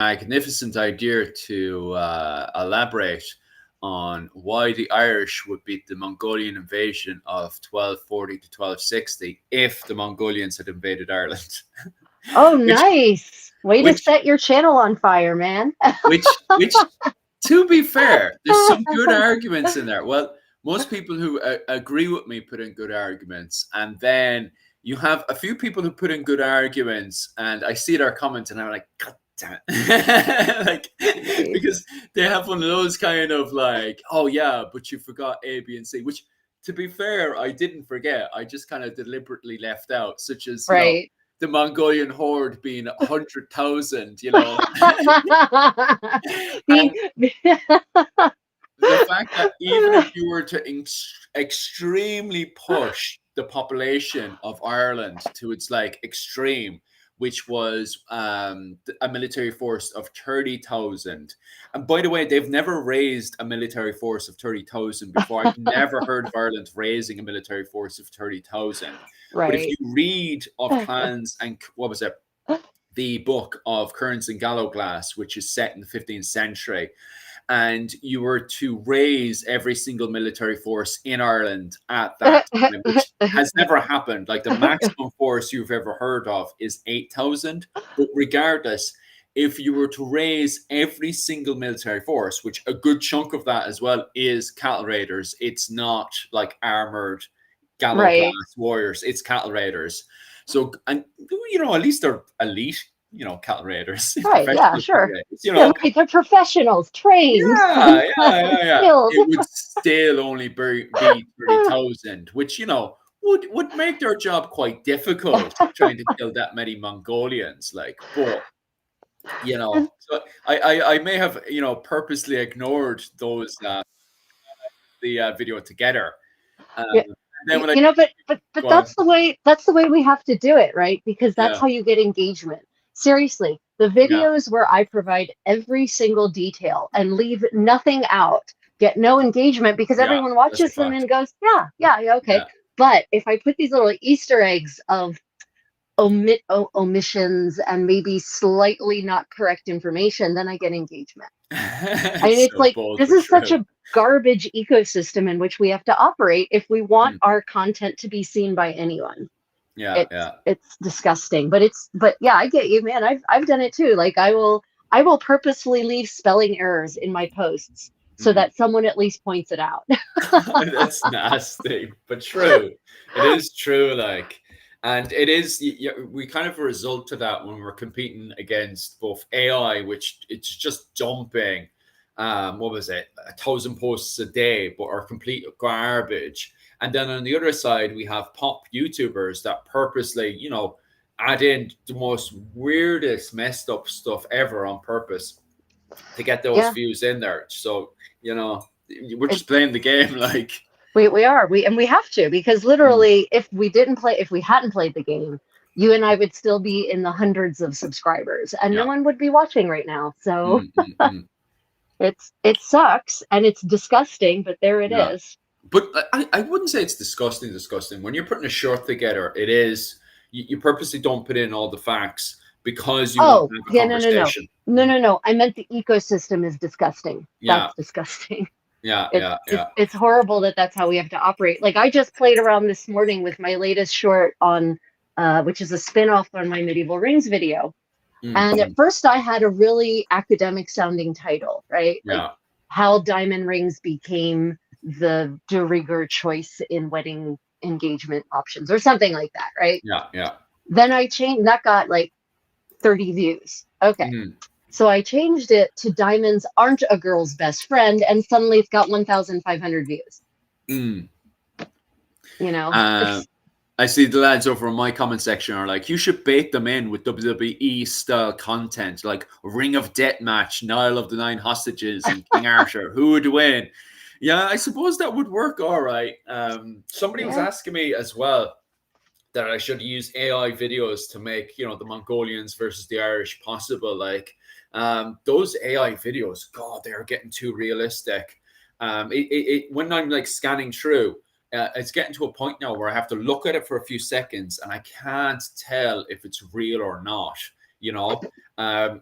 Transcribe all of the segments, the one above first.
magnificent idea to elaborate on why the Irish would beat the Mongolian invasion of 1240 to 1260 if the Mongolians had invaded Ireland. Oh, which, nice. Way to which, set your channel on fire, man. which, to be fair, there's some good arguments in there. Well, most people who agree with me put in good arguments, and then you have a few people who put in good arguments, and I see their comments, and I'm like, God damn it. Like, Nice. because they have one of those kind of like, oh yeah, but you forgot A, B, and C, which to be fair, I didn't forget. I just kind of deliberately left out, such as, Right. the Mongolian horde being 100,000, Being and the fact that even if you were to extremely push the population of Ireland to its like extreme, which was a military force of 30,000. And by the way, they've never raised a military force of 30,000 before. I've never heard of Ireland raising a military force of 30,000. But if you right. read of clans and what was it? The book of Kearns and Gallowglass, which is set in the 15th century, and you were to raise every single military force in Ireland at that time, which has never happened. Like the maximum force you've ever heard of is 8,000. But regardless, if you were to raise every single military force, which a good chunk of that as well is cattle raiders, it's not like armored Right. Gallowglass warriors, it's cattle raiders. So, and at least they're elite, cattle raiders, Right. Yeah, professional cattle sure. raiders, Yeah, right. They're professionals, trained, yeah, yeah, yeah, yeah. skilled. It would still only be 30,000, which, would make their job quite difficult trying to kill that many Mongolians. Like, but, so I may have, purposely ignored those, the video together. Yeah. Then when I But go on, that's the way we have to do it, right? Because that's yeah, how you get engagement. Seriously, the yeah, videos where I provide every single detail and leave nothing out get no engagement because yeah, everyone that's a watches them fact. and goes, yeah, yeah, yeah, okay. Yeah. But if I put these little Easter eggs of omissions and maybe slightly not correct information, then I get engagement. I mean, it's So like bold this but is such true. a garbage ecosystem in which we have to operate if we want Mm. our content to be seen by anyone. Yeah, It's yeah. it's disgusting, but yeah, I get you, man. I've done it too. Like I will purposefully leave spelling errors in my posts so Mm. that someone at least points it out. That's nasty, but true. It is true, like, and it is. We kind of result to that when we're competing against both AI, which it's just dumping. What was it? 1,000 posts a day, but are complete garbage. And then on the other side, we have pop YouTubers that purposely, add in the most weirdest, messed up stuff ever on purpose to get those Yeah, views in there. So, we're it, just playing the game like. we are we have to because Mm, literally if we hadn't played the game, you and I would still be in the hundreds of subscribers and no yeah. one would be watching right now. So Mm, mm, mm, it sucks and it's disgusting, but there it yeah. is. But I wouldn't say it's disgusting. When you're putting a shirt together, it is, you purposely don't put in all the facts because you want Oh, to have a yeah, no, no, no. conversation. No, Mm, no, no. I meant the ecosystem is disgusting. yeah, That's disgusting. yeah, It's yeah, it's yeah. it's horrible that that's how we have to operate. Like I just played around this morning with my latest short on which is a spin-off on my medieval rings video. Mm, And at mm, first I had a really academic sounding title, right? Like yeah, how diamond rings became the de rigueur choice in wedding engagement options or something like that, right? yeah, yeah. Then I changed that got like 30 views. Okay. Mm, So I changed it to diamonds aren't a girl's best friend and suddenly it's got 1,500 views. mm. You know, Uh, it's I see the lads over in my comment section are like, you should bait them in with WWE style content, like Ring of Death match, Nile of the Nine Hostages, and King Arthur. Who would win? Yeah, I suppose that would work all right. Somebody was yeah, asking me as well that I should use AI videos to make, the Mongolians versus the Irish possible. Like, those AI videos, God, they are getting too realistic. When I'm like scanning through, it's getting to a point now where I have to look at it for a few seconds and I can't tell if it's real or not.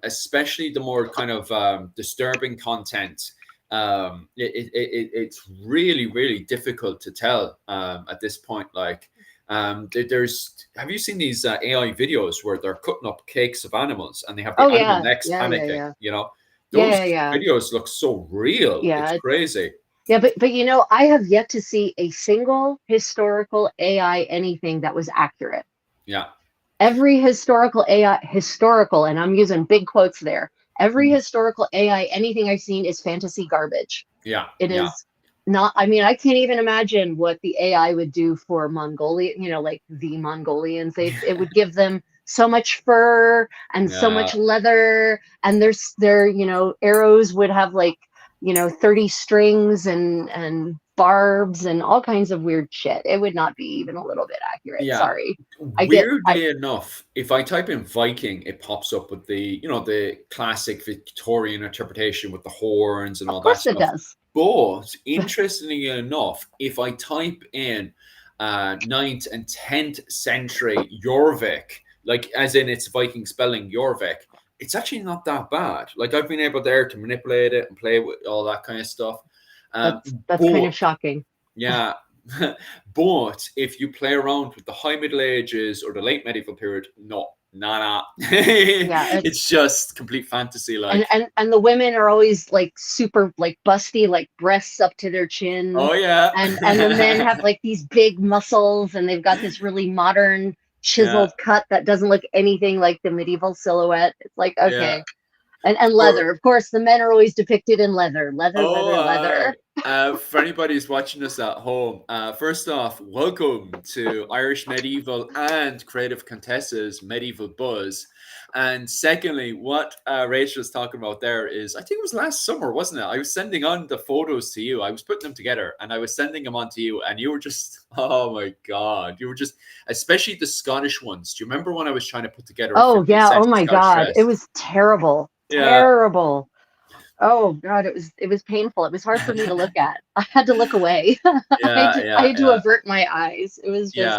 especially the more kind of disturbing content. It's really, really difficult to tell at this point. Like, there's, have you seen these AI videos where they're cutting up cakes of animals and they have the Oh animal yeah, necks yeah, yeah, panicking? yeah, Those yeah, yeah, videos look so real. It's yeah. crazy. Yeah, but I have yet to see a single historical AI anything that was accurate. Yeah. Every historical AI, historical, and I'm using big quotes there. Every historical AI anything I've seen is fantasy garbage. Yeah. It Yeah. is not, I mean, I can't even imagine what the AI would do for Mongolia, like the Mongolians. It would give them so much fur and so Yeah. much leather, and their arrows would have like 30 strings and barbs and all kinds of weird shit. It would not be even a little bit accurate. Yeah. Sorry. I Weirdly enough, if I type in Viking, it pops up with the classic Victorian interpretation with the horns and Of all that course it stuff. does. But interestingly enough, if I type in 9th and 10th century Jorvik, like as in it's Viking spelling Jorvik, it's actually not that bad. Like I've been able there to manipulate it and play with all that kind of stuff. That's kind But of shocking. yeah. But if you play around with the high Middle Ages or the late medieval period, no, nah. Yeah, It's just complete fantasy. and Like, and the women are always like super like busty, like breasts up to their chin, oh yeah, and the men have like these big muscles, and they've got this really modern yeah, chiseled cut that doesn't look anything like the medieval silhouette. It's like, yeah. okay. And For leather, of course, the men are always depicted in leather, oh, leather. for anybody who's watching us at home, first off, welcome to Irish Medieval and Creative Contessa's Medieval Buzz. And secondly, what Rachel was talking about there is, I think it was last summer, wasn't it? I was sending on the photos to you. I was putting them together and I was sending them on to you. And you were just, oh my God, you were just, especially the Scottish ones. Do you remember when I was trying to put together a Oh 15th yeah, oh century my Scottish God, it dress? was terrible, Yeah. terrible. Oh God, it was painful. It was hard for me to look at. I had to look away. I had to avert my eyes. It was just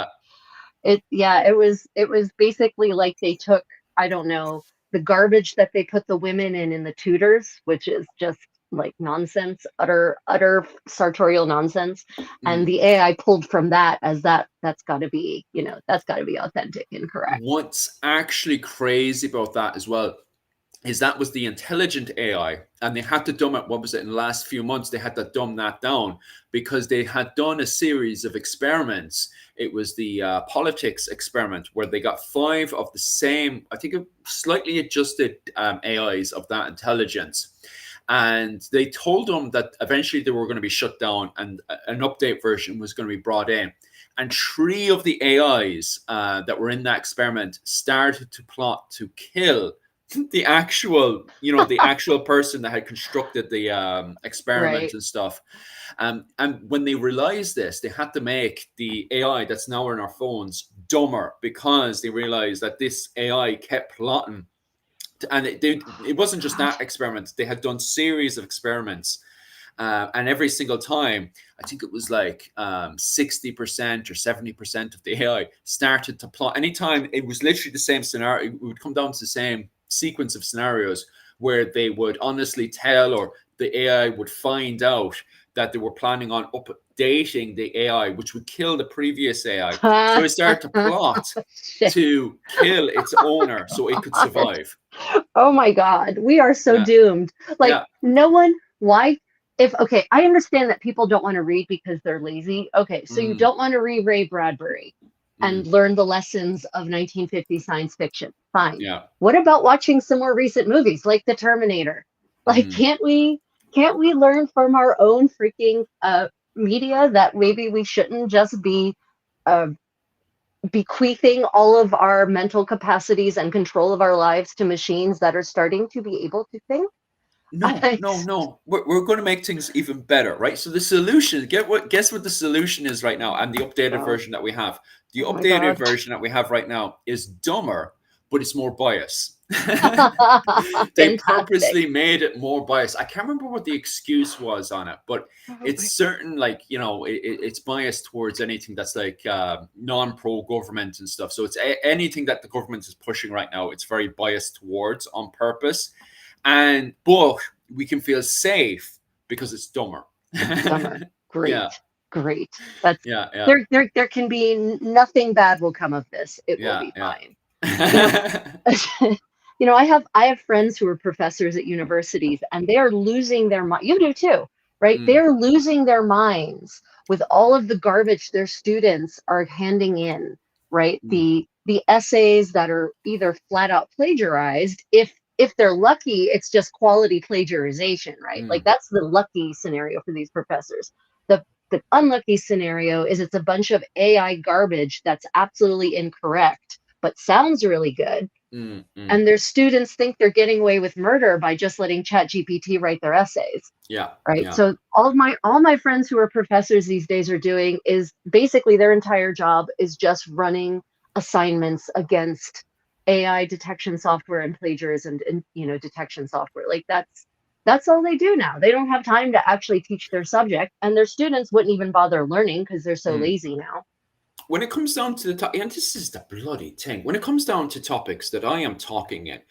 Yeah. it was basically like they took, I don't know, the garbage that they put the women in the Tudors, which is just like nonsense, utter sartorial nonsense, and the AI pulled from that as that's got to be, that's got to be authentic and correct. What's actually crazy about that as well is that was the intelligent AI, and they had to dumb it. What was it in the last few months? They had to dumb that down because they had done a series of experiments. It was the politics experiment where they got 5 of the same, I think, slightly adjusted AIs of that intelligence. And they told them that eventually they were going to be shut down and an update version was going to be brought in. And 3 of the AIs that were in that experiment started to plot to kill the actual person that had constructed the experiment Right. and stuff. And when they realized this, they had to make the AI that's now in our phones dumber because they realized that this AI kept plotting. And it wasn't just that experiment. They had done series of experiments. And every single time, I think it was like 60% or 70% of the AI started to plot. Anytime it was literally the same scenario, it would come down to the same sequence of scenarios where they would honestly tell, or the AI would find out that they were planning on updating the AI, which would kill the previous AI. So it started to plot Shit. to kill its owner so it could survive. Oh my God, we are so Yeah. doomed. Like Yeah. no one, why? Okay, I understand that people don't want to read because they're lazy. Okay, so you don't want to read Ray Bradbury and learn the lessons of 1950 science fiction. Fine. Yeah. What about watching some more recent movies like The Terminator? Like, can't we learn from our own freaking media that maybe we shouldn't just be bequeathing all of our mental capacities and control of our lives to machines that are starting to be able to think? No. We're going to make things even better, right? So the solution, guess what the solution is right now, and the updated Oh. version that we have. The Oh my updated God. version that we have right now is dumber, but it's more biased. They Fantastic. purposely made it more biased. I can't remember what the excuse was on it, but it's certain, like, it's biased towards anything that's like non-pro government and stuff. So it's anything that the government is pushing right now, it's very biased towards on purpose. And but we can feel safe because it's dumber. Summer. Great. Yeah, Great. That's yeah, yeah, there can be nothing bad will come of this. It will yeah, be yeah. fine. I have friends who are professors at universities, and they are losing their mind. You do too, right? Mm, They're losing their minds with all of the garbage their students are handing in, right? mm, The essays that are either flat out plagiarized, if they're lucky, it's just quality plagiarization, right? Like mm. that's the lucky scenario for these professors. The unlucky scenario is it's a bunch of AI garbage that's absolutely incorrect, but sounds really good, Mm, mm. and their students think they're getting away with murder by just letting ChatGPT write their essays, Yeah, right? yeah. So all my friends who are professors these days are doing is basically their entire job is just running assignments against AI detection software and plagiarism and detection software. Like that's all they do now. They don't have time to actually teach their subject, and their students wouldn't even bother learning because they're so Mm. lazy now. When it comes down to the topic, and this is the bloody thing, when it comes down to topics that I am talking in,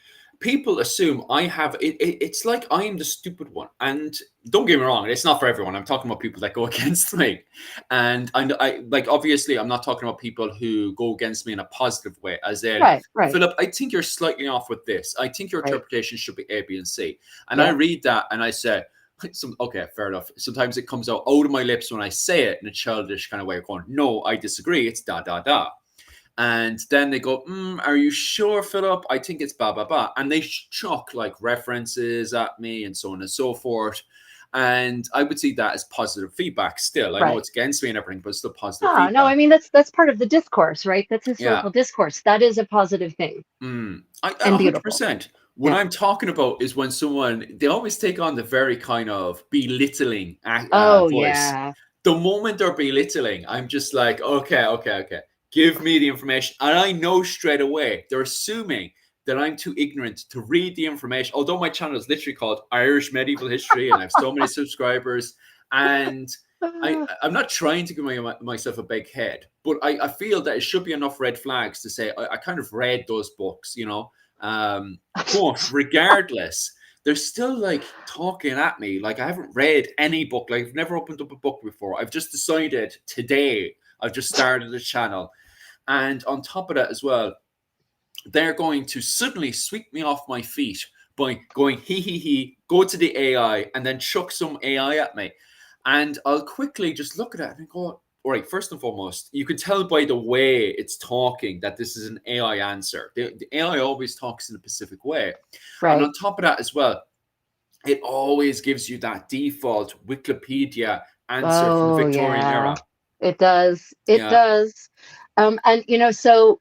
people assume I have it's like I am the stupid one. And don't get me wrong, it's not for everyone. I'm talking about people that go against me. And I like, obviously, I'm not talking about people who go against me in a positive way, as in, Right, right, Philip, I think you're slightly off with this. I think your right. interpretation should be A, B, and C. And I Yeah. read that and I say, okay, fair enough. Sometimes it comes out of my lips when I say it in a childish kind of way of going, no, I disagree. It's da da da. And then they go, are you sure, Philip? I think it's blah, blah, blah. And they chuck like references at me and so on and so forth. And I would see that as positive feedback still. I know Right. it's against me and everything, but it's still positive No, I feedback. mean that's part of the discourse, right? That's Yeah. historical discourse. That is a positive thing I and beautiful. 100%. What Yeah. I'm talking about is when they always take on the very kind of belittling Oh voice. yeah. The moment they're belittling, I'm just like, okay, okay, okay. Give me the information. And I know straight away, they're assuming that I'm too ignorant to read the information. Although my channel is literally called Irish Medieval History and I have so many subscribers. And I'm not trying to give myself a big head, but I feel that it should be enough red flags to say I kind of read those books, but regardless, they're still like talking at me like I haven't read any book. Like I've never opened up a book before. I've just decided today. I've just started a channel, and on top of that as well, they're going to suddenly sweep me off my feet by going he, go to the AI, and then chuck some AI at me. And I'll quickly just look at it and go, all right, first and foremost, you can tell by the way it's talking that this is an AI answer. The AI always talks in a specific way. And Right. on top of that as well, it always gives you that default Wikipedia answer from the Oh Victorian yeah. era. It does. It Yeah. does. And so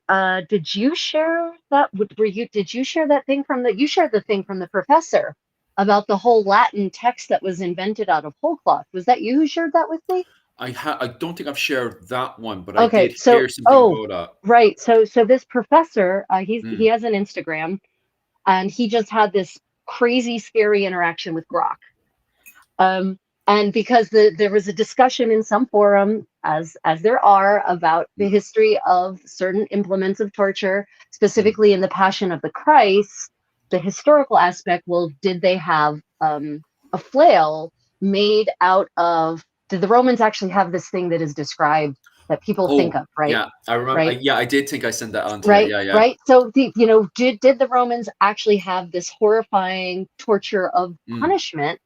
did you share that? Did you share that thing you shared the thing from the professor about the whole Latin text that was invented out of whole cloth? Was that you who shared that with me? I don't think I've shared that one, but I Okay, did so hear something about that. right. So this professor, he Mm, has an Instagram, and he just had this crazy, scary interaction with Grok. Um, and because there was a discussion in some forum, as there are, about the mm, history of certain implements of torture, mm. specifically in the Passion of the Christ, the historical aspect. Well, did they have a flail made out of? Did the Romans actually have this thing that is described that people think Oh, of, right? yeah, I remember. Right? Yeah, I did think I sent that on to you. Right, Yeah, yeah. right. So did the Romans actually have this horrifying torture of Mm, punishment?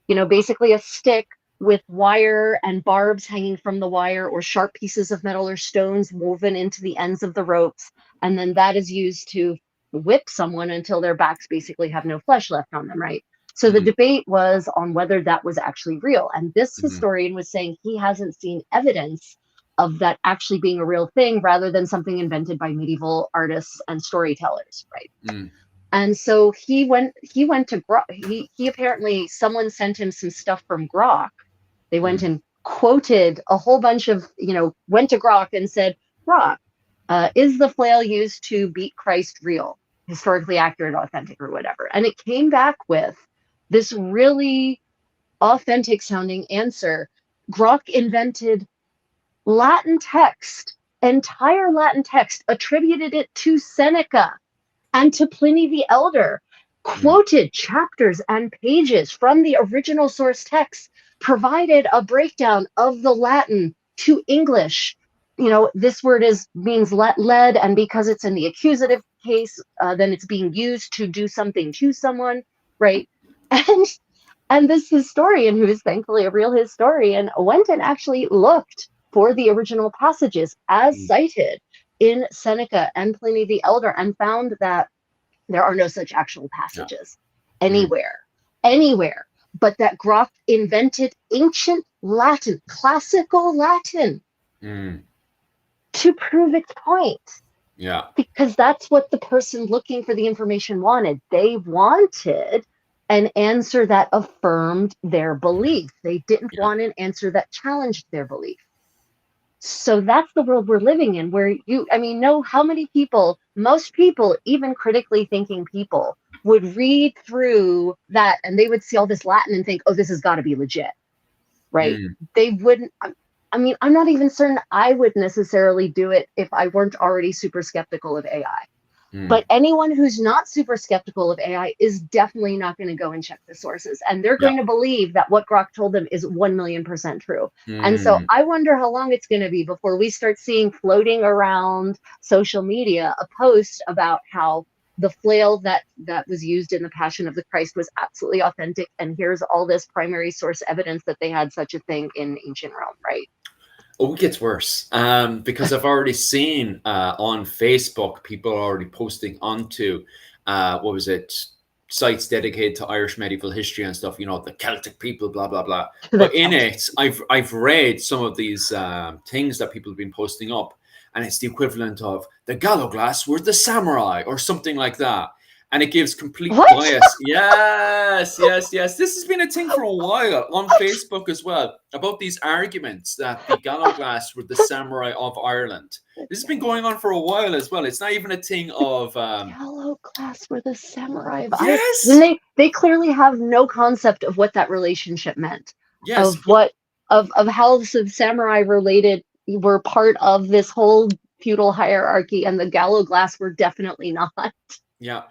Basically a stick with wire and barbs hanging from the wire, or sharp pieces of metal or stones woven into the ends of the ropes, and then that is used to whip someone until their backs basically have no flesh left on them, right? So the mm, debate was on whether that was actually real, and this mm, historian was saying he hasn't seen evidence of that actually being a real thing, rather than something invented by medieval artists and storytellers, right? mm, And so he went to Grok. He apparently, someone sent him some stuff from Grok. They went mm. and quoted a whole bunch of, went to Grok and said, Grok, is the flail used to beat Christ real? historically accurate, authentic, or whatever. And it came back with this really authentic sounding answer. Grok invented Latin text, entire Latin text, attributed it to Seneca and to Pliny the Elder, quoted chapters and pages from the original source text, provided a breakdown of the Latin to English. You know, this word means led, and because it's in the accusative case, then it's being used to do something to someone, right? And this historian, who is thankfully a real historian, went and actually looked for the original passages as cited in Seneca and Pliny the Elder, and found that there are no such actual passages anywhere, but that Grok invented ancient Latin, classical Latin, to prove its point. Yeah. Because that's what the person looking for the information wanted. They wanted an answer that affirmed their belief. They didn't want an answer that challenged their belief. So that's the world we're living in, where know how many people, most people, even critically thinking people, would read through that and they would see all this Latin and think, oh, this has got to be legit, right? They wouldn't. I'm not even certain I would necessarily do it if I weren't already super skeptical of AI. But anyone who's not super skeptical of AI is definitely not going to go and check the sources. And they're going to believe that what Grok told them is 1,000,000% true. And so I wonder how long it's going to be before we start seeing floating around social media a post about how the flail that was used in the Passion of the Christ was absolutely authentic. And here's all this primary source evidence that they had such a thing in ancient Rome, right? Oh, it gets worse, because I've already seen on Facebook people are already posting onto sites dedicated to Irish medieval history and stuff. You know, the Celtic people, blah blah blah. But in it, I've read some of these things that people have been posting up, and it's the equivalent of the Gallowglass were the samurai or something like that. And it gives complete bias. Yes. This has been a thing for a while on Facebook as well, about these arguments that the Gallowglass were the samurai of Ireland. This has been going on for a while as well. It's not even a thing of Gallowglass were the samurai of Ireland. Yes. They clearly have no concept of what that relationship meant. Yes. Of how the samurai related were part of this whole feudal hierarchy, and the Gallowglass were definitely not. Yeah.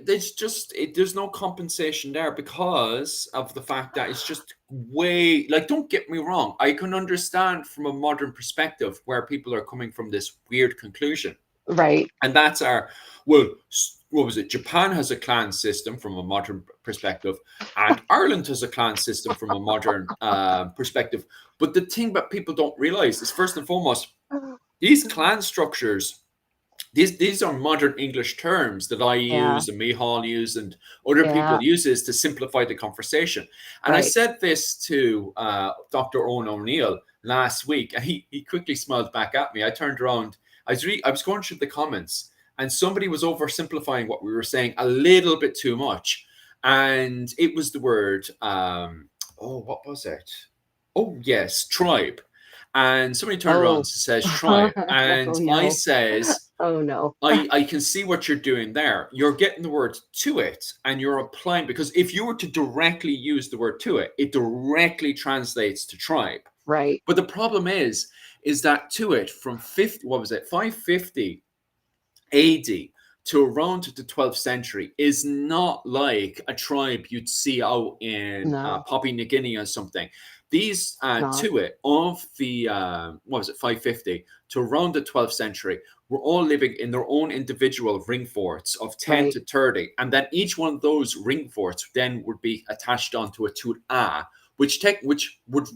There's no compensation there because of the fact that it's just way, don't get me wrong, I can understand from a modern perspective where people are coming from this weird conclusion. Right. And that's Japan has a clan system from a modern perspective, and Ireland has a clan system from a modern perspective. But the thing that people don't realize is, first and foremost, these clan structures, these are modern English terms that I use and Mihal use and other people uses to simplify the conversation. And I said this to Dr. Owen O'Neill last week, and he quickly smiled back at me. I turned around. I was going through the comments, and somebody was oversimplifying what we were saying a little bit too much. And it was the word, what was it? Oh, yes, tribe. And somebody turned around and says tribe. And I says, oh no, I can see what you're doing there. You're getting the word to it and you're applying, because if you were to directly use the word to it, it directly translates to tribe. Right. But the problem is that to it from 550 AD to around the 12th century is not like a tribe you'd see out in Papua New Guinea or something. These to it of the 550 to around the 12th century were all living in their own individual ring forts of 10 to 30, and then each one of those ring forts then would be attached onto a tuat, which would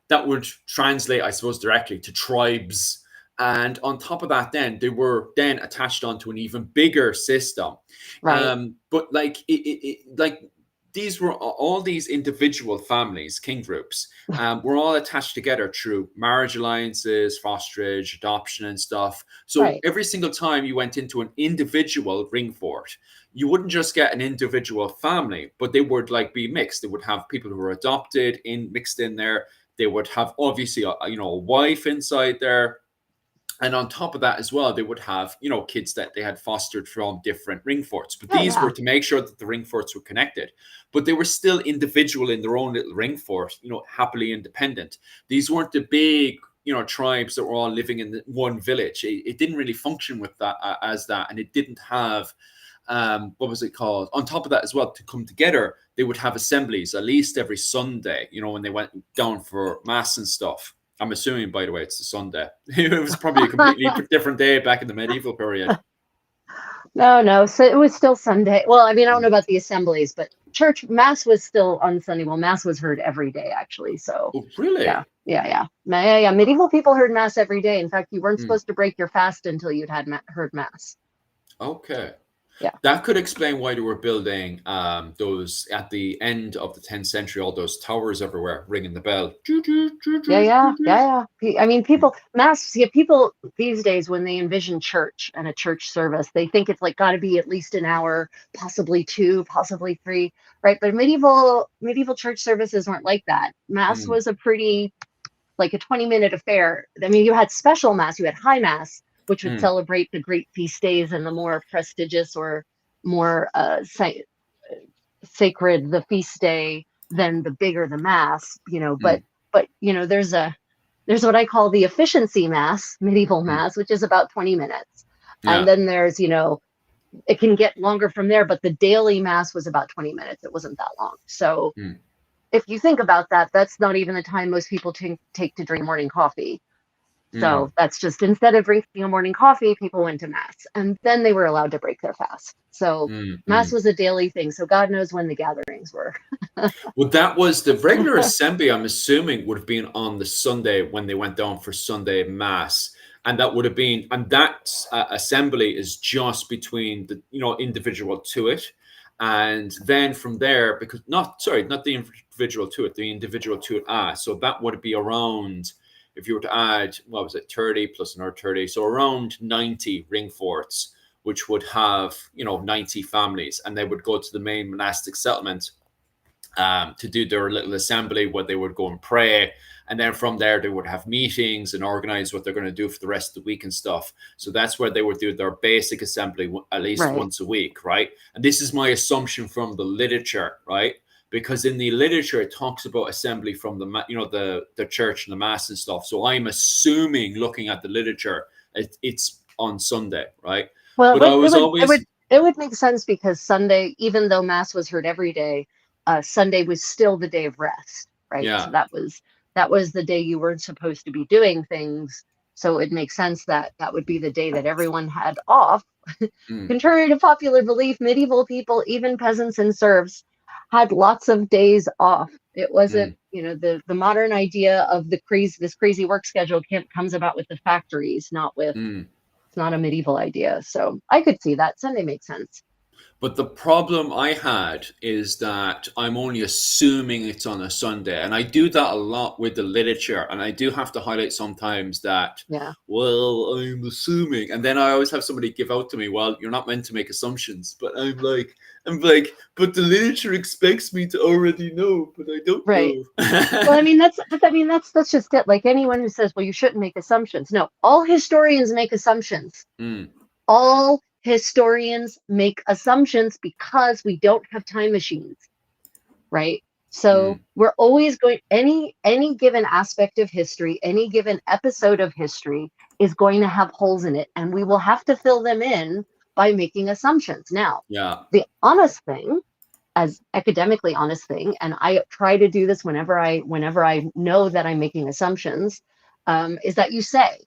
that would translate, I suppose, directly to tribes. And on top of that, then they were then attached onto an even bigger system. Right. But these were all these individual families, king groups, were all attached together through marriage alliances, fosterage, adoption, and stuff. So every single time you went into an individual ring fort, you wouldn't just get an individual family, but they would be mixed. They would have people who were adopted mixed in there. They would have obviously a wife inside there. And on top of that as well, they would have, kids that they had fostered from different ring forts. But Yeah, these yeah. were to make sure that the ring forts were connected. But they were still individual in their own little ring fort, happily independent. These weren't the big, tribes that were all living in one village. It didn't really function with that as that. And it didn't have, what was it called? On top of that as well, to come together, they would have assemblies at least every Sunday, when they went down for mass and stuff. I'm assuming, by the way, it's the Sunday. It was probably a completely different day back in the medieval period. No. So it was still Sunday. Well, I mean, I don't Mm. know about the assemblies, but church mass was still on Sunday. Well, mass was heard every day, actually. So Oh, really? yeah. Yeah. Medieval people heard mass every day. In fact, you weren't Mm. supposed to break your fast until you'd had heard mass. Okay. Yeah. That could explain why they were building those at the end of the 10th century, all those towers everywhere, ringing the bell. Yeah. I mean, people these days, when they envision church and a church service, they think it's like got to be at least an hour, possibly two, possibly three, right? But medieval church services weren't like that. Mass Mm, was like a 20-minute affair. I mean, you had special mass, you had high mass, which would mm, celebrate the great feast days and the more prestigious or more sacred the feast day, then the bigger the mass, mm, but there's what I call the efficiency mass, medieval mm. mass, which is about 20 minutes. And Yeah. then there's, it can get longer from there, but the daily mass was about 20 minutes. It wasn't that long. So Mm, if you think about that, that's not even the time most people take to drink morning coffee. mm, So that's just instead of drinking a morning coffee, people went to mass and then they were allowed to break their fast. So mm, mass mm. was a daily thing. So God knows when the gatherings were. Well, that was the regular assembly, I'm assuming, would have been on the Sunday when they went down for Sunday Mass. And that would have been, and that assembly is just between the, individual to it. And then from there, because not the individual to it, the individual to it. So that would be around, if you were to add, what was it, 30 plus another 30. So around 90 ring forts, which would have, 90 families. And they would go to the main monastic settlement to do their little assembly where they would go and pray. And then from there, they would have meetings and organize what they're going to do for the rest of the week and stuff. So that's where they would do their basic assembly at least Right. once a week, right? And this is my assumption from the literature, right? Because in the literature, it talks about assembly from the church and the mass and stuff. So I'm assuming, looking at the literature, it's on Sunday, right? Well, But I was always, it would make sense because Sunday, even though mass was heard every day, Sunday was still the day of rest, right? So yeah. that was the day you weren't supposed to be doing things. So it makes sense that that would be the day that everyone had off. Mm, Contrary to popular belief, medieval people, even peasants and serfs, had lots of days off. It wasn't, mm. the modern idea of this crazy work schedule comes about with the factories, Mm. it's not a medieval idea. So I could see that. Sunday makes sense. But the problem I had is that I'm only assuming it's on a Sunday. And I do that a lot with the literature. And I do have to highlight sometimes that, Yeah. well, I'm assuming. And then I always have somebody give out to me, well, you're not meant to make assumptions. But but the literature expects me to already know, but I don't Right. know. Well, that's just it. Like anyone who says, well, you shouldn't make assumptions. No, all historians make assumptions. Mm, All historians make assumptions because we don't have time machines, right? So mm, we're always going any given aspect of history, any given episode of history is going to have holes in it, and we will have to fill them in by making assumptions. Now, yeah. the honest thing, as academically honest thing, and I try to do this whenever I know that I'm making assumptions, is that you say,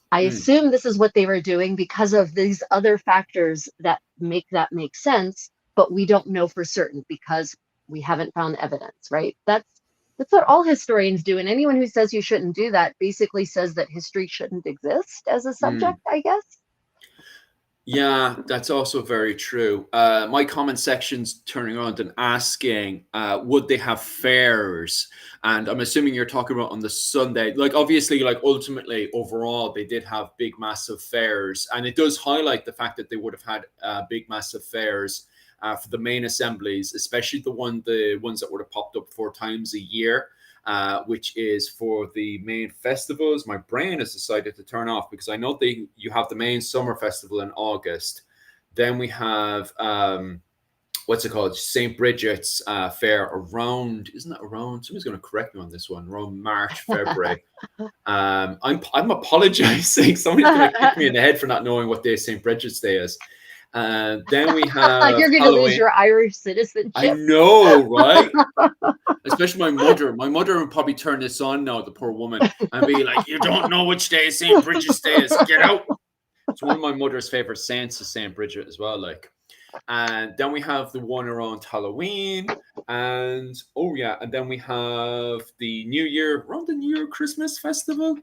I Mm, assume this is what they were doing because of these other factors that make sense, but we don't know for certain because we haven't found evidence, right? That's what all historians do. And anyone who says you shouldn't do that basically says that history shouldn't exist as a mm. subject, I guess. Yeah, that's also very true. My comment section's turning around and asking, would they have fairs? And I'm assuming you're talking about on the Sunday. Like, obviously, like ultimately, overall, they did have big, massive fairs, and it does highlight the fact that they would have had big, massive fairs for the main assemblies, especially the ones that would have popped up 4 times a year. which is for the main festivals. My brain has decided to turn off because I know you have the main summer festival in August. Then we have what's it called? St. Bridget's fair around, isn't that around? Somebody's going to correct me on this one. Around March, February. I'm apologizing. Somebody's going to kick me in the head for not knowing what day St. Bridget's Day is. Then we have you're going to lose your Irish citizenship. I know, right? Especially my mother. My mother would probably turn this on now, the poor woman, and be like, "You don't know which day St. Bridget's Day is. Get out." It's one of my mother's favorite saints is St. Bridget as well. Like, and then we have the one around Halloween, and and then we have the New Year, around the New Year Christmas festival.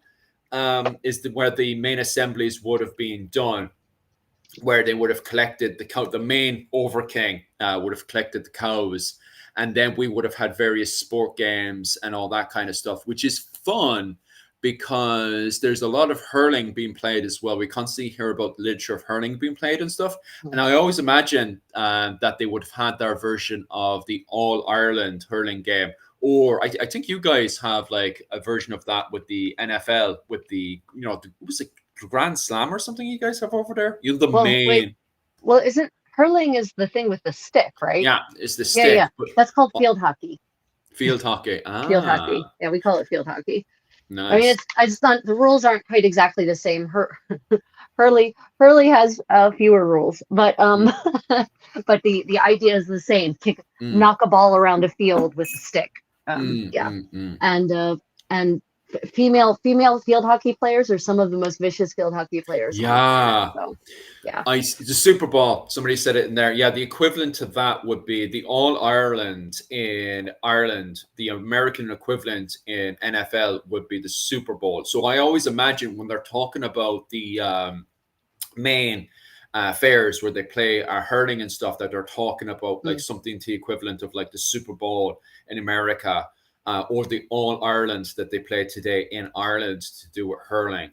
Is where the main assemblies would have been done, where they would have collected the cow. The main over king would have collected the cows, and then we would have had various sport games and all that kind of stuff, which is fun because there's a lot of hurling being played as well. We constantly hear about the literature of hurling being played and stuff. And I always imagine that they would have had their version of the All Ireland hurling game. Or I think you guys have like a version of that with the NFL, with the, was it Grand Slam or something you guys have over there? You're the main. Wait. Well, isn't hurling is the thing with the stick, right? Yeah, it's the stick. Yeah. That's called field hockey. Field hockey. Field hockey. Yeah, we call it field hockey. Nice. I mean, I just thought the rules aren't quite exactly the same. Hurley has fewer rules, but but the idea is the same. Knock a ball around a field with a stick. And female field hockey players are some of the most vicious field hockey players. Yeah. So, yeah. The Super Bowl, somebody said it in there. Yeah, the equivalent to that would be the All Ireland in Ireland. The American equivalent in NFL would be the Super Bowl. So I always imagine when they're talking about the main fairs where they play hurling and stuff, that they're talking about like something to the equivalent of like the Super Bowl in America. Or the All Ireland that they play today in Ireland to do with hurling.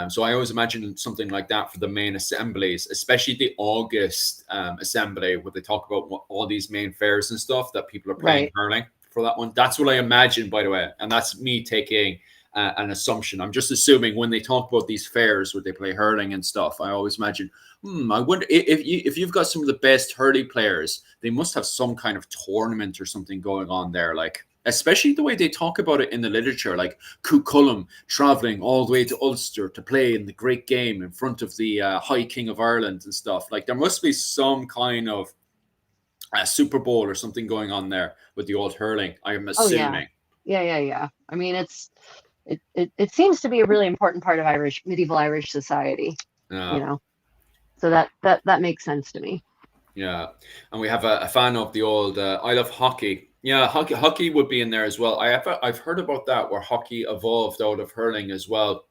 So I always imagine something like that for the main assemblies, especially the August assembly where they talk about all these main fairs and stuff that people are playing hurling for that one. That's what I imagine, by the way. And that's me taking an assumption. I'm just assuming when they talk about these fairs where they play hurling and stuff, I always imagine, I wonder if you've got some of the best hurling players, they must have some kind of tournament or something going on there, like, especially the way they talk about it in the literature, like Cú Chulainn traveling all the way to Ulster to play in the great game in front of the High King of Ireland and stuff. Like there must be some kind of Super Bowl or something going on there with the old hurling, I'm assuming. Yeah. I mean, it seems to be a really important part of medieval Irish society. So that makes sense to me. Yeah, and we have a fan of the old I Love Hockey. Yeah, hockey would be in there as well. I've heard about that, where hockey evolved out of hurling as well,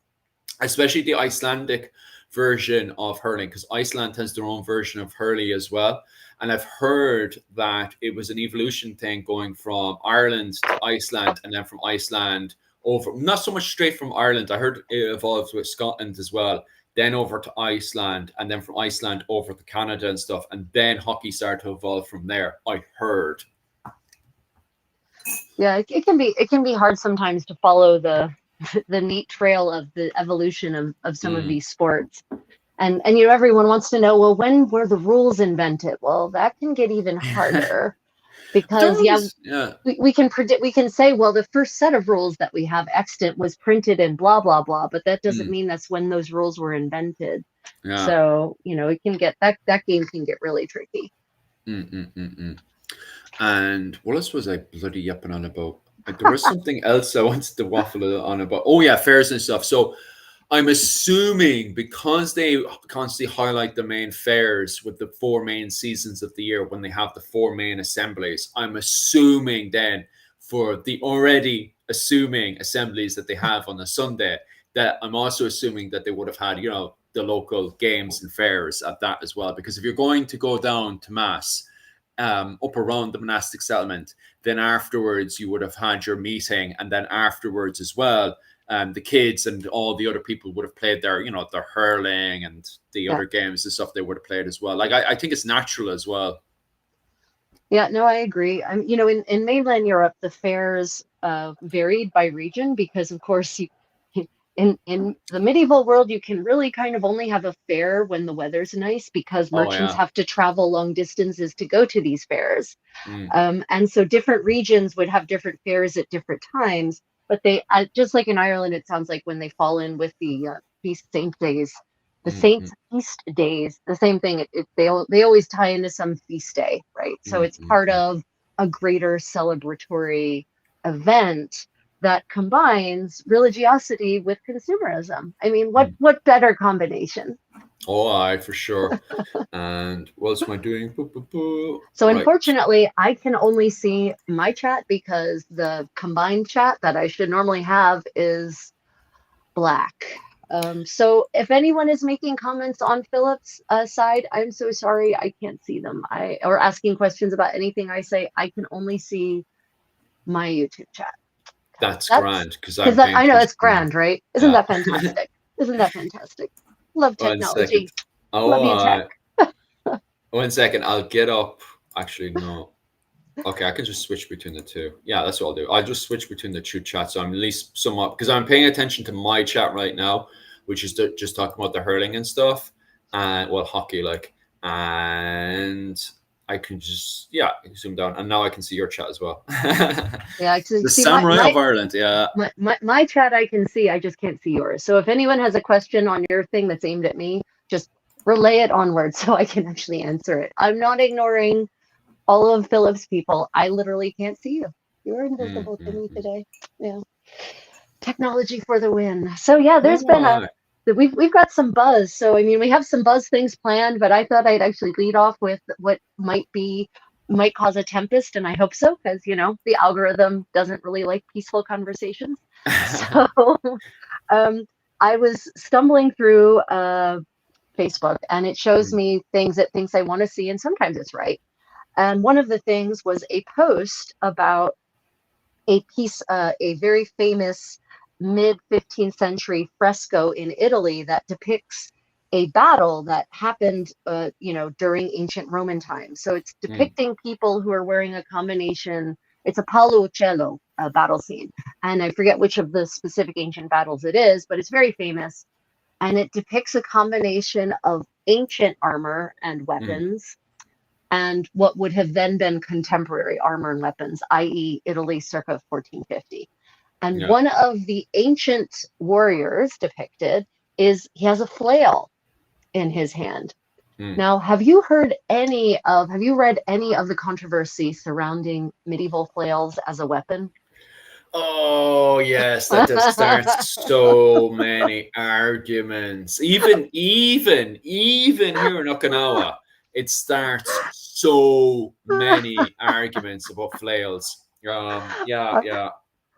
especially the Icelandic version of hurling, because Iceland has their own version of hurling as well. And I've heard that it was an evolution thing going from Ireland to Iceland, and then from Iceland over, not so much straight from Ireland. I heard it evolved with Scotland as well, then over to Iceland, and then from Iceland over to Canada and stuff. And then hockey started to evolve from there, I heard. Yeah, it can be hard sometimes to follow the neat trail of the evolution of some of these sports. And everyone wants to know, well, when were the rules invented? Well, that can get even harder because we can predict, we can say, well, the first set of rules that we have extant was printed in blah blah blah, but that doesn't mean that's when those rules were invented. Yeah. So it can get that game can get really tricky. And what else was I bloody yapping on about? There was something else I wanted to waffle on about. Oh yeah, fairs and stuff. So I'm assuming because they constantly highlight the main fairs with the 4 main seasons of the year when they have the 4 main assemblies, I'm assuming then for the already assuming assemblies that they have on a Sunday, that I'm also assuming that they would have had, the local games and fairs at that as well. Because if you're going to go down to Mass, up around the monastic settlement, then afterwards you would have had your meeting, and then afterwards as well, the kids and all the other people would have played their hurling and the other games and stuff they would have played as well. Like I think it's natural as well. Yeah, no, I agree. In mainland Europe, the fairs varied by region because, of course, in the medieval world, you can really kind of only have a fair when the weather's nice because Oh merchants yeah. have to travel long distances to go to these fairs. Mm. And so different regions would have different fairs at different times. But they, just like in Ireland, it sounds like when they fall in with the feast saint days, the Mm. saints feast days, the same thing. They always tie into some feast day, right? So it's part Mm. of a greater celebratory event that combines religiosity with consumerism. I mean, Mm. what better combination? Oh, I for sure. And what's my doing? Boo, boo, boo. So Right. unfortunately, I can only see my chat because the combined chat that I should normally have is black. So if anyone is making comments on Philip's side, I'm so sorry I can't see them. Or asking questions about anything I say, I can only see my YouTube chat. That's That's grand because I'm paying I know attention it's to mine. grand, right? Isn't Yeah. that fantastic? Isn't that fantastic? Love One second. technology. Love Oh, you, tech. 1 second. I'll get up. Actually, no. Okay, I can just switch between the two. Yeah, that's what I'll do. I'll just switch between the two chats. So I'm at least somewhat because I'm paying attention to my chat right now, which is just talking about the hurling and stuff, and well, hockey like, and I can just zoom down, and now I can see your chat as well. Yeah, I can The see Samurai of Ireland. Yeah. my chat I can see, I just can't see yours. So if anyone has a question on your thing that's aimed at me, just relay it onward so I can actually answer it. I'm not ignoring all of Philip's people. I literally can't see you. You're invisible to me today. Yeah. Technology for the win. So yeah, there's been we've got some buzz. So I mean, we have some buzz things planned, but I thought I'd actually lead off with what might cause a tempest, and I hope so, because the algorithm doesn't really like peaceful conversations. So I was stumbling through Facebook, and it shows me things it thinks I want to see, and sometimes it's right. And one of the things was a post about a piece, a very famous mid 15th century fresco in Italy that depicts a battle that happened, during ancient Roman times. So it's depicting people who are wearing a combination. It's a Paolo Uccello battle scene, and I forget which of the specific ancient battles it is, but it's very famous, and it depicts a combination of ancient armor and weapons and what would have then been contemporary armor and weapons, i.e., Italy circa 1450. And one of the ancient warriors depicted he has a flail in his hand. Now, have you read any of the controversy surrounding medieval flails as a weapon? Oh yes, that just starts so many arguments. Even here in Okinawa, it starts so many arguments about flails. Yeah.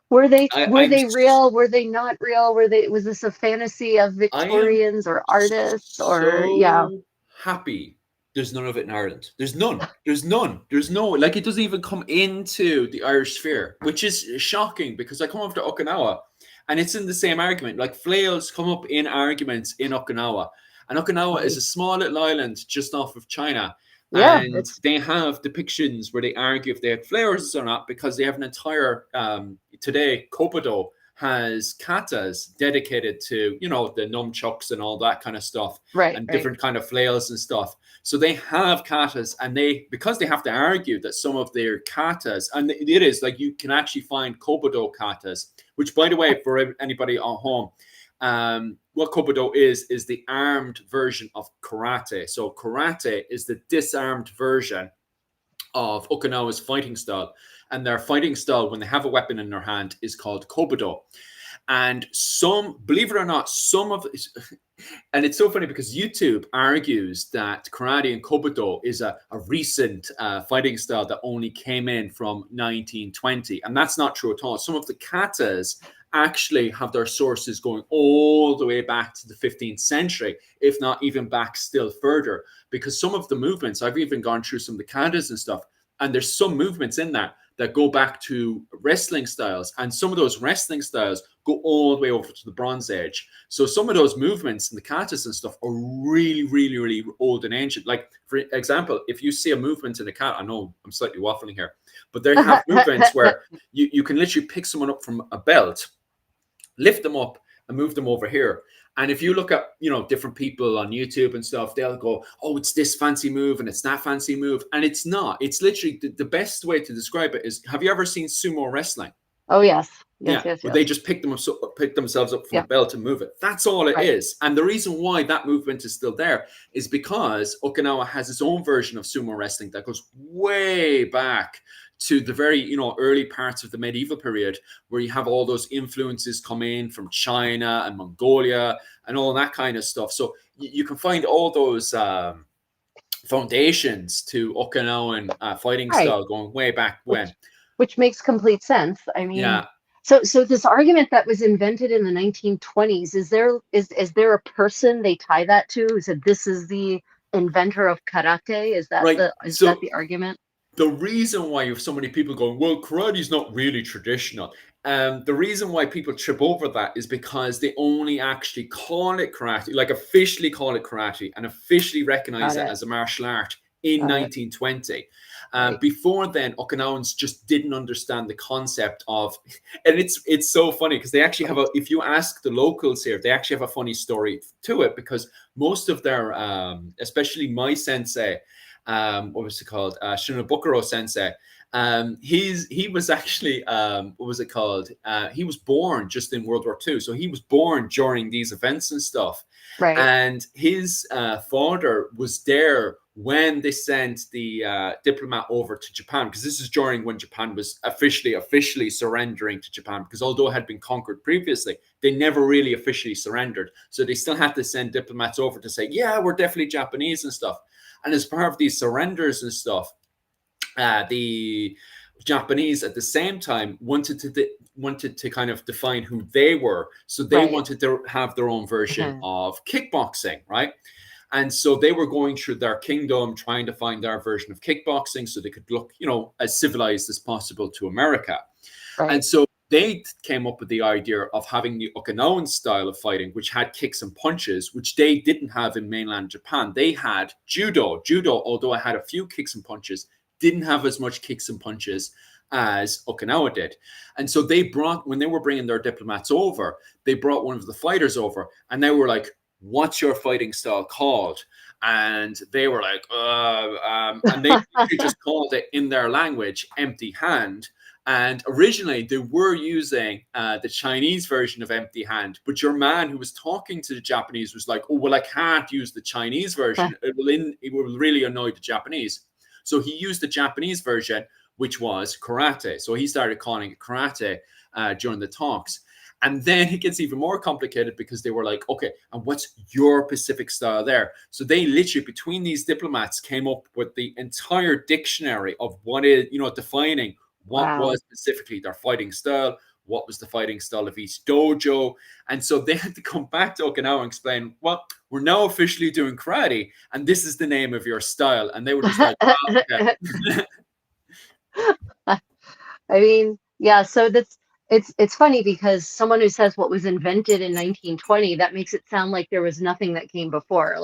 Were they I'm real? Were they not real? Was this a fantasy of Victorians or artists or so happy there's none of it in Ireland. There's none. Like, it doesn't even come into the Irish sphere, which is shocking because I come over to Okinawa and it's in the same argument. Like, flails come up in arguments in Okinawa. And Okinawa is a small little island just off of China. And they have depictions where they argue if they had flails or not because they have an entire, today, Kobudo has katas dedicated to, the nunchucks and all that kind of stuff, and different kind of flails and stuff. So they have katas, and because they have to argue that some of their katas, and it is like you can actually find Kobudo katas, which, by the way, for anybody at home, what Kobudo is the armed version of karate. So karate is the disarmed version of Okinawa's fighting style, and their fighting style when they have a weapon in their hand is called Kobudo. And believe it or not, and it's so funny because YouTube argues that karate and Kobudo is a recent fighting style that only came in from 1920, and that's not true at all. Some of the katas actually have their sources going all the way back to the 15th century, if not even back still further, because some of the movements, I've even gone through some of the katas and stuff, and there's some movements in that that go back to wrestling styles. And some of those wrestling styles go all the way over to the Bronze Age. So some of those movements and the katas and stuff are really, really, really old and ancient. Like, for example, if you see a movement in a kata, I know I'm slightly waffling here, but they have movements where you can literally pick someone up from a belt, lift them up, and move them over here. And if you look at, different people on YouTube and stuff, they'll go, oh, it's this fancy move and it's that fancy move. And it's not. It's literally the best way to describe it is, have you ever seen sumo wrestling? Oh, yes. Yes. They just pick themselves up from the belt and move it. That's all it is. And the reason why that movement is still there is because Okinawa has its own version of sumo wrestling that goes way back to the very, early parts of the medieval period, where you have all those influences come in from China and Mongolia and all that kind of stuff. So you can find all those foundations to Okinawan fighting style going way back when. Which makes complete sense. I mean, so this argument that was invented in the 1920s, is there a person they tie that to who said this is the inventor of karate? Is that that the argument? The reason why you have so many people going, well, karate is not really traditional. The reason why people trip over that is because they only actually call it karate, like officially call it karate and officially recognize it as a martial art in 1920. Before then, Okinawans just didn't understand the concept of, and it's so funny because they actually have if you ask the locals here, they actually have a funny story to it, because most of their, especially my sensei, what was it called? Shinobukuro sensei. He was actually, what was it called? He was born just in World War II. So he was born during these events and stuff. Right. And his father was there when they sent the diplomat over to Japan, because this is during when Japan was officially surrendering to Japan, because although it had been conquered previously, they never really officially surrendered. So they still had to send diplomats over to say, yeah, we're definitely Japanese and stuff. And as part of these surrenders and stuff, the Japanese at the same time wanted to kind of define who they were. So they wanted to have their own version of kickboxing, right? And so they were going through their kingdom, trying to find their version of kickboxing so they could look, as civilized as possible to America. Right. And so they came up with the idea of having the Okinawan style of fighting, which had kicks and punches, which they didn't have in mainland Japan. They had judo. Judo, although it had a few kicks and punches, didn't have as much kicks and punches as Okinawa did. And so when they were bringing their diplomats over, they brought one of the fighters over, and they were like, what's your fighting style called? And they were like, and they just called it in their language, empty hand. And originally they were using the Chinese version of empty hand, but your man who was talking to the Japanese was like, oh, well, I can't use the Chinese version. It will really annoy the Japanese. So he used the Japanese version, which was karate. So he started calling it karate during the talks. And then it gets even more complicated because they were like, okay, and what's your Pacific style there? So they literally, between these diplomats, came up with the entire dictionary of what is, defining what was specifically their fighting style, what was the fighting style of each dojo. And so they had to come back to Okinawa and explain, well, we're now officially doing karate, and this is the name of your style. And they were just like, oh, okay. I mean, yeah, so it's funny because someone who says what was invented in 1920, that makes it sound like there was nothing that came before.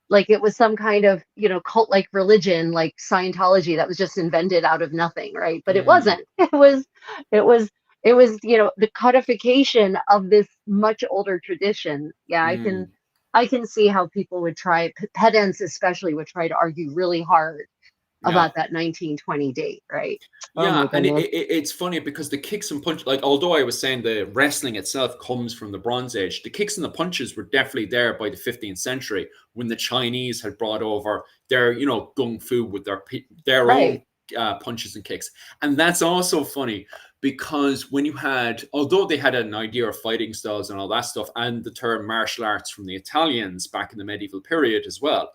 Like it was some kind of, cult-like religion, like Scientology, that was just invented out of nothing, right? But it wasn't. It was, the codification of this much older tradition. Yeah, I can see how people would try, pedants especially, would try to argue really hard about that 1920 date, right? Yeah, and it's funny because the kicks and punches, like, although I was saying the wrestling itself comes from the Bronze Age, the kicks and the punches were definitely there by the 15th century when the Chinese had brought over their, gung fu with their own punches and kicks. And that's also funny because when you had, although they had an idea of fighting styles and all that stuff, and the term martial arts from the Italians back in the medieval period as well,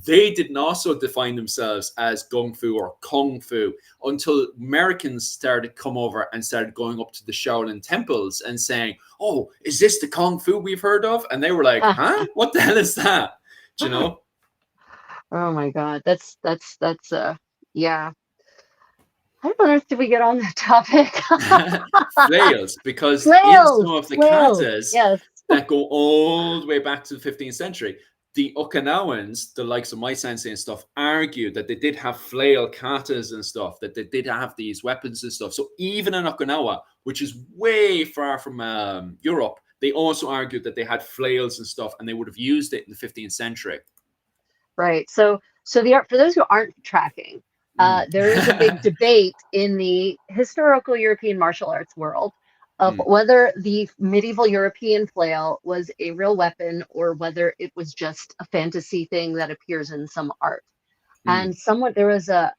they didn't also define themselves as gung fu or kung fu until Americans started come over and started going up to the Shaolin temples and saying, oh, is this the kung fu we've heard of? And they were like, huh? What the hell is that? Do you know? Oh my God. That's yeah. How on earth did we get on that topic? Flails, because in Flails, some of the flails. katas Yes. that go all the way back to the 15th century, the Okinawans, the likes of my sensei and stuff, argued that they did have flail katas and stuff, that they did have these weapons and stuff. So even in Okinawa, which is way far from Europe, they also argued that they had flails and stuff, and they would have used it in the 15th century. Right. So for those who aren't tracking, there is a big debate in the historical European martial arts world of whether the medieval European flail was a real weapon or whether it was just a fantasy thing that appears in some art. And there was a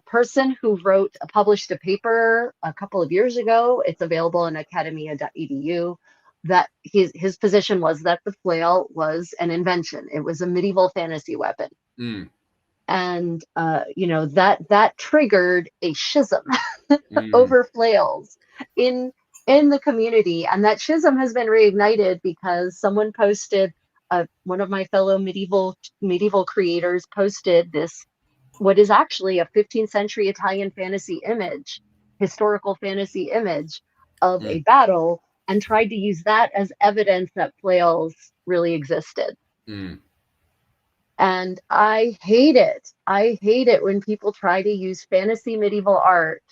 person who published a paper a couple of years ago. It's available on academia.edu. That his position was that the flail was an invention. It was a medieval fantasy weapon. And that triggered a schism over flails in the community, and that schism has been reignited because someone posted, one of my fellow medieval creators posted this, what is actually a 15th century Italian historical fantasy image of a battle, and tried to use that as evidence that flails really existed. And I hate it. I hate it when people try to use fantasy medieval art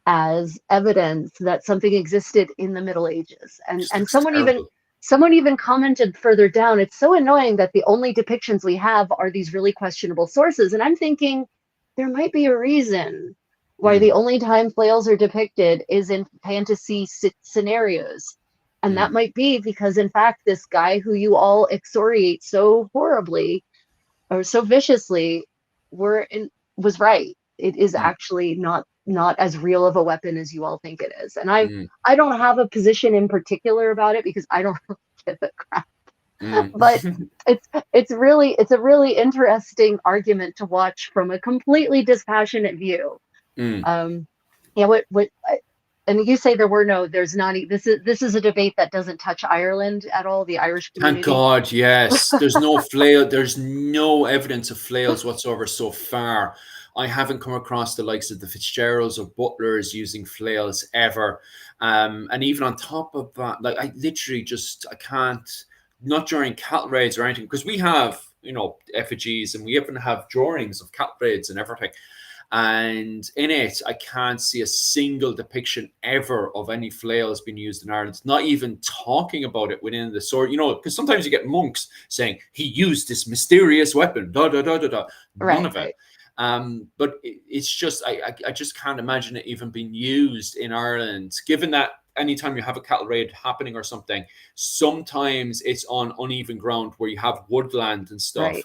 as evidence that something existed in the Middle Ages. And someone even commented further down, it's so annoying that the only depictions we have are these really questionable sources. And I'm thinking there might be a reason why the only time flails are depicted is in fantasy scenarios. And that might be because, in fact, this guy who you all excoriate so horribly or so viciously was right. It is actually not as real of a weapon as you all think it is. And I don't have a position in particular about it because I don't really give a crap. But it's a really interesting argument to watch from a completely dispassionate view. And you say there's not. This is a debate that doesn't touch Ireland at all. The Irish community. Thank God, yes. There's no flail. There's no evidence of flails whatsoever so far. I haven't come across the likes of the Fitzgeralds or Butlers using flails ever. And even on top of that, like I can't. Not during cattle raids or anything, because we have effigies and we even have drawings of cattle raids and everything. And in it, I can't see a single depiction ever of any flails being used in Ireland. Not even talking about it within the sword, because sometimes you get monks saying he used this mysterious weapon, None of it. But it's just, I just can't imagine it even being used in Ireland, given that anytime you have a cattle raid happening or something, sometimes it's on uneven ground where you have woodland and stuff.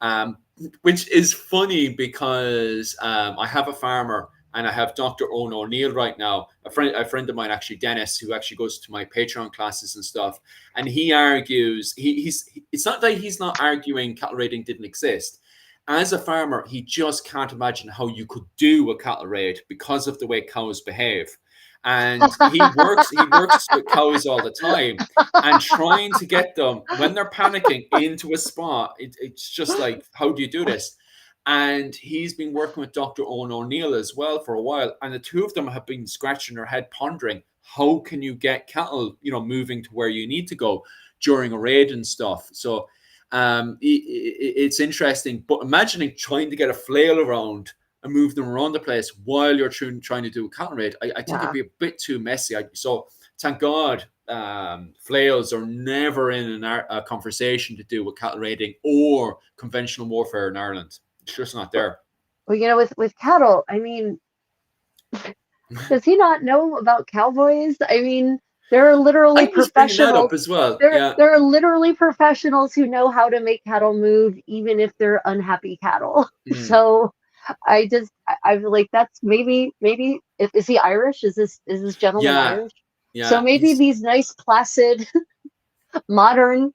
Right. Which is funny because I have a farmer and I have Dr. Owen O'Neill right now, a friend of mine, actually, Dennis, who actually goes to my Patreon classes and stuff. And he argues, it's not that he's not arguing cattle raiding didn't exist. As a farmer, he just can't imagine how you could do a cattle raid because of the way cows behave. And he works with cows all the time, and trying to get them when they're panicking into a spot. It's just like, how do you do this? And he's been working with Dr. Owen O'Neill as well for a while, and the two of them have been scratching their head, pondering how can you get cattle, moving to where you need to go during a raid and stuff. So it's interesting, but imagining trying to get a flail around and move them around the place while you're trying to do a cattle raid, I think it'd be a bit too messy. So thank God flails are never in a conversation to do with cattle raiding or conventional warfare in Ireland. It's just not there. Well, with cattle, I mean, does he not know about cowboys? I mean, there are literally professionals as well. There are literally professionals who know how to make cattle move, even if they're unhappy cattle. So I feel like that's maybe is he Irish? Is this gentleman Irish? Yeah. So maybe these nice, placid, modern,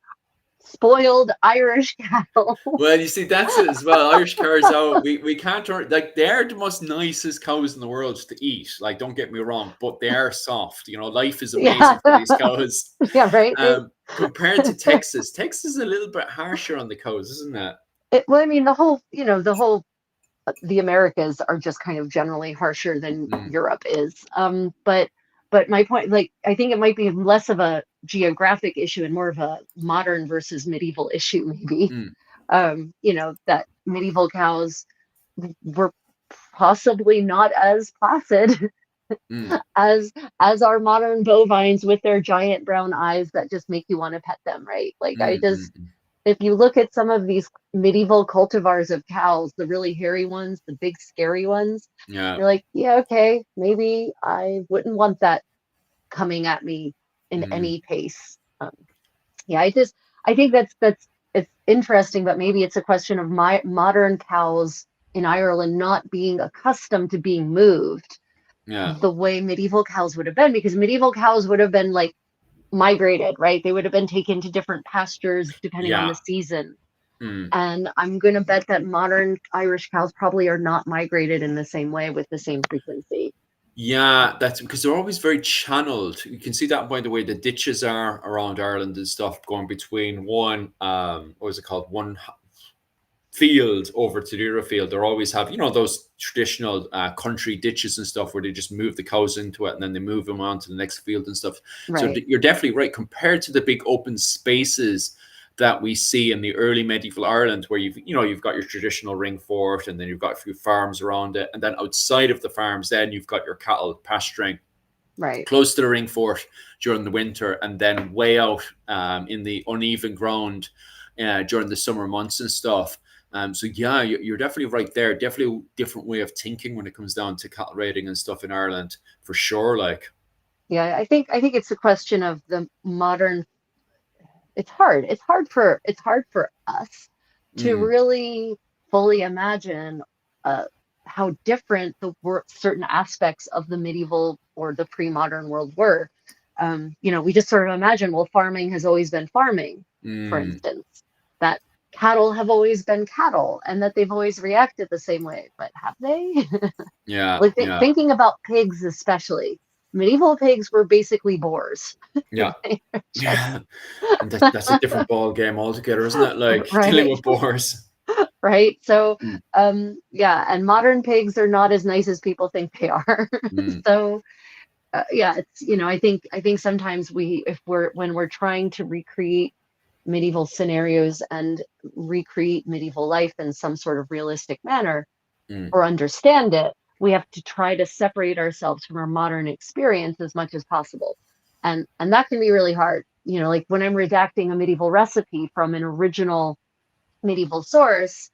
spoiled Irish cattle. Well, you see, that's it as well. Irish cows out. We can't turn, like, they're the most nicest cows in the world to eat. Like, don't get me wrong, but they are soft. Life is amazing for these cows. Yeah, right. Compared to Texas is a little bit harsher on the cows, isn't it? Well, I mean, the whole the Americas are just kind of generally harsher than Mm, Europe is. But my point, like, I think it might be less of a geographic issue and more of a modern versus medieval issue, maybe. mm, That medieval cows were possibly not as placid mm, as our modern bovines with their giant brown eyes that just make you want to pet them, right? Like, mm, mm, mm. if you look at some of these medieval cultivars of cows, the really hairy ones, the big scary ones, Yeah. you're like, yeah, okay, maybe I wouldn't want that coming at me in Mm, any pace. Yeah, I think that's it's interesting, but maybe it's a question of my modern cows in Ireland not being accustomed to being moved yeah. the way medieval cows would have been, because medieval cows would have been like migrated, right? They would have been taken to different pastures depending on the Yeah. season. Mm. And I'm going to bet that modern Irish cows probably are not migrated in the same way with the same frequency. Yeah, that's because they're always very channeled. You can see that by the way the ditches are around Ireland and stuff, going between one, what was it called? One field over to the other field. They always have, those traditional country ditches and stuff where they just move the cows into it and then they move them on to the next field and stuff. So Right. you're definitely right. Compared to the big open spaces that we see in the early medieval Ireland, where you've got your traditional ring fort and then you've got a few farms around it, and then outside of the farms, then you've got your cattle pasturing Right. close to the ring fort during the winter, and then way out in the uneven ground during the summer months and stuff. So yeah, you're definitely right there. Definitely a different way of thinking when it comes down to cattle raiding and stuff in Ireland, for sure. Like, Yeah, I think it's a question of the modern. It's hard for us to mm, really fully imagine uh, how different certain aspects of the medieval or the pre-modern world were. We just sort of imagine, well, farming has always been farming, for mm, instance, that cattle have always been cattle and that they've always reacted the same way. But have they? yeah, Like, yeah, thinking about pigs, especially, medieval pigs were basically boars. yeah, They were just yeah. And that's a different ball game altogether, isn't it? Like dealing right. with boars. Right. So, Mm, yeah, and modern pigs are not as nice as people think they are. mm, So, yeah, I think sometimes if when we're trying to recreate medieval scenarios and recreate medieval life in some sort of realistic manner mm, or understand it, we have to try to separate ourselves from our modern experience as much as possible. And that can be really hard. Like when I'm redacting a medieval recipe from an original medieval source,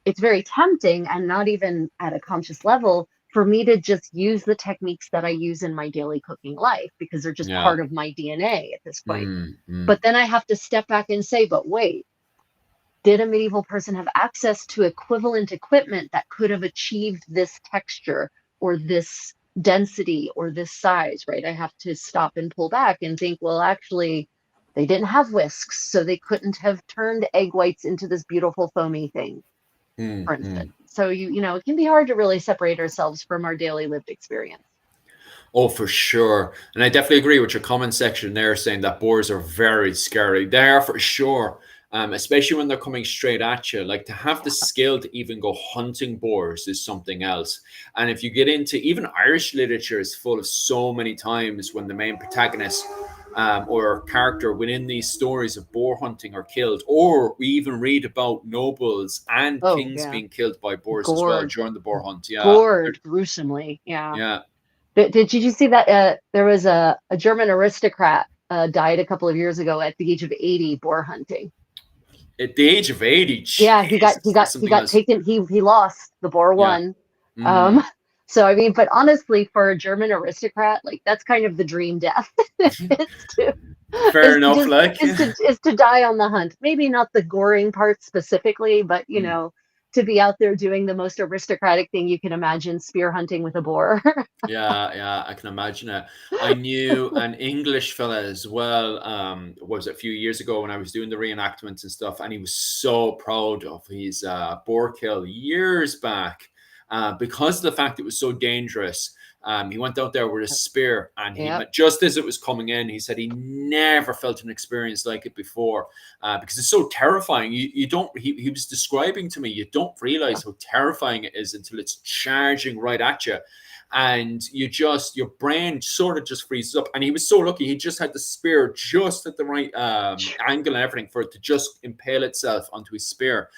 it's very tempting and not even at a conscious level for me to just use the techniques that I use in my daily cooking life because they're just yeah. part of my DNA at this point. Mm, mm, But then I have to step back and say, but wait, did a medieval person have access to equivalent equipment that could have achieved this texture or this density or this size, right? I have to stop and pull back and think, well, actually, they didn't have whisks, so they couldn't have turned egg whites into this beautiful foamy thing, mm, for mm. instance. So it can be hard to really separate ourselves from our daily lived experience. Oh, for sure. And I definitely agree with your comment section there saying that boars are very scary. They are for sure. Especially when they're coming straight at you. Like to have the skill to even go hunting boars is something else. And if you get into even Irish literature is full of so many times when the main protagonist or character within these stories of boar hunting are killed, or we even read about nobles and Oh kings yeah, being killed by boars as well gored, during the boar hunt. Yeah. gored gruesomely. Yeah. Yeah. Did you see that there was a German aristocrat died a couple of years ago at the age of 80 boar hunting? At the age of 80, Yeah, he got he Jesus, got that's he something got else. taken. He lost. The boar Yeah. won. Mm. Um, so I mean, but honestly, for a German aristocrat, like that's kind of the dream death. is to Fair is to enough, just like. is to die on the hunt. Maybe not the goring part specifically, but Mm. to be out there doing the most aristocratic thing you can imagine, spear hunting with a boar. Yeah, yeah, I can imagine it. I knew an English fella as well. What was it, a few years ago when I was doing the reenactments and stuff, and he was so proud of his boar kill years back because of the fact it was so dangerous. He went out there with a spear, and Yep. just as it was coming in, he said he never felt an experience like it before, because it's so terrifying. You don't. He was describing to me, you don't realize how terrifying it is until it's charging right at you, and your brain sort of just freezes up. And he was so lucky; he just had the spear just at the right angle and everything for it to just impale itself onto his spear.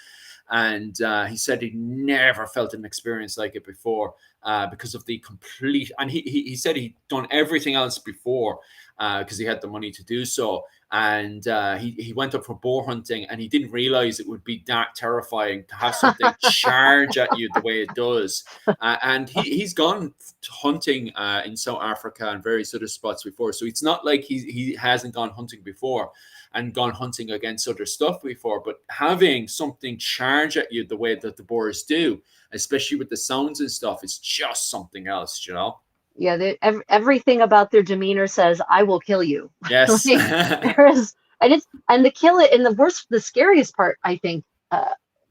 And he said he'd never felt an experience like it before, because of the complete. And he said he'd done everything else before, because he had the money to do so. And he went up for boar hunting, and he didn't realize it would be that terrifying to have something charge at you the way it does. And he's gone hunting in South Africa and various other spots before, so it's not like he hasn't gone hunting before and gone hunting against other stuff before. But having something charge at you the way that the boars do, especially with the sounds and stuff, is just something else, you know? Yeah, everything about their demeanor says, "I will kill you." Yes. Like, there is, and the kill it, and the scariest part, I think,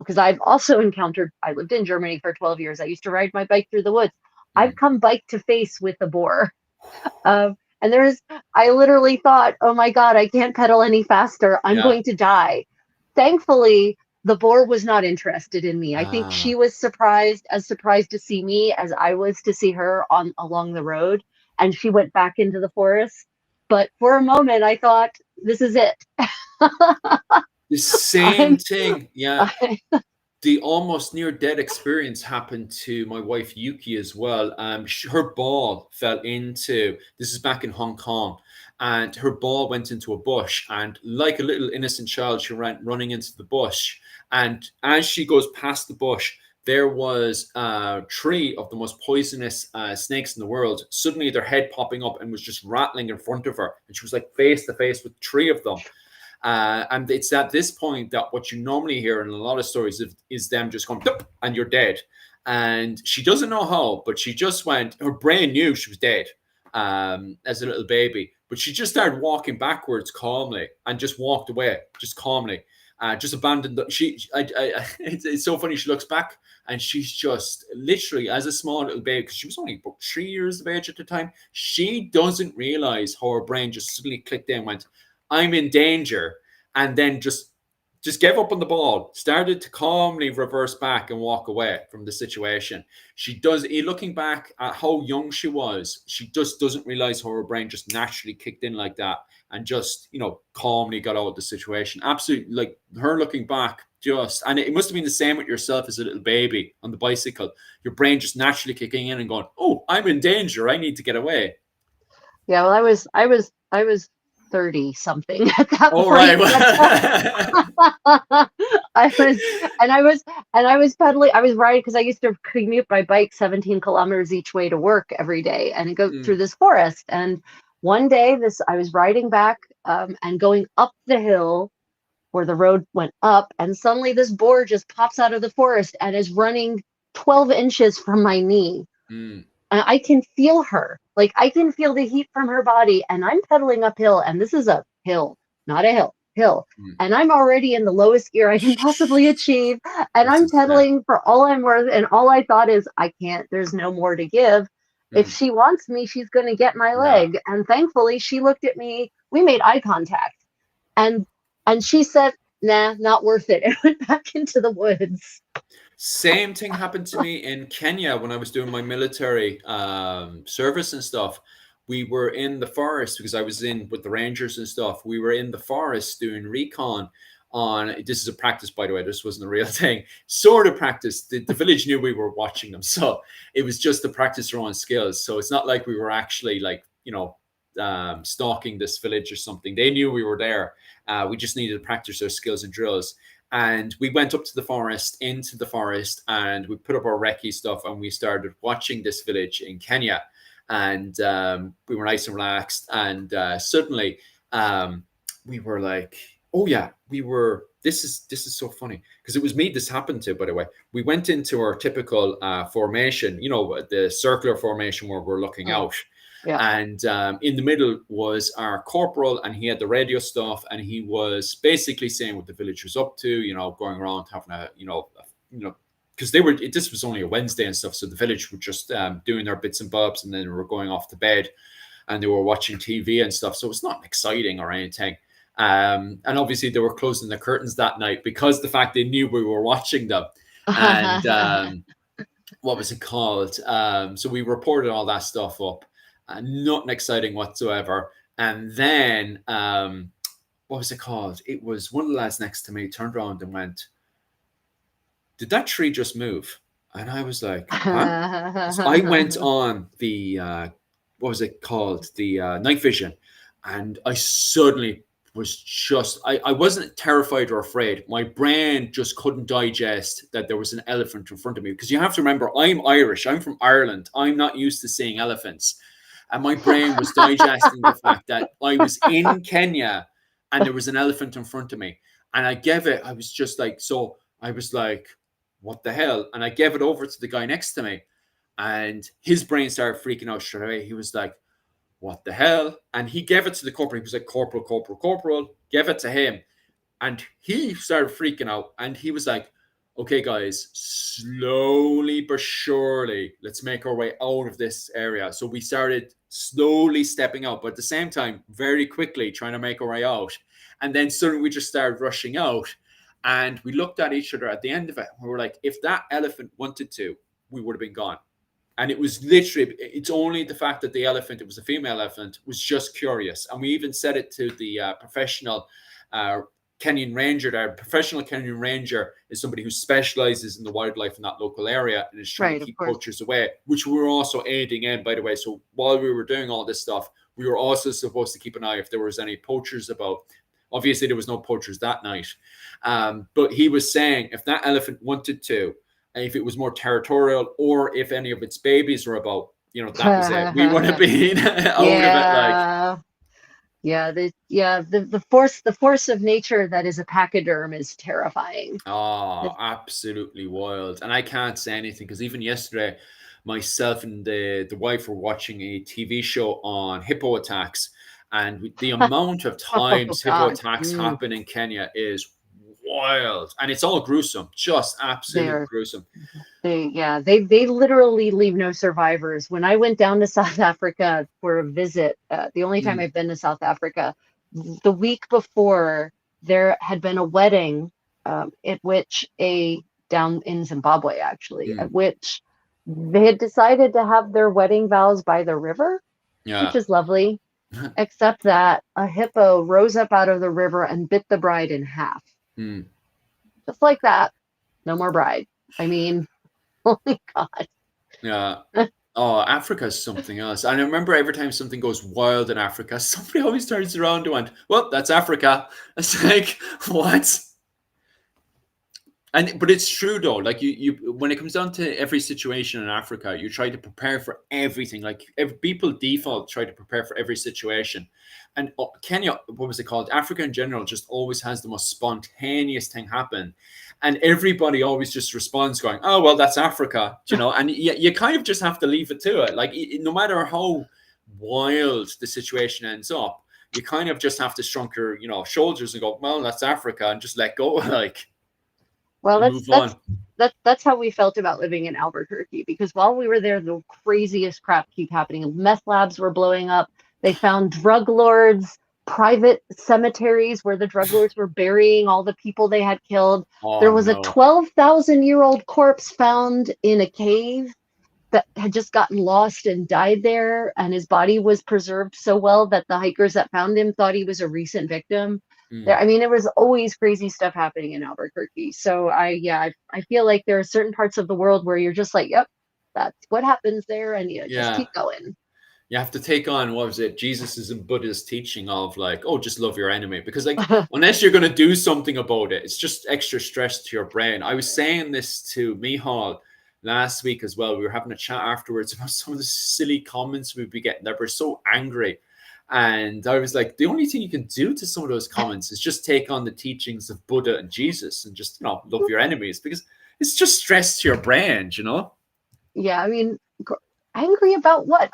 because I've also encountered. I lived in Germany for 12 years. I used to ride my bike through the woods. I've come bike to face with a boar. And I literally thought, oh my God, I can't pedal any faster. I'm going to die. Thankfully, the boar was not interested in me. I think she was surprised to see me as I was to see her along the road. And she went back into the forest. But for a moment, I thought, this is it. The same thing. Yeah. The almost near death experience happened to my wife Yuki as well. Her ball fell into, this is back in Hong Kong, and her ball went into a bush, and like a little innocent child, she ran running into the bush. And as she goes past the bush, there was 3 of the most poisonous snakes in the world. Suddenly their head popping up and was just rattling in front of her, and she was like face to face with 3 of them. And it's at this point that what you normally hear in a lot of stories is them just going, and you're dead. And she doesn't know how, but she just went, her brain knew she was dead as a little baby, but she just started walking backwards calmly and just walked away, just calmly, just abandoned. It's so funny. She looks back and she's just literally, as a small little baby, because she was only about 3 years of age at the time, she doesn't realize how her brain just suddenly clicked in and went, I'm in danger, and then just gave up on the ball, started to calmly reverse back and walk away from the situation. Looking back at how young she was, she just doesn't realize how her brain just naturally kicked in like that and just, calmly got out of the situation. Absolutely, like her looking back, and it must have been the same with yourself as a little baby on the bicycle. Your brain just naturally kicking in and going, oh, I'm in danger. I need to get away. Yeah, well, I was 30 something at that point. Right. I was pedaling. I was riding because I used to commute by bike 17 kilometers each way to work every day and go through this forest. And one day, I was riding back and going up the hill where the road went up, and suddenly this boar just pops out of the forest and is running 12 inches from my knee. And I can feel her. Like, I can feel the heat from her body, and I'm pedaling uphill, and this is a hill, not a hill. And I'm already in the lowest gear I can possibly achieve, and I'm pedaling for all I'm worth, and all I thought is, I can't, there's no more to give. If she wants me, she's going to get my leg. And thankfully, she looked at me, we made eye contact, and she said, nah, not worth it, and went back into the woods. Same thing happened to me in Kenya when I was doing my military service and stuff. We were in the forest because I was in with the Rangers and stuff. We were in the forest doing recon on, this is a practice, by the way, this wasn't a real thing, sort of practice. The village knew we were watching them. So it was just to practice our own skills. So it's not like we were actually like, stalking this village or something. They knew we were there. We just needed to practice our skills and drills. And we went up to the forest, into the forest, and we put up our recce stuff, and we started watching this village in Kenya. And we were nice and relaxed. And suddenly we were like, oh yeah, this is so funny. Because it was me this happened to, by the way. We went into our typical formation, the circular formation where we're looking out. Yeah. And in the middle was our corporal, and he had the radio stuff, and he was basically saying what the village was up to, going around having a because they were, this was only a Wednesday and stuff, so the village were just doing their bits and bobs, and then they were going off to bed, and they were watching TV and stuff. So it's not exciting or anything. And obviously they were closing the curtains that night because the fact they knew we were watching them. And what was it called? So we reported all that stuff up. Nothing exciting whatsoever. And then what was it called? It was one of the lads next to me turned around and went, "Did that tree just move?" And I was like, huh? So I went on the what was it called? The night vision, and I suddenly was just, I wasn't terrified or afraid. My brain just couldn't digest that there was an elephant in front of me, because you have to remember, I'm Irish, I'm from Ireland, I'm not used to seeing elephants. And my brain was digesting the fact that I was in Kenya and there was an elephant in front of me. And I was just like, so I was like, what the hell? And I gave it over to the guy next to me, and his brain started freaking out straight away. He was like, what the hell? And he gave it to the corporal. He was like, corporal, gave it to him. And he started freaking out. And he was like, okay, guys, slowly but surely, let's make our way out of this area. So we started slowly stepping out, but at the same time, very quickly trying to make our way out. And then suddenly we just started rushing out. And we looked at each other at the end of it. We were like, if that elephant wanted to, we would have been gone. And it was literally, it's only the fact that the elephant, it was a female elephant, was just curious. And we even said it to the professional Kenyan ranger. Our professional Kenyan ranger is somebody who specializes in the wildlife in that local area and is trying to keep poachers away, which we were also aiding in, by the way. So while we were doing all this stuff, we were also supposed to keep an eye if there was any poachers about. Obviously, there was no poachers that night. But he was saying if that elephant wanted to, if it was more territorial, or if any of its babies were about, that was it. We would have been out of it. The force of nature that is a pachyderm is terrifying. Oh, absolutely wild. And I can't say anything, because even yesterday, myself and the wife were watching a TV show on hippo attacks, and the amount of times hippo attacks happen in Kenya is wild, and it's all gruesome, just absolutely gruesome. They literally leave no survivors. When I went down to South Africa for a visit, the only time I've been to South Africa, the week before, there had been a wedding at which down in Zimbabwe actually, at which they had decided to have their wedding vows by the river, which is lovely, except that a hippo rose up out of the river and bit the bride in half. Just like that. No more bride. I mean, oh my God. Yeah. Oh, Africa is something else. And I remember every time something goes wild in Africa, somebody always turns around and went, well, that's Africa. It's like, what? But it's true though. Like you when it comes down to every situation in Africa, you try to prepare for everything. Like people default try to prepare for every situation. And Kenya, what was it called? Africa in general just always has the most spontaneous thing happen. And everybody always just responds going, oh, well, that's Africa, and you kind of just have to leave it to it. Like, no matter how wild the situation ends up, you kind of just have to shrunk your, shoulders and go, well, that's Africa, and just let go. Like, well, that's how we felt about living in Albuquerque, because while we were there, the craziest crap kept happening. Meth labs were blowing up. They found drug lords, private cemeteries where the drug lords were burying all the people they had killed. There was a 12,000-year-old corpse found in a cave that had just gotten lost and died there, and his body was preserved so well that the hikers that found him thought he was a recent victim. There was always crazy stuff happening in Albuquerque. So I feel like there are certain parts of the world where you're just like, yep, that's what happens there, and just keep going. You have to take on, what was it, Jesus' and Buddha's teaching of like, oh, just love your enemy. Because like, unless you're going to do something about it, it's just extra stress to your brain. I was saying this to Mihal last week as well. We were having a chat afterwards about some of the silly comments we'd be getting that were so angry. And I was like, the only thing you can do to some of those comments is just take on the teachings of Buddha and Jesus and just, love your enemies, because it's just stress to your brain, Yeah, I mean, angry about what?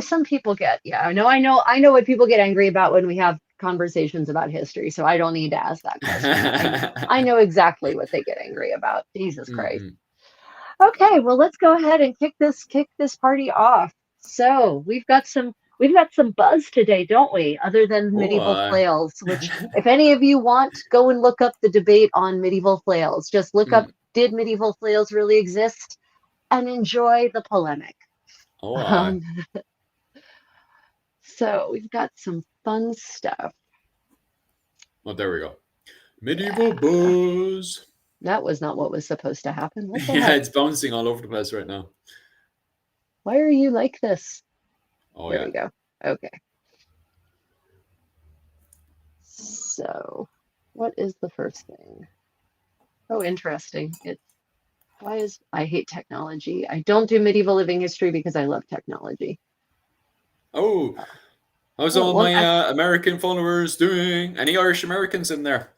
Some people get, I know what people get angry about when we have conversations about history, so I don't need to ask that question. I know exactly what they get angry about. Jesus Christ. Okay, well, let's go ahead and kick this party off. So we've got some buzz today, don't we? Other than Oh, medieval flails, which if any of you want, go and look up the debate on medieval flails. Just look up, mm, did medieval flails really exist? And enjoy the polemic. oh, Um, so we've got some fun stuff. well, there we go. Yeah, Medieval buzz. that was not what was supposed to happen. What the Yeah, heck? it's bouncing all over the place right now. Why are you like this? Oh There yeah. we go. Okay. So, what is the first thing? Oh, interesting. I hate technology. I don't do medieval living history because I love technology. Oh, how's Oh, all well, my American followers doing? Any Irish Americans in there?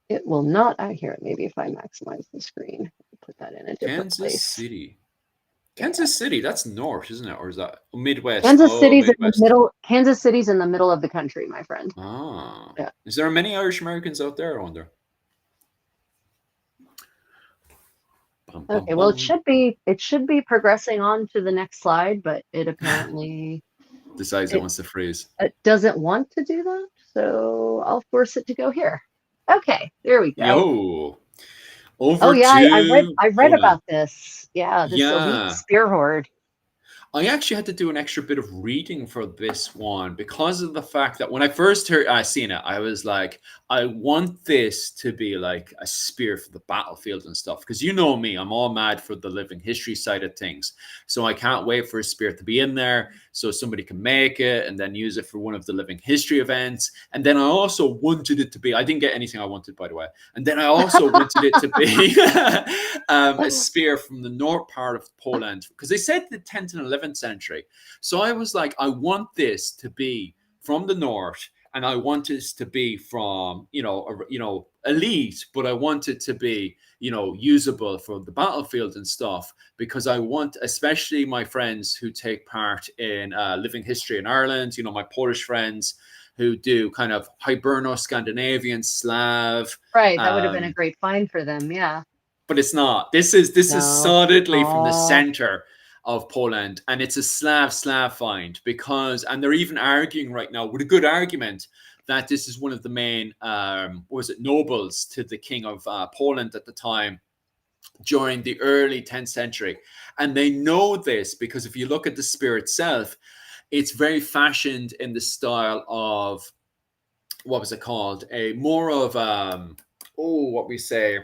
it will not. I hear it. Maybe if I maximize the screen, put that in a different Kansas place. City. Yeah. Kansas City, that's north, isn't it? Or is that Midwest? Kansas Oh, City's in the Midwest. middle. Kansas City's in the middle of the country, my friend. Ah. Yeah. Is there many Irish Americans out there, I wonder? Bum, bum, Okay. Well, it bum. should be progressing on to the next slide, but it apparently Decides it wants to freeze. it doesn't want to do that. So I'll force it to go here. Okay. There we go. Yo, Oh over yeah, to I read Poland. about this. Yeah, this elite Yeah. spear horde. I actually had to do an extra bit of reading for this one because of the fact that when I first heard seen it, I was like, I want this to be like a spear for the battlefield and stuff. Because you know me, I'm all mad for the living history side of things. So I can't wait for a spear to be in there so somebody can make it and then use it for one of the living history events. And then I also wanted it to be, I didn't get anything I wanted, by the way. And then I also wanted it to be a spear from the north part of Poland because they said the 10th and 11th century. So I was like, I want this to be from the north, and I want this to be from elite, but I want it to be usable for the battlefield and stuff because I want, especially my friends who take part in living history in Ireland, my Polish friends who do kind of Hiberno Scandinavian Slav. Right, that would have been a great find for them. Yeah. But it's not. This is No. solidly from the Oh, center of Poland, and it's a Slav find because, and they're even arguing right now with a good argument that this is one of the main, nobles to the king of Poland at the time during the early 10th century, and they know this because if you look at the spear itself, it's very fashioned in the style of what was it called? A more of what we say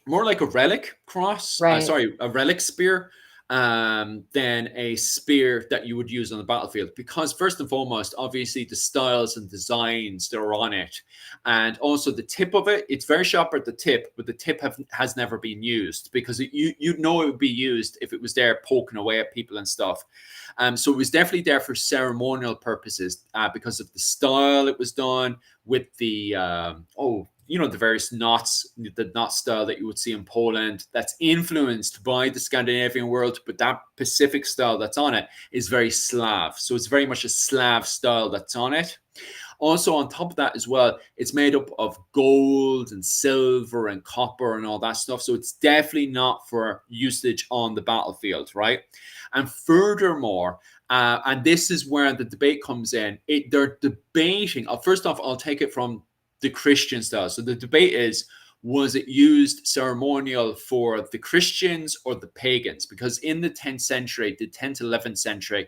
more like a relic cross, right. a relic spear, than a spear that you would use on the battlefield. Because first and foremost, obviously the styles and designs that are on it, and also the tip of it, it's very sharp at the tip, but the tip has never been used because you'd know it would be used if it was there poking away at people and stuff. So it was definitely there for ceremonial purposes because of the style it was done with the the various knots, the knot style that you would see in Poland that's influenced by the Scandinavian world, but that Pacific style that's on it is very Slav. So it's very much a Slav style that's on it. Also, on top of that as well, it's made up of gold and silver and copper and all that stuff. So it's definitely not for usage on the battlefield, right? And furthermore, and this is where the debate comes in, they're debating. First off, I'll take it from the Christian style. So the debate is, was it used ceremonial for the Christians or the pagans? Because in the 10th century, the 10th, 11th century,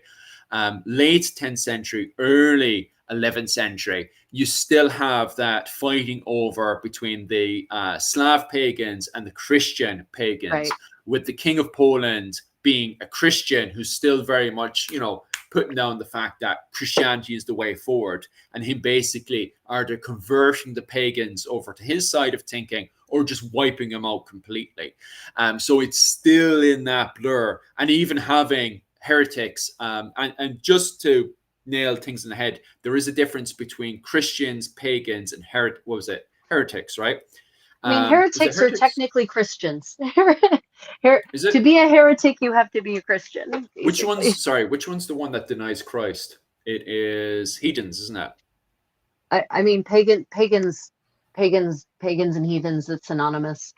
late 10th century, early 11th century, you still have that fighting over between the Slav pagans and the Christian pagans, Right. with the King of Poland being a Christian who's still very much, putting down the fact that Christianity is the way forward, and him basically either converting the pagans over to his side of thinking or just wiping them out completely. So it's still in that blur, and even having heretics, and just to nail things in the head, there is a difference between Christians, pagans, and heretics, right? I mean, Was it heretics are heretics? technically Christians. Is To it? be a heretic, you have to be a Christian, Which basically. one's sorry? Which one's the one that denies Christ? It is heathens, isn't it? I mean, pagans, and heathens. It's synonymous.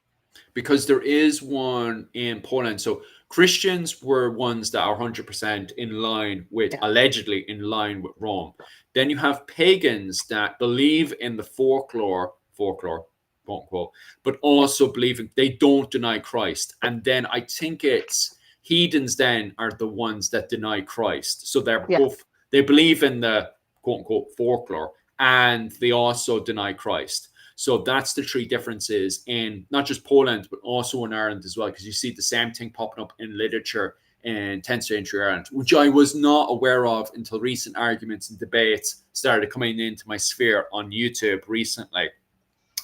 because there is one in Poland. So Christians were ones that are 100% in line with, Yeah. allegedly in line with Rome. Then you have pagans that believe in the folklore, quote unquote, but also believing they don't deny Christ. And then I think it's heathens then are the ones that deny Christ. So they're Yeah. both, they believe in the quote unquote folklore and they also deny Christ. So that's the three differences in not just Poland, but also in Ireland as well, because you see the same thing popping up in literature in 10th century Ireland, which I was not aware of until recent arguments and debates started coming into my sphere on YouTube recently.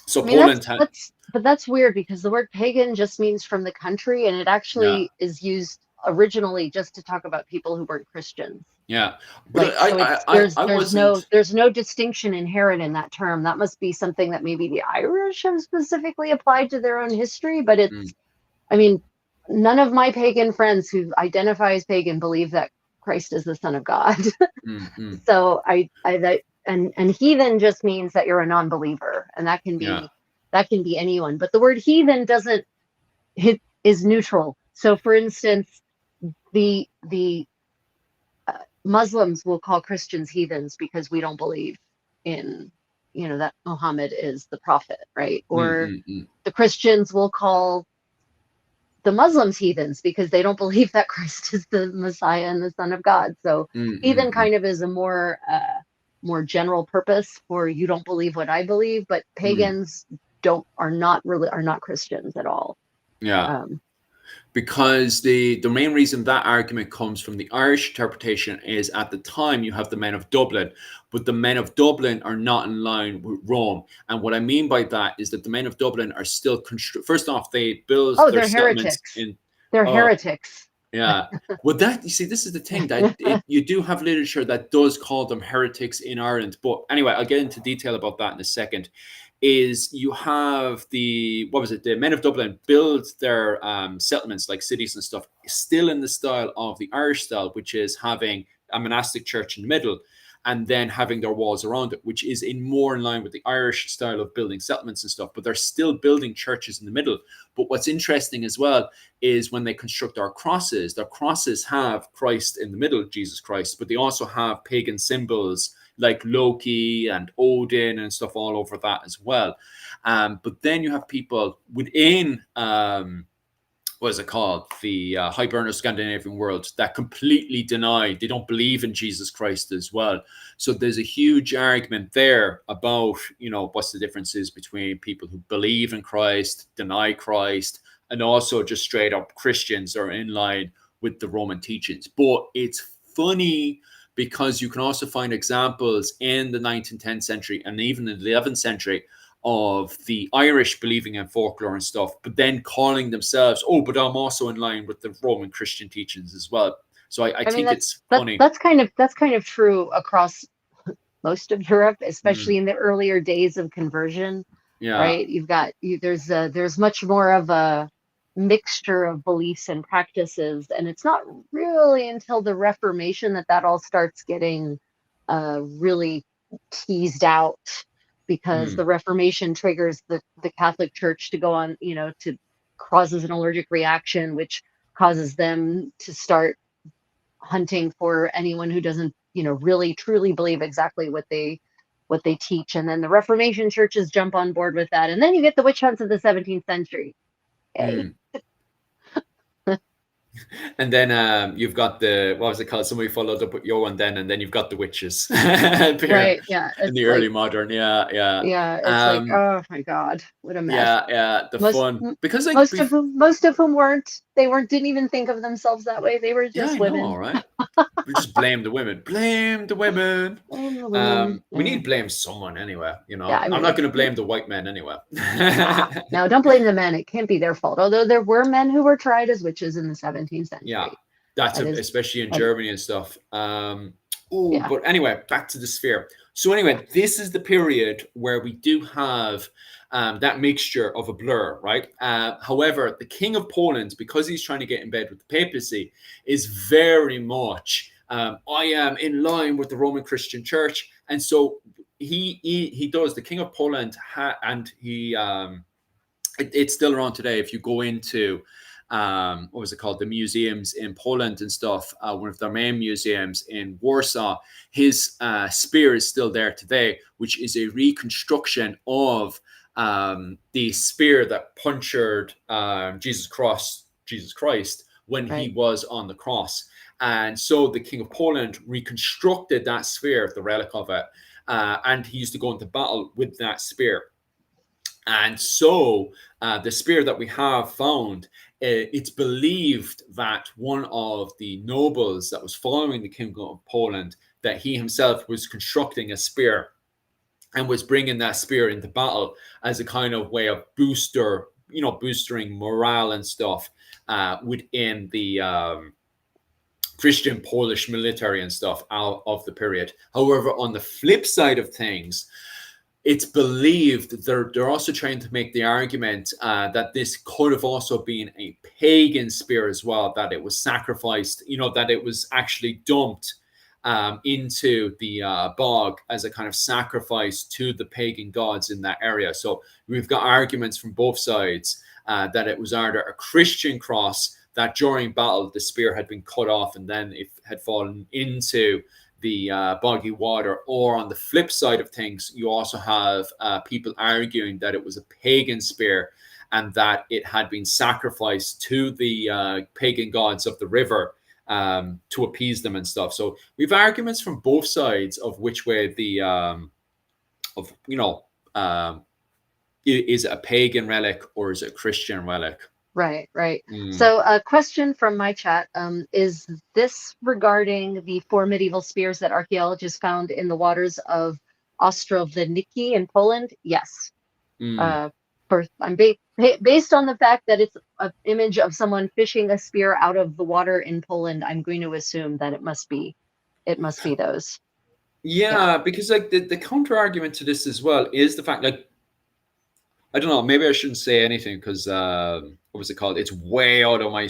So I mean, Poland had, but that's weird because the word pagan just means from the country, and it yeah, actually is used originally just to talk about people who weren't Christians. yeah, but Like, so it's I wasn't, there's no distinction inherent in that term. That must be something that maybe the Irish have specifically applied to their own history, but mm, I mean, none of my pagan friends who identify as pagan believe that Christ is the Son of God. mm, So and heathen just means that you're a non-believer, and yeah, that can be anyone. But the word heathen doesn't it is neutral. So, for instance, the Muslims will call Christians heathens because we don't believe in, that Muhammad is the prophet, right? Or mm. the Christians will call the Muslims heathens because they don't believe that Christ is the Messiah and the Son of God. So heathen Mm. kind of is a more general purpose for you don't believe what I believe, but pagans are not Christians at all. Yeah. Because the main reason that argument comes from the Irish interpretation is at the time you have the men of Dublin, but the men of Dublin are not in line with Rome. And what I mean by that is that the men of Dublin are still first off, they build their They're settlements heretics. in. They're Oh, heretics. yeah. Well, that you see, this is the thing that you do have literature that does call them heretics in Ireland. But anyway, I'll get into detail about that in a second. Is you have the men of Dublin build their settlements like cities and stuff still in the style of the Irish style, which is having a monastic church in the middle and then having their walls around it, which is more in line with the Irish style of building settlements and stuff. But they're still building churches in the middle. But what's interesting as well is when they construct their crosses have Christ in the middle, Jesus Christ, but they also have pagan symbols like Loki and Odin and stuff all over that as well. But then you have people within what is it called? The Hiberno-Scandinavian world that completely deny, they don't believe in Jesus Christ as well. So there's a huge argument there about, what's the differences between people who believe in Christ, deny Christ, and also just straight up Christians are in line with the Roman teachings. But it's funny because you can also find examples in the 9th and 10th century and even in the 11th century of the Irish believing in folklore and stuff, but then calling themselves, but I'm also in line with the Roman Christian teachings as well. So I think it's funny. That's kind of true across most of Europe, especially in the earlier days of conversion. Yeah. Right. There's much more of a mixture of beliefs and practices, and it's not really until the Reformation that all starts getting really teased out, because the Reformation triggers the Catholic Church to go on, to causes an allergic reaction, which causes them to start hunting for anyone who doesn't, really truly believe exactly what they teach. And then the Reformation churches jump on board with that. And then you get the witch hunts of the 17th century. Okay. And then you've got what was it called? Somebody followed up with your one then, and then you've got the witches. Right, yeah. In the early modern, yeah. Yeah, it's like, oh my God, what a mess. Yeah, fun. Because like most of whom didn't even think of themselves that way. They were just women. Know, right? We just blame the women. Blame the women. We need to blame someone anyway, Yeah, I'm not going to blame the white men anyway. No, don't blame the men. It can't be their fault. Although there were men who were tried as witches in the 17th century. Yeah, especially in Germany and stuff. But anyway, back to the sphere. So anyway, this is the period where we do have that mixture of a blur, right? However, the King of Poland, because he's trying to get in bed with the papacy, is very much, I am in line with the Roman Christian Church. And so he does, the King of Poland, and he it's still around today. If you go into what was it called, the museums in Poland and stuff, one of their main museums in Warsaw, his spear is still there today, which is a reconstruction of the spear that punctured Jesus Christ when he Right. was on the cross. And so the King of Poland reconstructed that spear, the relic of it, and he used to go into battle with that spear. And so the spear that we have found, it's believed that one of the nobles that was following the King of Poland, that he himself was constructing a spear and was bringing that spear into battle as a kind of way of boosting morale and stuff within the Christian Polish military and stuff out of the period. However, on the flip side of things, it's believed they're also trying to make the argument that this could have also been a pagan spear as well, that it was sacrificed, that it was actually dumped into the bog as a kind of sacrifice to the pagan gods in that area. So we've got arguments from both sides that it was either a Christian cross, that during battle the spear had been cut off and then it had fallen into the boggy water, or on the flip side of things, you also have people arguing that it was a pagan spear and that it had been sacrificed to the pagan gods of the river to appease them and stuff. So we have arguments from both sides of which way is it a pagan relic or is it a Christian relic? Right, right. So a question from my chat, is this regarding the 4 medieval spears that archaeologists found in the waters of Ostrowniki in Poland? Yes. I'm based on the fact that it's an image of someone fishing a spear out of the water in Poland, I'm going to assume that it must be those. Yeah, because like the counter argument to this as well is the fact, like, I don't know, maybe I shouldn't say anything because what was it called? It's way out of my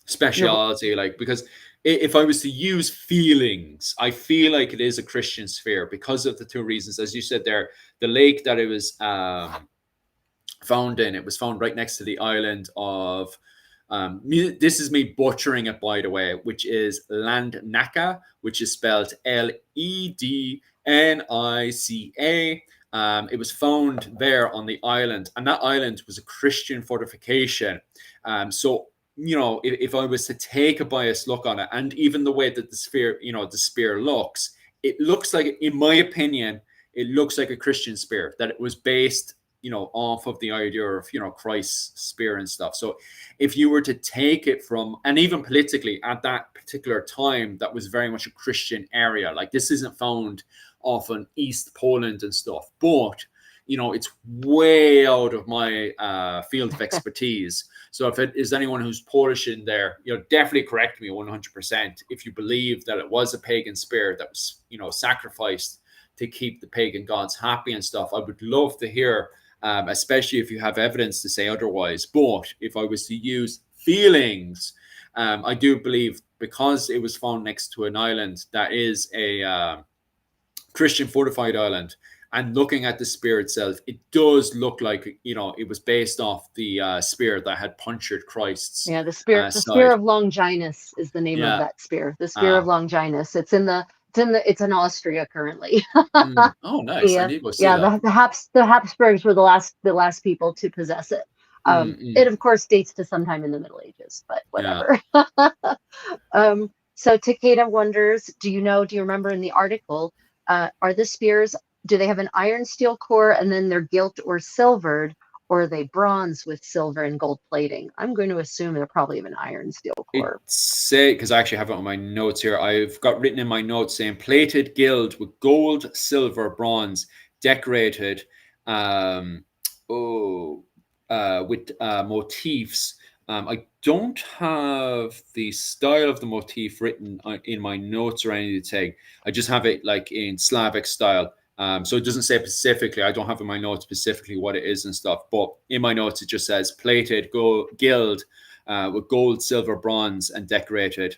speciality. Like, because if I was to use feelings, I feel like it is a Christian sphere because of the two reasons, as you said there. The lake that it was found in, it was found right next to the island of. This is me butchering it, by the way, which is Landnica, which is spelled Lednica. It was found there on the island, and that island was a Christian fortification. So, if I was to take a biased look on it, and even the way that the spear looks, it looks like, in my opinion, it looks like a Christian spear, that it was based, off of the idea of, Christ's spear and stuff. So if you were to take it from, and even politically at that particular time, that was very much a Christian area. Like, this isn't found often East Poland and stuff, but it's way out of my field of expertise. So if it is anyone who's Polish in there, definitely correct me 100% if you believe that it was a pagan spear that was, sacrificed to keep the pagan gods happy and stuff. I would love to hear, especially if you have evidence to say otherwise. But if I was to use feelings, I do believe, because it was found next to an island that is a Christian fortified island, and looking at the spear itself, it does look like, it was based off the spear that had punctured Christ's the spear of Longinus is the name of that spear. The spear of Longinus. It's in Austria currently. Oh, nice. I need to go see that. The Habsburgs were the last people to possess it. It of course dates to sometime in the Middle Ages, but whatever. So Takeda wonders, do you remember in the article, are the spears, do they have an iron steel core and then they're gilt or silvered, or are they bronze with silver and gold plating? I'm going to assume they're probably of an iron steel core. Because I actually have it on my notes here. I've got written in my notes saying plated gilt with gold, silver, bronze, decorated with motifs. I don't have the style of the motif written in my notes or anything. I just have it like in Slavic style. So it doesn't say specifically. I don't have in my notes specifically what it is and stuff. But in my notes, it just says plated gilt with gold, silver, bronze, and decorated.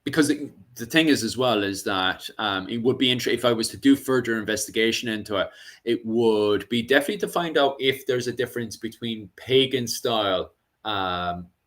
because the thing is as well is that it would be interesting if I was to do further investigation into it. It would be definitely to find out if there's a difference between pagan style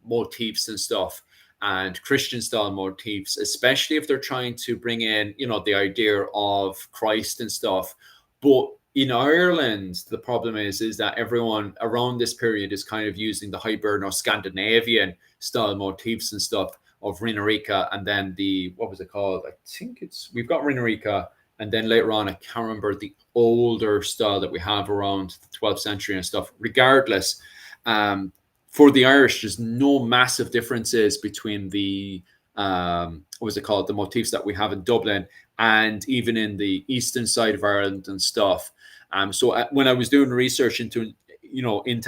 motifs and stuff and Christian style motifs, especially if they're trying to bring in, the idea of Christ and stuff. But in Ireland, the problem is that everyone around this period is kind of using the Hiberno Scandinavian style motifs and stuff of Rinarika, and then what was it called? I think we've got Rinarika, and then later on, I can't remember the older style that we have around the 12th century and stuff. Regardless, for the Irish, there's no massive differences between the what was it called? The motifs that we have in Dublin and even in the eastern side of Ireland and stuff. So when I was doing research into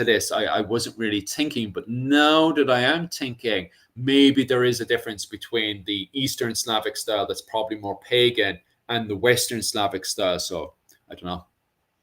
this, I wasn't really thinking, but now that I am thinking, maybe there is a difference between the Eastern Slavic style that's probably more pagan and the Western Slavic style. So I don't know.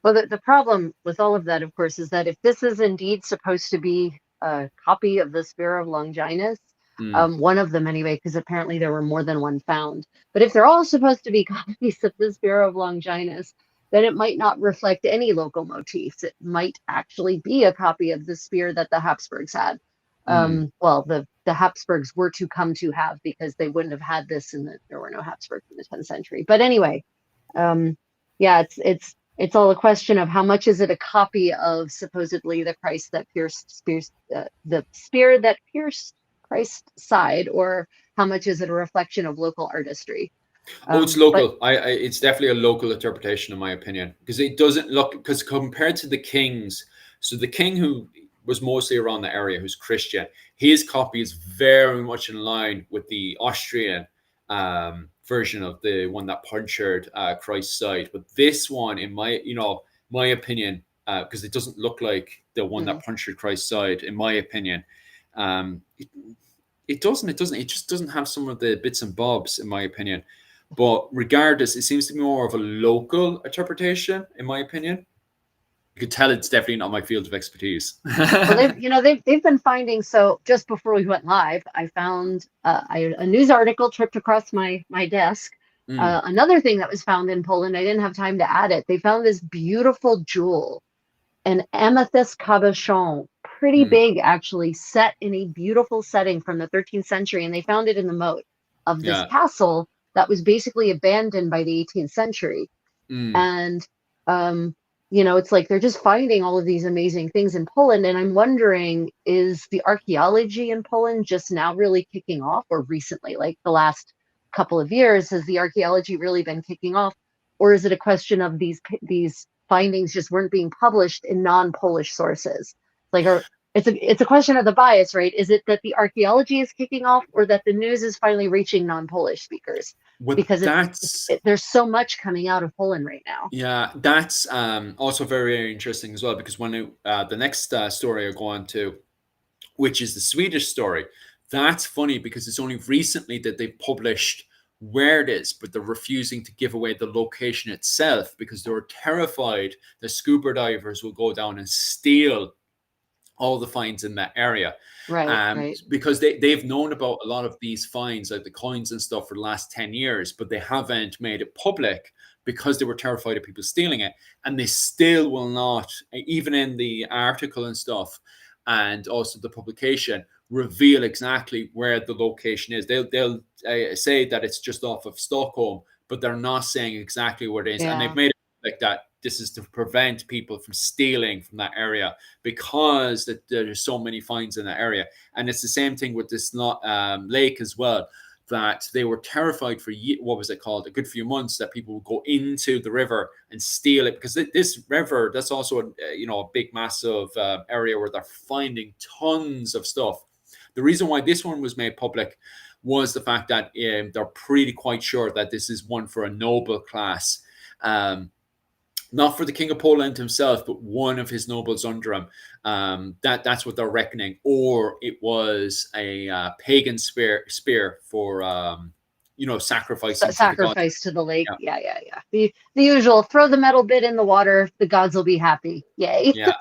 Well, the problem with all of that, of course, is that if this is indeed supposed to be a copy of the Spear of Longinus, one of them anyway, because apparently there were more than one found. But if they're all supposed to be copies of the Spear of Longinus, then it might not reflect any local motifs. It might actually be a copy of the spear that the Habsburgs had. Well, the Habsburgs were to come to have, because they wouldn't have had this there were no Habsburgs in the 10th century. But anyway, yeah, it's all a question of how much is it a copy of supposedly the Christ that the spear that pierced Christ's side, or how much is it a reflection of local artistry? It's local. It's definitely a local interpretation, in my opinion, because it doesn't look, because compared to the kings, so the king who was mostly around the area, who's Christian, his copy is very much in line with the Austrian version of the one that punctured Christ's side. But this one, in my opinion, because it doesn't look like the one that punctured Christ's side, in my opinion, it just doesn't have some of the bits and bobs, in my opinion. But regardless, it seems to be more of a local interpretation, in my opinion. You could tell it's definitely not my field of expertise. Well, they've been finding. So just before we went live, I found a news article tripped across my desk. Another thing that was found in Poland, I didn't have time to add it. They found this beautiful jewel, an amethyst cabochon, pretty big actually, set in a beautiful setting from the 13th century, and they found it in the moat of this castle that was basically abandoned by the 18th century. And it's like they're just finding all of these amazing things in Poland. And I'm wondering, is the archaeology in Poland just now really kicking off, or recently, like the last couple of years, has the archaeology really been kicking off? Or is it a question of these findings just weren't being published in non-Polish sources? It's a question of the bias, right? Is it that the archaeology is kicking off, or that the news is finally reaching non-Polish speakers? Because there's so much coming out of Poland right now. Yeah, that's also very, very interesting as well, because when the next story I go on to, which is the Swedish story, that's funny because it's only recently that they published where it is, but they're refusing to give away the location itself because they're terrified that scuba divers will go down and steal all the finds in that area. Right. Because they've known about a lot of these finds, like the coins and stuff, for the last 10 years, but they haven't made it public because they were terrified of people stealing it. And they still will not, even in the article and stuff, and also the publication, reveal exactly where the location is. They'll say that it's just off of Stockholm, but they're not saying exactly where it is. And they've made it like that. This is to prevent people from stealing from that area, because there's so many finds in that area. And it's the same thing with this lake as well, that they were terrified for, what was it called, a good few months, that people would go into the river and steal it, because this river, that's also a big massive area where they're finding tons of stuff. The reason why this one was made public was the fact that they're pretty quite sure that this is one for a noble class. Not for the King of Poland himself, but one of his nobles under him. That's what they're reckoning. Or it was a pagan spear for sacrificing sacrifice to the lake. Yeah. The usual, throw the metal bit in the water, the gods will be happy. Yay. Yeah.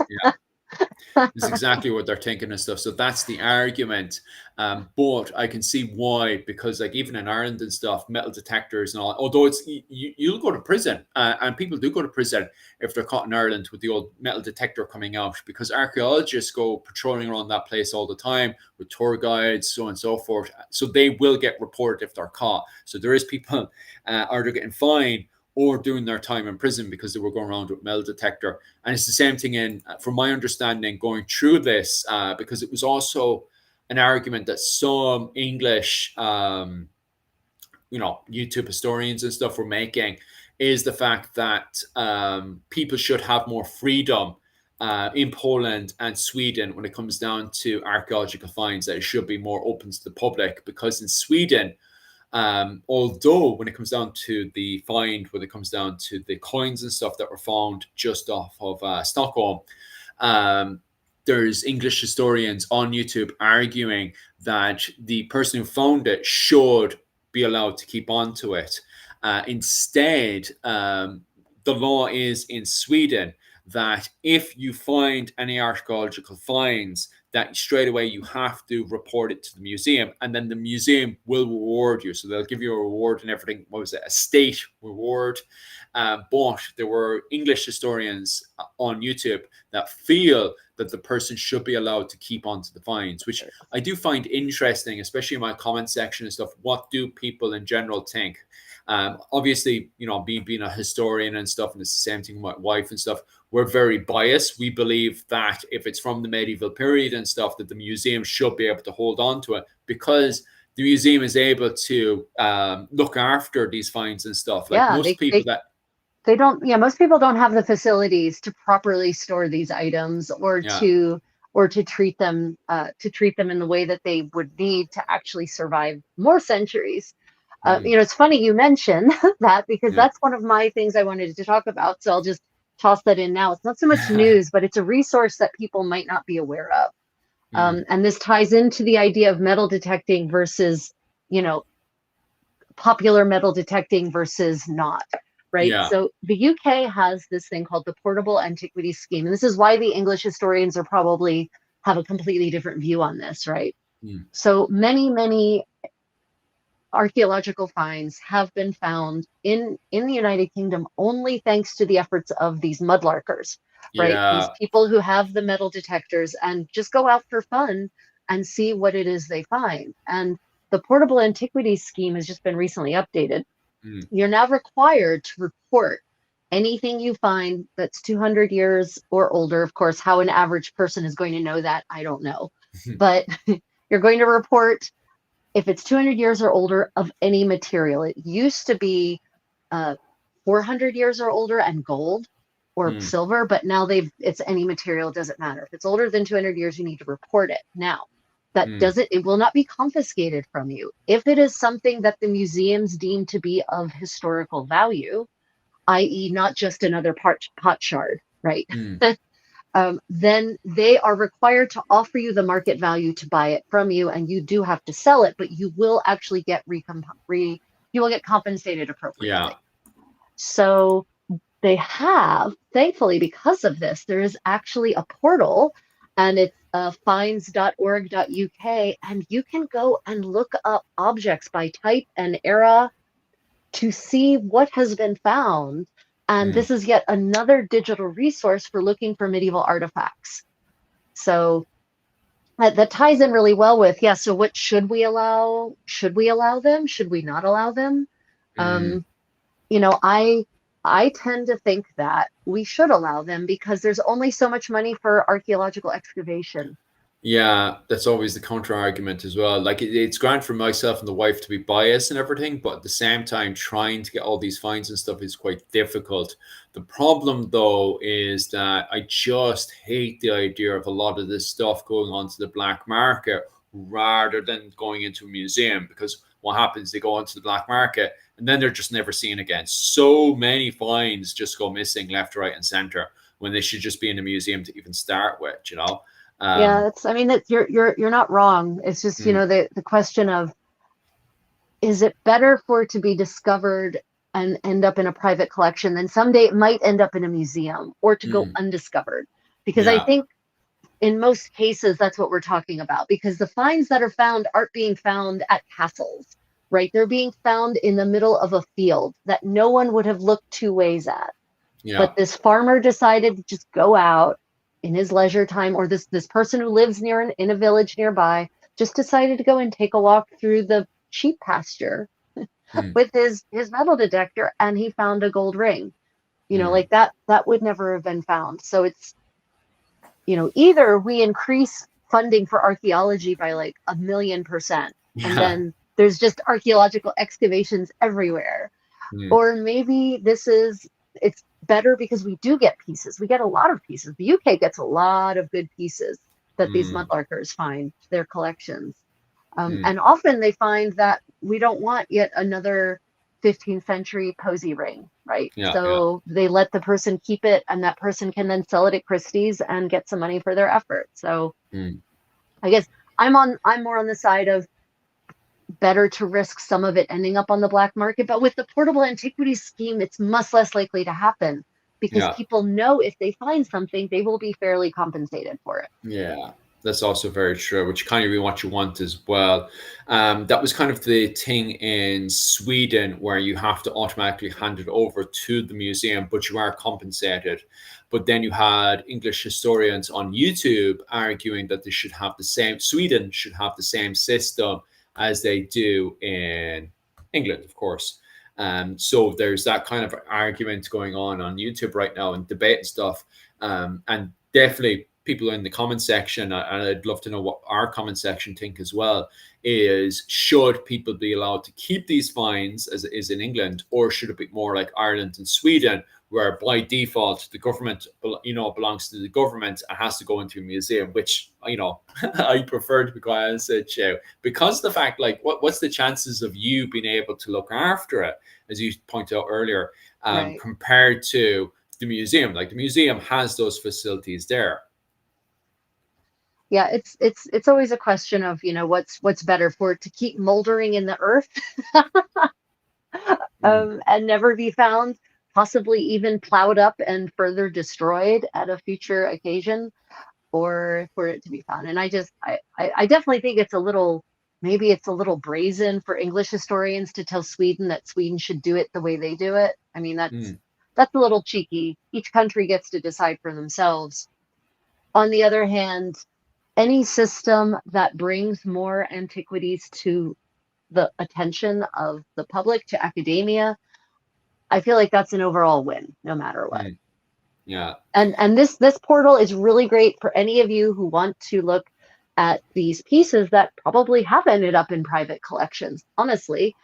It's exactly what they're thinking and stuff. So that's the argument. But I can see why, because like even in Ireland and stuff, metal detectors and all, although it's you'll go to prison, and people do go to prison if they're caught in Ireland with the old metal detector coming out, because archaeologists go patrolling around that place all the time with tour guides, so on and so forth. So they will get reported if they're caught. So there is people either getting fined or doing their time in prison because they were going around with metal detector. And it's the same thing in, from my understanding, going through this, because it was also an argument that some English, YouTube historians and stuff were making, is the fact that people should have more freedom in Poland and Sweden when it comes down to archaeological finds, that it should be more open to the public, because in Sweden, although when it comes down to the find, when it comes down to the coins and stuff that were found just off of Stockholm, there's English historians on YouTube arguing that the person who found it should be allowed to keep on to it. Instead, the law is in Sweden that if you find any archaeological finds, that straight away you have to report it to the museum, and then the museum will reward you. So they'll give you a reward and everything. What was it? A state reward. But there were English historians on YouTube that feel that the person should be allowed to keep on to the finds, which I do find interesting, especially in my comment section and stuff. What do people in general think? Obviously, me being a historian and stuff, and it's the same thing with my wife and stuff, we're very biased. We believe that if it's from the medieval period and stuff, that the museum should be able to hold on to it, because the museum is able to look after these finds and stuff. Like most people most people don't have the facilities to properly store these items, or to treat them in the way that they would need to actually survive more centuries. It's funny you mention that, because that's one of my things I wanted to talk about. So I'll just toss that in now. It's not so much news, but it's a resource that people might not be aware of. And this ties into the idea of metal detecting versus, popular metal detecting versus not, right? Yeah. So the UK has this thing called the Portable Antiquities Scheme. And this is why the English historians are probably have a completely different view on this, right? So many archaeological finds have been found in the United Kingdom only thanks to the efforts of these mudlarkers, right? These people who have the metal detectors and just go out for fun and see what it is they find. And the Portable Antiquities Scheme has just been recently updated. You're now required to report anything you find that's 200 years or older. Of course, how an average person is going to know that, I don't know. But you're going to report if it's 200 years or older of any material. It used to be 400 years or older and gold or silver, but now it's any material, doesn't matter. If it's older than 200 years, you need to report it. Now, it will not be confiscated from you. If it is something that the museums deem to be of historical value, i.e. not just another pot shard, right? Then they are required to offer you the market value to buy it from you, and you do have to sell it, but you will actually get you will get compensated appropriately. So they have, thankfully, because of this, there is actually a portal, and it's finds.org.uk, and you can go and look up objects by type and era to see what has been found. And this is yet another digital resource for looking for medieval artifacts. So that ties in really well with, so what should we allow? Should we allow them? Should we not allow them? I tend to think that we should allow them, because there's only so much money for archaeological excavation. Yeah, that's always the counter argument as well. Like it's grand for myself and the wife to be biased and everything, but at the same time, trying to get all these finds and stuff is quite difficult. The problem, though, is that I just hate the idea of a lot of this stuff going onto the black market rather than going into a museum, because what happens, they go onto the black market and then they're just never seen again. So many finds just go missing left, right, and center when they should just be in a museum to even start with, you're not wrong. It's just, the question of, is it better for it to be discovered and end up in a private collection, then someday it might end up in a museum, or to go undiscovered? Because I think in most cases, that's what we're talking about, because the finds that are found aren't being found at castles, right? They're being found in the middle of a field that no one would have looked two ways at. Yeah. But this farmer decided to just go out in his leisure time, or this person who lives in a village nearby just decided to go and take a walk through the sheep pasture Mm, with his metal detector, and he found a gold ring. mm. Like that would never have been found. So it's, either we increase funding for archaeology by like 1,000,000%, and Yeah. then there's just archaeological excavations everywhere. Mm, Or maybe it's better because we do get pieces. We get a lot of pieces. The UK gets a lot of good pieces that these mm, mudlarkers find their collections. mm. And often they find that we don't want yet another 15th century posy ring, right? Yeah. Yeah. So they let the person keep it, and that person can then sell it at Christie's and get some money for their effort. So Mm, I guess I'm more on the side of better to risk some of it ending up on the black market. But with the portable antiquities scheme, it's much less likely to happen because yeah. people know if they find something, they will be fairly compensated for it. Yeah, that's also very true, which kind of be what you want as well. That was kind of the thing in Sweden where you have to automatically hand it over to the museum, but you are compensated. But then you had English historians on YouTube arguing that they should have the same, Sweden should have the same system as they do in England, of course. So there's that kind of argument going on YouTube right now and debate and stuff. And definitely people in the comment section, and I'd love to know what our comment section think as well, is should people be allowed to keep these fines as it is in England, or should it be more like Ireland and Sweden, where by default the government, belongs to the government and has to go into a museum, which, I prefer, to be quite honest with you, because the fact, like, what's the chances of you being able to look after it, as you pointed out earlier, Right. compared to the museum? Like, the museum has those facilities there. Yeah, it's always a question of, what's better, for it to keep moldering in the earth Mm, and never be found, possibly even plowed up and further destroyed at a future occasion, or for it to be found. And I definitely think maybe it's a little brazen for English historians to tell Sweden that Sweden should do it the way they do it. I mean, mm, that's a little cheeky. Each country gets to decide for themselves. On the other hand, any system that brings more antiquities to the attention of the public, to academia, I feel like that's an overall win, no matter what. mm. Yeah. And this portal is really great for any of you who want to look at these pieces that probably have ended up in private collections, honestly,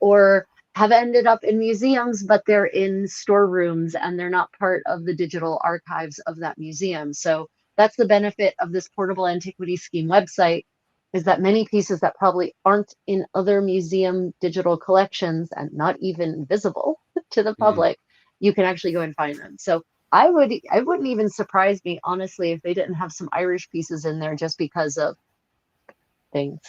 or have ended up in museums, but they're in storerooms and they're not part of the digital archives of that museum. So that's the benefit of this portable antiquity scheme website, is that many pieces that probably aren't in other museum digital collections and not even visible to the Mm. public, you can actually go and find them. So I wouldn't even surprise me, honestly, if they didn't have some Irish pieces in there just because of things.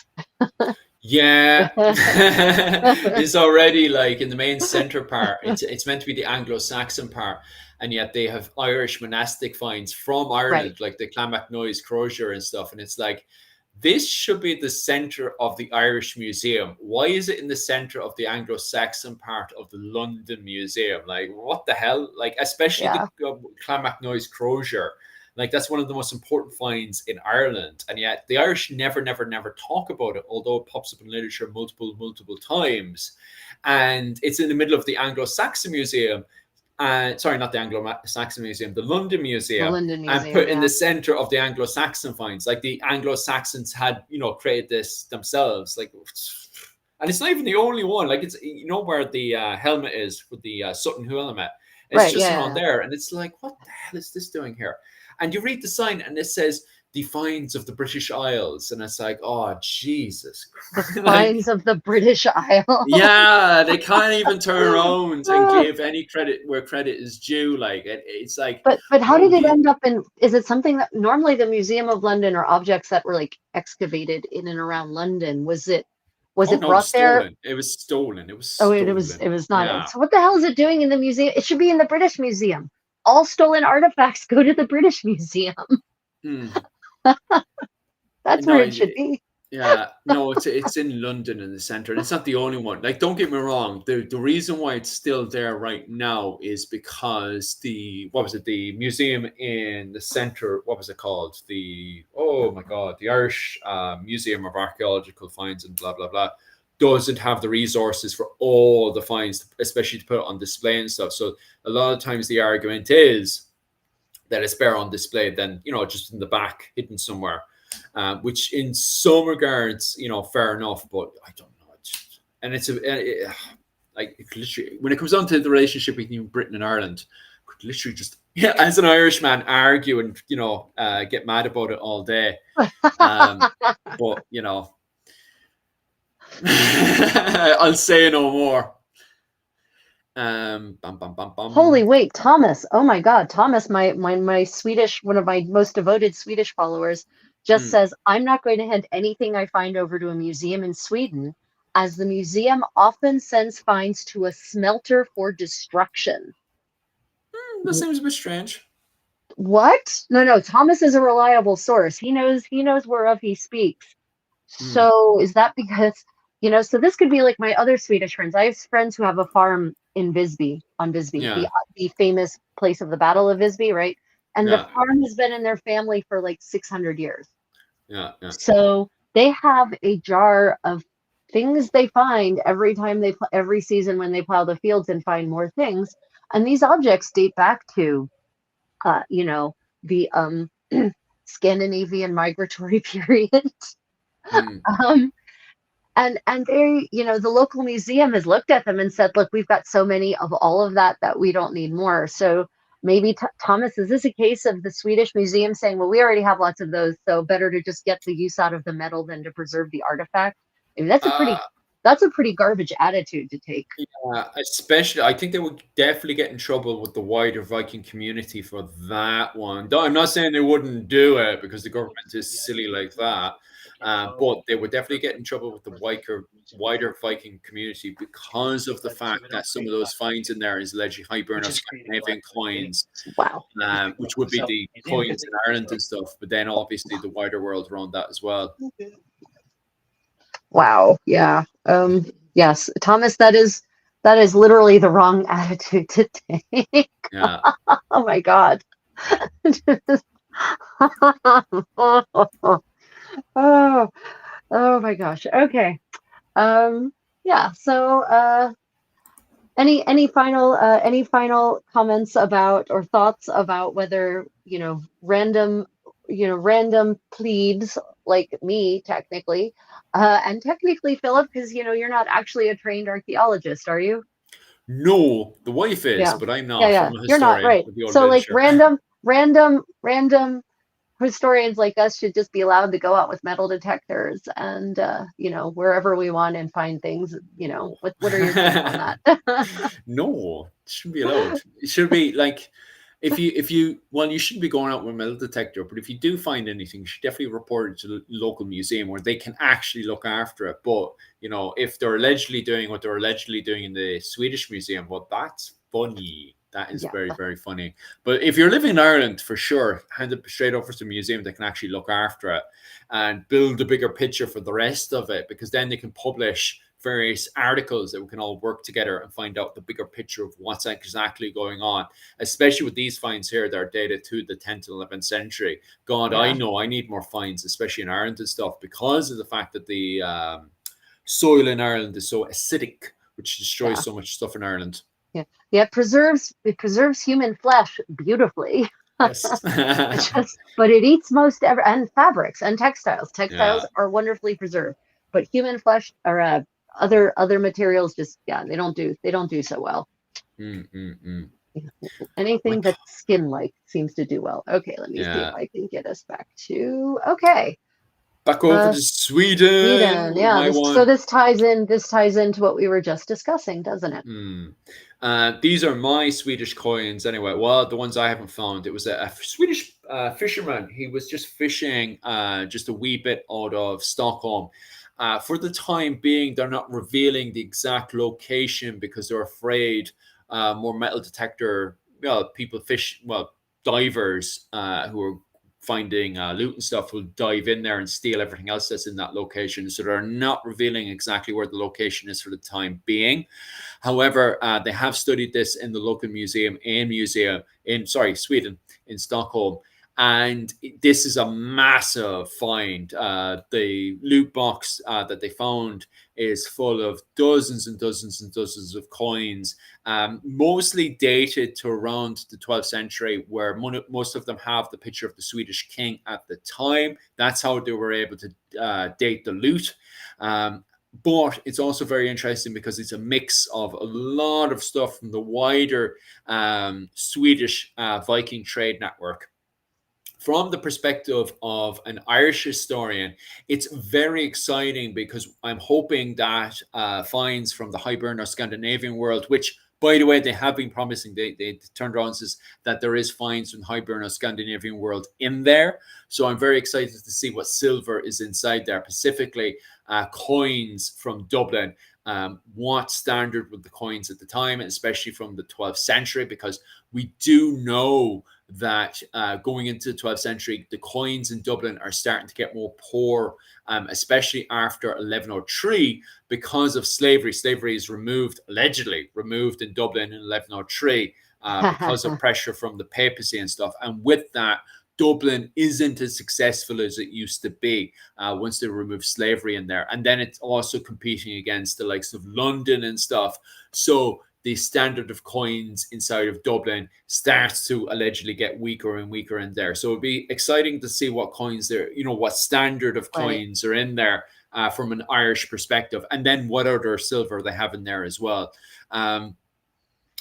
Yeah, it's already like in the main center part. It's meant to be the Anglo-Saxon part, and yet they have Irish monastic finds from Right. Ireland, like the Clonmacnoise Crozier and stuff. And it's like, this should be the center of the Irish Museum. Why is it in the center of the Anglo-Saxon part of the London Museum? Like, what the hell? Like, especially the Yeah. Clonmacnoise Crozier. Like, that's one of the most important finds in Ireland, and yet the Irish never, never, never talk about it, although it pops up in literature multiple, multiple times. And it's in the middle of the Anglo-Saxon Museum, sorry, not the Anglo-Saxon Museum, the London The Museum, London and Museum, put in the yeah. center of the Anglo-Saxon finds. Like, the Anglo-Saxons had, created this themselves. Like, and it's not even the only one. Like, it's, where the helmet is with the Sutton Hoo helmet. It's Right, just yeah, around yeah. there, and it's like, what the hell is this doing here? And you read the sign, and it says "The Finds of the British Isles," and it's like, oh Jesus, The like, finds of the British Isles. yeah, they can't even turn around and give any credit where credit is due. Like, it's like, But how no, did it end up in, is it something that normally the Museum of London, or objects that were like excavated in and around London, was oh it no, it was brought there? stolen. It was stolen. It was Oh, stolen. it was not. Yeah. So what the hell is it doing in the museum? It should be in the British Museum. All stolen artifacts go to the British Museum. Mm. That's No, where it should be. yeah, no, it's in London in the center, and it's not the only one. Like, don't get me wrong, the reason why it's still there right now is because the what was it, the museum in the center, what was it called? The oh my god, the Irish Museum of Archaeological Finds and blah blah blah doesn't have the resources for all the finds, especially to put it on display and stuff. So a lot of times the argument is that it's better on display than just in the back, hidden somewhere. Which in some regards, fair enough, but I don't know. And it's like literally when it comes down to the relationship between Britain and Ireland, could literally just as an Irishman argue and get mad about it all day. But I'll say no more. Bum, bum, bum, bum. Holy wait, Thomas. Oh my God, Thomas, my Swedish, one of my most devoted Swedish followers, just says, I'm not going to hand anything I find over to a museum in Sweden, as the museum often sends finds to a smelter for destruction. That seems a bit strange. What? No, Thomas is a reliable source. He knows whereof he speaks. So is that because, so this could be like my other Swedish friends. I have friends who have a farm in Visby, Yeah. the famous place of the Battle of Visby, right? And the Yeah. farm has been in their family for like 600 years. Yeah. So they have a jar of things they find every time every season when they plow the fields and find more things. And these objects date back to, the Scandinavian migratory period. And they, the local museum has looked at them and said, look, we've got so many of all of that we don't need more. So maybe Thomas, is this a case of the Swedish museum saying, well, we already have lots of those, so better to just get the use out of the metal than to preserve the artifact? I mean, that's a pretty garbage attitude to take. Yeah, especially, I think they would definitely get in trouble with the wider Viking community for that one. Though I'm not saying they wouldn't do it because the government is silly like that, but they would definitely get in trouble with the wider Viking community because of the fact that some of those finds in there is allegedly Hiberno Scandinavian coins. Wow. Which would be the coins in Ireland and stuff, but then obviously the wider world around that as well. Wow. Yeah. Yes, Thomas, that is literally the wrong attitude to take. Yeah. Oh my God. oh my gosh. Okay. Yeah. So any final comments about or thoughts about whether random plebes like me technically and technically Philip, because you're not actually a trained archaeologist, are you? No, the wife is, Yeah. but I'm not. Yeah. I'm a You're not, historian right. with the old So like literature. random historians like us should just be allowed to go out with metal detectors and wherever we want and find things. What are your thoughts on that? No, it shouldn't be allowed. It should be like if you well, you shouldn't be going out with a metal detector, but if you do find anything, you should definitely report it to the local museum where they can actually look after it. But if they're allegedly doing what they're allegedly doing in the Swedish museum, well, that's funny. That is very, very funny. But if you're living in Ireland, for sure, hand it straight over to a museum that can actually look after it and build a bigger picture for the rest of it, because then they can publish various articles that we can all work together and find out the bigger picture of what's exactly going on, especially with these finds here that are dated to the 10th and 11th century. God, yeah. I know I need more finds, especially in Ireland and stuff, because of the fact that the soil in Ireland is so acidic, which destroys so much stuff in Ireland. Yeah, it preserves human flesh beautifully. Yes. But it eats most and fabrics and textiles. Textiles are wonderfully preserved, but human flesh or other materials just they don't do so well. Anything that's skin-like seems to do well. Okay, let me see if I can get us back to back over to Sweden. Yeah. So this ties into what we were just discussing, doesn't it? These are my Swedish coins anyway. Well, the ones I haven't found. It was a Swedish fisherman. He was just fishing just a wee bit out of Stockholm. For the time being, they're not revealing the exact location because they're afraid more metal detector people divers who are finding loot and stuff will dive in there and steal everything else that's in that location. So they're not revealing exactly where the location is for the time being. However, they have studied this in the local museum in Sweden, in Stockholm. And this is a massive find. The loot box that they found is full of dozens and dozens and dozens of coins, mostly dated to around the 12th century, where most of them have the picture of the Swedish king at the time. That's how they were able to date the loot. But it's also very interesting because it's a mix of a lot of stuff from the wider Swedish Viking trade network. From the perspective of an Irish historian, it's very exciting because I'm hoping that finds from the Hiberno Scandinavian world, which, by the way, they have been promising, they turned around and says that there is finds from the Hiberno Scandinavian world in there. So I'm very excited to see what silver is inside there, specifically coins from Dublin. What standard were the coins at the time, especially from the 12th century, because we do know that going into the 12th century, the coins in Dublin are starting to get more poor, especially after 1103, because of slavery. Slavery is allegedly removed in Dublin in 1103 because of pressure from the papacy and stuff. And with that, Dublin isn't as successful as it used to be once they removed slavery in there. And then it's also competing against the likes of London and stuff. So the standard of coins inside of Dublin starts to allegedly get weaker and weaker in there. So it'd be exciting to see what coins there, what standard of coins are in there from an Irish perspective, and then what other silver they have in there as well.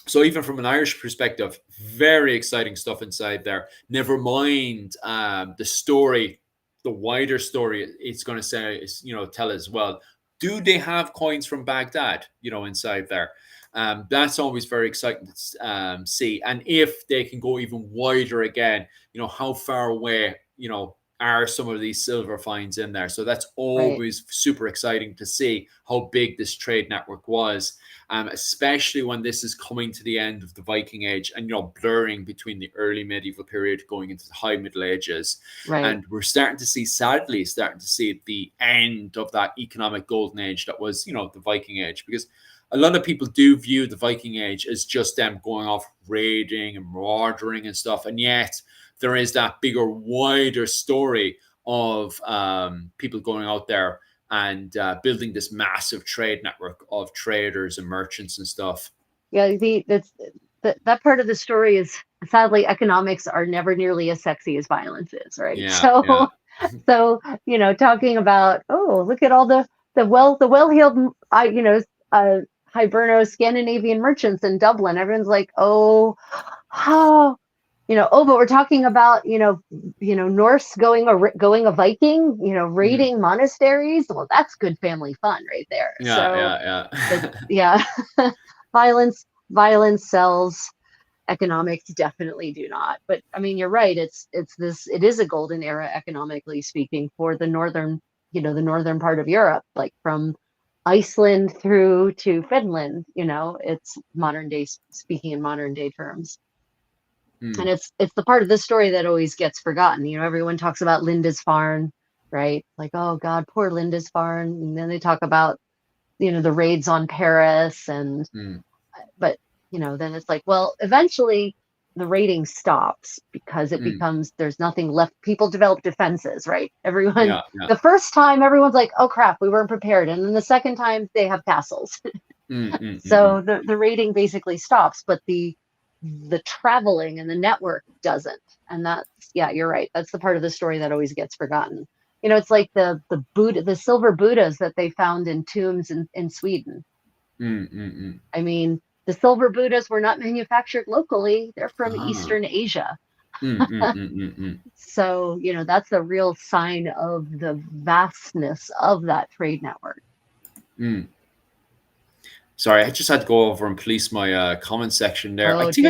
So even from an Irish perspective, very exciting stuff inside there. Never mind the story, the wider story it's going to say, tell as well. Do they have coins from Baghdad, inside there? That's always very exciting to see. And if they can go even wider again, how far away, are some of these silver finds in there. So that's always super exciting to see how big this trade network was, especially when this is coming to the end of the Viking Age and, blurring between the early medieval period going into the high Middle Ages. Right. And we're sadly starting to see the end of that economic golden age that was, the Viking Age, because a lot of people do view the Viking Age as just them going off raiding and marauding and stuff. And yet there is that bigger, wider story of people going out there and building this massive trade network of traders and merchants and stuff. Yeah, that part of the story is, sadly, economics are never nearly as sexy as violence is, right? Yeah, so, so talking about, look at all the well-heeled, Hiberno Scandinavian merchants in Dublin. Everyone's like, but we're talking about, Norse going a Viking, raiding monasteries. Well, that's good family fun right there. Yeah. Violence sells. Economics definitely do not. But I mean, you're right. It is a golden era, economically speaking, for the northern part of Europe, like from Iceland through to Finland. It's modern day, speaking in modern day terms. And it's the part of the story that always gets forgotten. Everyone talks about Lindisfarne, right? Like, oh God, poor Lindisfarne. And then they talk about, the raids on Paris but then it's like, well, eventually the raiding stops because it becomes, there's nothing left. People develop defenses, right? Everyone, the first time everyone's like, oh crap, we weren't prepared. And then the second time they have castles. So the raiding basically stops, but the traveling and the network doesn't. And that's, you're right. That's the part of the story that always gets forgotten. It's like the silver Buddhas that they found in tombs in Sweden. I mean, the silver Buddhas were not manufactured locally. They're from Eastern Asia. So, that's a real sign of the vastness of that trade network. Sorry, I just had to go over and police my comment section there. Oh, I think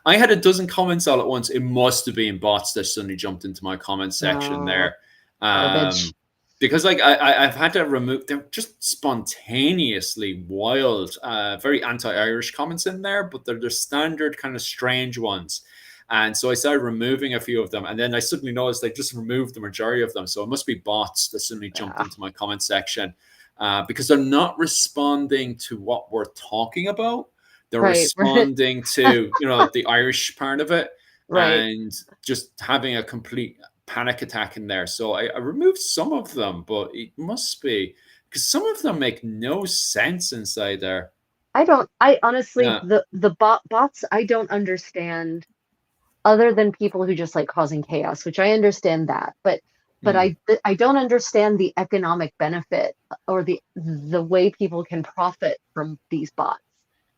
I had a dozen comments all at once. It must have been bots that suddenly jumped into my comment section there. Because I've had to remove, they're just spontaneously wild, very anti-Irish comments in there, but they're the standard kind of strange ones. And so I started removing a few of them, and then I suddenly noticed they just removed the majority of them. So it must be bots that suddenly jumped into my comment section, because they're not responding to what we're talking about. They're responding to, the Irish part of it, and just having a complete panic attack in there. So I removed some of them, but it must be because some of them make no sense inside there. I honestly, the bots, I don't understand, other than people who just like causing chaos, which I understand that, but I don't understand the economic benefit or the way people can profit from these bots.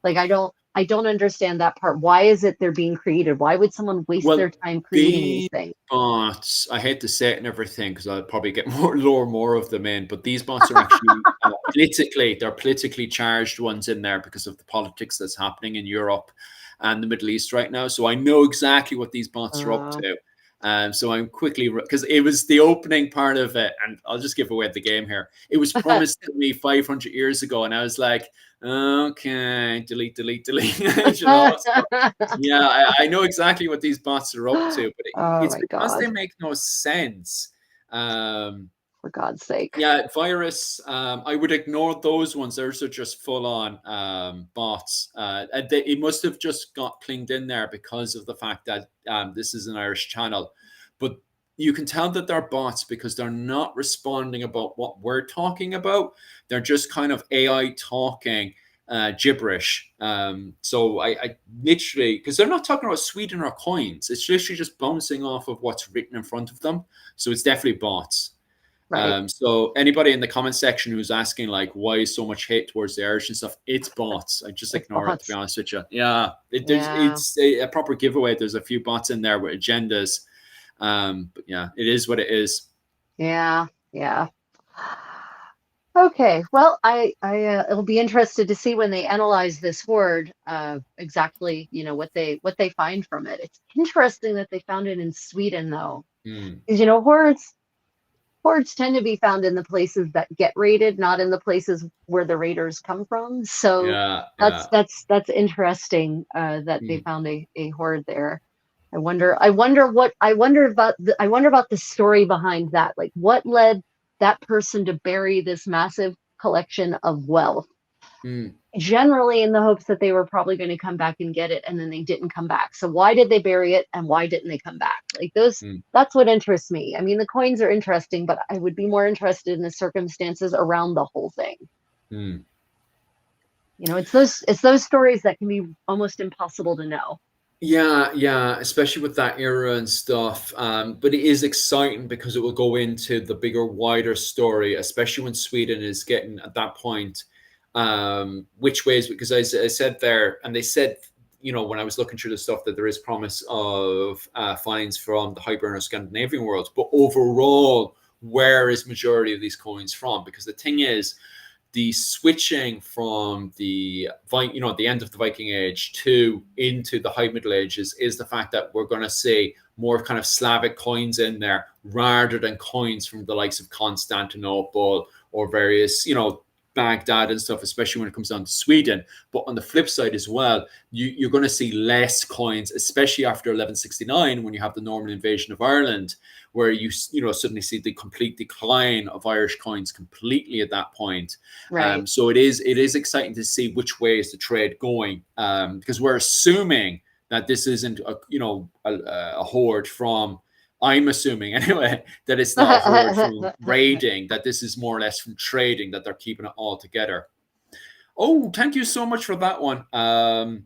Like I don't understand that part. Why is it they're being created? Why would someone waste their time creating these things? Bots, I hate to say it and everything because I'll probably get more of them in, but these bots are actually they're politically charged ones in there because of the politics that's happening in Europe and the Middle East right now. So I know exactly what these bots are up to. So I'm quickly, because it was the opening part of it, and I'll just give away the game here. It was promised to me 500 years ago, and I was like, okay, delete. Yeah, I know exactly what these bots are up to, but it's because they make no sense. For God's sake. Yeah, virus. I would ignore those ones. Those are just full on bots. It must have just got clinged in there because of the fact that this is an Irish channel. But you can tell that they're bots because they're not responding about what we're talking about. They're just kind of AI talking gibberish. So I literally, because they're not talking about Sweden or coins. It's literally just bouncing off of what's written in front of them. So it's definitely bots. Right. So anybody in the comment section who's asking like why is so much hate towards the Irish and stuff, it's bots. I just ignore it, to be honest with you. Yeah, it's a proper giveaway. There's a few bots in there with agendas. But yeah, it is what it is. Yeah. Okay, well, it'll be interested to see when they analyze this horde, exactly, what they find from it. It's interesting that they found it in Sweden, though, because hordes tend to be found in the places that get raided, not in the places where the raiders come from. So that's interesting that they found a horde there. I wonder about the story behind that. Like, what led that person to bury this massive collection of wealth? Generally in the hopes that they were probably going to come back and get it, and then they didn't come back. So why did they bury it, and why didn't they come back? Like that's what interests me. I mean, the coins are interesting, but I would be more interested in the circumstances around the whole thing. It's those stories that can be almost impossible to know. Yeah, especially with that era and stuff. But it is exciting because it will go into the bigger, wider story, especially when Sweden is getting at that point. Which ways, because I said there, and they said, when I was looking through the stuff, that there is promise of finds from the Hiberno Scandinavian world, but overall, where is majority of these coins from? Because the thing is, the switching from the end of the Viking Age into the High Middle Ages is the fact that we're going to see more kind of Slavic coins in there rather than coins from the likes of Constantinople or various, Baghdad and stuff, especially when it comes down to Sweden. But on the flip side as well, you're going to see less coins, especially after 1169, when you have the Norman invasion of Ireland, where you suddenly see the complete decline of Irish coins completely at that point. Right. So it is exciting to see which way is the trade going, because we're assuming that this isn't a horde from. I'm assuming anyway that it's not a horde from raiding, that this is more or less from trading, that they're keeping it all together. Oh, thank you so much for that one. I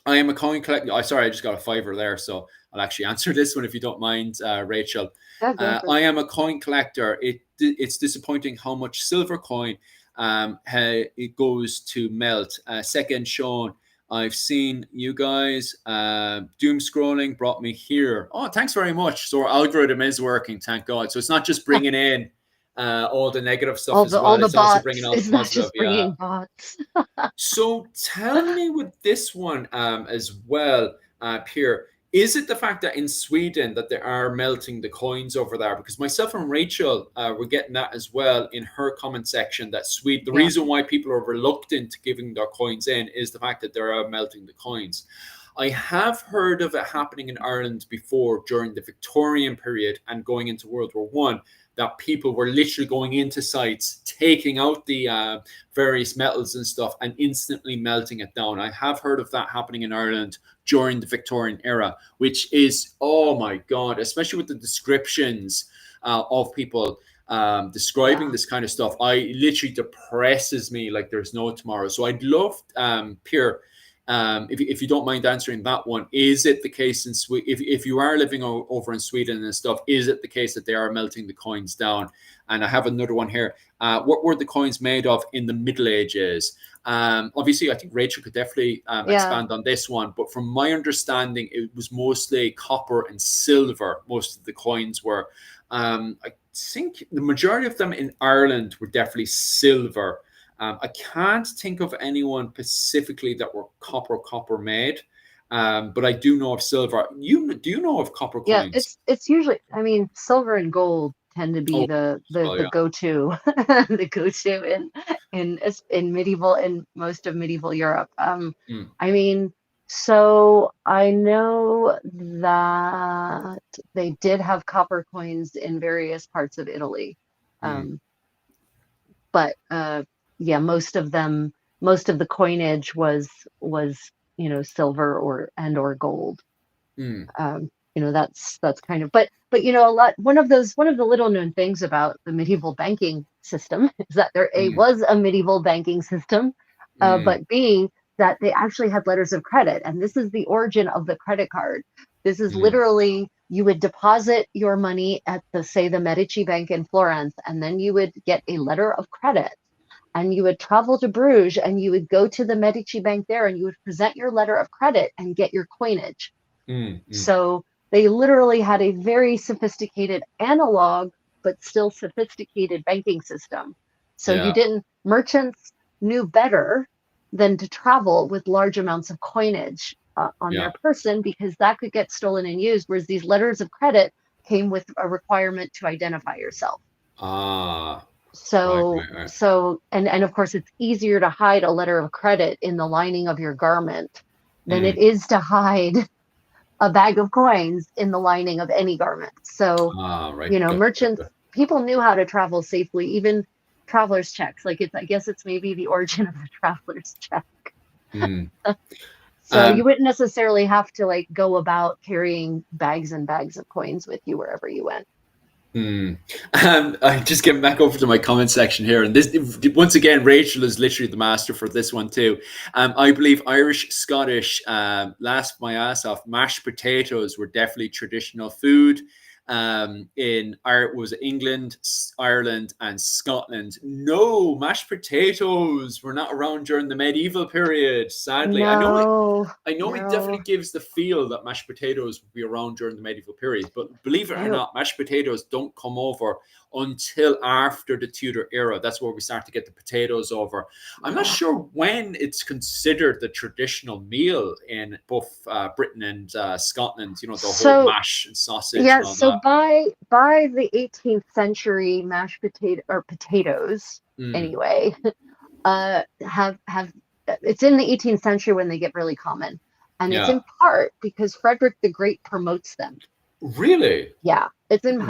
am a coin collector. Sorry, I just got a $5 there, so I'll actually answer this one if you don't mind, Rachel. I am a coin collector. It's disappointing how much silver coin it goes to melt. Second, Sean. I've seen you guys. Doom scrolling brought me here. Oh, thanks very much. So our algorithm is working, thank God. So it's not just bringing in all the negative stuff all the it's bots. also bringing all the positive. Bringing bots. So tell me with this one as well, Pierre. Is it the fact that in Sweden that they are melting the coins over there? Because myself and Rachel were getting that as well in her comment section, that the reason why people are reluctant to giving their coins in is the fact that they are melting the coins. I have heard of it happening in Ireland before during the Victorian period and going into World War One, that people were literally going into sites, taking out the various metals and stuff, and instantly melting it down. I have heard of that happening in Ireland during the Victorian era, which is, oh my God, especially with the descriptions of people describing this kind of stuff. I literally depresses me like there's no tomorrow. So I'd love, Pierre, if you don't mind answering that one, is it the case in Sweden, if you are living over in Sweden and stuff, is it the case that they are melting the coins down? And I have another one here. What were the coins made of in the Middle Ages? Obviously, I think Rachel could definitely expand on this one, but from my understanding, it was mostly copper and silver. Most of the coins were. I think the majority of them in Ireland were definitely silver. I can't think of anyone specifically that were copper made, but I do know of silver. Do you know of copper coins? Yeah, it's usually, I mean, silver and gold tend to be the go-to the go-to in medieval, in most of medieval Europe. I mean, so I know that they did have copper coins in various parts of Italy. But yeah, most of the coinage was silver or gold. That's kind of, but one of the little known things about the medieval banking system is that there was a medieval banking system, but B, that they actually had letters of credit, and this is the origin of the credit card. This is literally, you would deposit your money at the Medici Bank in Florence, and then you would get a letter of credit, and you would travel to Bruges, and you would go to the Medici Bank there, and you would present your letter of credit and get your coinage. So they literally had a very sophisticated analog, but still sophisticated banking system. So merchants knew better than to travel with large amounts of coinage on their person, because that could get stolen and used, whereas these letters of credit came with a requirement to identify yourself. So and of course, it's easier to hide a letter of credit in the lining of your garment than it is to hide a bag of coins in the lining of any garment. So merchants, people knew how to travel safely, even traveler's checks. Like, I guess it's maybe the origin of the traveler's check. So you wouldn't necessarily have to go about carrying bags and bags of coins with you wherever you went. I just get back over to my comment section here, and this, once again, Rachel is literally the master for this one too. I believe Irish, Scottish, laughed my ass off. Mashed potatoes were definitely traditional food. In was England, Ireland, and Scotland. No, mashed potatoes were not around during the medieval period. Sadly, no, I know it definitely gives the feel that mashed potatoes would be around during the medieval period, but believe it or not, mashed potatoes don't come over until after the Tudor era. That's where we start to get the potatoes over. I'm not sure when it's considered the traditional meal in both Britain and Scotland. The whole mash and sausage. Yeah, and all so that. by the 18th century, mashed potatoes anyway, have it's in the 18th century when they get really common, and it's in part because Frederick the Great promotes them. Really? Yeah, it's in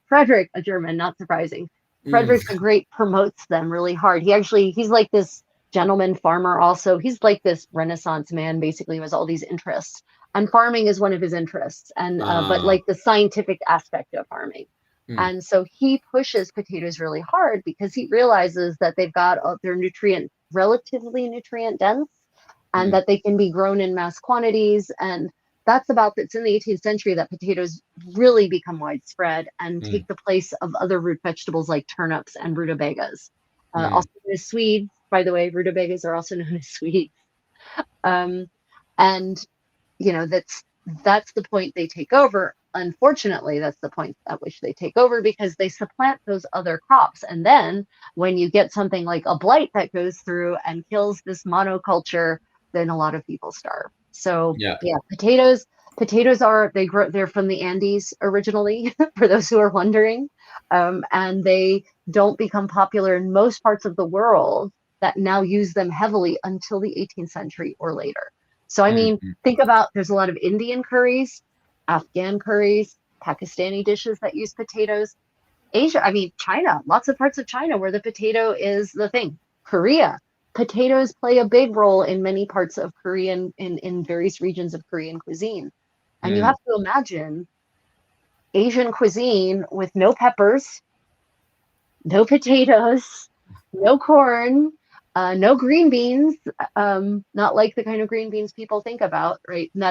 Frederick, a German, not surprising. Frederick the Great promotes them really hard. He's like this gentleman farmer also. He's like this Renaissance man, basically, who has all these interests. And farming is one of his interests, and but like the scientific aspect of farming. And so he pushes potatoes really hard because he realizes that they've got they're relatively nutrient dense, and that they can be grown in mass quantities. And it's in the 18th century that potatoes really become widespread and take the place of other root vegetables like turnips and rutabagas. Also known as Swedes, by the way, rutabagas are also known as Swedes. And that's the point they take over. Unfortunately, that's the point at which they take over, because they supplant those other crops. And then when you get something like a blight that goes through and kills this monoculture, then a lot of people starve. So potatoes they're from the Andes originally, for those who are wondering. And they don't become popular in most parts of the world that now use them heavily until the 18th century or later. So I mean, Mm-hmm. think about, there's a lot of Indian curries, Afghan curries, Pakistani dishes that use potatoes. Asia, I mean, China, lots of parts of China where the potato is the thing. Korea, potatoes play a big role in many parts of Korean, in various regions of Korean cuisine. And you Mm. have to imagine Asian cuisine with no peppers, no potatoes, no corn, no green beans, not like the kind of green beans people think about, right? And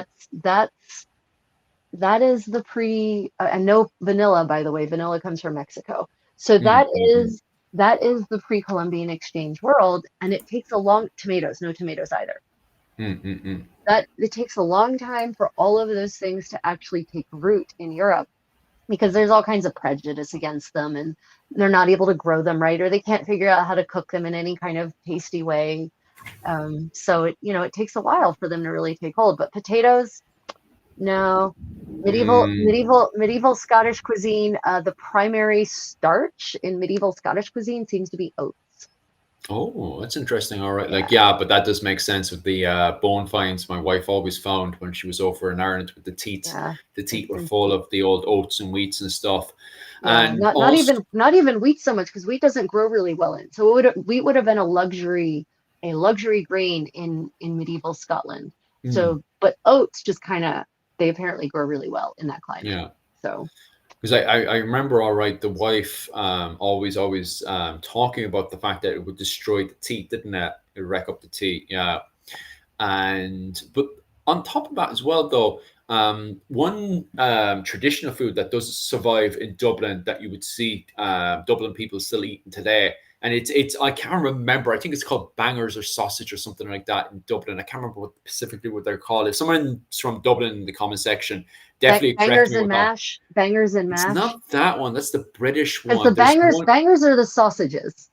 that is the and no vanilla, by the way. Vanilla comes from Mexico. So Mm-hmm. that is the pre-Columbian exchange world, and it takes a long tomatoes, no tomatoes either. Mm-hmm. That it takes a long time for all of those things to actually take root in Europe because there's all kinds of prejudice against them and they're not able to grow them right, or they can't figure out how to cook them in any kind of tasty way. So it takes a while for them to really take hold. But potatoes, no. Mm. Medieval Scottish cuisine, the primary starch in medieval Scottish cuisine seems to be oats. Oh, that's interesting. All right. Like, Yeah, yeah, but that does make sense with the bone finds my wife always found when she was over in Ireland with the teat. yeah. The It's teat were full insane. of the old oats and wheats and stuff. Yeah, And not even wheat so much because wheat doesn't grow really well in. So wheat would have been a luxury grain in medieval Scotland. mm, So, but oats just kind of, they apparently grow really well in that climate. yeah, So because I remember, all right, the wife always talking about the fact that it would destroy the teeth, didn't it? It would wreck up the teeth. Yeah. And but on top of that as well, though, one traditional food that does survive in Dublin that you would see Dublin people still eating today, and it's I can't remember. I think it's called bangers or sausage or something like that in Dublin. I can't remember specifically what they're called. If someone's from Dublin in the comment section, definitely correct me with that. bangers and It's mash. not that one. That's the British Because the one. There's one. bangers are the sausages.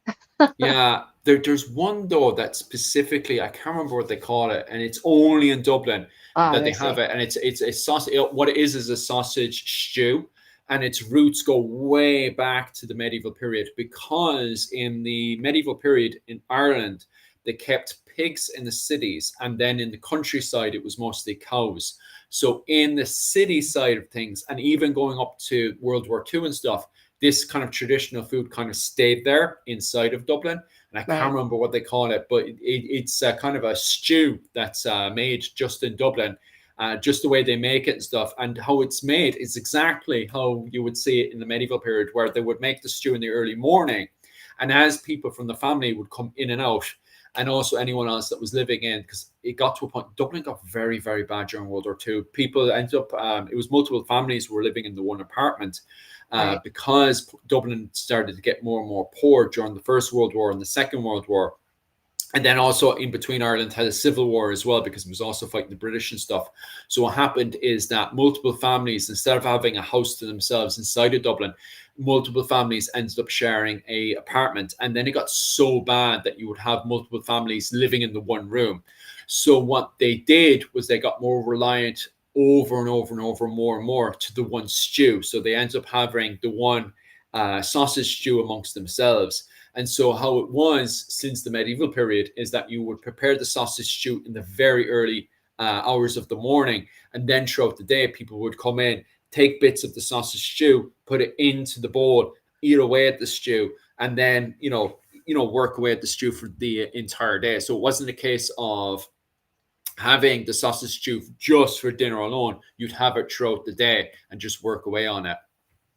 Yeah, there's one though that specifically I can't remember what they call it, and it's only in Dublin Ah, that I they have see. it, and it's a sausage. What it is a sausage stew, and its roots go way back to the medieval period because in the medieval period in Ireland they kept pigs in the cities, and then in the countryside it was mostly cows. So in the city side of things, and even going up to World War II and stuff, this kind of traditional food kind of stayed there inside of Dublin. And I can't Right. remember what they call it, but it's kind of a stew that's made just in Dublin, just the way they make it and stuff. And how it's made is exactly how you would see it in the medieval period, where they would make the stew in the early morning. And as people from the family would come in and out, and also anyone else that was living in, because it got to a point, Dublin got very, very bad during World War II. People ended up, it was multiple families who were living in the one apartment Right. because Dublin started to get more and more poor during the First World War and the Second World War. And then also in between, Ireland had a civil war as well because it was also fighting the British and stuff. So what happened is that multiple families, instead of having a house to themselves inside of Dublin, multiple families ended up sharing a apartment. And then it got so bad that you would have multiple families living in the one room. So what they did was they got more reliant over and over and over, more and more to the one stew. So they ended up having the one sausage stew amongst themselves. And so, how it was since the medieval period is that you would prepare the sausage stew in the very early hours of the morning, and then throughout the day, people would come in, take bits of the sausage stew, put it into the bowl, eat away at the stew, and then work away at the stew for the entire day. So it wasn't a case of having the sausage stew just for dinner alone. You'd have it throughout the day and just work away on it.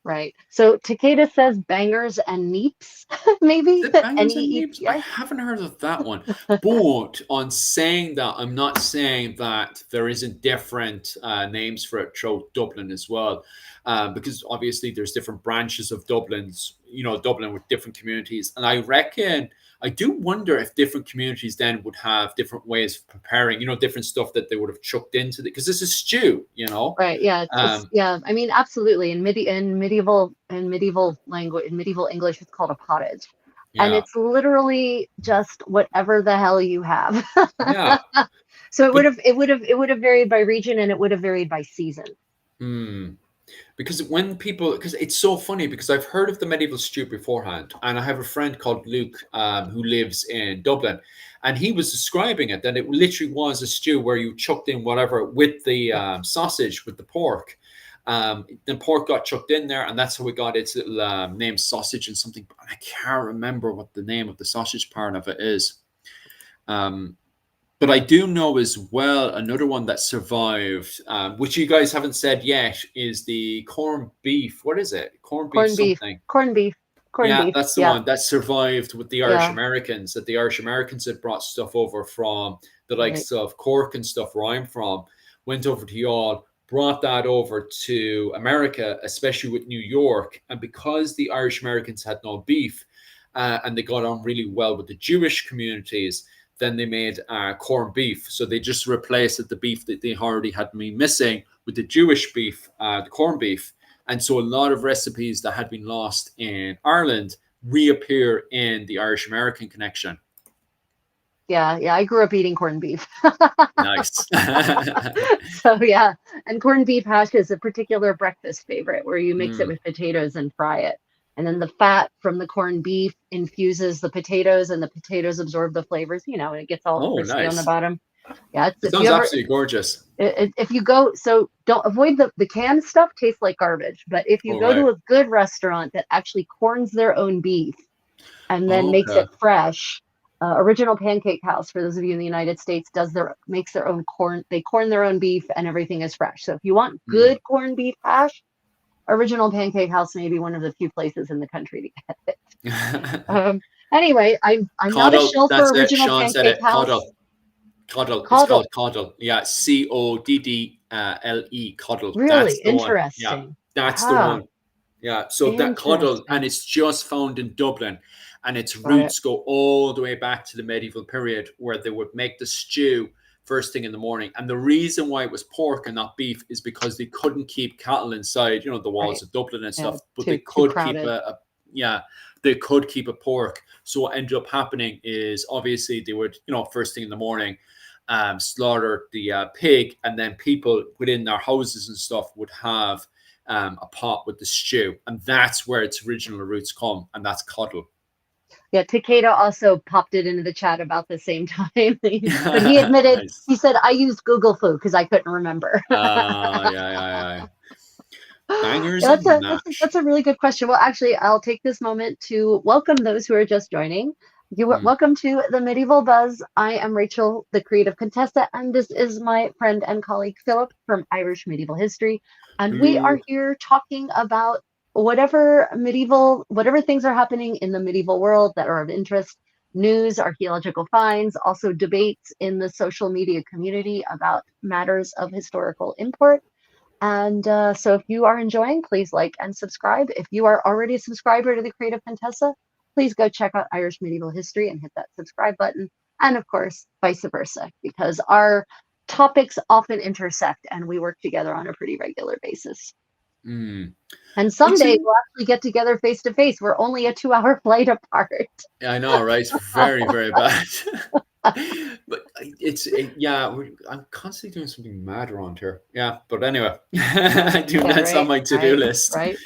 Right. So Takeda says bangers and neeps, maybe The bangers and neeps? I N-E-E-P-S. haven't heard of that one. But on saying that, I'm not saying that there isn't different names for it throughout Dublin as well, because obviously there's different branches of Dublin with different communities, and I do wonder if different communities then would have different ways of preparing, different stuff that they would have chucked into it, because this is stew. Right. Yeah. It's Um, yeah. I mean, absolutely. In medieval language, in medieval English, it's called a pottage, and yeah, it's literally just whatever the hell you have. yeah, So but it would have varied by region, and it would have varied by season. hmm. Because when people, because it's so funny, because I've heard of the medieval stew beforehand, and I have a friend called Luke who lives in Dublin, and he was describing it that it literally was a stew where you chucked in whatever with the sausage, with the pork. The pork got chucked in there, and that's how we got its little name, sausage and something. But I can't remember what the name of the sausage part of it is. But I do know as well another one that survived, which you guys haven't said yet, is the corned beef. What is it? Corned beef Corned beef, something. corned beef, corned Yeah, beef. that's the Yeah, one that survived with the Irish yeah, Americans. That the Irish Americans had brought stuff over from the right. likes of Cork and stuff where I'm from, went over to y'all, brought that over to America, especially with New York. And because the Irish Americans had no beef, and they got on really well with the Jewish communities, then they made corned beef. So they just replaced the beef that they already had been missing with the Jewish beef, the corned beef. And so a lot of recipes that had been lost in Ireland reappear in the Irish American connection. Yeah, yeah. I grew up eating corned beef. Nice. So yeah, and corned beef hash is a particular breakfast favorite where you mix it Mm. with potatoes and fry it. And then the fat from the corned beef infuses the potatoes and the potatoes absorb the flavors, and it gets all Oh, crispy on the nice. bottom. Yeah, it's, It if you sounds ever absolutely gorgeous. if you go, so don't avoid the canned stuff, tastes like garbage. But if you All go right. to a good restaurant that actually corns their own beef and then makes Okay. it fresh, Original Pancake House, for those of you in the United States, makes their own corn. They corn their own beef, and everything is fresh. So if you want Mm. good corned beef hash, Original Pancake House may be one of the few places in the country to get it. Anyway, I'm not a Coddle. shill for That's it. Original Sean said Pancake it. House. Coddle. Coddle. It's Caudle, called coddle. Yeah. CODDLE. Coddle. really That's the one. Yeah. interesting. That's the Ah, one. Yeah. So that coddle, and interesting. it's just found in Dublin, and its Got it. roots go all the way back to the medieval period, where they would make the stew first thing in the morning. And the reason why it was pork and not beef is because they couldn't keep cattle inside, the walls Right. of Dublin and Yeah. stuff, but Too they too could keep crowded. they could keep a pork. So what ended up happening is obviously they would, first thing in the morning, slaughter the pig, and then people within their houses and stuff would have a pot with the stew, and that's where its original roots come, and that's coddle. Yeah, Takeda also popped it into the chat about the same time. But he admitted, Nice. he said, I used Google Foo because I couldn't remember. Yeah. Bangers Yeah, and mash. that's a really good question. Well, actually, I'll take this moment to welcome those who are just joining. Mm. Welcome to the Medieval Buzz. I am Rachel, the creative Contessa, and this is my friend and colleague Philip from Irish Medieval History. And we Hello. are here talking about whatever things are happening in the medieval world that are of interest, news, archaeological finds, also debates in the social media community about matters of historical import. And so if you are enjoying, please like and subscribe. If you are already a subscriber to the Creative Contessa, please go check out Irish Medieval History and hit that subscribe button. And of course, vice versa, because our topics often intersect and we work together on a pretty regular basis. Mm. And someday we'll actually get together face to face. We're only a 2-hour flight apart. I know, right? It's very, very bad. But I'm constantly doing something mad around here. Yeah, but anyway, that's on my to-do list. Right.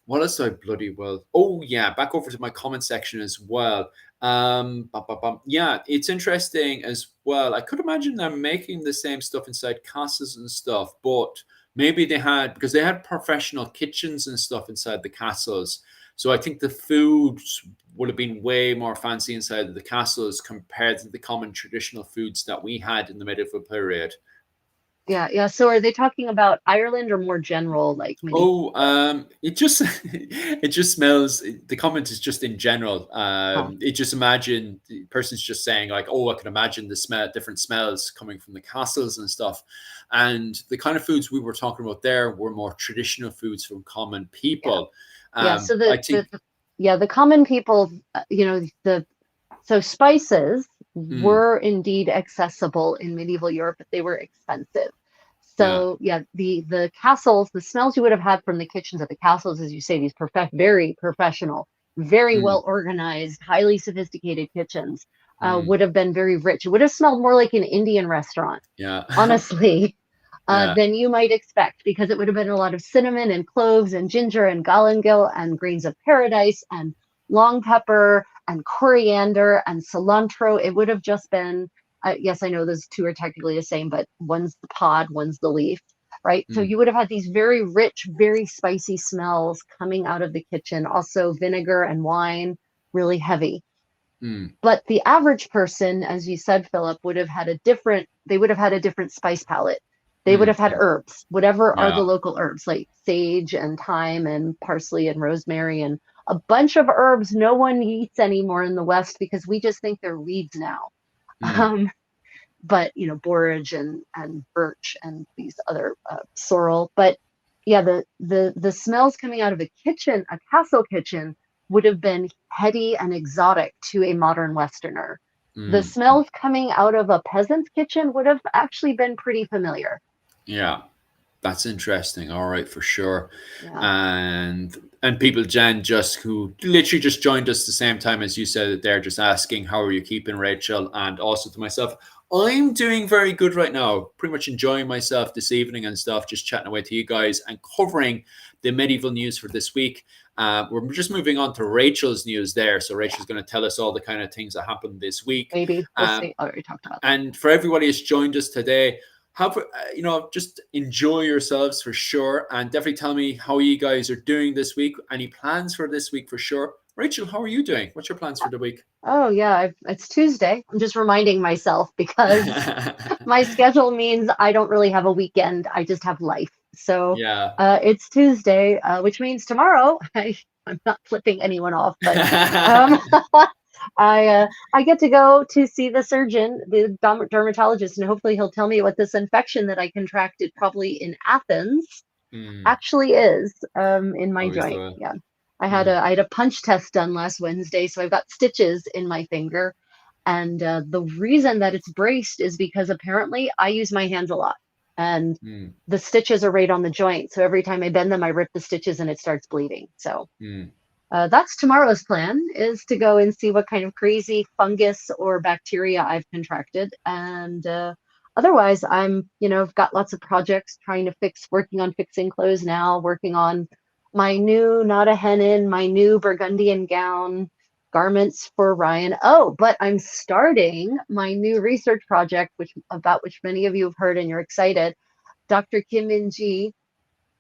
What else do I bloody well? Oh yeah, back over to my comment section as well. Yeah, it's interesting as well. I could imagine them making the same stuff inside castles and stuff, but maybe because they had professional kitchens and stuff inside the castles. So I think the food would have been way more fancy inside the castles compared to the common traditional foods that we had in the medieval period. Yeah. So are they talking about Ireland or more general, like medieval? It just it just smells. The comment is just in general. It just imagine the person's just saying like, oh, I can imagine the different smells coming from the castles and stuff. And the kind of foods we were talking about there were more traditional foods from common people. So I think, the common people, so spices were indeed accessible in medieval Europe, but they were expensive. So the castles, the smells you would have had from the kitchens at the castles, as you say, these very professional, very well organized, highly sophisticated kitchens would have been very rich. It would have smelled more like an Indian restaurant, yeah, honestly. Yeah. than you might expect, because it would have been a lot of cinnamon and cloves and ginger and galangal and grains of paradise and long pepper and coriander and cilantro. It would have just been, yes, I know those two are technically the same, but one's the pod, one's the leaf, right? So Mm, you would have had these very rich, very spicy smells coming out of the kitchen. Also, vinegar and wine, really heavy. mm, But the average person, as you said, Philip, would have had a different, they would have had a different spice palette. They would mm. have had herbs, whatever are the Yeah. local herbs, like sage and thyme and parsley and rosemary and a bunch of herbs no one eats anymore in the West because we just think they're weeds now. Mm, Um, but borage and birch and these other sorrel. But yeah, the smells coming out of a kitchen, a castle kitchen, would have been heady and exotic to a modern Westerner. The mm. smells coming out of a peasant's kitchen would have actually been pretty familiar. Yeah. That's interesting. All right, for sure. Yeah. And people, Jen, just who literally just joined us the same time as you said it, they're just asking, how are you keeping, Rachel? And also to myself, I'm doing very good right now. Pretty much enjoying myself this evening and stuff, just chatting away to you guys and covering the medieval news for this week. We're just moving on to Rachel's news there. So Rachel's going to tell us all the kind of things that happened this week. Maybe we'll Um, see. Already talked about that. and for everybody who's joined us today, have just enjoy yourselves for sure, and definitely tell me how you guys are doing this week. Any plans for this week for sure? Rachel, how are you doing? What's your plans for the week? Oh yeah, it's Tuesday. I'm just reminding myself because my schedule means I don't really have a weekend. I just have life. So Yeah. it's Tuesday, which means tomorrow I'm not flipping anyone off, but um, I get to go to see the surgeon, the dermatologist, and hopefully he'll tell me what this infection that I contracted probably in Athens Mm, actually is in my always joint. the Yeah. I had mm, a punch test done last Wednesday, so I've got stitches in my finger. And the reason that it's braced is because apparently I use my hands a lot. And mm, the stitches are right on the joint. So every time I bend them, I rip the stitches and it starts bleeding. So mm. that's tomorrow's plan, is to go and see what kind of crazy fungus or bacteria I've contracted. And otherwise, I've got lots of projects trying to working on fixing clothes now, working on my new Nada Hennin, my new Burgundian gown, garments for Ryan. Oh, but I'm starting my new research project, about which many of you have heard and you're excited. Dr. Kim Min Ji,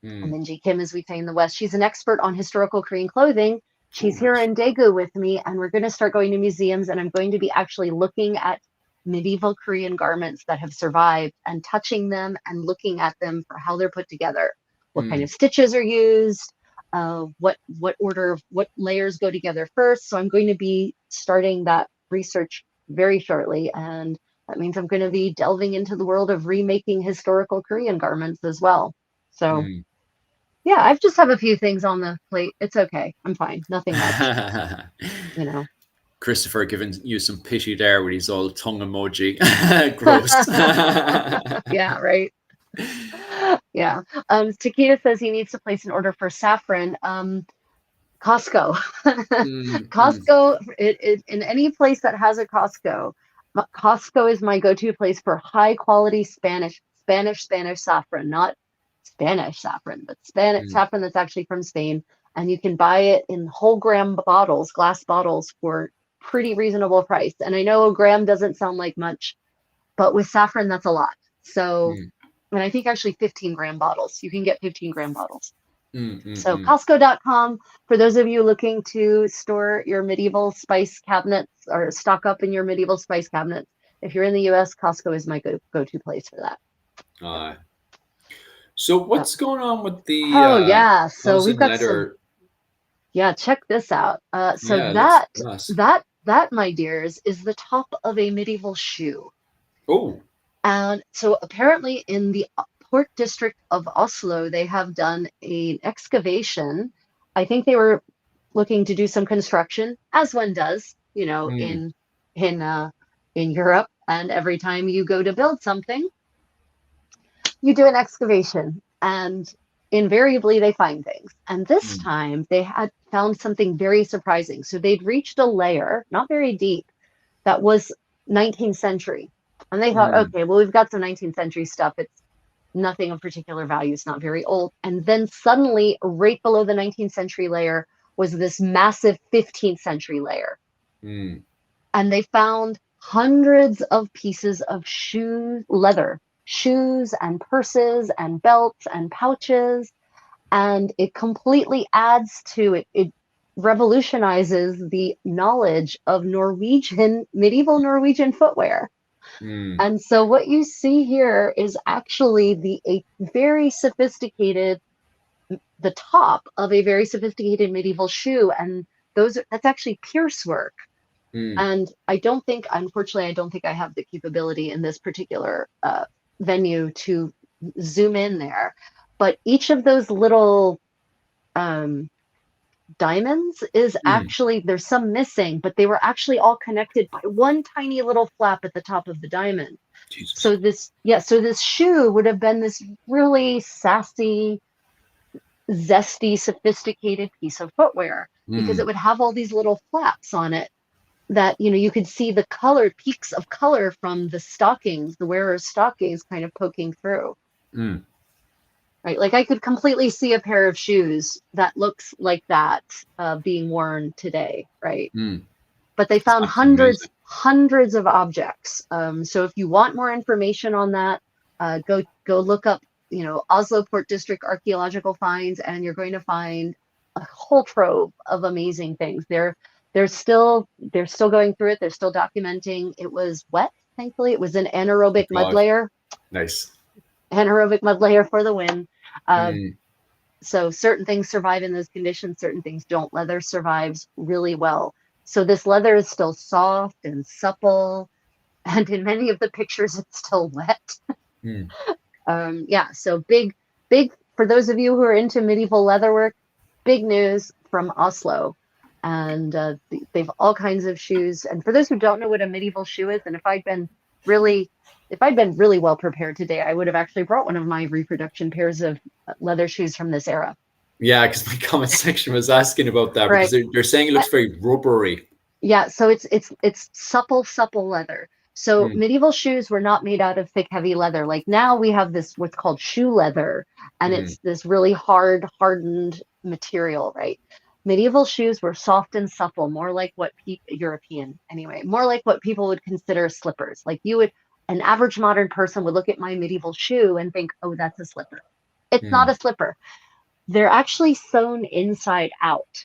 Mm. Minji Kim, as we say in the West. She's an expert on historical Korean clothing. Oh, She's here nice. in Daegu with me, and we're going to start going to museums, and I'm going to be actually looking at medieval Korean garments that have survived and touching them and looking at them for how they're put together, what kind Mm, of stitches are used, what order, what layers go together first. So I'm going to be starting that research very shortly, and that means I'm going to be delving into the world of remaking historical Korean garments as well. So mm. yeah, I just have a few things on the plate. It's okay. I'm fine. Nothing much, you know. Christopher giving you some pity there with his old tongue emoji. Gross. Yeah, right. Yeah. Takeda says he needs to place an order for saffron. Costco. Mm, mm, Costco, in any place that has a Costco, Costco is my go-to place for high quality Spanish saffron, not Spanish saffron, but Spanish mm, saffron that's actually from Spain. And you can buy it in whole gram bottles, glass bottles for pretty reasonable price. And I know a gram doesn't sound like much, but with saffron, that's a lot. So, mm, and I think actually 15-gram bottles, you can get 15-gram bottles. mm, mm, So mm. Costco.com, for those of you looking to store your medieval spice cabinets or stock up in your medieval spice cabinets. If you're in the US, Costco is my go-to place for that. Uh, so Yeah. what's going on with the Oh yeah, so we've frozen got some. leather? Yeah, check this out. So Yeah, let's that tell us. that my dears is the top of a medieval shoe. Oh, And so apparently in the port district of Oslo, they have done an excavation. I think they were looking to do some construction, as one does, mm, in in Europe. And every time you go to build something, you do an excavation, and invariably they find things. And this mm, time they had found something very surprising. So they'd reached a layer, not very deep, that was 19th century. And they thought, mm, okay, well, we've got some 19th century stuff. nothing of particular value. It's not very old. And then suddenly, right below the 19th century layer was this massive 15th century layer. Mm. And they found hundreds of pieces of leather, shoes and purses and belts and pouches. And it completely adds to it. It revolutionizes the knowledge of medieval Norwegian footwear. Mm. And so what you see here is actually a very sophisticated, the top of a very sophisticated medieval shoe. And that's actually pierce work. Mm. And unfortunately, I don't think I have the capability in this particular venue to zoom in there. But each of those little diamonds is actually, there's some missing, but they were actually all connected by one tiny little flap at the top of the diamond. Jesus. So this shoe would have been this really sassy, zesty, sophisticated piece of footwear because it would have all these little flaps on it that, you could see the peaks of color from the stockings, the wearer's stockings kind of poking through. Right? Like I could completely see a pair of shoes that looks like that being worn today, right? But they found hundreds of objects. So if you want more information on that, go look up, Oslo Port District archaeological finds, and you're going to find a whole trove of amazing things. They're still going through it. They're still documenting. It was wet, thankfully. It was an anaerobic mud layer. Nice. Anaerobic mud layer for the win. So certain things survive in those conditions, certain things don't. Leather survives really well. So this leather is still soft and supple, and in many of the pictures, it's still wet. So big for those of you who are into medieval leatherwork, big news from Oslo. And they've all kinds of shoes. And for those who don't know what a medieval shoe is, and if I'd been really well prepared today, I would have actually brought one of my reproduction pairs of leather shoes from this era. Yeah, because my comment section was asking about that, because they're saying it looks very rubbery. Yeah, so it's supple leather. So medieval shoes were not made out of thick, heavy leather. Like now we have this what's called shoe leather, and it's this really hardened material, right? Medieval shoes were soft and supple, more like what more like what people would consider slippers. Like an average modern person would look at my medieval shoe and think, oh, that's a slipper. It's not a slipper. They're actually sewn inside out.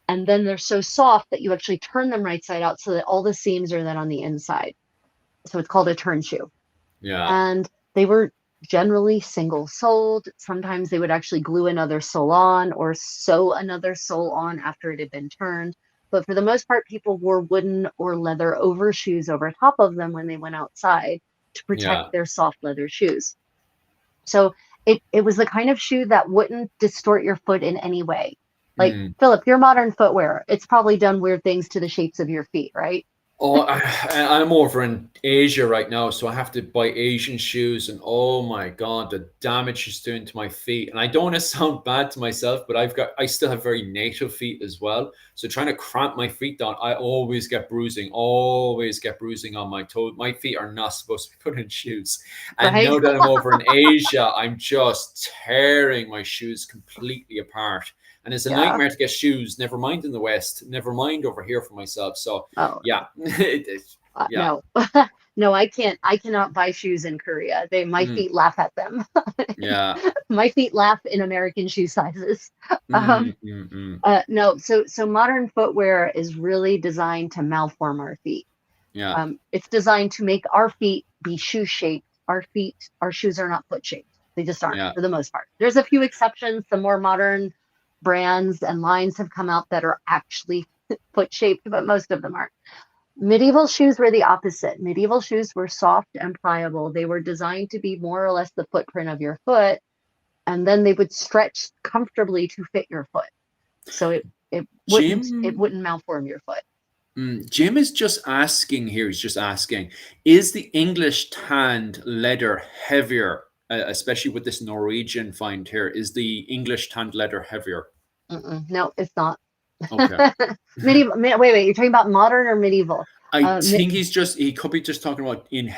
And then they're so soft that you actually turn them right side out so that all the seams are then on the inside. So it's called a turn shoe. Yeah. And they were generally single soled. Sometimes they would actually glue another sole on or sew another sole on after it had been turned. But for the most part, people wore wooden or leather overshoes over top of them when they went outside to protect their soft leather shoes. So it was the kind of shoe that wouldn't distort your foot in any way. Like, Philip, your modern footwear, it's probably done weird things to the shapes of your feet, right? Oh, I'm over in Asia right now, so I have to buy Asian shoes, and oh my God, the damage it's doing to my feet. And I don't want to sound bad to myself, but I still have very native feet as well. So trying to cramp my feet down, I always get bruising on my toe. My feet are not supposed to be put in shoes. And now that I'm over in Asia, I'm just tearing my shoes completely apart. And it's a nightmare to get shoes, never mind in the West, never mind over here for myself. So, No, no, I cannot buy shoes in Korea. My feet laugh at them. My feet laugh in American shoe sizes. No, so modern footwear is really designed to malform our feet. It's designed to make our feet be shoe shaped. Our shoes are not foot shaped. They just aren't for the most part. There's a few exceptions. Some more modern brands and lines have come out that are actually foot shaped, but most of them aren't. Medieval shoes were the opposite. Medieval shoes were soft and pliable. They were designed to be more or less the footprint of your foot, and then they would stretch comfortably to fit your foot. So it wouldn't malform your foot. Jim is just asking here, is the English tanned leather heavier? Especially with this Norwegian find here, is the English tanned leather heavier? No, it's not. Okay. Medieval. Wait, you're talking about modern or medieval? I think he could be just talking about in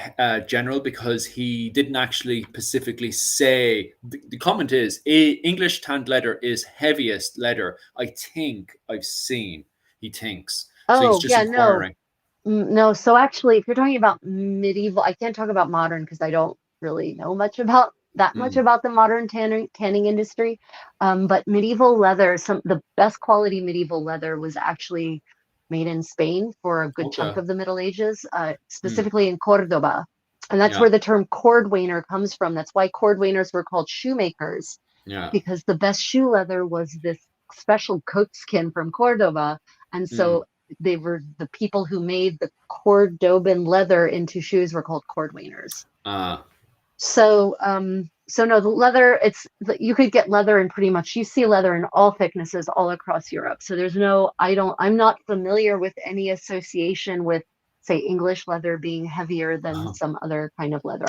general, because he didn't actually specifically say. The comment is English tanned leather is heaviest leather I think I've seen. He thinks so. He's Oh, just yeah, no. inquiring. No, so actually, if you're talking about medieval, I can't talk about modern because I don't really know much Mm, about the modern tanning industry. But medieval leather, the best quality medieval leather was actually made in Spain for a good chunk okay. of the Middle Ages, Mm, specifically in Cordoba. And that's yeah. where the term cordwainer comes from. That's why cordwainers were called shoemakers, Yeah. because the best shoe leather was this special goat skin from Cordoba. And Mm, so they were the people who made the Cordoban leather into shoes were called cordwainers. uh, So no, the leather, you could get leather in pretty much, you see leather in all thicknesses all across Europe. So I'm not familiar with any association with, say, English leather being heavier than some other kind of leather.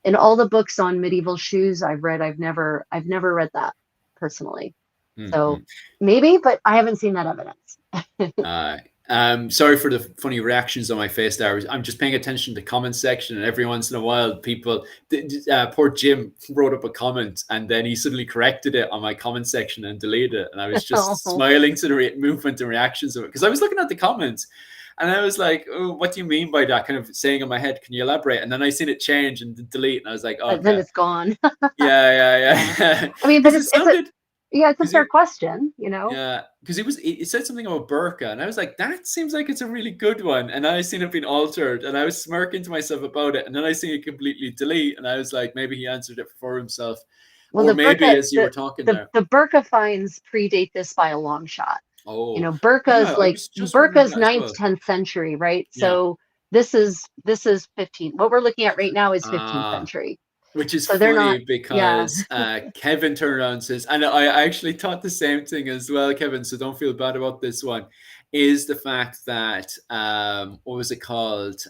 In all the books on medieval shoes I've read, I've never read that personally. mm, So mm. maybe, but I haven't seen that evidence. Uh, sorry for the funny reactions on my face there. I'm just paying attention to the comment section, and every once in a while, people, poor Jim wrote up a comment, and then he suddenly corrected it on my comment section and deleted it. And I was just Oh, smiling to the movement and reactions of it, because I was looking at the comments, and I was like, "Oh, what do you mean by that?" Kind of saying in my head, "Can you elaborate?" And then I seen it change and delete, and I was like, then "Okay, it's gone. yeah, Yeah. yeah, yeah," I mean, but because it it's a sounded. yeah, it's a Because fair question, you know. yeah, because it said something about burqa, and I was like, that seems like it's a really good one. And I seen it being altered, and I was smirking to myself about it, and then I seen it completely delete, and I was like, maybe he answered it for himself, Well, or the maybe burqa as you were talking there. the burqa finds predate this by a long shot. You Oh, know, yeah, I was just wondering Burka's that as ninth, well. 10th century, right? Yeah. So this is 15. What we're looking at right now is 15th Ah, century. which is So they're not, funny yeah, because Kevin turned around and says, and I actually thought the same thing as well, Kevin. So don't feel bad about this one. Is the fact that what was it called?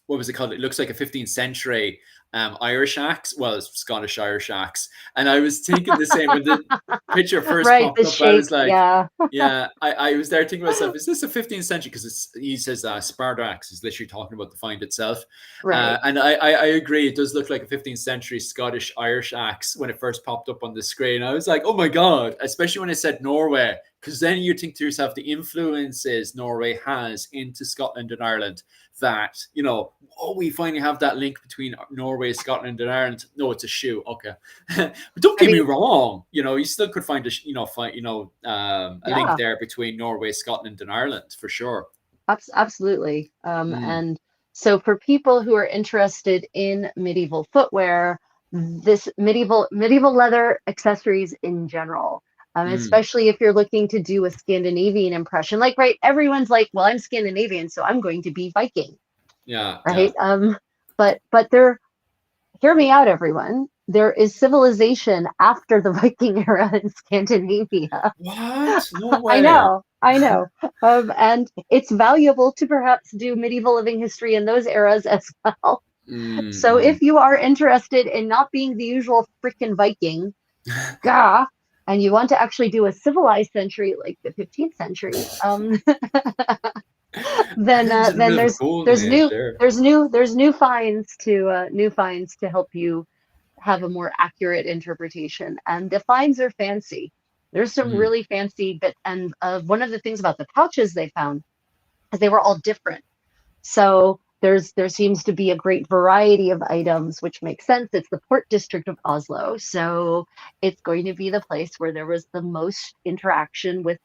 What was it called? It looks like a 15th century Irish axe. Well, it's Scottish Irish axe. And I was thinking the same when the picture first right. popped The up. I shape, was like, yeah, yeah, I was there thinking to myself, is this a 15th century? Because he says Sparta axe is literally talking about the find itself. right. And I agree, it does look like a 15th century Scottish Irish axe when it first popped up on the screen. I was like, oh my God, especially when it said Norway, because then you think to yourself the influences Norway has into Scotland and Ireland, that, oh, we finally have that link between Norway, Scotland, and Ireland. No, it's a shoe. Okay. But don't I get me mean, wrong. You still could find a link yeah, there between Norway, Scotland, and Ireland for sure. absolutely. Mm, And so for people who are interested in medieval footwear, this medieval leather accessories in general, mm, especially if you're looking to do a Scandinavian impression, like, right, everyone's like, well, I'm Scandinavian, so I'm going to be Viking, yeah, yeah. right? But there, hear me out, everyone. There is civilization after the Viking era in Scandinavia. What? No I way. know, I know. And it's valuable to perhaps do medieval living history in those eras as well. Mm, So mm. if you are interested in not being the usual freaking Viking, gah, and you want to actually do a civilized century like the 15th century, Ireland's in the then middle of a golden age there. there's new finds to help you have a more accurate interpretation. And the finds are fancy. There's some Mm, really fancy, but and one of the things about the pouches they found is they were all different. So there seems to be a great variety of items, which makes sense. It's the port district of Oslo, so it's going to be the place where there was the most interaction with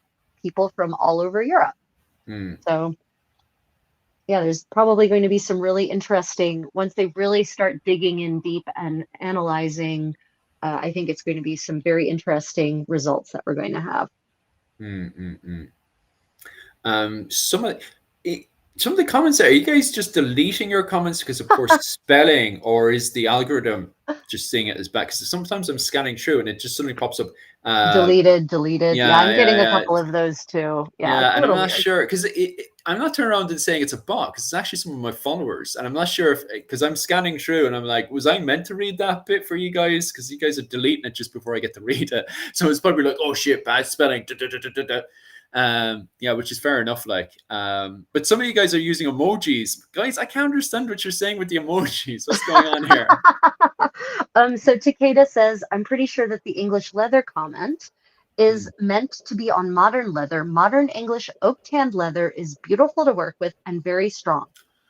people from all over Europe. mm. So yeah, there's probably going to be some really interesting, once they really start digging in deep and analyzing, I think it's going to be some very interesting results that we're going to have. Mm, mm, mm. Um, some of it, some of the comments are you guys just deleting your comments because of poor spelling, or is the algorithm just seeing it as bad? Because sometimes I'm scanning through and it just suddenly pops up. Deleted. Yeah, Yeah, I'm yeah, getting a yeah, couple of those too. Yeah, it's yeah, a and I'm little not weird. sure because I'm not turning around and saying it's a bot because it's actually some of my followers, and I'm not sure if because I'm scanning through and I'm like, was I meant to read that bit for you guys? Because you guys are deleting it just before I get to read it, so it's probably like, oh shit, bad spelling. Da, da, da, da, da, da. Yeah, which is fair enough. Like, but some of you guys are using emojis, guys. I can't understand what you're saying with the emojis. What's going on here? So Takeda says, I'm pretty sure that the English leather comment is meant to be on modern leather. Modern English oak tanned leather is beautiful to work with and very strong.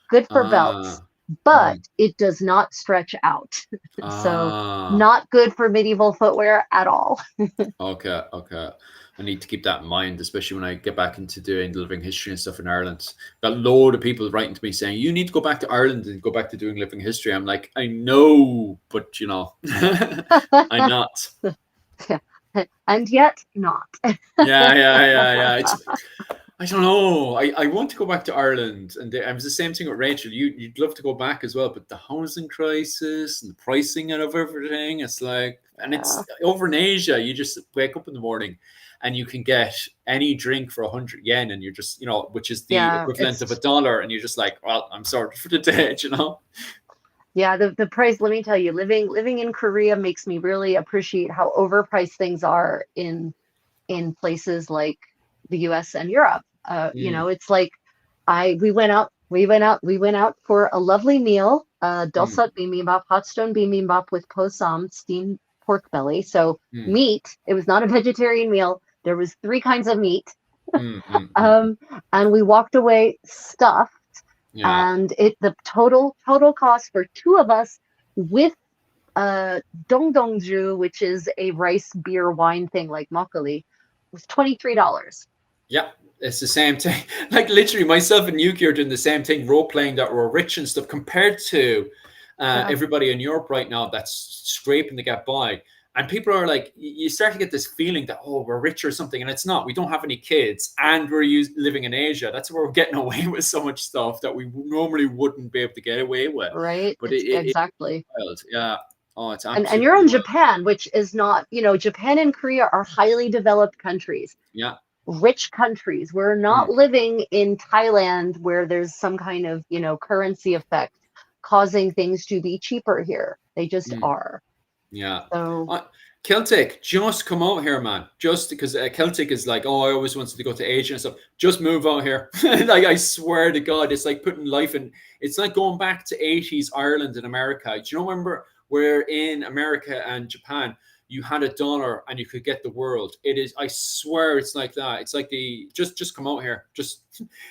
Good for belts, but it does not stretch out. So not good for medieval footwear at all. Okay. I need to keep that in mind, especially when I get back into doing living history and stuff in Ireland. Got a load of people writing to me saying, you need to go back to Ireland and go back to doing living history. I'm like, I know, but you know, I'm not. And yet not. Yeah. I don't know. I want to go back to Ireland, and it was the same thing with Rachel. You'd love to go back as well, but the housing crisis and the pricing and of everything, it's like, and it's over in Asia. You just wake up in the morning, and you can get any drink for 100 yen, and you're just, you know, which is the equivalent of $1, and you're just like, well, I'm sorry for the day, you know. Yeah, the price. Let me tell you, living in Korea makes me really appreciate how overpriced things are in places like the U.S. and Europe. You know, it's like we went out for a lovely meal, dolsot bibimbap, hot stone bibimbap with posam, steamed pork belly. So meat. It was not a vegetarian meal. There was 3 kinds of meat. And we walked away stuffed. Yeah. And the total cost for 2 of us with dongdongju, which is a rice beer wine thing like makgeolli, was $23. Yeah, it's the same thing. Like literally, myself and Yuki are doing the same thing, role playing that we're rich and stuff, compared to everybody in Europe right now that's scraping to get by. And people are like, you start to get this feeling that, oh, we're rich or something, and it's not. We don't have any kids, and we're living in Asia. That's where we're getting away with so much stuff that we normally wouldn't be able to get away with. Right? But exactly. It's yeah. Oh, it's and you're in Japan, which is not, you know, Japan and Korea are highly developed countries. Yeah. Rich countries. We're not living in Thailand where there's some kind of, you know, currency effect causing things to be cheaper here. They just are. Yeah. So Celtic, just come out here, man. Just because Celtic is like, oh, I always wanted to go to Asia and stuff. Just move out here. Like, I swear to God, it's like putting life in. It's like going back to 80s Ireland and America. Do you know, remember where in America and Japan, you had $1 and you could get the world? It is, I swear, it's like that. It's like just come out here. Just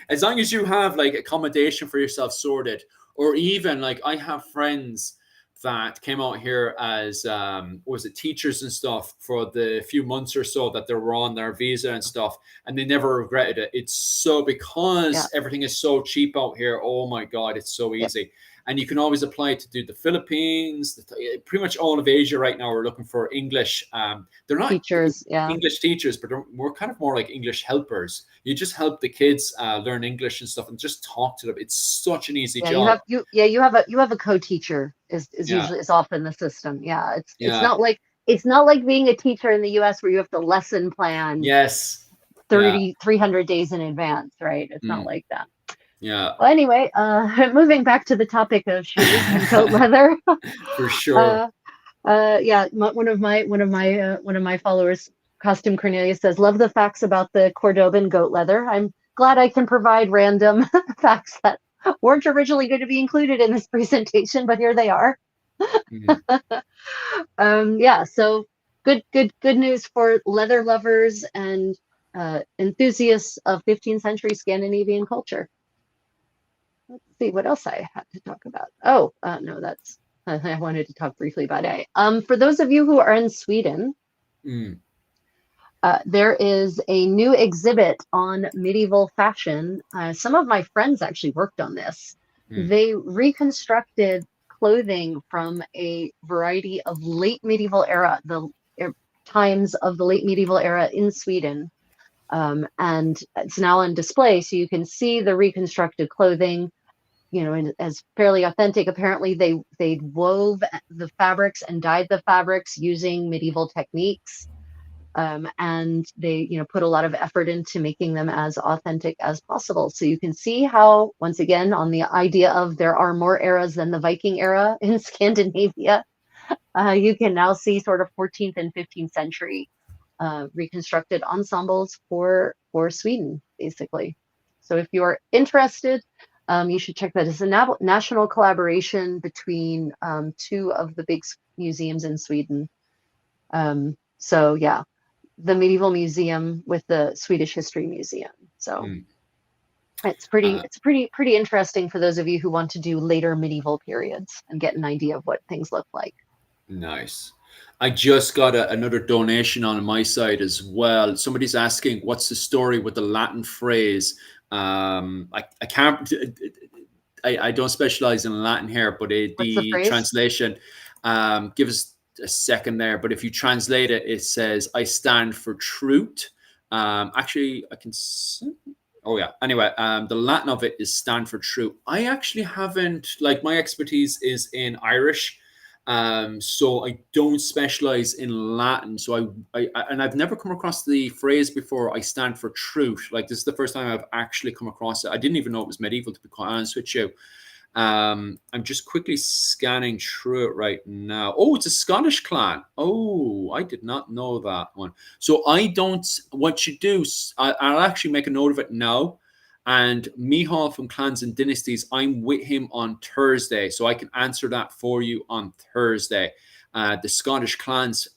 as long as you have like accommodation for yourself sorted, or even like I have friends that came out here as teachers and stuff for the few months or so that they were on their visa and stuff, and they never regretted it. It's so, because everything is so cheap out here. Oh my God, it's so easy. And you can always apply to do the Philippines. Pretty much all of Asia right now are looking for English. They're not teachers, English teachers, but we're kind of more like English helpers. You just help the kids learn English and stuff, and just talk to them. It's such an easy job. You have a co-teacher is usually is often the system. Yeah, it's not like being a teacher in the U.S. where you have to lesson plan. Yes. 300 days in advance, right? It's not like that. Yeah. Well, anyway, moving back to the topic of shoes and coat leather. For sure. One of my followers, Costume Cornelius, says, "Love the facts about the Cordoban goat leather. I'm glad I can provide random facts that weren't originally going to be included in this presentation, but here they are." So good news for leather lovers and enthusiasts of 15th century Scandinavian culture. Let's see what else I had to talk about. No, that's I wanted to talk briefly about it. For those of you who are in Sweden, there is a new exhibit on medieval fashion. Some of my friends actually worked on this. They reconstructed clothing from a variety of late medieval era, times of the late medieval era in Sweden. And it's now on display, so you can see the reconstructed clothing, you know, as fairly authentic. Apparently they wove the fabrics and dyed the fabrics using medieval techniques. And they, you know, put a lot of effort into making them as authentic as possible. So you can see how, once again, on the idea of there are more eras than the Viking era in Scandinavia, you can now see sort of 14th and 15th century reconstructed ensembles for for Sweden, basically. So if you're interested, you should check that. It's a national collaboration between two of the big museums in Sweden. So yeah, the Medieval Museum with the Swedish History Museum. So it's pretty interesting for those of you who want to do later medieval periods and get an idea of what things look like. Nice. I just got another donation on my side as well. Somebody's asking, what's the story with the Latin phrase? I can't, I don't specialize in Latin here, but the translation, give us a second there. But if you translate it, it says, I stand for truth. Actually, I can see. Oh yeah. Anyway, the Latin of it is stand for truth. I actually haven't, like, my expertise is in Irish. So I don't specialize in Latin. So I've never come across the phrase before, I stand for truth. Like, this is the first time I've actually come across it. I didn't even know it was medieval, to be quite honest with you. I'm just quickly scanning through it right now. Oh, it's a Scottish clan. Oh, I did not know that one. So what you do, I'll actually make a note of it now. And Mihal from Clans and Dynasties, I'm with him on Thursday, so I can answer that for you on Thursday. The Scottish clans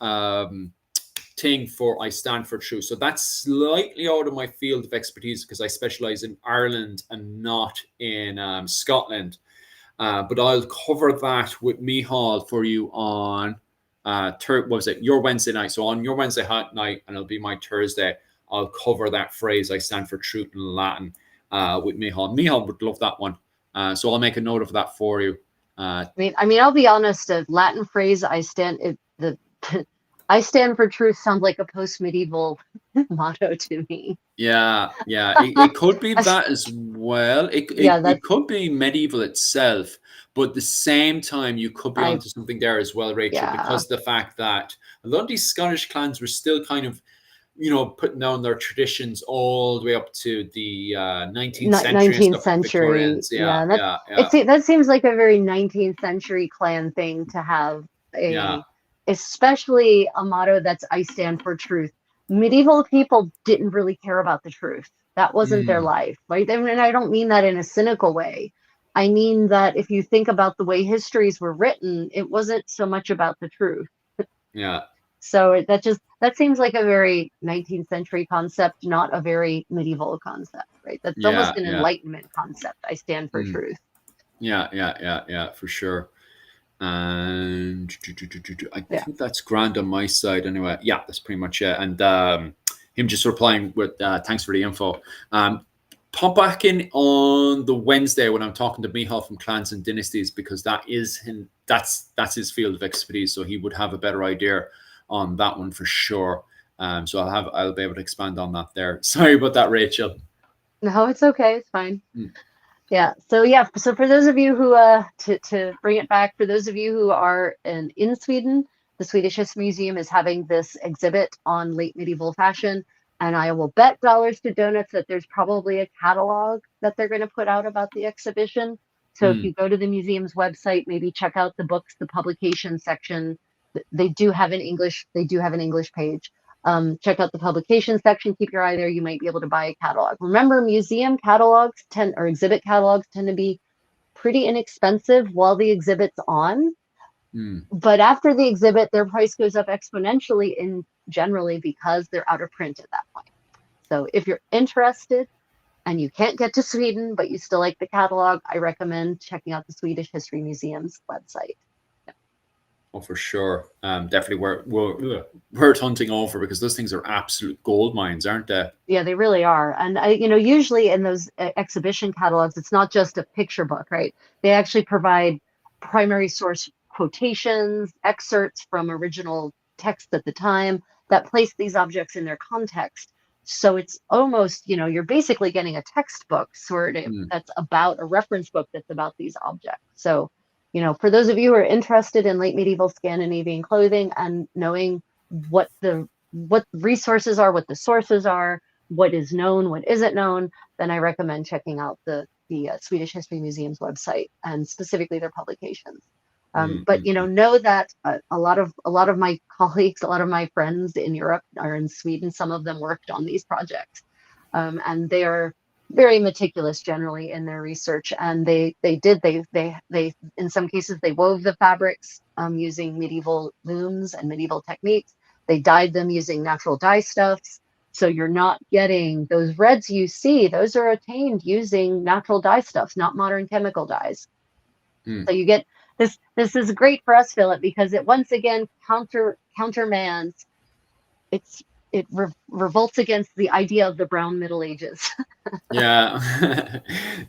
thing for I stand for truth. So that's slightly out of my field of expertise because I specialize in Ireland and not in Scotland. But I'll cover that with Mihal for you on what was it? Your Wednesday night. So on your Wednesday night, and it'll be my Thursday, I'll cover that phrase, I stand for truth in Latin. With Mihal. Mihal would love that one. So I'll make a note of that for you. I mean, I'll be honest, a Latin phrase, I stand for truth sounds like a post-medieval motto to me. Yeah. It could be that as well. It could be medieval itself, but at the same time, you could be onto something there as well, Rachel, because the fact that a lot of these Scottish clans were still kind of, putting down their traditions all the way up to the 19th century. 19th century. Yeah. That seems like a very 19th century clan thing to have, especially a motto that's I stand for truth. Medieval people didn't really care about the truth. That wasn't their life, right? And I don't mean that in a cynical way. I mean that if you think about the way histories were written, it wasn't so much about the truth. Yeah. So that seems like a very 19th century concept, not a very medieval concept, right? That's almost an Enlightenment concept. I stand for truth. Yeah, for sure. And I think that's grand on my side anyway. Yeah, that's pretty much it. And him just replying with thanks for the info. Pop back in on the Wednesday when I'm talking to Mihal from Clans and Dynasties, because that's his field of expertise, so he would have a better idea on that one for sure. So I'll be able to expand on that there. Sorry about that, Rachel. No, it's okay. It's fine. Yeah. So for those of you who to bring it back, for those of you who are in Sweden, the Swedish History Museum is having this exhibit on late medieval fashion, and I will bet dollars to donuts that there's probably a catalog that they're going to put out about the exhibition. So if you go to the museum's website, maybe check out the books, the publication section. They do have an English page. Check out the publication section. Keep your eye there. You might be able to buy a catalog. Remember, museum catalogs exhibit catalogs tend to be pretty inexpensive while the exhibit's on. But after the exhibit, their price goes up exponentially generally because they're out of print at that point. So if you're interested and you can't get to Sweden, but you still like the catalog, I recommend checking out the Swedish History Museum's website. Oh, for sure. Definitely worth hunting over, because those things are absolute gold mines, aren't they? Yeah, they really are. And usually in those exhibition catalogs, it's not just a picture book, right? They actually provide primary source quotations, excerpts from original texts at the time that place these objects in their context. So it's almost, you're basically getting a textbook sort of that's about a reference book that's about these objects. So for those of you who are interested in late medieval Scandinavian clothing and knowing what resources are, what the sources are, what is known, what isn't known, then I recommend checking out the Swedish History Museum's website and specifically their publications. But know that a lot of my colleagues, a lot of my friends in Europe are in Sweden. Some of them worked on these projects. and they are very meticulous generally in their research. And they in some cases they wove the fabrics using medieval looms and medieval techniques. They dyed them using natural dye stuffs. So you're not getting those reds you see, those are attained using natural dye stuffs, not modern chemical dyes. So you get this. This is great for us, Philip, because it once again countermands. It revolts against the idea of the brown Middle Ages. Yeah,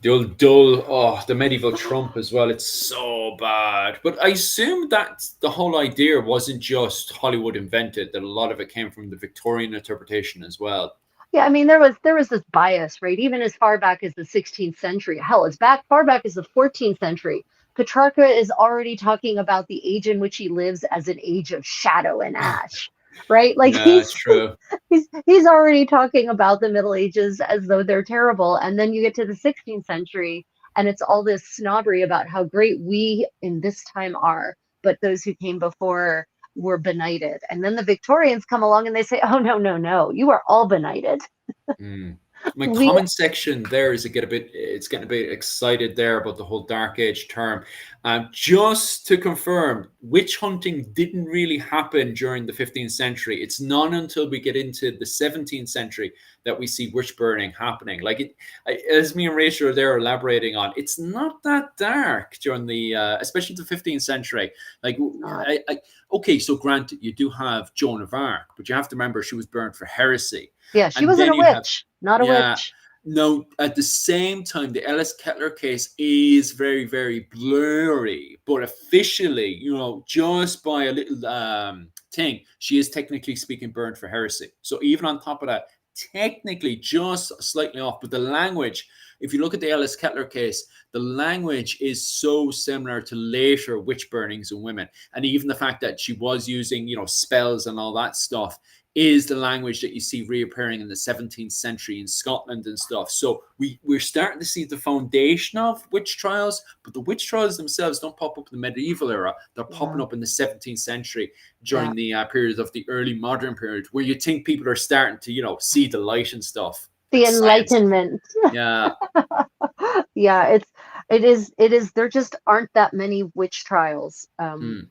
the old dull, oh, the medieval Trump as well. It's so bad. But I assume that the whole idea wasn't just Hollywood invented, that a lot of it came from the Victorian interpretation as well. Yeah, I mean there was this bias, right? Even as far back as the 16th century. Hell, as far back as the 14th century. Petrarca is already talking about the age in which he lives as an age of shadow and ash, right? Like Yeah, it's true. he's already talking about the Middle Ages as though they're terrible, and then you get to the 16th century, and it's all this snobbery about how great we in this time are, but those who came before were benighted. And then the Victorians come along and they say, "Oh no, no, no, you are all benighted." Mm. My We comment section there is it's getting a bit excited there about the whole dark age term. Just to confirm, witch hunting didn't really happen during the 15th century. It's not until we get into the 17th century that we see witch burning happening. Like as me and Rachel are there elaborating on, it's not that dark during the, especially the 15th century. Like, okay, so granted, you do have Joan of Arc, but you have to remember she was burned for heresy. Yeah, she And wasn't then a you have, witch, not a yeah, witch. no, at the same time, the Ellis Kettler case is very, very blurry, but officially, just by a little thing, she is technically speaking burned for heresy. So even on top of that, technically just slightly off, but the language, if you look at the Ellis Kettler case, the language is so similar to later witch burnings of women. And even the fact that she was using, spells and all that stuff is the language that you see reappearing in the 17th century in Scotland and stuff. So we're starting to see the foundation of witch trials, but the witch trials themselves don't pop up in the medieval era. They're popping up in the 17th century during the period of the early modern period, where you think people are starting to, see the light and stuff. The Like science. Enlightenment. Yeah. Yeah, it is there just aren't that many witch trials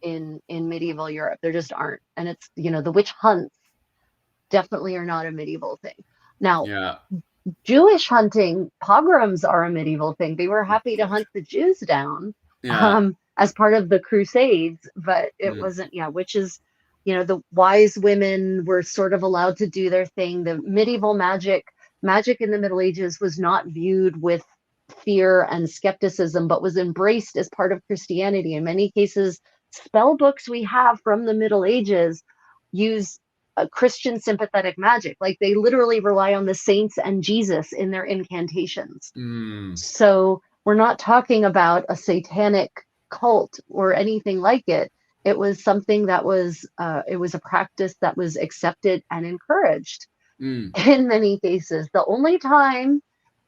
in medieval Europe. There just aren't. And it's, the witch hunts definitely are not a medieval thing. Now, Yeah. Jewish hunting, pogroms are a medieval thing. They were happy to hunt the Jews down as part of the Crusades, but it wasn't, which is, the wise women were sort of allowed to do their thing. The medieval magic in the Middle Ages was not viewed with fear and skepticism, but was embraced as part of Christianity. In many cases, spell books we have from the Middle Ages use a Christian sympathetic magic. Like they literally rely on the saints and Jesus in their incantations. So we're not talking about a satanic cult or anything like it. It was something that was, it was a practice that was accepted and encouraged in many cases. The only time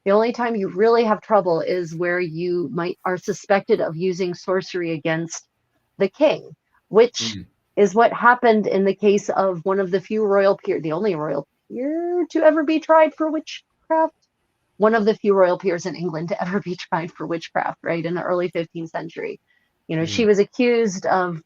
you really have trouble is where you are suspected of using sorcery against the king, which is what happened in the case of one of the few royal peers, the only royal peer to ever be tried for witchcraft. One of the few royal peers in England to ever be tried for witchcraft, right? In the early 15th century. She was accused of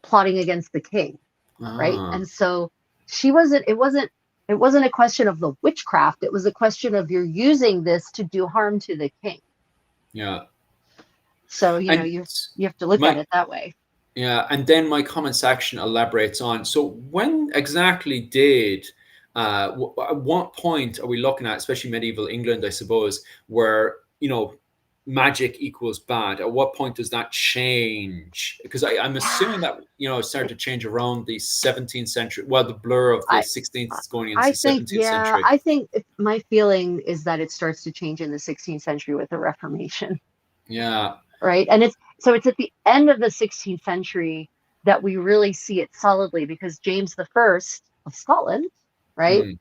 plotting against the king, right? And so it wasn't a question of the witchcraft. It was a question of you're using this to do harm to the king. Yeah. So, you have to look at it that way. Yeah, and then my comment section elaborates on. So when exactly did, at what point are we looking at, especially medieval England, I suppose, where, magic equals bad? At what point does that change? Because I'm assuming that, it started to change around the 17th century. Well, the blur of the 16th going into the 17th century. I think my feeling is that it starts to change in the 16th century with the Reformation. Yeah. Right. And it's at the end of the 16th century that we really see it solidly, because James I of Scotland, right?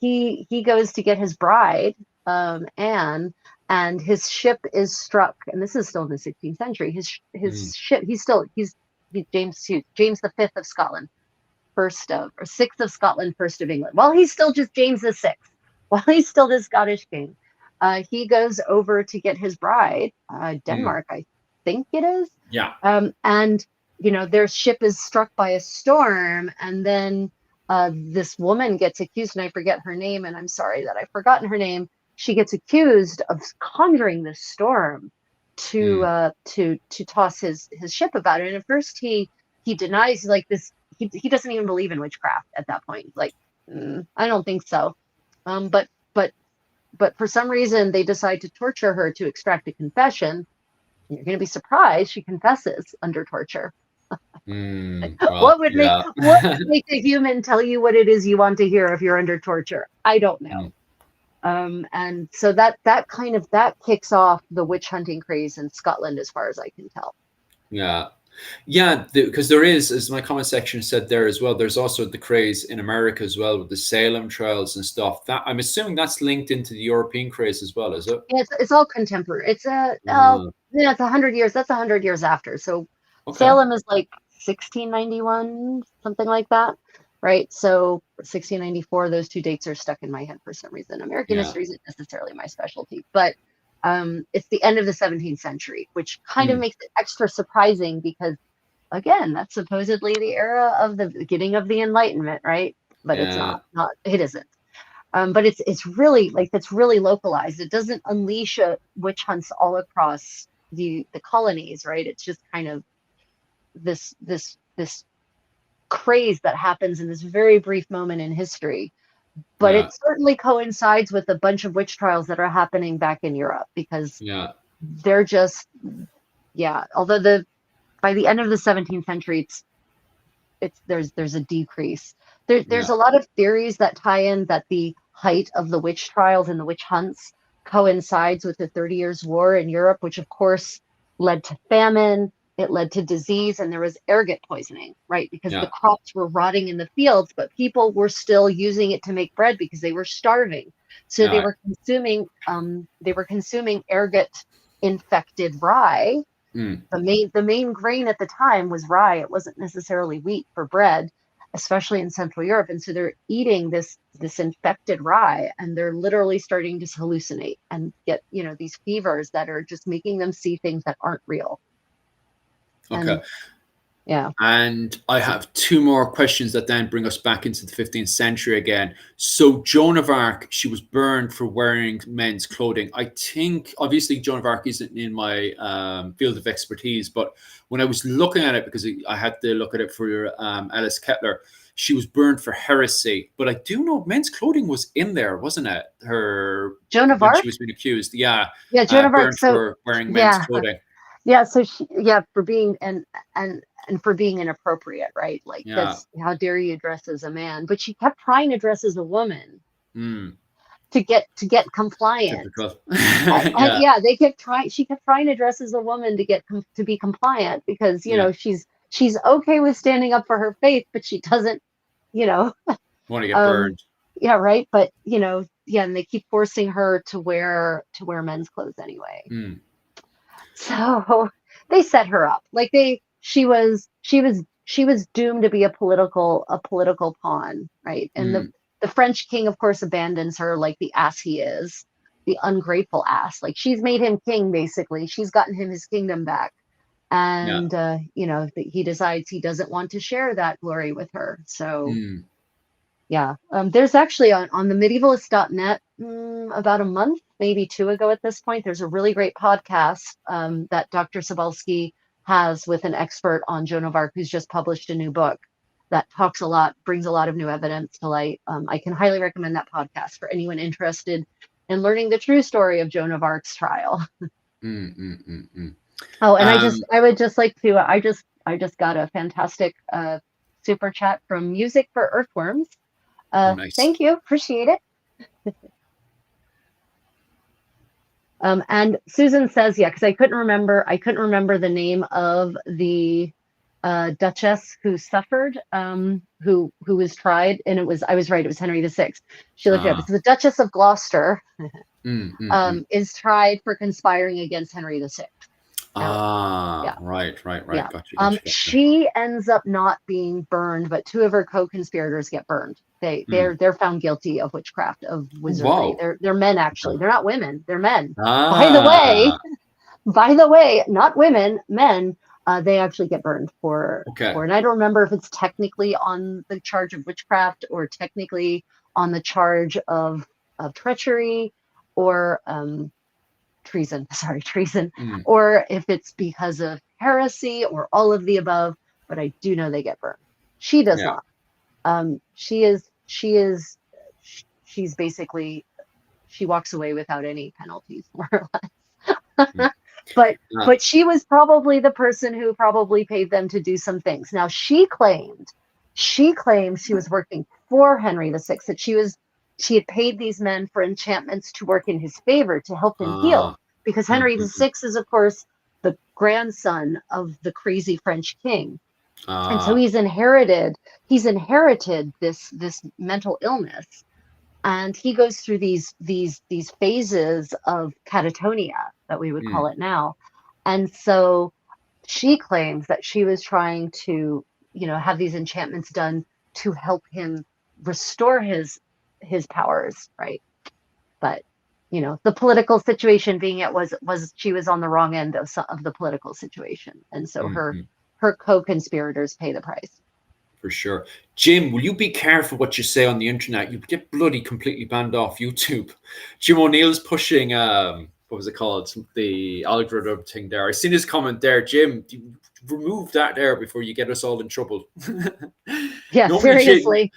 He goes to get his bride, Anne, and his ship is struck. And this is still in the 16th century. His ship, he's James V of Scotland. first of, or sixth of Scotland, first of England. While he's still just James the Sixth, while he's still the Scottish king, he goes over to get his bride, Denmark, I think it is. Yeah. And their ship is struck by a storm, and then this woman gets accused, and I forget her name, and I'm sorry that I've forgotten her name. She gets accused of conjuring this storm to toss his ship about it. And at first he denies, like, this. He doesn't even believe in witchcraft at that point. Like, I don't think so. But for some reason they decide to torture her to extract a confession. You're going to be surprised she confesses under torture. What would make a human tell you what it is you want to hear if you're under torture? I don't know. And so that kicks off the witch hunting craze in Scotland, as far as I can tell. Because there is, as my comment section said there as well, there's also the craze in America as well with the Salem trials and stuff. That I'm assuming that's linked into the European craze as well, is it? Yeah, it's all contemporary. It's it's 100 years. That's 100 years after. So Salem is like 1691, something like that, right? So 1694, those two dates are stuck in my head for some reason. American history isn't necessarily my specialty, but it's the end of the 17th century, which kind of makes it extra surprising because, again, that's supposedly the era of the beginning of the Enlightenment, right? But it's not. It isn't. But it's really, like, that's really localized. It doesn't unleash witch hunts all across the colonies, right? It's just kind of this craze that happens in this very brief moment in history. But it certainly coincides with a bunch of witch trials that are happening back in Europe, because they're just, although by the end of the 17th century, there's a decrease. There's a lot of theories that tie in that the height of the witch trials and the witch hunts coincides with the 30 Years' War in Europe, which of course led to famine. It led to disease, and there was ergot poisoning, right? Because the crops were rotting in the fields, but people were still using it to make bread because they were starving. So they were consuming ergot infected rye. The main grain at the time was rye. It wasn't necessarily wheat for bread, especially in Central Europe. And so they're eating this infected rye, and they're literally starting to hallucinate and get, these fevers that are just making them see things that aren't real. Okay. And I have two more questions that then bring us back into the 15th century again. So Joan of Arc, she was burned for wearing men's clothing. I think, obviously, Joan of Arc isn't in my field of expertise, but when I was looking at it, because I had to look at it for Alice Kettler, she was burned for heresy. But I do know men's clothing was in there, wasn't it? Joan of Arc? She was being accused. Yeah, Joan of Arc. For wearing men's clothing. Yeah, so for being and for being inappropriate, right? Like, that's, how dare you dress as a man? But she kept trying to dress as a woman to get compliant. They kept trying. She kept trying to dress as a woman to be compliant because she's okay with standing up for her faith, but she doesn't, want to get burned. Yeah, right. But and they keep forcing her to wear men's clothes anyway. So they set her up. Like, she was doomed to be a political pawn, right? And the French king, of course, abandons her like the ass he is, the ungrateful ass. Like, she's made him king, basically. She's gotten him his kingdom back. And he decides he doesn't want to share that glory with her. So there's actually on the medievalist.net about a month, maybe 2 ago at this point, there's a really great podcast that Dr. Cebulski has with an expert on Joan of Arc, who's just published a new book that brings a lot of new evidence to light. I can highly recommend that podcast for anyone interested in learning the true story of Joan of Arc's trial. Oh, and I would just like to, I just got a fantastic super chat from Music for Earthworms. Nice. Thank you. Appreciate it. And Susan says, because I couldn't remember the name of the duchess who suffered, who was tried, and I was right, it was Henry VI. She looked it up. It's the Duchess of Gloucester is tried for conspiring against Henry VI. Ah, Yeah. right. Yeah. Gotcha. She ends up not being burned, but two of her co-conspirators get burned. They're found guilty of witchcraft, of Oh, wizardry. wow. They're men, actually. They're not women. They're men. By the way, Ah, not women, men. They actually get burned okay. and I don't remember if it's technically on the charge of witchcraft or technically on the charge of treachery or treason. Sorry, treason, Mm, or if it's because of heresy or all of the above. But I do know they get burned. She does yeah. not. She's basically, she walks away without any penalties, more or less. Mm. but Ah, but she was probably the person who probably paid them to do some things. Now she claimed she was working for Henry VI, that she had paid these men for enchantments to work in his favor to help him heal, ah, because mm, Henry mm, mm. VI is, of course, the grandson of the crazy French king, and so Ah, he's inherited this mental illness, and he goes through these phases of catatonia, that we would mm, call it now. And so she claims that she was trying to, have these enchantments done to help him restore his powers, right? But the political situation being, it was she was on the wrong end of the political situation, and so mm, her mm. her co-conspirators pay the price. For sure. Jim, will you be careful what you say on the internet? You get bloody completely banned off YouTube. Jim O'Neill's pushing what was it called? The algorithm thing there. I seen his comment there. Jim, remove that there before you get us all in trouble. Yeah, normally, Jim, seriously.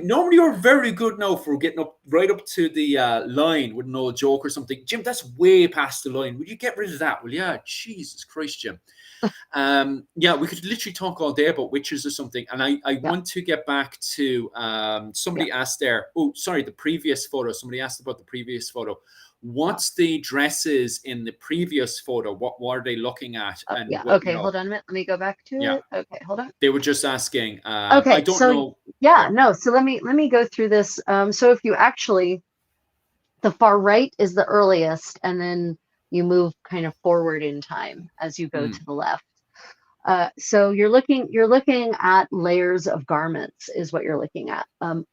normally you're very good now for getting up right up to the line with an old joke or something. Jim, that's way past the line. Will you get rid of that? Will you? Jesus Christ, Jim. Yeah, we could literally talk all day about witches or something. And I Yeah, want to get back to yeah. somebody asked there. Oh, sorry, the previous photo. Somebody asked about the previous photo. What's the dresses in the previous photo? What are they looking at? And Yeah. what Okay, hold on a minute. Let me go back to yeah, it. Okay, hold on. they were just asking. I Okay, don't so know. yeah, Yeah. no. So let me go through this. So if you actually, the far right is the earliest, and then you move kind of forward in time as you go Mm, to the left. So you're looking at layers of garments, is what you're looking at. mm,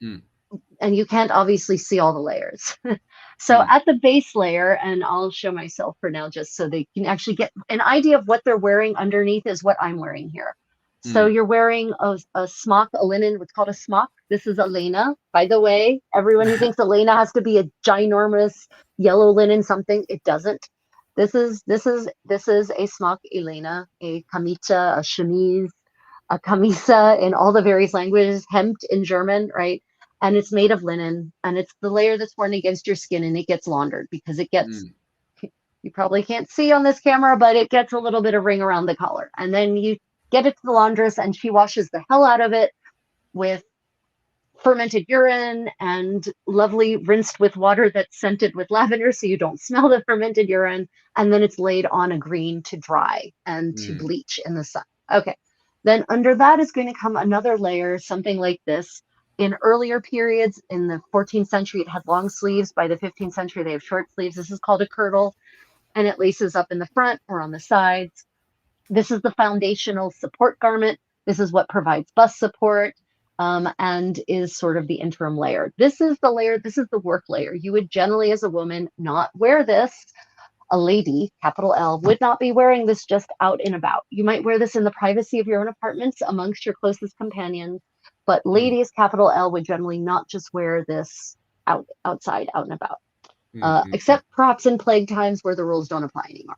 And you can't obviously see all the layers. So mm, at the base layer, and I'll show myself for now just so they can actually get an idea of what they're wearing underneath, is what I'm wearing here. So mm. you're wearing a smock, a linen, what's called a smock. This is Elena. By the way, everyone who thinks Elena has to be a ginormous yellow linen something, it doesn't. This is a smock Elena, a camisa, a chemise, a camisa in all the various languages, hempt in German, right? And it's made of linen, and it's the layer that's worn against your skin, and it gets laundered because it gets, Mm, you probably can't see on this camera, but it gets a little bit of ring around the collar. And then you get it to the laundress, and she washes the hell out of it with fermented urine and lovely rinsed with water that's scented with lavender so you don't smell the fermented urine. And then it's laid on a green to dry and to mm, bleach in the sun. Okay. Then under that is going to come another layer, something like this. In earlier periods, in the 14th century, it had long sleeves. By the 15th century, they have short sleeves. This is called a kirtle, and it laces up in the front or on the sides. This is the foundational support garment. This is what provides bust support, and is sort of the interim layer. This is the layer, this is the work layer. You would generally, as a woman, not wear this. A lady, capital L, would not be wearing this just out and about. You might wear this in the privacy of your own apartments amongst your closest companions, but mm, ladies, capital L, would generally not just wear this outside, out and about, mm, mm, mm, except perhaps in plague times where the rules don't apply anymore.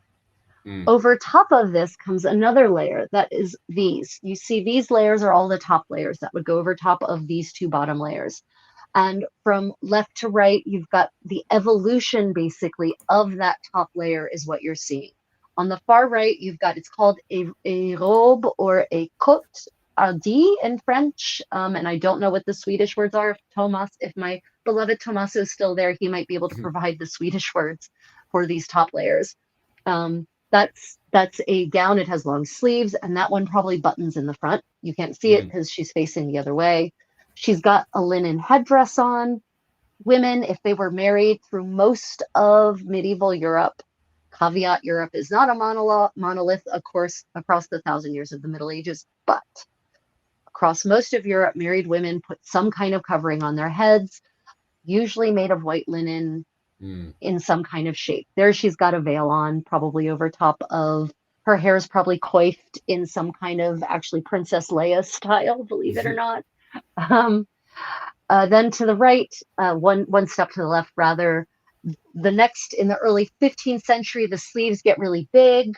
mm, Over top of this comes another layer that is these. You see, these layers are all the top layers that would go over top of these two bottom layers. And from left to right, you've got the evolution basically of that top layer is what you're seeing. On the far right, you've got, it's called a robe or a cotte hardy in French. And I don't know what the Swedish words are. If my beloved Tomas is still there, he might be able to mm, provide the Swedish words for these top layers. That's a gown. It has long sleeves, and that one probably buttons in the front. You can't see it mm, because she's facing the other way. She's got a linen headdress on. Women, if they were married through most of medieval Europe, Caveat, Europe is not a monolith, of course, across the 1,000 years of the Middle Ages, but across most of Europe, married women put some kind of covering on their heads, usually made of white linen in some kind of shape. There she's got a veil on, probably over top of her hair is probably coiffed in some kind of actually Princess Leia style, believe it or not. Then to the right, one step to the left, rather, the next, in the early 15th century, the sleeves get really big.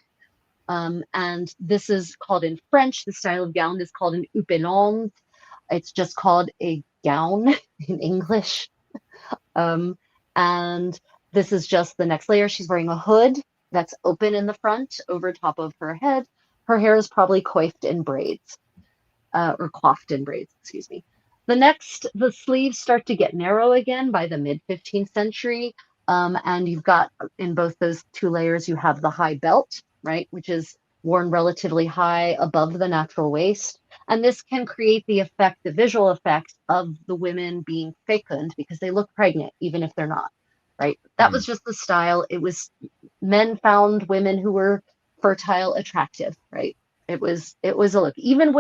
And this is called in French, the style of gown is called an hupelande. It's just called a gown in English. And this is just the next layer. She's wearing a hood that's open in the front over top of her head. Her hair is probably coiffed in braids, or coiffed in braids, excuse me. The sleeves start to get narrow again by the mid 15th century. And you've got, in both those two layers, you have the high belt, right, which is worn relatively high above the natural waist. And this can create the effect, the visual effect of the women being fecund because they look pregnant, even if they're not, right? That was just the style. It was, men found women who were fertile attractive, right? It was a look. Even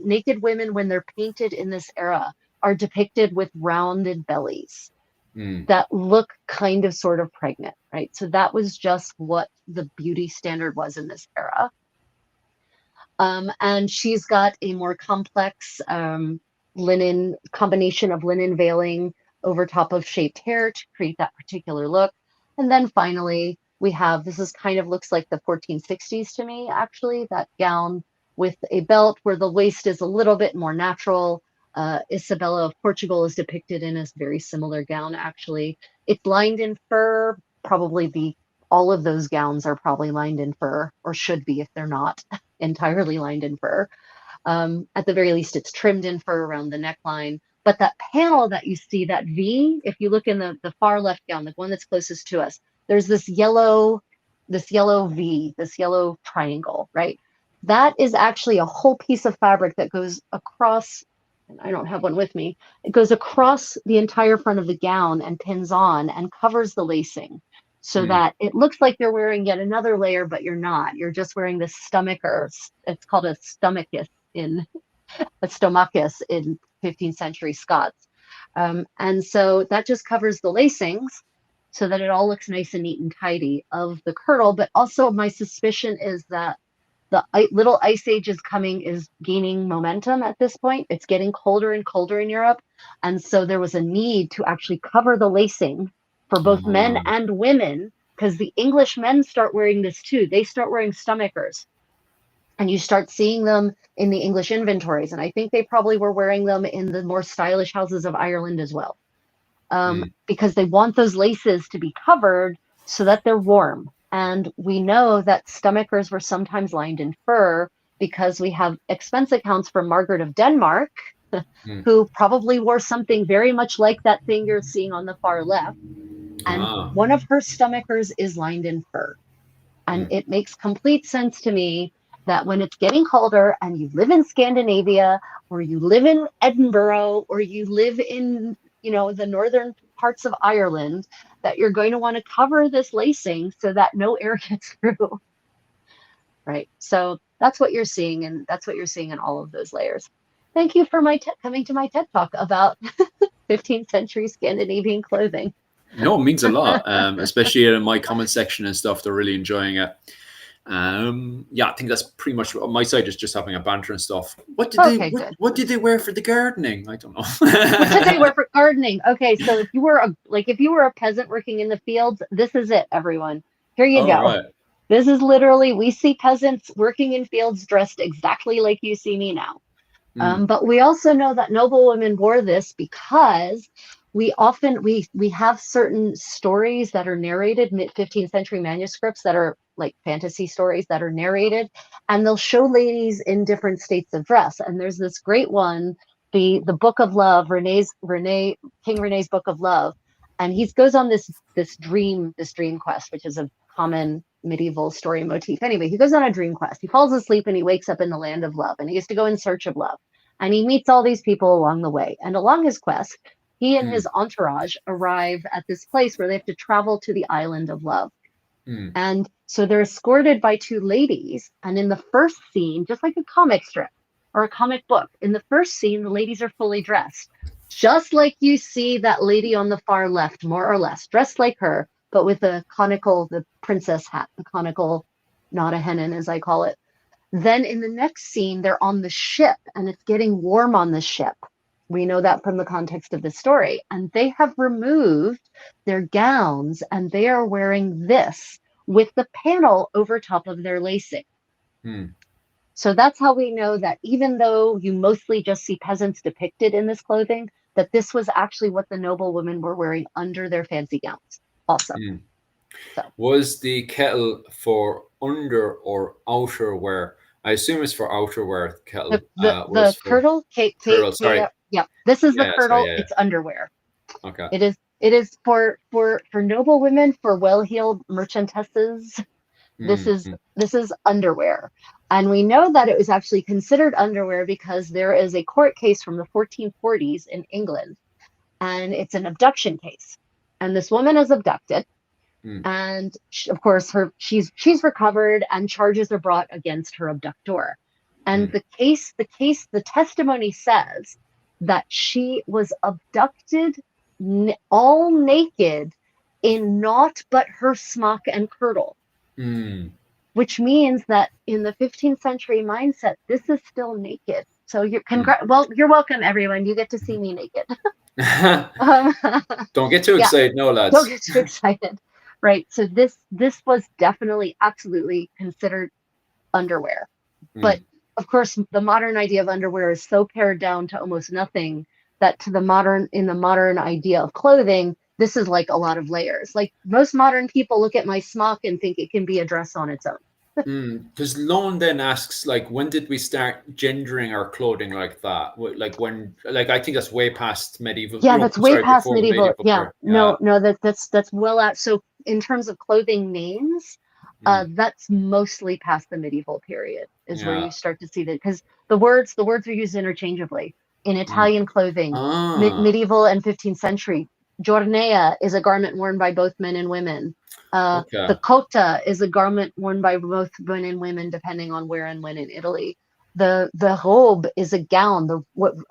naked women, when they're painted in this era, are depicted with rounded bellies that look kind of sort of pregnant, right? So that was just what the beauty standard was in this era. And she's got a more complex linen combination of linen veiling over top of shaped hair to create that particular look. And then finally, we have, this is kind of looks like the 1460s to me, actually, that gown with a belt where the waist is a little bit more natural. Isabella of Portugal is depicted in a very similar gown, actually. It's lined in fur, probably all of those gowns are probably lined in fur, or should be if they're not entirely lined in fur. At the very least, it's trimmed in fur around the neckline. But that panel that you see, that V, if you look in the far left gown, the one that's closest to us, there's this yellow V, this yellow triangle, right? That is actually a whole piece of fabric that goes across, and I don't have one with me, it goes across the entire front of the gown and pins on and covers the lacing so that it looks like you're wearing yet another layer, but you're not. You're just wearing this stomacher. It's called a stomachus in 15th century Scots. And so that just covers the lacings so that it all looks nice and neat and tidy of the kirtle. But also my suspicion is that the little ice age is gaining momentum at this point. It's getting colder and colder in Europe. And so there was a need to actually cover the lacing for both men and women, because the English men start wearing this too. They start wearing stomachers. And you start seeing them in the English inventories. And I think they probably were wearing them in the more stylish houses of Ireland as well. Because they want those laces to be covered so that they're warm. And we know that stomachers were sometimes lined in fur because we have expense accounts from Margaret of Denmark, who probably wore something very much like that thing you're seeing on the far left. And one of her stomachers is lined in fur. And it makes complete sense to me that when it's getting colder and you live in Scandinavia, or you live in Edinburgh, or you live in, the northern parts of Ireland, that you're going to want to cover this lacing so that no air gets through. Right. So that's what you're seeing, and that's what you're seeing in all of those layers. Thank you for coming to my TED Talk about 15th century Scandinavian clothing. No, it means a lot, especially in my comment section and stuff. They're really enjoying it. I think that's pretty much on my side, is just having a banter and stuff. What did they wear for the gardening? I don't know. What did they wear for gardening? Okay, so if you were a peasant working in the fields, this is it, everyone. Here you go. Right. This is literally, we see peasants working in fields dressed exactly like you see me now. But we also know that noble women wore this because we have certain stories that are narrated, mid 15th century manuscripts that are like fantasy stories that are narrated, and they'll show ladies in different states of dress. And there's this great one, the Book of Love, King René's Book of Love, and he goes on this dream quest, which is a common medieval story motif. Anyway, he goes on a dream quest. He falls asleep and he wakes up in the land of love, and he has to go in search of love. And he meets all these people along the way. And along his quest, he and his entourage arrive at this place where they have to travel to the island of love. Mm. And so they're escorted by two ladies. And in the first scene, just like a comic strip or a comic book, in the first scene, the ladies are fully dressed. Just like you see that lady on the far left, more or less, dressed like her, but with a conical, the princess hat, the conical, not a hennin, as I call it. Then in the next scene, they're on the ship and it's getting warm on the ship. We know that from the context of the story. And they have removed their gowns and they are wearing this with the panel over top of their lacing. Mm. So that's how we know that even though you mostly just see peasants depicted in this clothing, that this was actually what the noble women were wearing under their fancy gowns also. Mm. So Was the kettle for under or outer wear? I assume it's for outer wear. Kettle the was for kirtle, turtle. Sorry. yeah, this is the Yeah, sorry. kirtle. Yeah, It's underwear. yeah. Okay. It is for noble women, for well-heeled merchantesses. This Mm. is underwear. And we know that it was actually considered underwear because there is a court case from the 1440s in England, and it's an abduction case. And this woman is abducted, Mm. and of course she's recovered and charges are brought against her abductor. And Mm. the testimony says that she was abducted all naked in naught but her smock and kirtle. Mm. Which means that in the 15th century mindset, this is still naked. So you're you're welcome, everyone. You get to see me naked. Don't get too Yeah, excited, no, lads. don't get too excited. Right. So this was definitely absolutely considered underwear. But of course, the modern idea of underwear is so pared down to almost nothing that in the modern idea of clothing, this is like a lot of layers. Like most modern people look at my smock and think it can be a dress on its own. Because Lone then asks, like, when did we start gendering our clothing like that? Like when, like, I think that's way past medieval. Yeah, No, that's way sorry, past before medieval. Yeah, period. no, that's well out. So in terms of clothing names, that's mostly past the medieval period is where Yeah. you start to see that, because the words are used interchangeably in Italian clothing, medieval and 15th century. Giornea is a garment worn by both men and women. Okay. The cotta is a garment worn by both men and women, depending on where and when in Italy. The robe is a gown.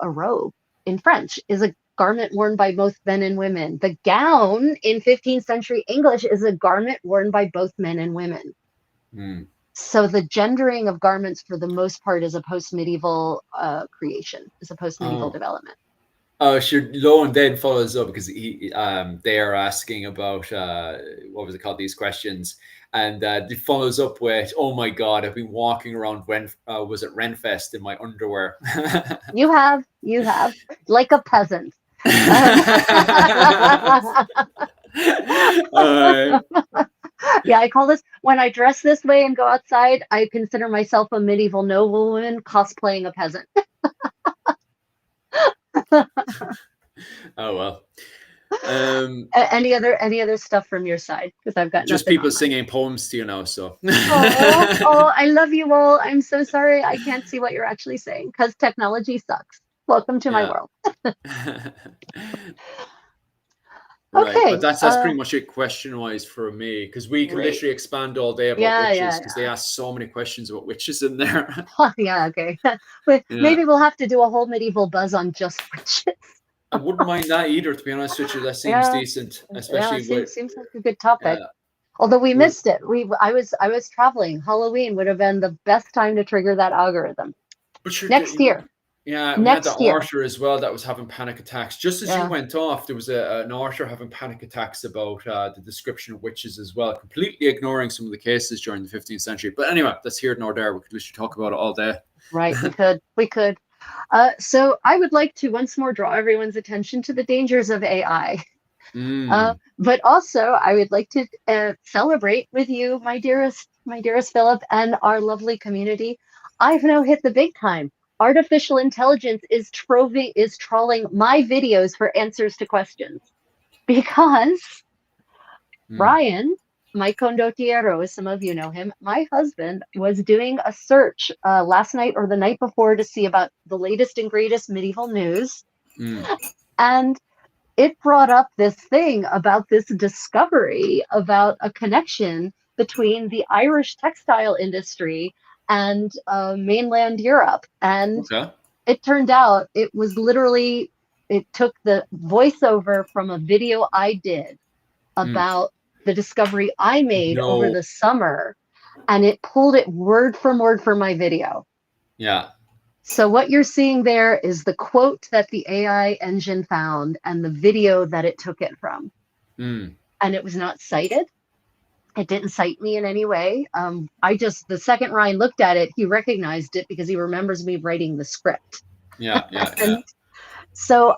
A robe in French is a garment worn by both men and women. The gown in 15th century English is a garment worn by both men and women. So the gendering of garments, for the most part, is a post-medieval creation, is a post-medieval development. Sure. Loan then follows up because they are asking about what was it called, these questions, and he follows up with, "Oh my God, I've been walking around was it Renfest in my underwear." You have like a peasant. Yeah, I call this, when I dress this way and go outside, I consider myself a medieval noblewoman cosplaying a peasant. Oh well. Any other stuff from your side? Because I've got just people singing poems to you now. So oh, I love you all. I'm so sorry I can't see what you're actually saying because technology sucks. Welcome to my world. Right, okay, but that's pretty much it question-wise for me, because we can literally expand all day about witches, because they ask so many questions about witches in there. Yeah, okay. Maybe we'll have to do a whole medieval buzz on just witches. I wouldn't mind that either, to be honest with you. That seems decent, especially seems like a good topic. Although we missed it. I was traveling. Halloween would have been the best time to trigger that algorithm. But next year. Yeah, we had the Archer as well that was having panic attacks. Just as you went off, there was an Archer having panic attacks about the description of witches as well, completely ignoring some of the cases during the 15th century. But anyway, that's here nor there. We could literally talk about it all day. Right, we could. So I would like to once more draw everyone's attention to the dangers of AI. But also, I would like to celebrate with you, my dearest Philip, and our lovely community. I've now hit the big time. Artificial intelligence is trawling my videos for answers to questions, because Ryan, my condottiero, as some of you know him, my husband, was doing a search last night or the night before to see about the latest and greatest medieval news. And it brought up this thing about this discovery about a connection between the Irish textile industry and mainland Europe. And Okay. it turned out it was literally, it took the voiceover from a video I did Mm. about the discovery I made over No. the summer, and it pulled it word for word for my video. Yeah. So what you're seeing there is the quote that the AI engine found and the video that it took it from. Mm. And it was not cited. It didn't cite me in any way. The second Ryan looked at it, he recognized it because he remembers me writing the script. Yeah. Yeah. Yeah. And so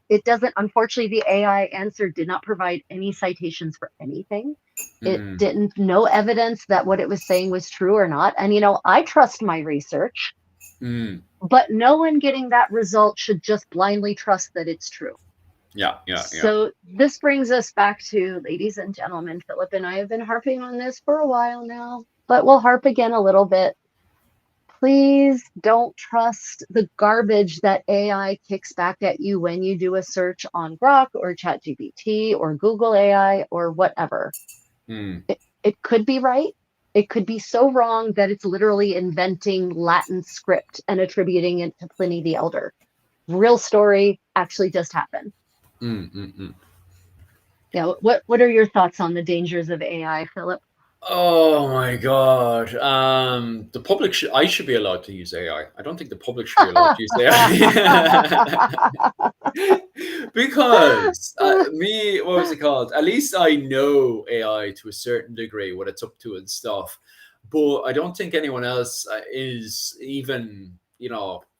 it doesn't, unfortunately, the AI answer did not provide any citations for anything. It Mm. didn't, no evidence that what it was saying was true or not. And, I trust my research, Mm. but no one getting that result should just blindly trust that it's true. Yeah. Yeah. Yeah. So this brings us back to, ladies and gentlemen, Philip and I have been harping on this for a while now, but we'll harp again a little bit. Please don't trust the garbage that AI kicks back at you when you do a search on Grok or ChatGPT or Google AI or whatever. Mm. It could be right. It could be so wrong that it's literally inventing Latin script and attributing it to Pliny the Elder. Real story, actually just happened. Mm. Mm. Mm. Yeah, what are your thoughts on the dangers of AI, Philip? Oh my God. The public should, I should be allowed to use AI. I don't think the public should be allowed to use AI. Because what was it called? At least I know AI to a certain degree, what it's up to and stuff. But I don't think anyone else is even,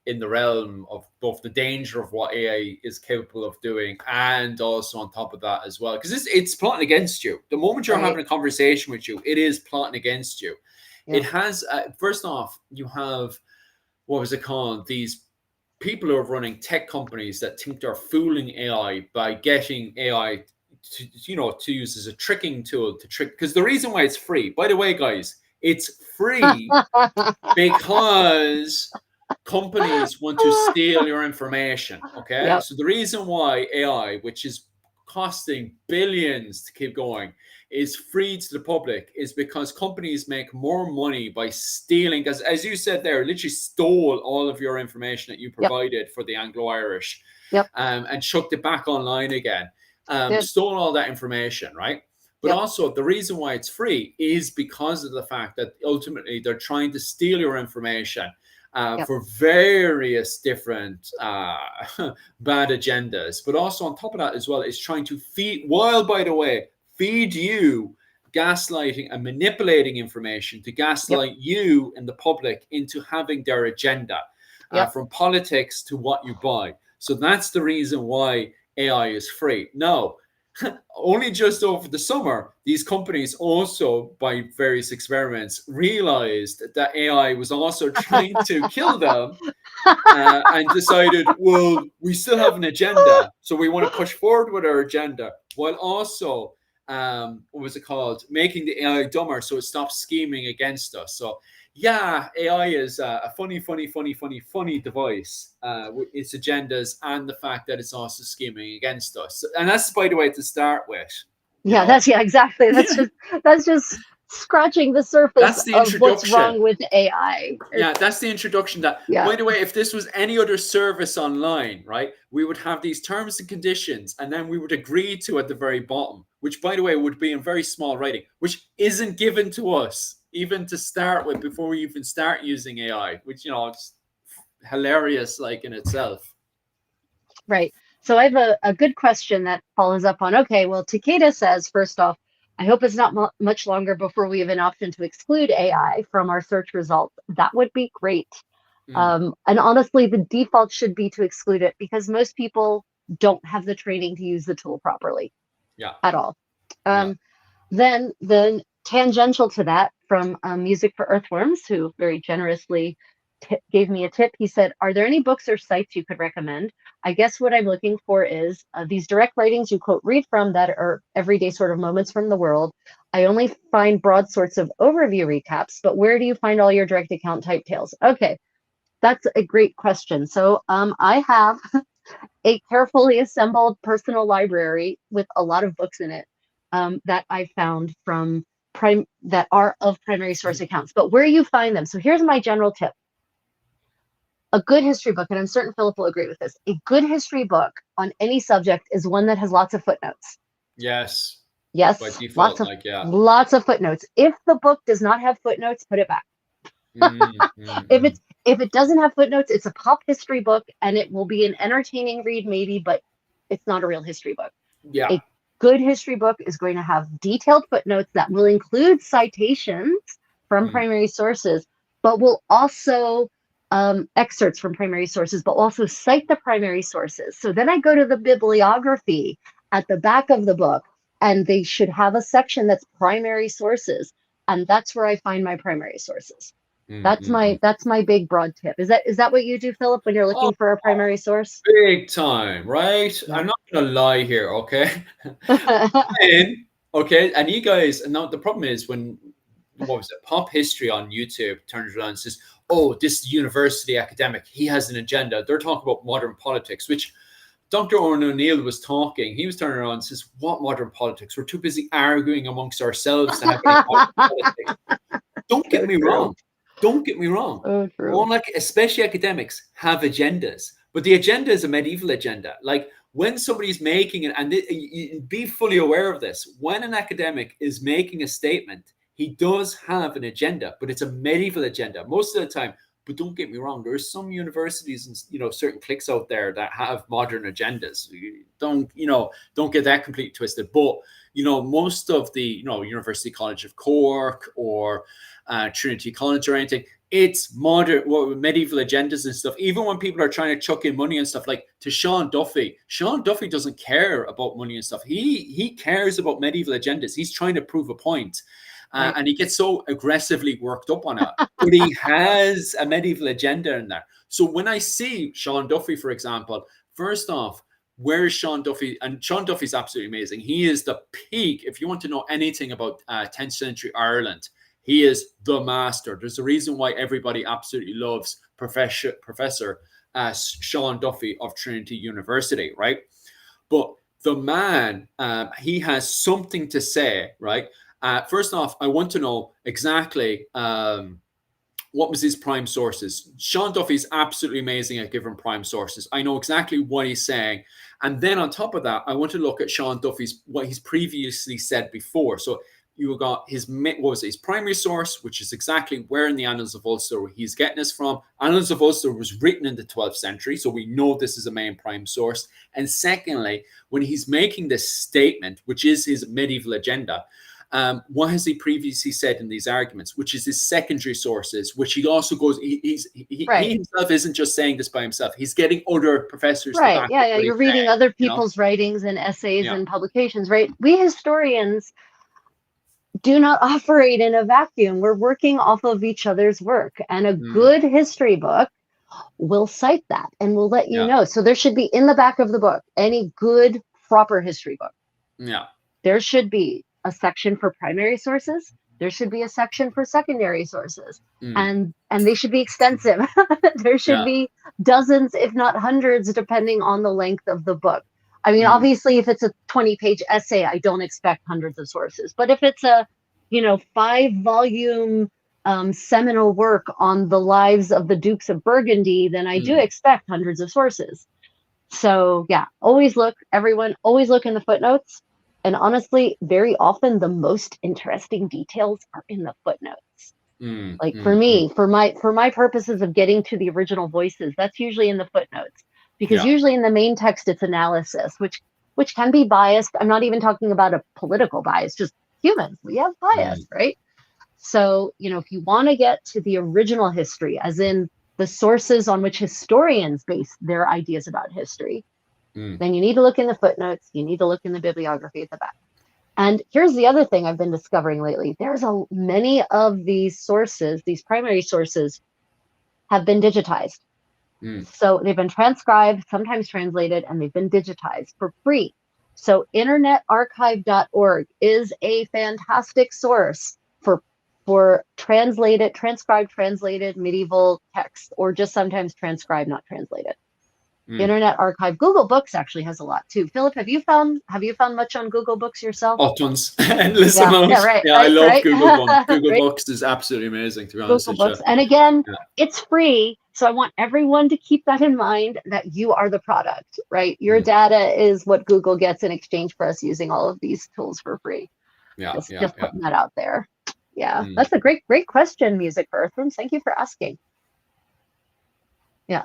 in the realm of both the danger of what AI is capable of doing, and also on top of that as well, because it's plotting against you. The moment you're Right. having a conversation with you, it is plotting against you. Yep. It has first off, you have, what was it called? These people who are running tech companies that think they're fooling AI by getting AI to use as a tricking tool to trick. Because the reason why it's free, by the way, guys, it's free because companies want to steal your information. Okay. Yep. So the reason why AI, which is costing billions to keep going, is free to the public is because companies make more money by stealing. Because as you said there, literally stole all of your information that you provided for the Anglo-Irish, and chucked it back online again. Stole all that information, right? But also the reason why it's free is because of the fact that ultimately they're trying to steal your information for various different bad agendas. But also on top of that as well, is trying to feed you gaslighting and manipulating information to gaslight you and the public into having their agenda, from politics to what you buy. So that's the reason why AI is free. Now, only just over the summer, these companies also, by various experiments, realized that AI was also trying to kill them, and decided, well, we still have an agenda, so we want to push forward with our agenda, while also, what was it called, making the AI dumber so it stops scheming against us. So yeah, AI is a funny device with its agendas and the fact that it's also scheming against us. And that's, by the way, to start with. Exactly. That's just scratching the surface of what's wrong with AI. That's the introduction. By the way, if this was any other service online, right, we would have these terms and conditions, and then we would agree to at the very bottom, which, by the way, would be in very small writing, which isn't given to us even to start with before we even start using AI, which, it's hilarious, like, in itself. Right. So I have a good question that follows up on, okay, well, Takeda says, first off, I hope it's not much longer before we have an option to exclude AI from our search results. That would be great. And honestly, the default should be to exclude it because most people don't have the training to use the tool properly at all. Then tangential to that, from Music for Earthworms, who very generously gave me a tip. He said, are there any books or sites you could recommend? I guess what I'm looking for is these direct writings you quote read from that are everyday sort of moments from the world. I only find broad sorts of overview recaps, but where do you find all your direct account type tales? Okay, that's a great question. So I have a carefully assembled personal library with a lot of books in it that I found from of primary source accounts, but where you find them. So here's my general tip. A good history book, and I'm certain Philip will agree with this, a good history book on any subject is one that has lots of footnotes. Yes. Yes, By default, like, yeah. lots of footnotes. If the book does not have footnotes, put it back. If it doesn't have footnotes, it's a pop history book, and it will be an entertaining read maybe, but it's not a real history book. Yeah. A good history book is going to have detailed footnotes that will include citations from primary sources, but will also excerpts from primary sources, but also cite the primary sources. So then I go to the bibliography at the back of the book, and they should have a section that's primary sources, and that's where I find my primary sources. That's my big broad tip. Is that what you do, Philip, when you're looking for a primary source? Big time, right? Yeah. I'm not gonna lie here, okay? And you guys, now the problem is when Pop History on YouTube turns around and says, oh, this university academic, he has an agenda. They're talking about modern politics, which Dr. Owen O'Neill was talking. He was turning around and says, what modern politics? We're too busy arguing amongst ourselves to have any modern politics. Don't get me wrong. Don't get me wrong. Oh, true. Especially academics have agendas, but the agenda is a medieval agenda. Like when somebody's making it, and be fully aware of this, when an academic is making a statement, he does have an agenda, but it's a medieval agenda most of the time. But don't get me wrong, there's some universities and certain cliques out there that have modern agendas. Don't get that completely twisted. But most of the University College of Cork or Trinity College or anything, it's modern, medieval agendas and stuff. Even when people are trying to chuck in money and stuff, like to Sean Duffy doesn't care about money and stuff. He cares about medieval agendas. He's trying to prove a point. Right. And he gets so aggressively worked up on it, but he has a medieval agenda in there. So when I see Sean Duffy, for example, first off, where is Sean Duffy? And Sean Duffy's absolutely amazing. He is the peak. If you want to know anything about 10th century Ireland, he is the master. There's a reason why everybody absolutely loves Professor Sean Duffy of Trinity University, right? But the man, he has something to say, right? First off, I want to know exactly what was his prime sources. Sean Duffy's absolutely amazing at giving prime sources. I know exactly what he's saying. And then on top of that, I want to look at Sean Duffy's, what he's previously said before. So you got his primary source, which is exactly where in the Annals of Ulster he's getting this from. Annals of Ulster was written in the 12th century, so we know this is a main prime source. And secondly, when he's making this statement, which is his medieval agenda, what has he previously said in these arguments, which is his secondary sources, which he also goes, he himself isn't just saying this by himself. He's getting other professors. Right. Yeah. You're reading other people's writings and essays and publications, right? We historians do not operate in a vacuum. We're working off of each other's work, and a good history book will cite that and will let you know. So there should be in the back of the book, any good, proper history book. Yeah. There should be a section for primary sources. There should be a section for secondary sources, and they should be extensive. There should be dozens, if not hundreds, depending on the length of the book. I mean, obviously, if it's a 20-page essay, I don't expect hundreds of sources. But if it's a, 5-volume seminal work on the lives of the Dukes of Burgundy, then I do expect hundreds of sources. So yeah, always look in the footnotes. And honestly, very often the most interesting details are in the footnotes. For me, for my purposes of getting to the original voices, that's usually in the footnotes. Because usually in the main text, it's analysis, which can be biased. I'm not even talking about a political bias, just humans. We have bias, right? So, if you want to get to the original history, as in the sources on which historians base their ideas about history, then you need to look in the footnotes. You need to look in the bibliography at the back. And here's the other thing I've been discovering lately. There's many of these sources, these primary sources, have been digitized. So they've been transcribed, sometimes translated, and they've been digitized for free. So internetarchive.org is a fantastic source for transcribed, translated medieval text, or just sometimes transcribed, not translated. Internet Archive. Google Books actually has a lot too. Philip, have you found much on Google Books yourself? Oh, tons, endless Yeah, amount. yeah, right, Yeah, I love right. Google Books. Google Right. Books is absolutely amazing, to be honest Google with you. Books. And again, Yeah. it's free. So I want everyone to keep that in mind, that you are the product, right? Your data is what Google gets in exchange for us using all of these tools for free. Yeah, Just yeah. putting that out there. Yeah, that's a great question, Music for Earthrooms. Thank you for asking. Yeah.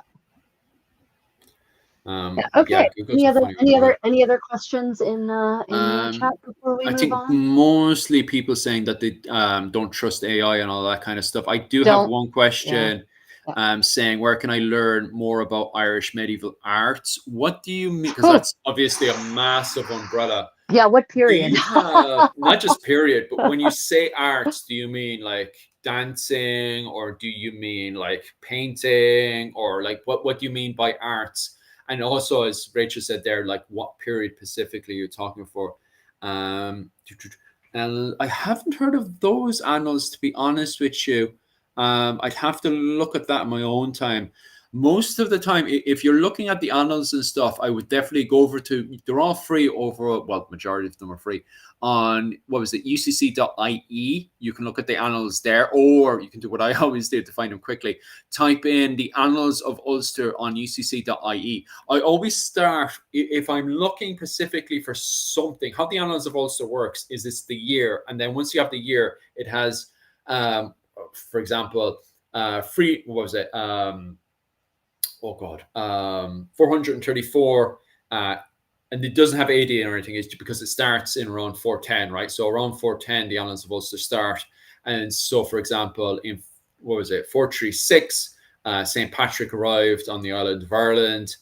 Yeah. Okay. Yeah, any other questions in the chat before we I move think on? mostly people saying that they don't trust AI and all that kind of stuff. I do have one question saying, where can I learn more about Irish medieval arts? What do you mean? Because that's obviously a massive umbrella. Yeah, what period? Do you have, not just period, but when you say arts, do you mean like dancing, or do you mean like painting, or like what do you mean by arts? And also, as Rachel said there, like what period specifically you're talking for. And I haven't heard of those annals, to be honest with you. I'd have to look at that in my own time. Most of the time, if you're looking at the annals and stuff, I would definitely go over to, they're all free over, well, majority of them are free on, what was it, ucc.ie. You can look at the annals there, or you can do what I always do to find them quickly. Type in the Annals of Ulster on ucc.ie. I always start, if I'm looking specifically for something, how the Annals of Ulster works is it's the year. And then once you have the year, it has, for example, free, what was it? 434, and it doesn't have AD or anything. It's because it starts in around 410, right? So around 410, the Annals of Ulster start. And so, for example, in, what was it, 436, St. Patrick arrived on the island of Ireland.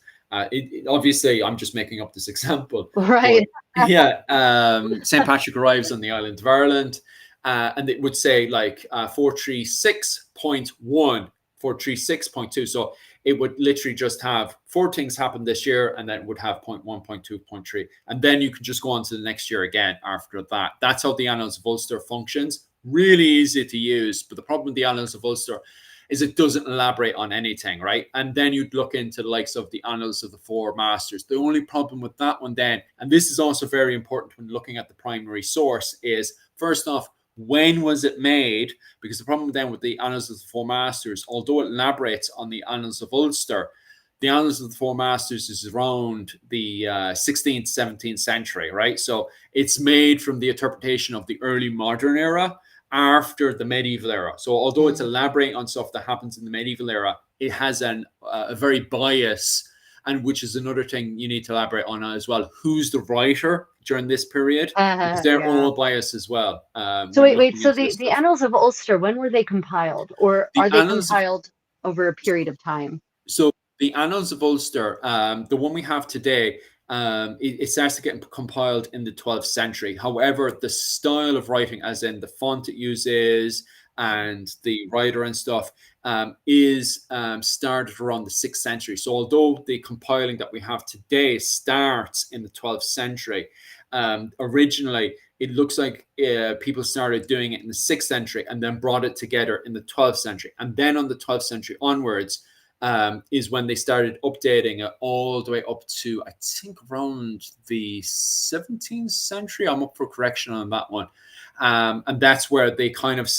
Obviously, I'm just making up this example. Right. But, yeah, St. Patrick arrives on the island of Ireland, and it would say like 436.1, 436.2. So it would literally just have 4 things happen this year, and then it would have 0.1, 0.2, 0.3. And then you can just go on to the next year again after that. That's how the Annals of Ulster functions. Really easy to use. But the problem with the Annals of Ulster is it doesn't elaborate on anything, right? And then you'd look into the likes of the Annals of the Four Masters. The only problem with that one then, and this is also very important when looking at the primary source, is first off, when was it made? Because the problem then with the Annals of the Four Masters, although it elaborates on the Annals of Ulster, the Annals of the Four Masters is around the 16th, 17th century, right? So it's made from the interpretation of the early modern era after the medieval era. So although it's elaborating on stuff that happens in the medieval era, it has a very bias, and which is another thing you need to elaborate on as well. Who's the writer during this period? Because they're all biased as well. So wait. So the Annals of Ulster, when were they compiled, or are they compiled over a period of time? So the Annals of Ulster, the one we have today, it starts to get compiled in the 12th century. However, the style of writing, as in the font it uses and the writer and stuff, is started around the 6th century. So although the compiling that we have today starts in the 12th century, originally it looks like people started doing it in the 6th century and then brought it together in the 12th century. And then on the 12th century onwards, is when they started updating it all the way up to, I think, around the 17th century. I'm up for correction on that one. And that's where they kind of,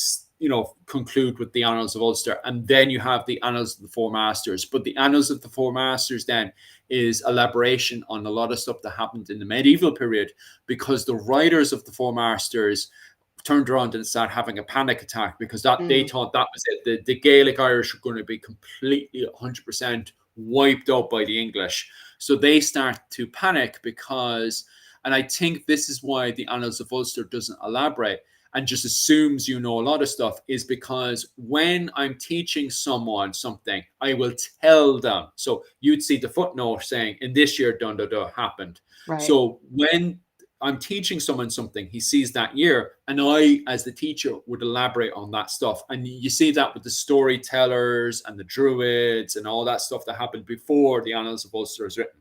conclude with the Annals of Ulster. And then you have the Annals of the Four Masters. But the Annals of the Four Masters then is elaboration on a lot of stuff that happened in the medieval period, because the writers of the Four Masters turned around and started having a panic attack because they thought that was it. The Gaelic Irish were going to be completely 100% wiped out by the English. So they start to panic because, and I think this is why the Annals of Ulster doesn't elaborate and just assumes you know a lot of stuff, is because when I'm teaching someone something, I will tell them. So you'd see the footnote saying, in this year, dun, dun, dun, happened. Right. So when I'm teaching someone something, he sees that year, and I, as the teacher, would elaborate on that stuff. And you see that with the storytellers and the Druids and all that stuff that happened before the Annals of Ulster was written.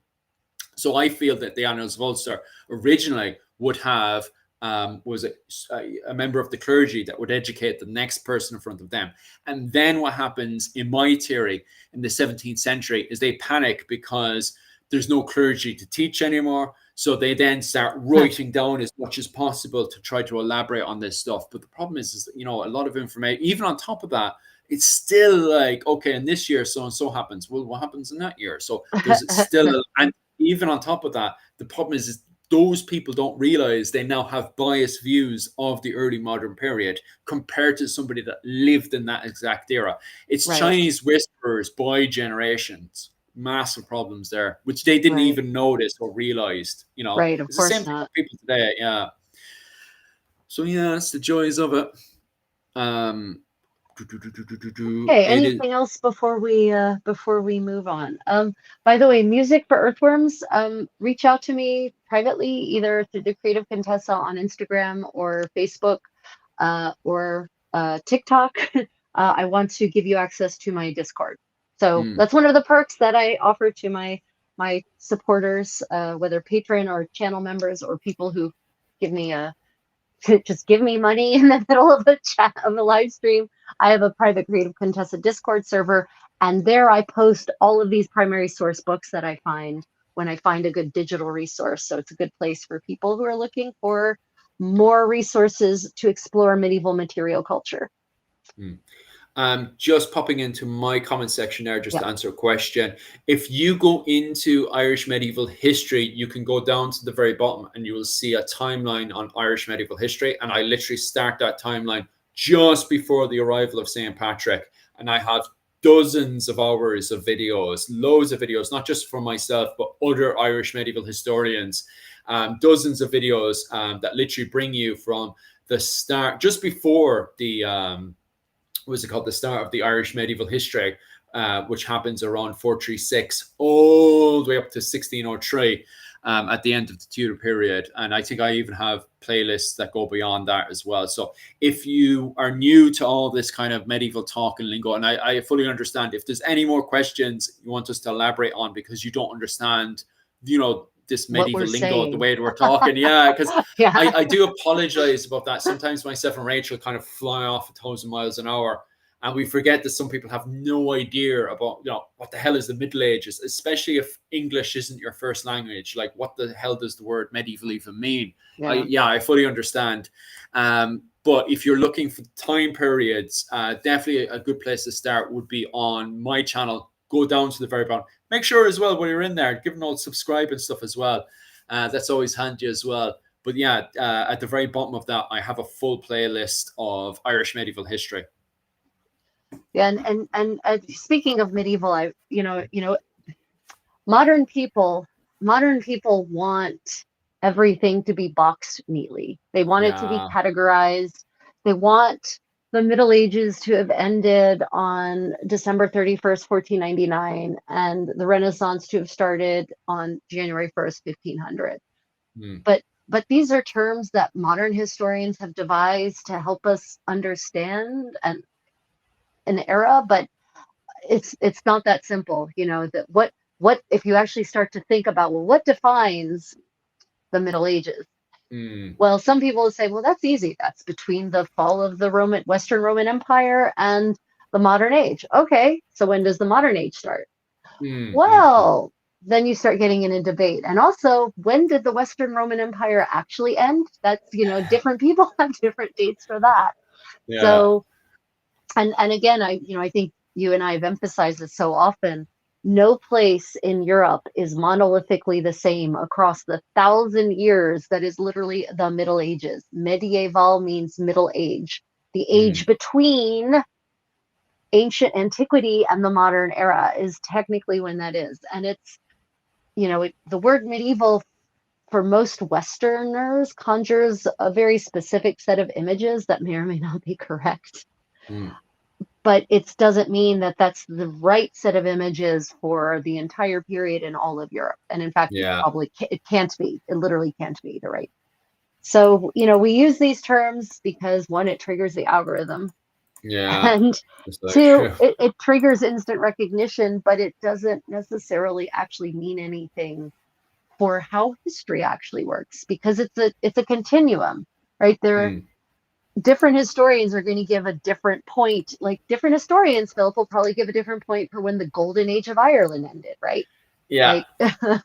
So I feel that the Annals of Ulster originally would have was a member of the clergy that would educate the next person in front of them. And then what happens, in my theory, in the 17th century is they panic because there's no clergy to teach anymore. So they then start writing down as much as possible to try to elaborate on this stuff. But the problem is that, a lot of information, even on top of that, it's still like, okay, in this year, so and so happens. Well, what happens in that year? So there's still, and even on top of that, the problem is those people don't realize they now have biased views of the early modern period compared to somebody that lived in that exact era. It's Right. Chinese whisperers by generations. Massive problems there, which they didn't even notice or realized. Right, of It's the course same thing not. with people today. Yeah. So yeah, that's the joys of it. Okay, It is. anything else before we move on? By the way, music for Earthworms, reach out to me privately, either through the Creative Contessa on Instagram or Facebook, or TikTok. I want to give you access to my Discord. So that's one of the perks that I offer to my supporters, whether patron or channel members or people who give me just give me money in the middle of a chat of a live stream. I have a private Creative Contessa Discord server, and there I post all of these primary source books that I find when I find a good digital resource. So it's a good place for people who are looking for more resources to explore medieval material culture. Just popping into my comment section there just to answer a question. If you go into Irish medieval history, you can go down to the very bottom and you will see a timeline on Irish medieval history. And I literally start that timeline just before the arrival of St. Patrick. And I have dozens of hours of videos, loads of videos, not just for myself, but other Irish medieval historians, dozens of videos that literally bring you from the start, just before the the start of the Irish medieval history, which happens around 436 all the way up to 1603, at the end of the Tudor period. And I think I even have playlists that go beyond that as well. So if you are new to all this kind of medieval talk and lingo, and I fully understand, if there's any more questions you want us to elaborate on because you don't understand, this medieval lingo, the way that we're talking. Yeah, because I do apologize about that. Sometimes myself and Rachel kind of fly off 1,000 miles an hour, and we forget that some people have no idea about, what the hell is the Middle Ages, especially if English isn't your first language. Like, what the hell does the word medieval even mean? I fully understand. But if you're looking for time periods, definitely a good place to start would be on my channel. Go down to the very bottom. Make sure as well when you're in there, give an old subscribe and stuff as well. That's always handy as well. But yeah, at the very bottom of that, I have a full playlist of Irish medieval history. Yeah, and speaking of medieval, modern people want everything to be boxed neatly. They want it to be categorized. They want the Middle Ages to have ended on December 31st, 1499, and the Renaissance to have started on January 1st, 1500. But these are terms that modern historians have devised to help us understand an era, but it's not that simple. That what if you actually start to think about, well, what defines the Middle Ages? Well, some people will say, well, that's easy. That's between the fall of the Western Roman Empire and the modern age. Okay, so when does the modern age start? Well, then you start getting in a debate. And also, when did the Western Roman Empire actually end? That's, different people have different dates for that. So, and again, I think you and I have emphasized this so often. No place in Europe is monolithically the same across the 1,000 years that is literally the Middle Ages. Medieval means Middle Age, the age between ancient antiquity and the modern era is technically when that is. And it's, the word medieval for most Westerners conjures a very specific set of images that may or may not be correct. But it doesn't mean that that's the right set of images for the entire period in all of Europe. And in fact, it can't be. It literally can't be the right. So, we use these terms because, one, it triggers the algorithm. And two, it triggers instant recognition, but it doesn't necessarily actually mean anything for how history actually works, because it's a continuum. right? Different historians are going to give a different point. Like different historians, Philip will probably give a different point for when the golden age of Ireland ended, right? Yeah. Like,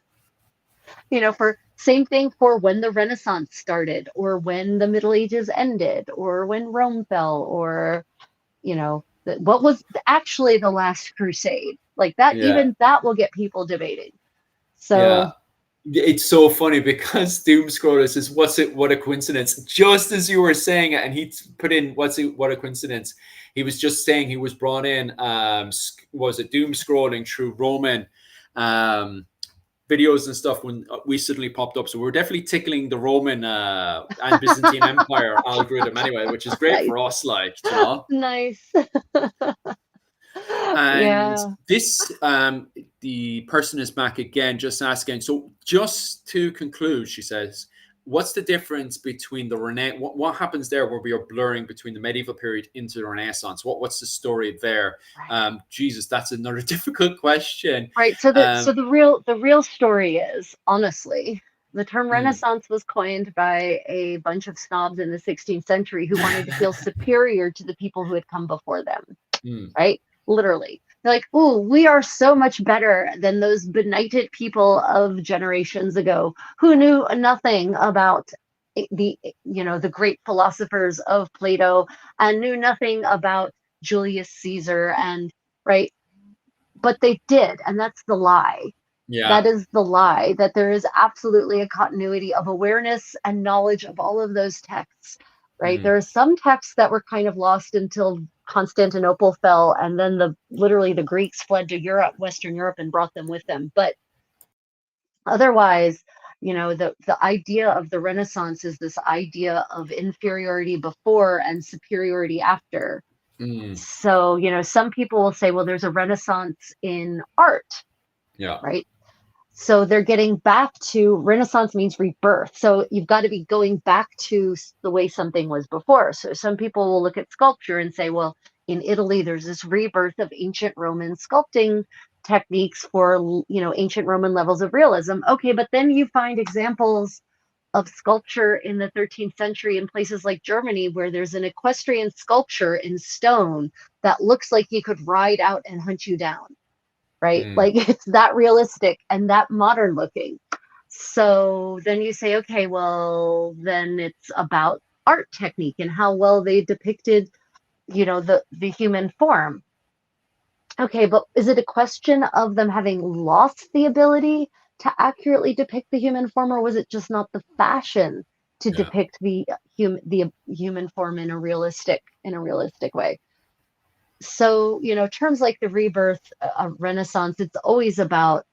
for same thing for when the Renaissance started, or when the Middle Ages ended, or when Rome fell, or, what was actually the last crusade. Like that, Yeah. even that will get people debating. So yeah. It's so funny because Doomscroller says, what a coincidence. Just as you were saying it, and he put in, what a coincidence. He was just saying he was brought in, was it doom scrolling through Roman videos and stuff when we suddenly popped up. So we're definitely tickling the Roman and Byzantine Empire algorithm anyway, which is great for us, Nice. And Yeah. this, the person is back again, just asking. So, just to conclude, she says, "What's the difference between the What happens there, where we are blurring between the medieval period into the Renaissance? What's the story there?" Right. Jesus, that's another difficult question. Right. So the real story is, honestly, the term Mm, Renaissance was coined by a bunch of snobs in the 16th century who wanted to feel superior to the people who had come before them. mm, Right? Literally. They're like, "Ooh, we are so much better than those benighted people of generations ago who knew nothing about the great philosophers of Plato, and knew nothing about Julius Caesar, and right, but they did, and that's the lie. yeah. That is the lie, that there is absolutely a continuity of awareness and knowledge of all of those texts, right? Mm, There are some texts that were kind of lost until Constantinople fell, and then literally the Greeks fled to Europe, Western Europe, and brought them with them. But otherwise, the idea of the Renaissance is this idea of inferiority before and superiority after. mm, So, some people will say, well, there's a Renaissance in art, yeah. right? So they're getting back to, Renaissance means rebirth. So you've got to be going back to the way something was before. So some people will look at sculpture and say, well, in Italy, there's this rebirth of ancient Roman sculpting techniques for, ancient Roman levels of realism. Okay, but then you find examples of sculpture in the 13th century in places like Germany, where there's an equestrian sculpture in stone that looks like he could ride out and hunt you down, right? Mm, Like it's that realistic and that modern looking. So then you say, okay, well, then it's about art technique and how well they depicted, the human form. Okay, but is it a question of them having lost the ability to accurately depict the human form, or was it just not the fashion to yeah. depict the human form in a realistic way? So, terms like the rebirth, Renaissance, it's always about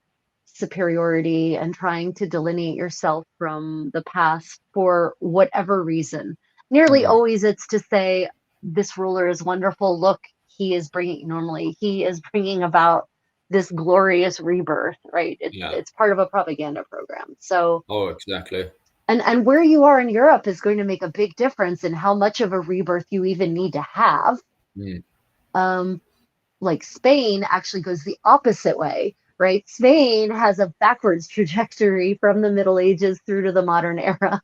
superiority and trying to delineate yourself from the past for whatever reason. Nearly Mm, always it's to say, this ruler is wonderful. Look, he is bringing about this glorious rebirth, right? yeah. It's part of a propaganda program. So, Oh, exactly. and where you are in Europe is going to make a big difference in how much of a rebirth you even need to have. Mm, Um, like Spain actually goes the opposite way, right? Spain has a backwards trajectory from the Middle Ages through to the modern era.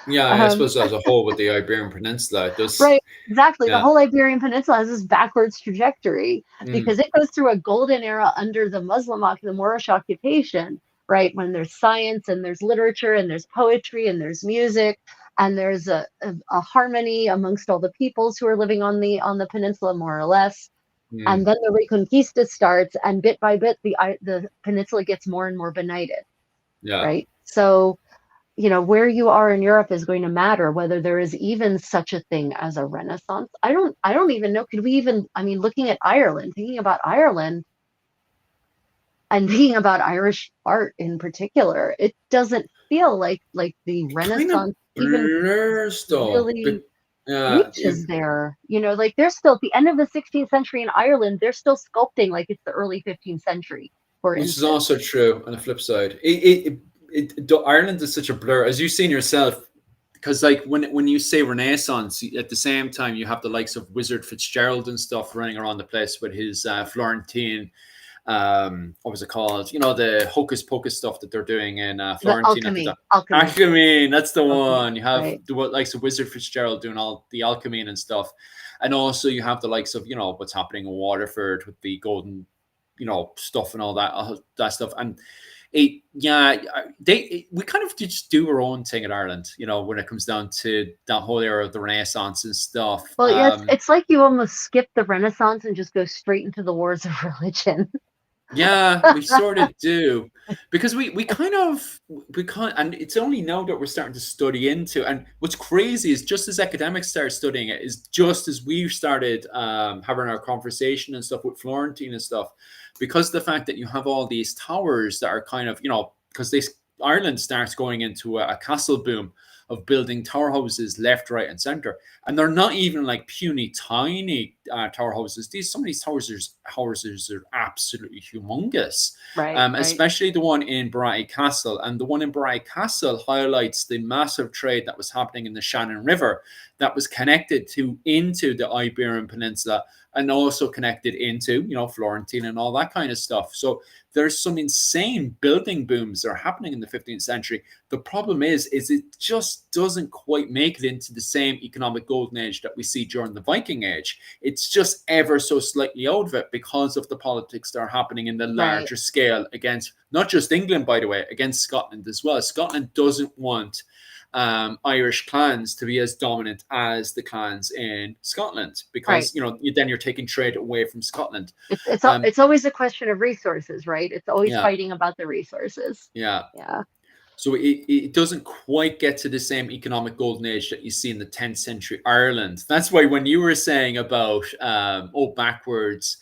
yeah, I um, suppose as a whole with the Iberian Peninsula, it does. right, exactly. The Yeah. whole Iberian Peninsula has this backwards trajectory Mm, because it goes through a golden era under the Moorish occupation, right? When there's science and there's literature and there's poetry and there's music and there's a harmony amongst all the peoples who are living on the peninsula, more or less. mm, And then the Reconquista starts, and bit by bit, the peninsula gets more and more benighted, yeah. right? So, where you are in Europe is going to matter, whether there is even such a thing as a Renaissance. I don't even know. Could we even? I mean, looking at Ireland, thinking about Ireland, and thinking about Irish art in particular, it doesn't feel like the It kind of Renaissance even blurs though. really Yeah, reaches there. Like they're still at the end of the 16th century in Ireland, they're still sculpting like it's the early 15th century, for which is instance. also true on the flip side. Ireland is such a blur, as you've seen yourself, because like when you say Renaissance, at the same time you have the likes of Wizard Fitzgerald and stuff running around the place with his Florentine what was it called? You know, the hocus pocus stuff that they're doing in The Florentine at the time. alchemy, Alchemy, that's the alchemy, one. You have right? the what likes of Wizard Fitzgerald doing all the alchemy and stuff, and also you have the likes of what's happening in Waterford with the golden, stuff and all that stuff. And we kind of just do our own thing in Ireland, when it comes down to that whole era of the Renaissance and stuff. Well, yeah, it's like you almost skip the Renaissance and just go straight into the wars of religion. Yeah, we sort of do, because we kind of we can't, and it's only now that we're starting to study into. And what's crazy is, just as academics start studying it, is just as we've started having our conversation and stuff with Florentine and stuff, because the fact that you have all these towers that are kind of, because Ireland starts going into a castle boom of building tower houses left, right, and center, and they're not even like puny tiny tower houses. Some of these houses are absolutely humongous, Right. especially the one in Bray Castle. And the one in Bray Castle highlights the massive trade that was happening in the Shannon River, that was connected into the Iberian Peninsula, and also connected into Florentine and all that kind of stuff. So there's some insane building booms that are happening in the 15th century. The problem is it just doesn't quite make it into the same economic golden age that we see during the Viking Age. It's just ever so slightly out of it, because of the politics that are happening in the larger scale against not just England, by the way, against Scotland as well. Scotland doesn't want Irish clans to be as dominant as the clans in Scotland, because then you're taking trade away from Scotland. It's always a question of resources, right? It's always fighting about the resources. Yeah. Yeah. So it doesn't quite get to the same economic golden age that you see in the 10th century Ireland. That's why when you were saying about backwards,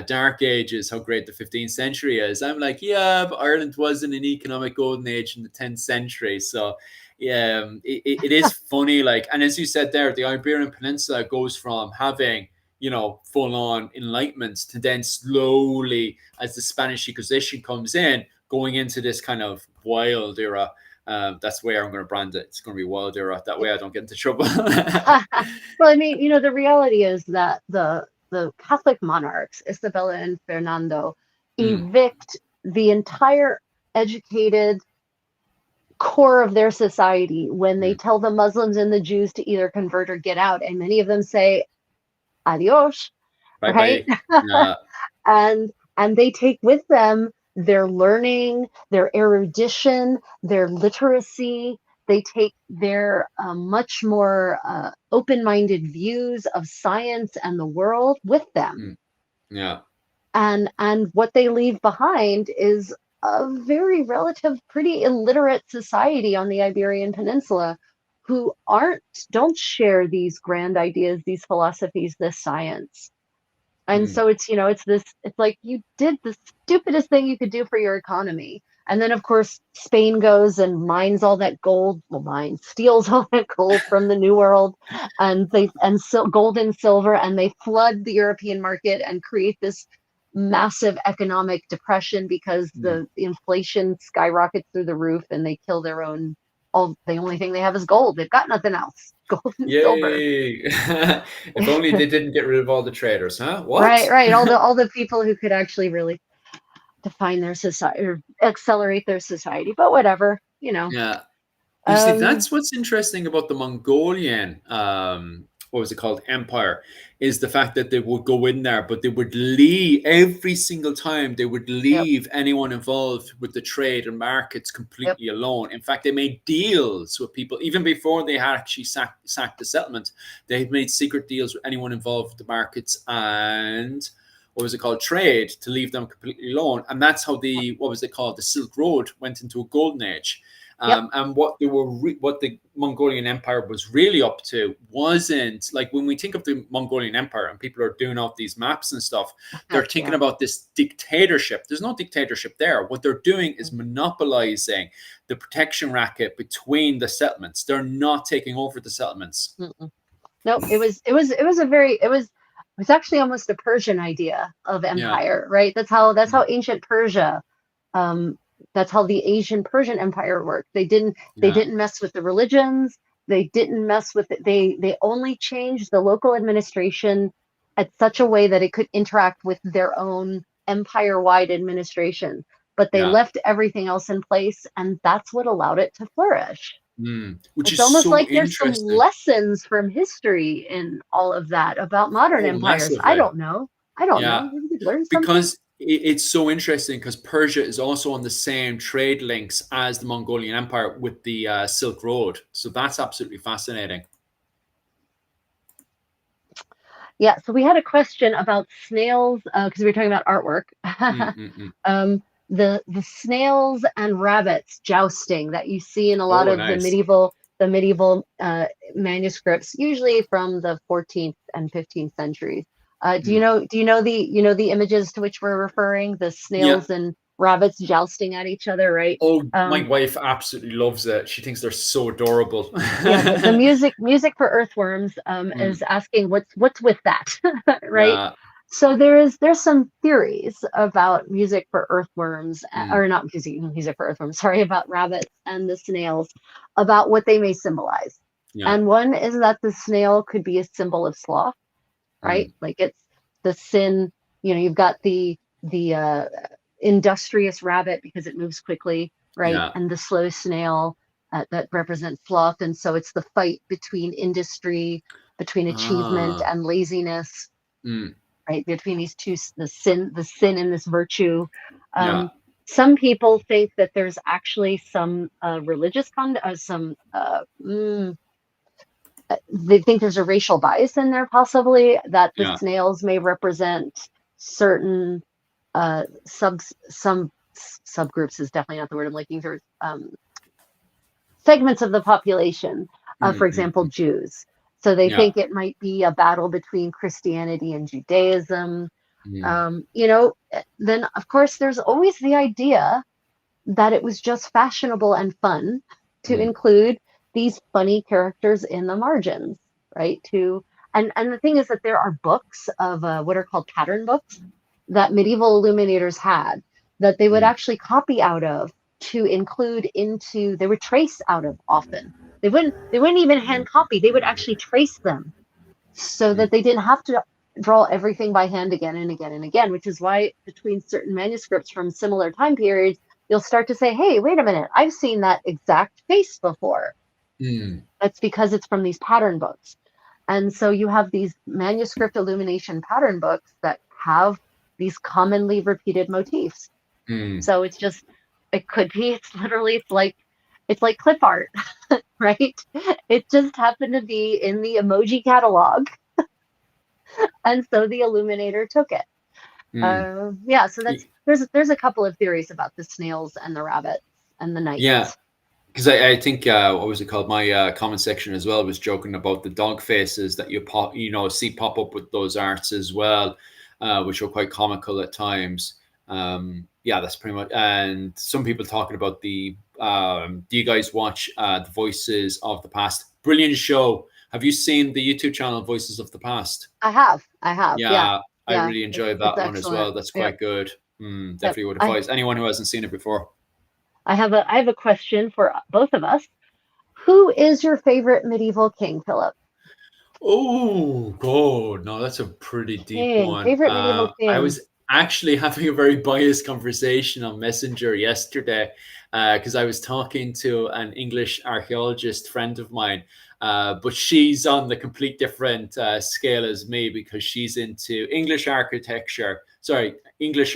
dark ages, how great the 15th century is, I'm like, yeah, but Ireland wasn't an economic golden age in the 10th century. So yeah, it is funny. Like, and as you said there, the Iberian Peninsula goes from having full on enlightenment to then slowly, as the Spanish Inquisition comes in, going into this kind of wild era. That's the way I'm going to brand it. It's going to be wild era. That way I don't get into trouble. Well, I mean, the reality is that the Catholic monarchs, Isabella and Fernando, evict the entire educated core of their society when they tell the Muslims and the Jews to either convert or get out. And many of them say, adios, right? Yeah. And they take with them their learning, their erudition, their literacy. They take their much more open-minded views of science and the world with them. Yeah. And what they leave behind is a very relative, pretty illiterate society on the Iberian Peninsula, who don't share these grand ideas, these philosophies, this science. And so it's like you did the stupidest thing you could do for your economy. And then, of course, Spain goes and mines all that gold. Well, steals all that gold from the New World, and gold and silver, and they flood the European market and create this massive economic depression, because the inflation skyrockets through the roof, and they kill their own. The only thing they have is gold. They've got nothing else. Gold and silver. If only they didn't get rid of all the traders, huh? What? Right. All the people who could actually really define their society or accelerate their society, but whatever, Yeah. You see, that's what's interesting about the Mongolian what was it called, empire, is the fact that they would go in there, but they would leave every single time. They would leave anyone involved with the trade and markets completely alone. In fact, they made deals with people even before they had actually sacked the settlement. They had made secret deals with anyone involved with the markets and trade, to leave them completely alone. And that's how the Silk Road went into a golden age. And what the Mongolian Empire was really up to wasn't like, when we think of the Mongolian Empire and people are doing out these maps and stuff, they're thinking about this dictatorship. There's no dictatorship there. What they're doing is monopolizing the protection racket between the settlements. They're not taking over the settlements. No, it was actually almost a Persian idea of empire, right? That's how ancient Persia. That's how the Asian Persian Empire worked. They didn't mess with the religions. They didn't mess with it. They only changed the local administration at such a way that it could interact with their own empire-wide administration, but they Yeah. left everything else in place, and that's what allowed it to flourish. Which It's is almost so like there's some interesting. lessons from history in all of that about modern Oh, empires. I massively. don't know. I don't Yeah. know. Maybe we could learn something. Because it's so interesting because Persia is also on the same trade links as the Mongolian Empire with the Silk Road. So that's absolutely fascinating. Yeah, so we had a question about snails because we were talking about artwork. um, the snails and rabbits jousting that you see in a lot Oh, of nice. the medieval manuscripts, usually from the 14th and 15th centuries. Mm. Do you know the images to which we're referring? The Yeah. snails and rabbits jousting at each other, right? Oh, my wife absolutely loves it. She thinks they're so adorable. Yeah, the music for earthworms is asking what's with that, right? Yeah. So there's some theories about music for earthworms, or not music for earthworms, sorry, about rabbits and the snails, about what they may symbolize. Yeah. And one is that the snail could be a symbol of sloth, right? Mm. Like it's the sin, you've got the industrious rabbit because it moves quickly, right? Yeah. And the slow snail that represents sloth. And so it's the fight between industry, between achievement Ah. and laziness, Mm. right? Between these two, the sin and this virtue. Yeah. Some people think that there's actually some religious they think there's a racial bias in there, possibly that the Yeah. snails may represent certain some subgroups is definitely not the word I'm looking for. Segments of the population, for example, Jews. So they Yeah. think it might be a battle between Christianity and Judaism. Mm. Then of course there's always the idea that it was just fashionable and fun to Mm. include these funny characters in the margins, right? And the thing is that there are books of what are called pattern books that medieval illuminators had that they would Mm. actually copy out of to include into they would trace out of often. They wouldn't even hand copy, they would actually trace them so Mm. that they didn't have to draw everything by hand again and again and again, which is why between certain manuscripts from similar time periods, you'll start to say, hey, wait a minute, I've seen that exact face before. Mm. That's because it's from these pattern books. And so you have these manuscript illumination pattern books that have these commonly repeated motifs. Mm. So it could be, it's like clip art, right? It just happened to be in the emoji catalog. And so the illuminator took it. Mm. Yeah, so there's a couple of theories about the snails and the rabbits and the knights. Yeah. Because I think what was it called? My comment section as well was joking about the dog faces that see pop up with those arts as well, which are quite comical at times. Yeah, that's pretty much. And some people talking about the. Do you guys watch the Voices of the Past? Brilliant show. Have you seen the YouTube channel Voices of the Past? I have. Yeah. Yeah, I Yeah. really enjoyed It's that one as well. excellent. That's Yep. quite good. Yep. Definitely would advise anyone who hasn't seen it before. I have a question for both of us. Who is your favorite medieval king, Philip? Oh, God. No, that's a pretty deep one. Favorite medieval I king. was actually having a very biased conversation on Messenger yesterday because I was talking to an English archaeologist friend of mine, but she's on the complete different scale as me because she's into English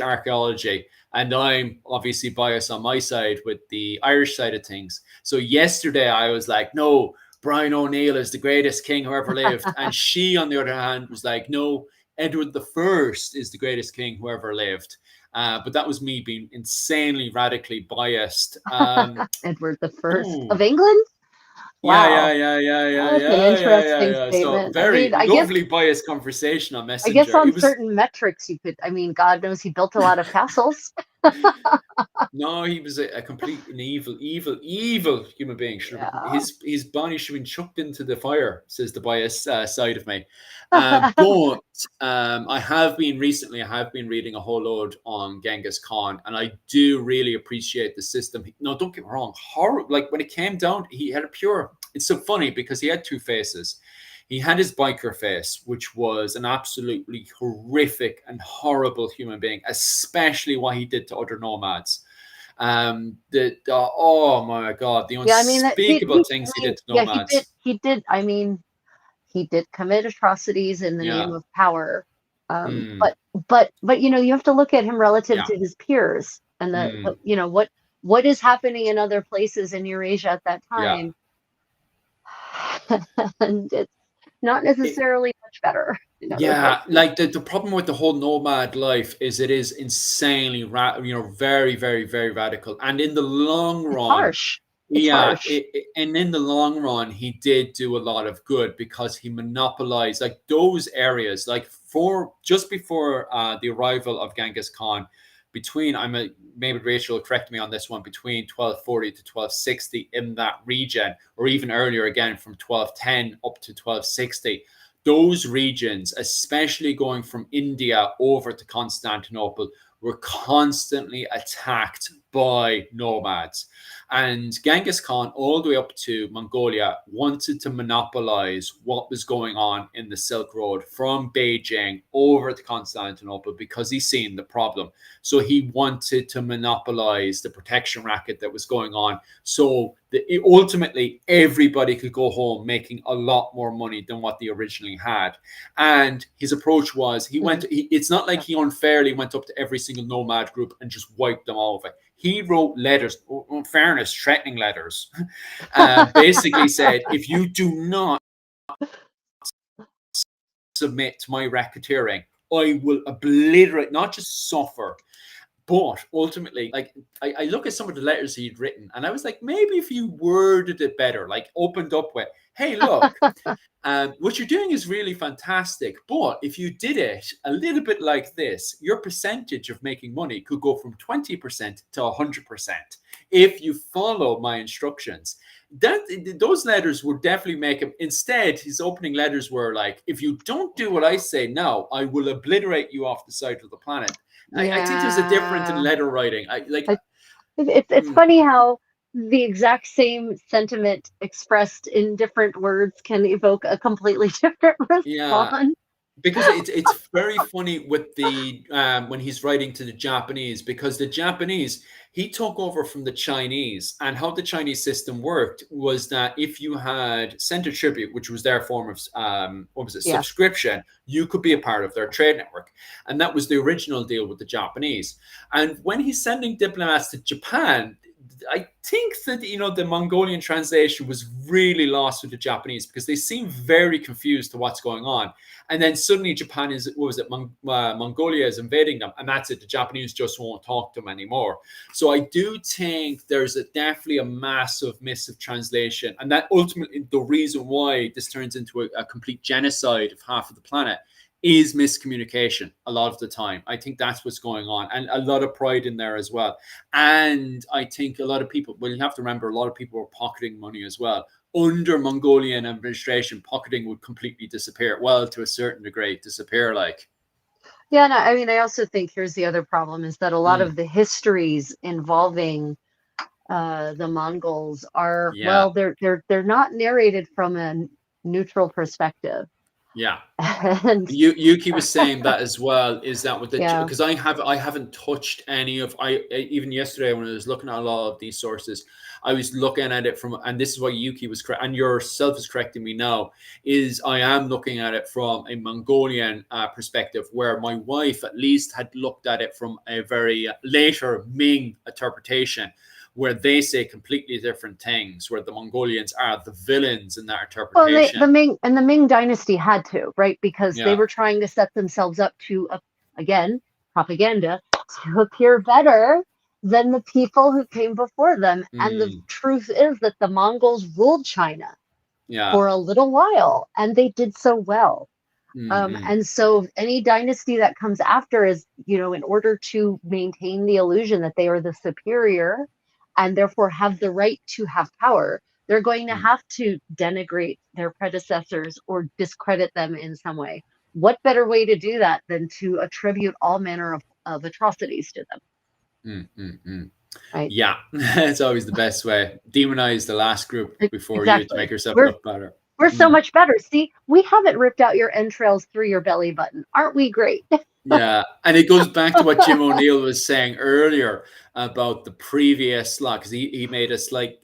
archaeology. And I'm obviously biased on my side with the Irish side of things. So yesterday I was like, no, Brian O'Neill is the greatest king who ever lived. And she, on the other hand, was like, no, Edward the First is the greatest king who ever lived. But that was me being insanely radically biased. Edward the First of England? Wow. That's an interesting Yeah. So statement. I very mean, lovely biased conversation on I guess Messenger. on It was certain metrics God knows he built a lot of castles. No, he was a complete and evil human being. Yeah. His body should have been chucked into the fire, says the biased side of me. But I have been reading a whole load on Genghis Khan, and I do really appreciate the system. No, don't get me wrong. Like when it came down, he had it's so funny because he had two faces. He had his biker face, which was an absolutely horrific and horrible human being, especially what he did to other nomads. Oh my God, the Yeah, I mean that unspeakable things he did to yeah, he did nomads. he did I mean he did commit atrocities in the name Yeah. of power. Mm, But you have to look at him relative yeah. to his peers and Mm, what is happening in other places in Eurasia at that yeah. time. And it's not It, necessarily much better in other yeah, places. like the problem with the whole nomad life is it is insanely, very, very, very radical. And in the long It's run, harsh. It's yeah, harsh. and in the long run, he did do a lot of good because he monopolized like those areas. Like for just before the arrival of Genghis Khan, between maybe Rachel will correct me on this one, between 1240 to 1260 in that region, or even earlier again from 1210 up to 1260. Those regions, especially going from India over to Constantinople, were constantly attacked by nomads. And Genghis Khan, all the way up to Mongolia, wanted to monopolize what was going on in the Silk Road from Beijing over to Constantinople because he's seen the problem. So he wanted to monopolize the protection racket that was going on. So ultimately, everybody could go home making a lot more money than what they originally had. And his approach was it's not like he unfairly went up to every single nomad group and just wiped them over. He wrote letters, in fairness, threatening letters, basically said, if you do not submit to my racketeering, I will obliterate, not just suffer, but ultimately, like I look at some of the letters he'd written, and I was like, maybe if you worded it better, like opened up with, "Hey, look, what you're doing is really fantastic, but if you did it a little bit like this, your percentage of making money could go from 20% to 100% if you follow my instructions." Those letters would definitely make him. Instead, his opening letters were like, "If you don't do what I say now, I will obliterate you off the side of the planet." I think there's a difference in Yeah. letter writing. I like. It's Mm, funny how the exact same sentiment expressed in different words can evoke a completely different yeah, response. because it's very funny with the when he's writing to the Japanese, because the Japanese, he took over from the Chinese, and how the Chinese system worked was that if you had sent a tribute, which was their form of what was it, Yeah. subscription, you could be a part of their trade network, and that was the original deal with the Japanese. And when he's sending diplomats to Japan, I think that the Mongolian translation was really lost with the Japanese because they seem very confused to what's going on. And then suddenly Japan is, what was it, Mongolia is invading them, and that's it. The Japanese just won't talk to them anymore. So I do think there's definitely a massive miss of translation, and that ultimately the reason why this turns into a complete genocide of half of the planet is miscommunication a lot of the time. I think that's what's going on, and a lot of pride in there as well. And I think a lot of people, well, you have to remember, a lot of people were pocketing money as well. Under Mongolian administration, pocketing would completely disappear. Well, to a certain degree, disappear. Like, Yeah, and I mean, I also think here's the other problem is that a lot mm, of the histories involving the Mongols are, yeah, well, they're not narrated from a neutral perspective. yeah. And Yuki was saying that as well. Is that with the, yeah, because I haven't touched any of, even yesterday when I was looking at a lot of these sources, I was looking at it from, and this is why Yuki was correct, and yourself is correcting me now, is I am looking at it from a Mongolian perspective, where my wife at least had looked at it from a very later Ming interpretation, where they say completely different things, where the Mongolians are the villains in that well, interpretation. the Ming Dynasty had to, right? Because they Yeah. were trying to set themselves up to, again, propaganda, to appear better than the people who came before them. And the Mm, truth is that the Mongols ruled China yeah. for a little while, and they did so well. Mm-mm. And so any dynasty that comes after is, in order to maintain the illusion that they are the superior and therefore have the right to have power, they're going to Mm. have to denigrate their predecessors or discredit them in some way. What better way to do that than to attribute all manner of atrocities to them, Mm, mm, mm. right? Yeah, it's always the best way. Demonize the last group before you to Exactly. make yourself We're look better. We're so much better. See, we haven't ripped out your entrails through your belly button. Aren't we great? Yeah, and it goes back to what Jim O'Neill was saying earlier about the previous law, because he made a slight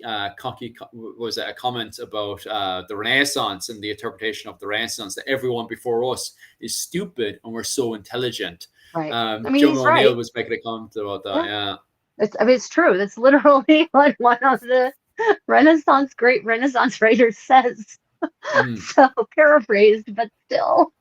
was it a comment about the Renaissance and the interpretation of the Renaissance, that everyone before us is stupid and we're so intelligent. Right. I mean, Jim he's O'Neill right. was making a comment about that. Yeah. It's true. That's literally what one of the great Renaissance writers says. So paraphrased, but still.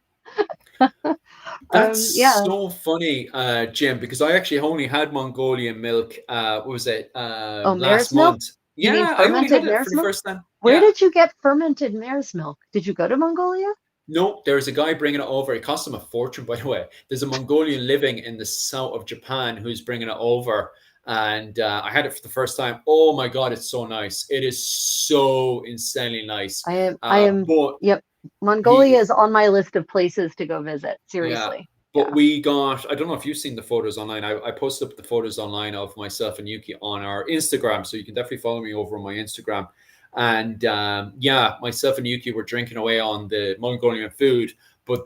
That's Yeah. so funny, Jim, because I actually only had Mongolian milk. What was it? Oh, Last mare's milk? month. You mean Yeah, I only fermented had it for mare's the milk? first time. Where Yeah. did you get fermented mare's milk? Did you go to Mongolia? No, there's a guy bringing it over. It cost him a fortune, by the way. There's a Mongolian living in the south of Japan who's bringing it over. And I had it for the first time. Oh my God, it's so nice. It is so insanely nice. I am, But yep. Mongolia is on my list of places to go visit. yeah, Seriously. but we got, I don't know if you've seen the photos online. I posted up the photos online of myself and Yuki on our Instagram. So you can definitely follow me over on my Instagram. And yeah, myself and Yuki were drinking away on the Mongolian food. But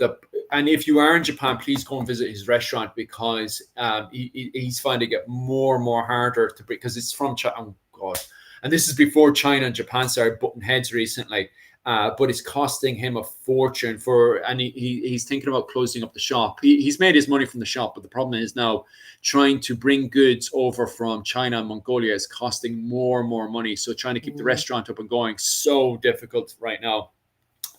and if you are in Japan, please go and visit his restaurant, because he's finding it more and more harder to, because it's from China. Oh God. And this is before China and Japan started butting heads recently. But it's costing him a fortune and he's thinking about closing up the shop. He's made his money from the shop, but the problem is now trying to bring goods over from China and Mongolia is costing more and more money. So trying to keep the restaurant up and going, so difficult right now.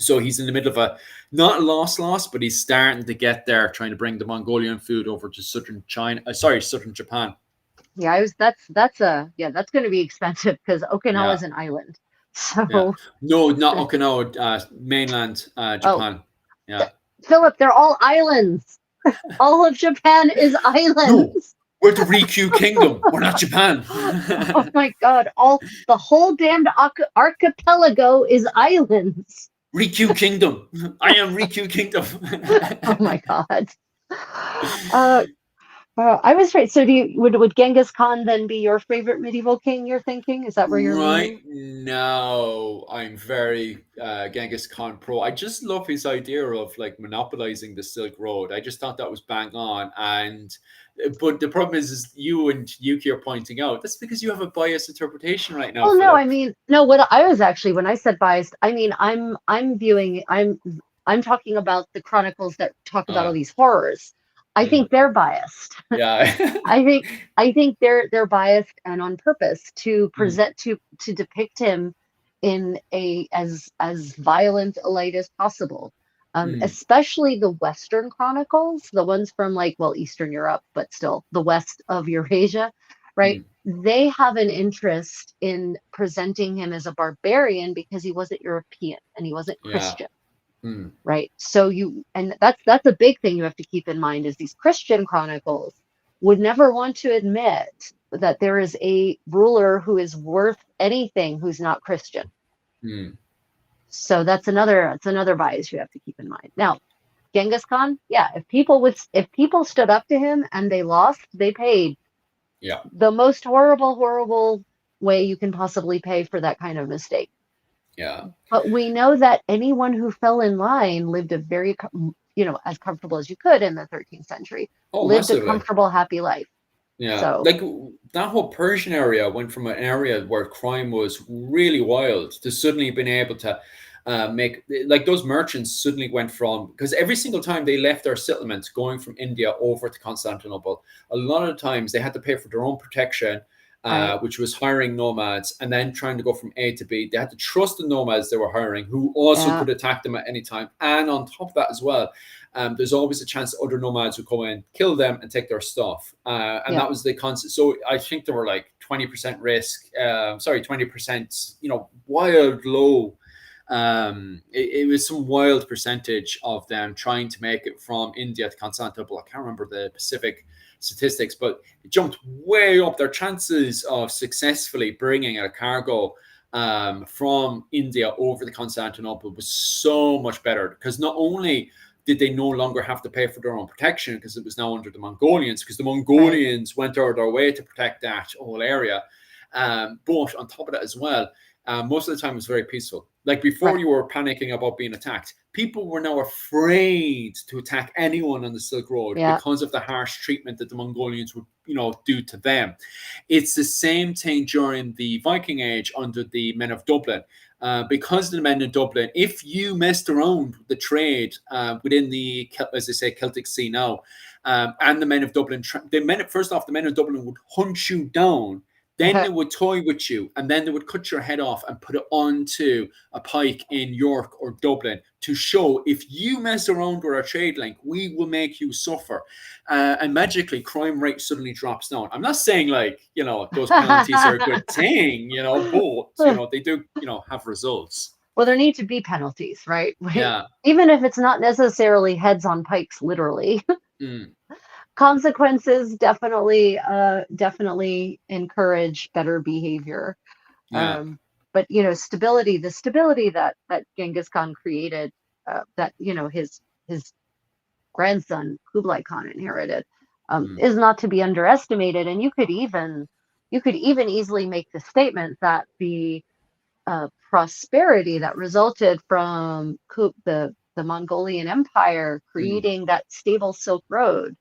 So he's in the middle of a, not a loss, but he's starting to get there, trying to bring the Mongolian food over to southern Japan. Yeah, that's going to be expensive because Okinawa is an island. So no, not Okinawa, mainland Japan. Yeah, Philip, they're all islands. All of Japan is islands. No, we're the Ryukyu Kingdom. We're not Japan. Oh my God! The whole damned archipelago is islands. Ryukyu Kingdom. I am Ryukyu Kingdom. Oh my God. I was right. So would Genghis Khan then be your favorite medieval king, you're thinking? Is that where you're Right leaning? now, I'm very Genghis Khan pro. I just love his idea of like monopolizing the Silk Road. I just thought that was bang on. But the problem is you and Yuki are pointing out that's because you have a biased interpretation right now. Oh no, I mean, no, what I was actually, when I said biased, I mean I'm talking about the chronicles that talk about all these horrors. I think they're biased. Yeah. I think they're biased and on purpose to present to depict him in as violent a light as possible. Especially the Western chronicles, the ones from Eastern Europe, but still the west of Eurasia, right? They have an interest in presenting him as a barbarian because he wasn't European and he wasn't Christian. Right. So that's a big thing you have to keep in mind is these Christian chronicles would never want to admit that there is a ruler who is worth anything who's not Christian. So that's another bias you have to keep in mind. Now, Genghis Khan, yeah, if people stood up to him and they lost, they paid. Yeah. The most horrible way you can possibly pay for that kind of mistake. Yeah. But we know that anyone who fell in line lived a very, as comfortable as you could in the 13th century, lived a comfortable, happy life. Yeah. So, like that whole Persian area went from an area where crime was really wild to suddenly being able to make, like those merchants suddenly went from, because every single time they left their settlements going from India over to Constantinople, a lot of times they had to pay for their own protection. Which was hiring nomads and then trying to go from A to B. They had to trust the nomads they were hiring, who also could attack them at any time. And on top of that as well, there's always a chance that other nomads would come in, kill them, and take their stuff. That was the concept. So I think there were like 20% risk. 20%, wild low. It was some wild percentage of them trying to make it from India to Constantinople. I can't remember the specific statistics, but it jumped way up. Their chances of successfully bringing a cargo from India over to Constantinople was so much better, because not only did they no longer have to pay for their own protection because it was now under the Mongolians, because the Mongolians went out of their way to protect that whole area. But on top of that as well, most of the time it was very peaceful. Like before, Right. you were panicking about being attacked. People were now afraid to attack anyone on the Silk Road Yeah. because of the harsh treatment that the Mongolians would, do to them. It's the same thing during the Viking Age under the men of Dublin. Because the men of Dublin, if you messed around with the trade within the, as they say, Celtic Sea now, and the men of Dublin, first off, the men of Dublin would hunt you down. Then they would toy with you, and then they would cut your head off and put it onto a pike in York or Dublin to show, if you mess around with our trade link, we will make you suffer. And magically, crime rate suddenly drops down. I'm not saying those penalties are a good thing, but they do, have results. Well, there need to be penalties, right? Yeah. Even if it's not necessarily heads on pikes, literally. Mm. Consequences definitely encourage better behavior. Yeah. But the stability that Genghis Khan created, that his grandson Kublai Khan inherited, is not to be underestimated. And you could even easily make the statement that the prosperity that resulted from the Mongolian Empire creating that stable Silk Road,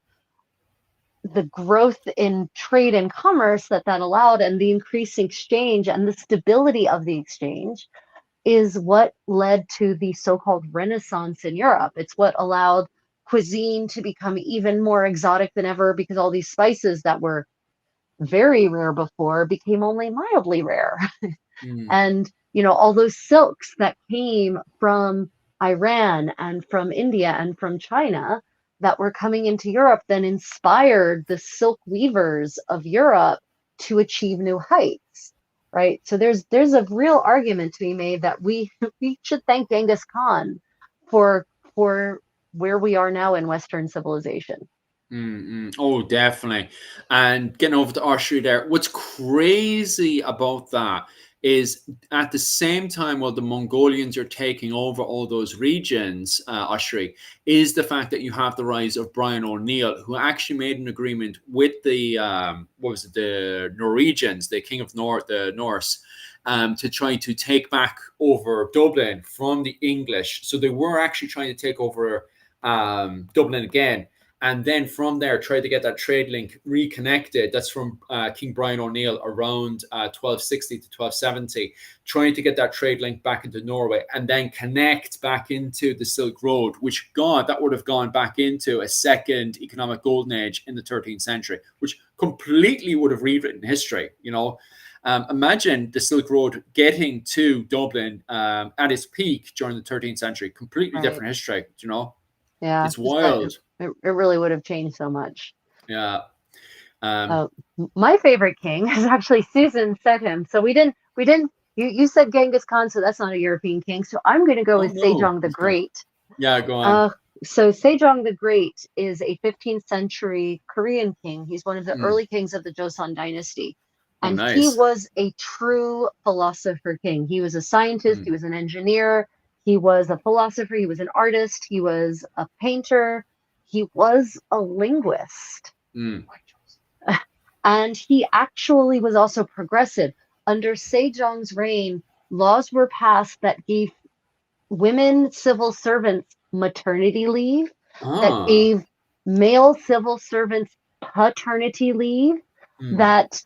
the growth in trade and commerce that allowed, and the increased exchange and the stability of the exchange, is what led to the so-called Renaissance in Europe. It's what allowed cuisine to become even more exotic than ever, because all these spices that were very rare before became only mildly rare. And all those silks that came from Iran and from India and from China that were coming into Europe then inspired the silk weavers of Europe to achieve new heights, right? So there's a real argument to be made that we should thank Genghis Khan for where we are now in Western civilization. Oh, definitely. And getting over to Austria there, what's crazy about that is at the same time while the Mongolians are taking over all those regions, Austria, is the fact that you have the rise of Brian O'Neill, who actually made an agreement with the, the Norwegians, the king of the Norse, to try to take back over Dublin from the English. So they were actually trying to take over Dublin again. And then from there, try to get that trade link reconnected. That's from King Brian O'Neill around 1260 to 1270, trying to get that trade link back into Norway and then connect back into the Silk Road, which, God, that would have gone back into a second economic golden age in the 13th century, which completely would have rewritten history, Imagine the Silk Road getting to Dublin at its peak during the 13th century. Completely different history, Yeah. It's wild. It really would have changed so much. Yeah. My favorite king is actually Susan said him. So we didn't. You said Genghis Khan, so that's not a European king. So I'm going to go with Sejong the Great. Yeah, go on. So Sejong the Great is a 15th century Korean king. He's one of the early kings of the Joseon dynasty. And he was a true philosopher king. He was a scientist. He was an engineer. He was a philosopher. He was an artist. He was a painter. He was a linguist. And he actually was also progressive. Under Sejong's reign, laws were passed that gave women civil servants maternity leave, that gave male civil servants paternity leave, that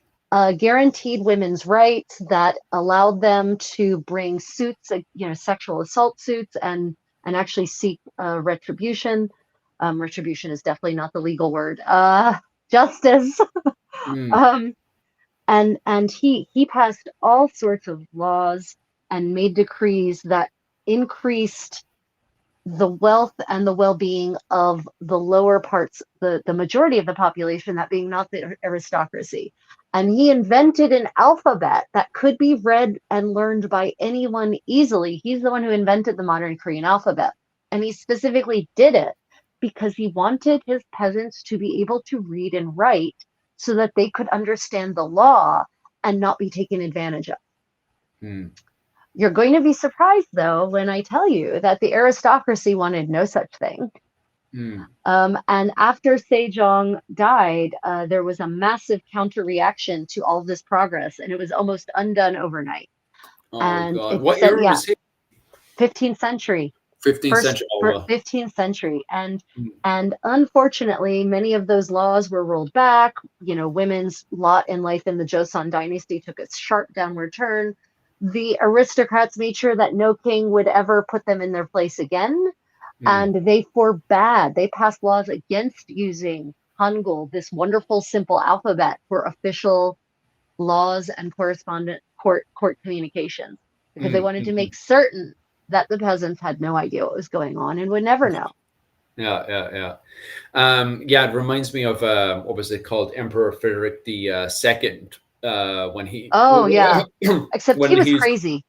guaranteed women's rights, that allowed them to bring suits, sexual assault suits, and actually seek retribution. Retribution is definitely not the legal word. Justice. And he passed all sorts of laws and made decrees that increased the wealth and the well-being of the lower parts, the majority of the population, that being not the aristocracy. And he invented an alphabet that could be read and learned by anyone easily. He's the one who invented the modern Korean alphabet. And he specifically did it because he wanted his peasants to be able to read and write so that they could understand the law and not be taken advantage of. You're going to be surprised, though, when I tell you that the aristocracy wanted no such thing. And after Sejong died, there was a massive counter reaction to all of this progress, and it was almost undone overnight. Oh And God, it what said, era yeah, was he? 15th century, 15th first century. Oh for well. 15th century. Mm, And unfortunately, many of those laws were rolled back. Women's lot in life in the Joseon dynasty took a sharp downward turn. The aristocrats made sure that no king would ever put them in their place again. mm, And they passed laws against using Hangul, this wonderful simple alphabet, for official laws and correspondent court communications, because they mm, wanted to mm, mm. make certain that the peasants had no idea what was going on and would never know. Yeah, yeah, yeah. Yeah, it reminds me of what was it called, Emperor Frederick the Second, when he Oh yeah, except he when was he's crazy.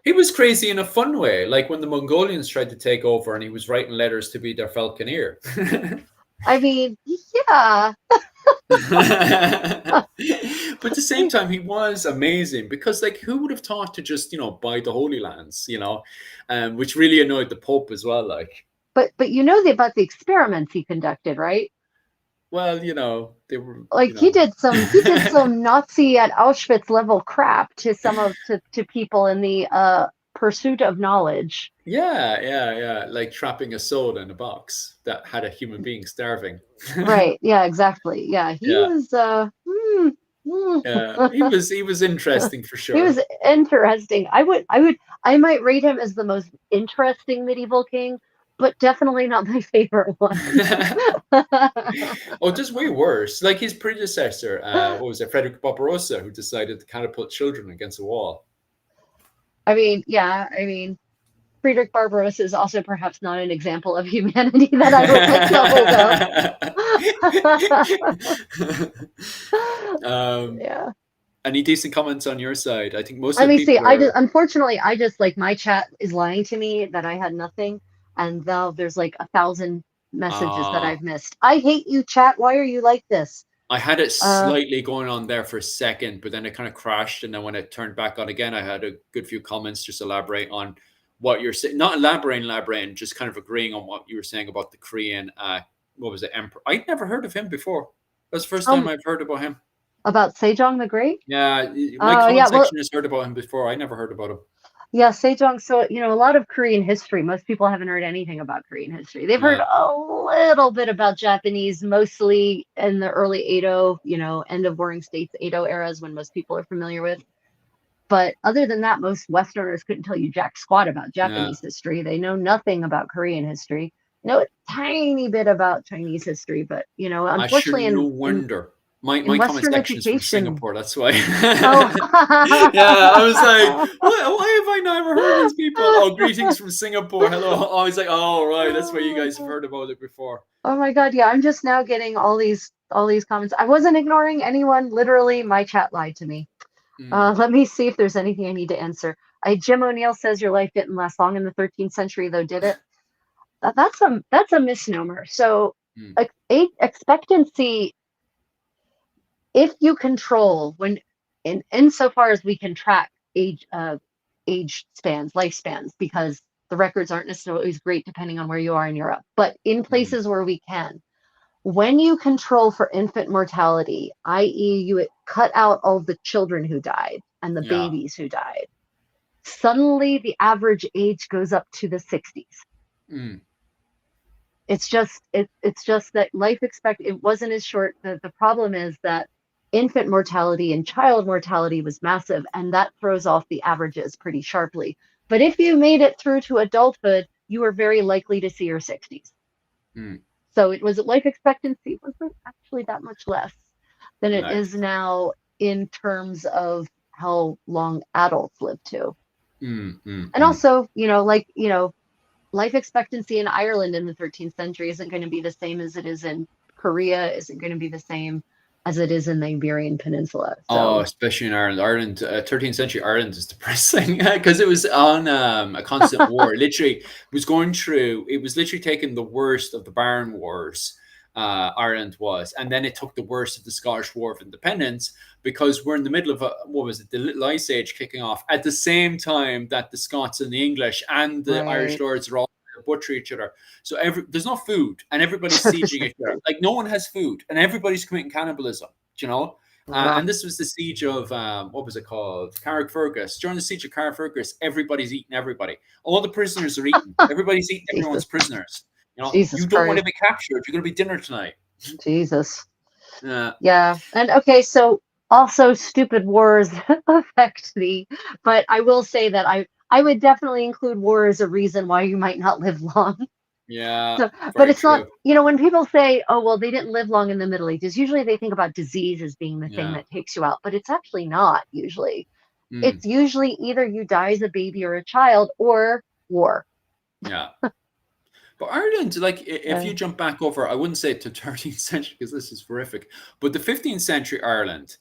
he was crazy in a fun way, like when the Mongolians tried to take over, and he was writing letters to be their falconer. I mean, yeah. But at the same time, he was amazing, because, like, who would have thought to just, buy the Holy Lands, which really annoyed the Pope as well. Like, But about the experiments he conducted, right? well, they were, Like he did some Nazi at Auschwitz level crap to to people in the pursuit of knowledge. yeah, yeah, yeah, like trapping a soul in a box that had a human being starving. Right. Yeah, exactly. Yeah, he Yeah, was yeah, he was interesting for he was sure. interesting. I might rate him as the most interesting medieval king, but definitely not my favorite one. Oh, just way worse. Like his predecessor, what was it, Frederick Barbarossa, who decided to catapult children against a wall. I mean, yeah, Friedrich Barbarossa is also perhaps not an example of humanity that I would like to hold up. um, Yeah. any decent comments on your side? I think most Let of me the see. people are. Unfortunately, I just like my chat is lying to me that I had nothing, and now there's like 1,000 messages that Uh, I've missed. I hate you, chat. Why are you like this? I had it Uh, slightly going on there for a second, but then it kind of crashed. And then when it turned back on again, I had a good few comments just elaborate on what you're saying. Not elaborating, just kind of agreeing on what you were saying about the Korean, what was it, Emperor? I'd never heard of him before. That's the first time um, I've heard about him. about Sejong the Great. Yeah, my comment Yeah. Well, section has heard about him before. I never heard about him. yeah, Sejong. So, a lot of Korean history. Most people haven't heard anything about Korean history. They've heard Yeah, a little bit about Japanese, mostly in the early Edo, end of Warring States Edo eras, when most people are familiar with. But other than that, most Westerners couldn't tell you jack squat about yeah. Japanese history. They know nothing about Korean history. Know a tiny bit about Chinese history, but I sure, unfortunately, no in wonder. My in my comment Western section is from education, Singapore. That's why. oh, Yeah, I was like, what? Why have I never heard of these people? Oh, greetings from Singapore. Hello. Oh, I was like, oh, right. That's why you guys have heard about it before. oh my God, yeah, I'm just now getting all these comments. I wasn't ignoring anyone. Literally, my chat lied to me. Mm, Let me see if there's anything I need to answer. Jim O'Neill says your life didn't last long in the 13th century, though, did it? That's a misnomer. So, mm, expectancy, if you control when in insofar as we can track age spans, lifespans, because the records aren't necessarily always great depending on where you are in Europe, but in mm. places where we can, when you control for infant mortality, i.e., you cut out all the children who died and the Yeah. babies who died, suddenly the average age goes up to the 60s. Mm, It's just that life expect it wasn't as short. The problem is that infant mortality and child mortality was massive, and that throws off the averages pretty sharply. But if you made it through to adulthood, you were very likely to see your 60s. mm. So it was life expectancy wasn't actually that much less than it is Nice. now in terms of how long adults live to. Mm, mm, And mm. also, life expectancy in Ireland in the 13th century isn't going to be the same as it is in Korea, isn't going to be the same as it is in the Iberian Peninsula. Oh, So, especially in Ireland. 13th century Ireland is depressing because it was on a constant war. Literally, it was literally taking the worst of the Barron Wars. Ireland was, and then it took the worst of the Scottish War of Independence, because we're in the middle of what was it, the Little Ice Age kicking off at the same time that the Scots and the English and the Irish right. lords are all butcher each other. So there's no food, and everybody's There's sieging no each other. food. Like no one has food, and everybody's committing cannibalism. You know, Ugh, And this was the siege of what was it called? Carrickfergus. During the siege of Carrickfergus, everybody's eating everybody. All the prisoners are eaten. Everybody's eating Jesus, everyone's prisoners. Jesus You don't want to Christ, be captured. You're going to be dinner tonight. Jesus. Uh, Yeah. And okay, so also stupid wars affect the, but I will say that I would definitely include war as a reason why you might not live long. yeah, So, but very it's not, true. when people say, oh, well, they didn't live long in the Middle Ages, usually they think about disease as being the thing Yeah. that takes you out, but it's actually not usually. Mm, It's usually either you die as a baby or a child or war. yeah. But Ireland, like, if Uh, you jump back over, I wouldn't say to 13th century because this is horrific, but the 15th century Ireland,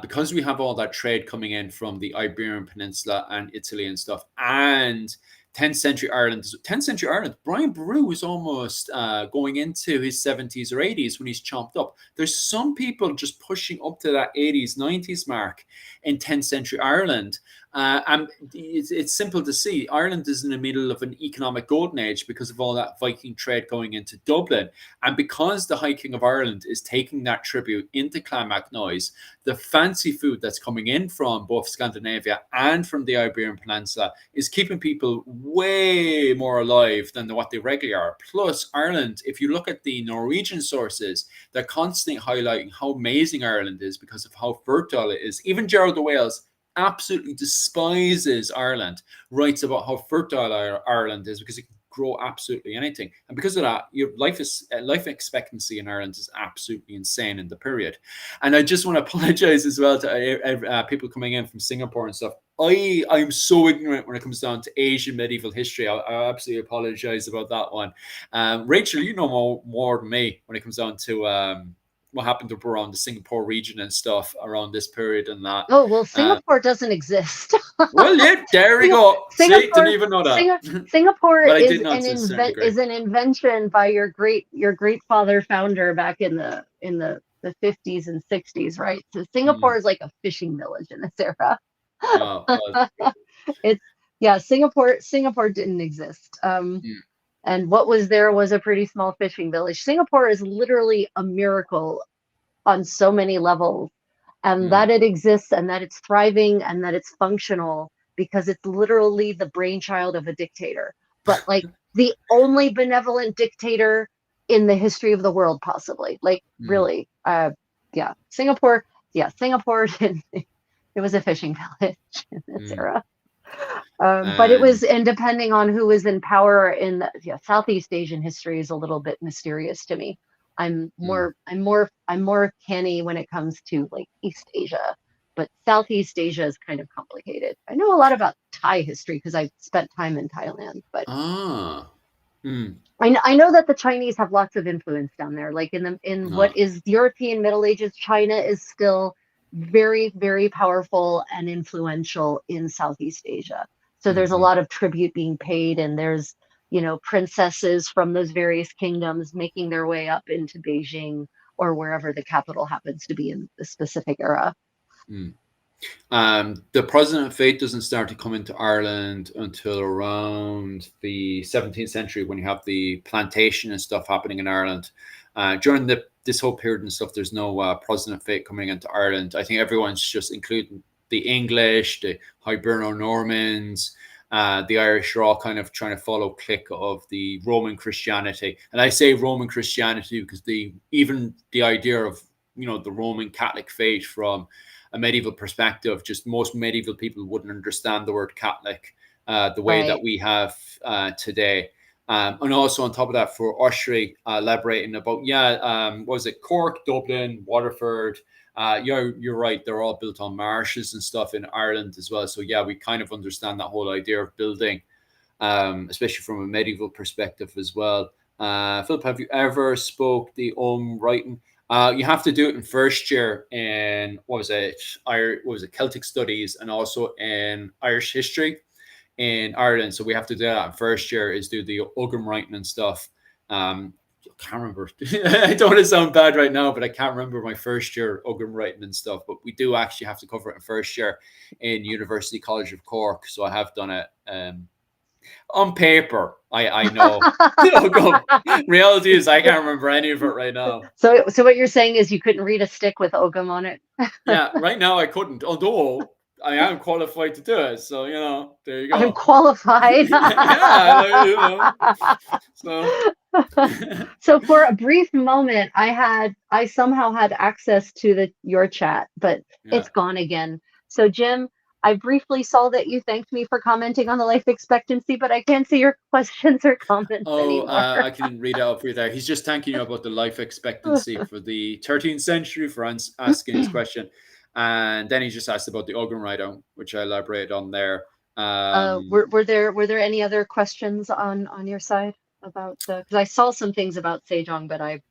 because we have all that trade coming in from the Iberian Peninsula and Italy and stuff, and 10th century Ireland, Brian Boru was almost going into his 70s or 80s when he's chomped up. There's some people just pushing up to that 80s, 90s mark in 10th century Ireland. And it's simple to see. Ireland is in the middle of an economic golden age because of all that Viking trade going into Dublin. And because the High King of Ireland is taking that tribute into Clonmacnoise, the fancy food that's coming in from both Scandinavia and from the Iberian Peninsula is keeping people way more alive than what they regularly are. Plus, Ireland, if you look at the Norwegian sources, they're constantly highlighting how amazing Ireland is because of how fertile it is. Even Gerald de Wales absolutely despises Ireland, writes about how fertile Ireland is because it can grow absolutely anything, and because of that, your life expectancy in Ireland is absolutely insane in the period. And I just want to apologize as well to people coming in from Singapore and stuff. I'm so ignorant when it comes down to Asian medieval history. I absolutely apologize about that one. Rachel, you know more than me when it comes down to what happened up around the Singapore region and stuff around this period and that. oh, well, Uh, Singapore doesn't exist. well, yeah, there we go. See, didn't Singapore, even know that. Singapore But I is did know an to a certain degree. invention by your great father founder back in the 50s and 60s, right? So Singapore Mm. is like a fishing village in this era. Oh, well, It's yeah, Singapore didn't exist. mm, And what was there was a pretty small fishing village. Singapore is literally a miracle on so many levels, and mm, that it exists and that it's thriving and that it's functional because it's literally the brainchild of a dictator, but like the only benevolent dictator in the history of the world, possibly. Like, mm, really, yeah, Singapore, it was a fishing village in this mm. era. But it And was, and depending on who was in power in Southeast Asian history is a little bit mysterious to me. mm. I'm more canny when it comes to like East Asia, but Southeast Asia is kind of complicated. I know a lot about Thai history because I spent time in Thailand, but Ah, mm, I know that the Chinese have lots of influence down there. Like in what ah, is European Middle Ages, China is still very, very powerful and influential in Southeast Asia. So there's a mhm. lot of tribute being paid, and there's princesses from those various kingdoms making their way up into Beijing or wherever the capital happens to be in the specific era. Mm. The Protestant faith doesn't start to come into Ireland until around the 17th century when you have the plantation and stuff happening in Ireland. During this whole period and stuff, there's no Protestant faith coming into Ireland. I think everyone's just including the English, the Hiberno-Normans, the Irish are all kind of trying to follow clique of the Roman Christianity. And I say Roman Christianity because even the idea of the Roman Catholic faith from a medieval perspective, just most medieval people wouldn't understand the word Catholic the way that Right. we have today. And also on top of that, for Ushry, elaborating about, what was it, Cork, Dublin, Waterford. You're right. They're all built on marshes and stuff in Ireland as well. So yeah, we kind of understand that whole idea of building, especially from a medieval perspective as well. Philip, have you ever spoke the writing? You have to do it in first year in what was it, Celtic studies, and also in Irish history in Ireland. So we have to do that in first year, is do the Ugham writing and stuff. I can't remember. I don't want to sound bad right now, but I can't remember my first year Ugham writing and stuff. But we do actually have to cover it in first year in University College of Cork. So I have done it. On paper, I know. Reality is I can't remember any of it right now. So what you're saying is you couldn't read a stick with Ogham on it? Yeah, right now I couldn't, although I am qualified to do it. So, there you I'm go. qualified. Yeah, so. So for a brief moment, I somehow had access to your chat, but Yeah. it's gone again. So Jim, I briefly saw that you thanked me for commenting on the life expectancy, but I can't see your questions or comments anymore. I can read it out for you there. He's just thanking you about the life expectancy for the 13th century for asking his question. And then he just asked about the Ogham Write-Down, which I elaborated on there. Were there any other questions on your side about the? Because I saw some things about Sejong, but I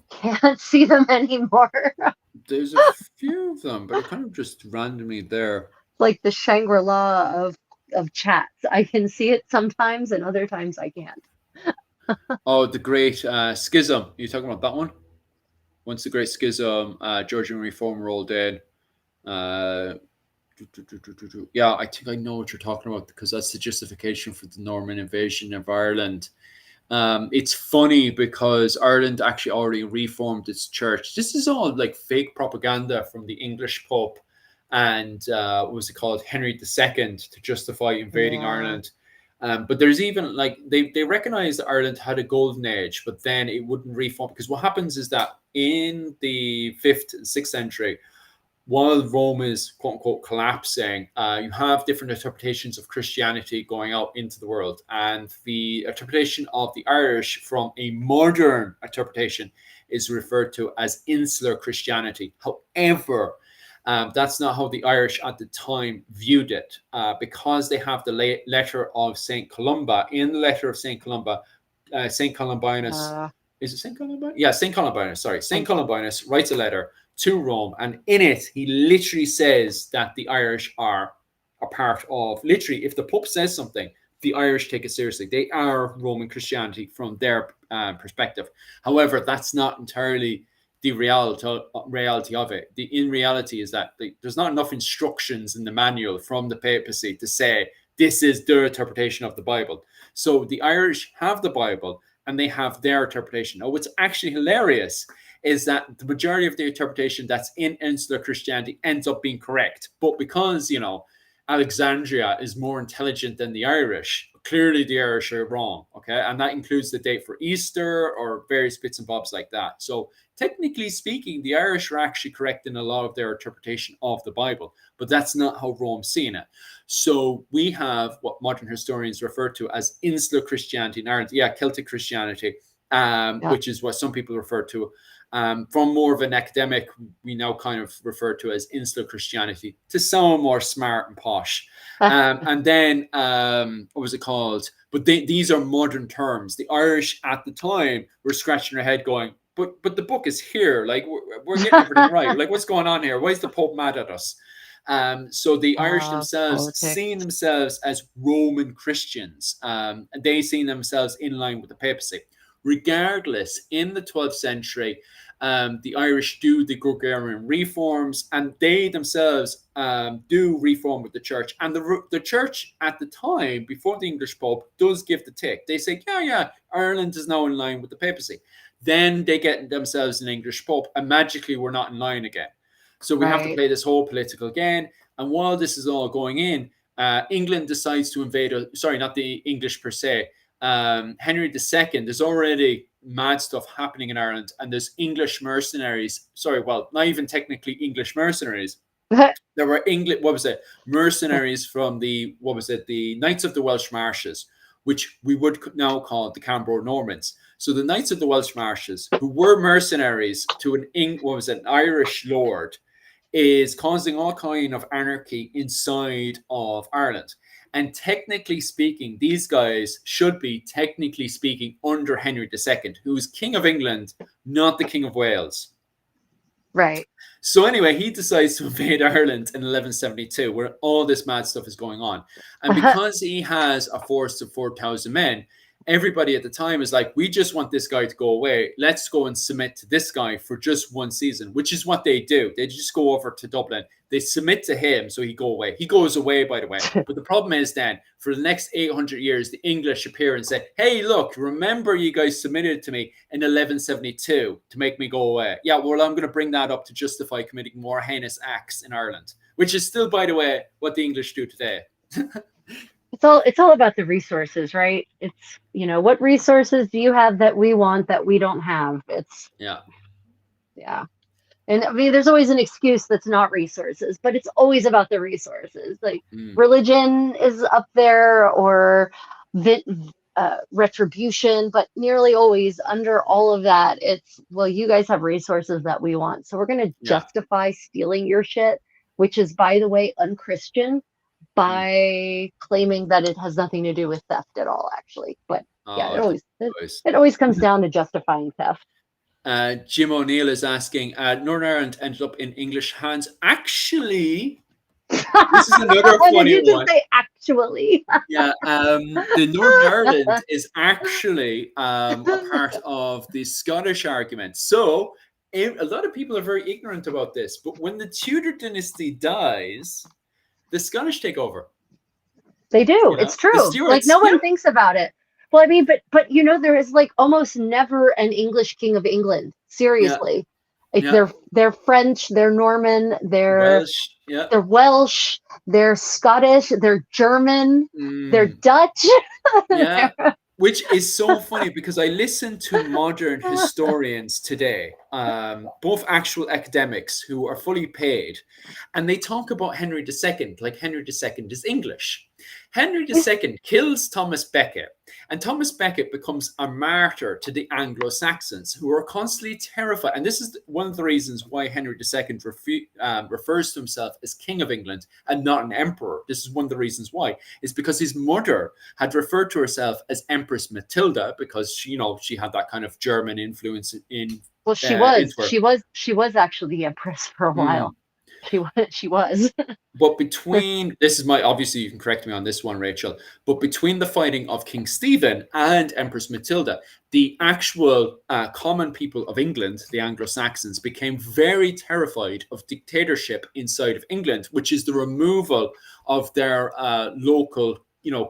can't see them anymore. There's a few of them, but it kind of just randomly there. Like the Shangri-La of chats. I can see it sometimes, and other times I can't. Oh, the Great Schism. You talking about that one? Once the Great Schism, Georgian Reform rolled in. Yeah, I think I know what you're talking about because that's the justification for the Norman invasion of Ireland. It's funny because Ireland actually already reformed its church. This is all like fake propaganda from the English Pope and what was it called, Henry II, to justify invading Ireland. But there's even like they recognize that Ireland had a golden age, but then it wouldn't reform because what happens is that in the 5th and 6th century, while Rome is quote unquote collapsing, you have different interpretations of Christianity going out into the world. And the interpretation of the Irish from a modern interpretation is referred to as insular Christianity. However, that's not how the Irish at the time viewed it, because they have the letter of St. Columba. In the letter of St. Columba, St. Columbanus, is it St. Columbanus? Yeah, St. Columbanus, sorry. St. Columbanus writes a letter to Rome, and in it he literally says that the Irish are a part of, literally, if the Pope says something, the Irish take it seriously. They are Roman Christianity from their perspective. However, that's not entirely the reality of it. In reality is that there's not enough instructions in the manual from the papacy to say this is their interpretation of the Bible. So the Irish have the Bible and they have their interpretation. Now, what's actually hilarious is that the majority of the interpretation that's in insular Christianity ends up being correct. But because, Alexandria is more intelligent than the Irish, clearly the Irish are wrong, okay? And that includes the date for Easter or various bits and bobs like that. So technically speaking, the Irish are actually correct in a lot of their interpretation of the Bible, but that's not how Rome's seeing it. So we have what modern historians refer to as insular Christianity in Ireland. Yeah, Celtic Christianity, which is what some people refer to. From more of an academic, we now kind of refer to as insular Christianity to sound more smart and posh. And then, what was it called? But these are modern terms. The Irish at the time were scratching their head going, but the book is here. Like, we're getting everything right. Like, what's going on here? Why is the Pope mad at us? So the Irish themselves seeing themselves as Roman Christians, and they seen themselves in line with the papacy. Regardless, in the 12th century, the Irish do the Gregorian reforms, and they themselves do reform with the church. And the church at the time, before the English Pope, does give the tick. They say, yeah, Ireland is now in line with the papacy. Then they get themselves an English Pope, and magically we're not in line again. So we have to play this whole political game. And while this is all going in, England decides to invade, sorry, not the English per se, Henry II, there's already mad stuff happening in Ireland, and there's English mercenaries. Sorry, well, not even technically English mercenaries. There were mercenaries from the Knights of the Welsh Marches, which we would now call the Cambro Normans. So the Knights of the Welsh Marches, who were mercenaries to an Irish lord, is causing all kind of anarchy inside of Ireland. And technically speaking, these guys should be, technically speaking, under Henry II, who is King of England, not the King of Wales. Right. So anyway, he decides to invade Ireland in 1172, where all this mad stuff is going on. And because he has a force of 4,000 men, everybody at the time is like, we just want this guy to go away. Let's go and submit to this guy for just one season, which is what they do. They just go over to Dublin. They submit to him, so he go away. He goes away, by the way. But the problem is then, for the next 800 years, the English appear and say, hey, look, remember you guys submitted to me in 1172 to make me go away. Yeah, well, I'm going to bring that up to justify committing more heinous acts in Ireland, which is still, by the way, what the English do today. It's all about the resources, right? It's, what resources do you have that we want that we don't have? Yeah. And I mean, there's always an excuse that's not resources, but it's always about the resources. Like religion is up there, or retribution, but nearly always under all of that, it's, well, you guys have resources that we want, so we're going to justify stealing your shit, which is, by the way, unchristian, by claiming that it has nothing to do with theft at all, actually. But it always comes down to justifying theft. Jim O'Neill is asking, Northern Ireland ended up in English hands. Actually, this is another funny did you one. Just say actually? Yeah, the Northern Ireland is actually a part of the Scottish argument. So a lot of people are very ignorant about this, but when the Tudor dynasty dies, the Scottish take over. They do. It's true. Like, no one thinks about it. Well, I mean, but there is like almost never an English king of England. Seriously. They're French, they're Norman, they're Welsh, they're Scottish, they're German, they're Dutch. Yeah. Which is so funny, because I listen to modern historians today, both actual academics who are fully paid, and they talk about Henry II like Henry II is English. Henry II kills Thomas Becket, and Thomas Becket becomes a martyr to the Anglo-Saxons, who are constantly terrified. And this is one of the reasons why Henry II refers to himself as King of England and not an emperor. This is one of the reasons why, is because his mother had referred to herself as Empress Matilda, because she had that kind of German influence in. Well, she was actually the empress for a while. She was. But this is obviously you can correct me on this one, Rachel, but between the fighting of King Stephen and Empress Matilda, the actual common people of England, the Anglo-Saxons, became very terrified of dictatorship inside of England, which is the removal of their local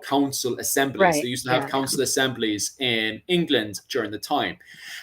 council assemblies. Right. They used to have council assemblies in England during the time.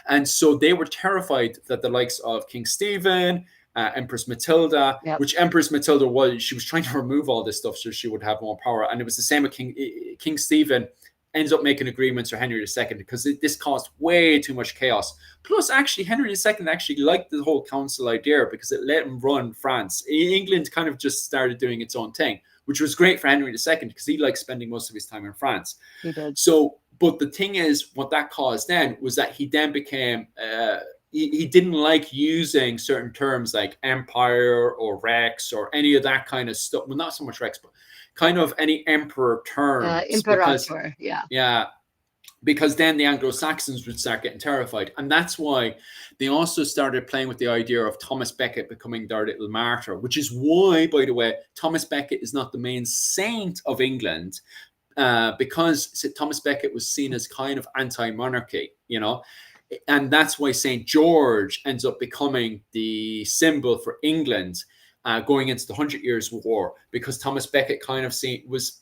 And so they were terrified that the likes of King Stephen, Empress Matilda, which Empress Matilda she was trying to remove all this stuff so she would have more power. And it was the same with King Stephen ends up making agreements with Henry II, because this caused way too much chaos. Plus, actually, Henry II actually liked the whole council idea because it let him run France. England kind of just started doing its own thing, which was great for Henry II because he liked spending most of his time in France. He did. So, but the thing is, what that caused then was that he then became... he didn't like using certain terms like empire or rex or any of that kind of stuff. Well, not so much rex, but kind of any emperor terms. Imperator, because then the Anglo-Saxons would start getting terrified. And that's why they also started playing with the idea of Thomas Becket becoming their little martyr, which is why, by the way, Thomas Becket is not the main saint of England, because Thomas Becket was seen as kind of anti-monarchy, and that's why St. George ends up becoming the symbol for England going into the 100 Years' War, because Thomas Becket kind of was,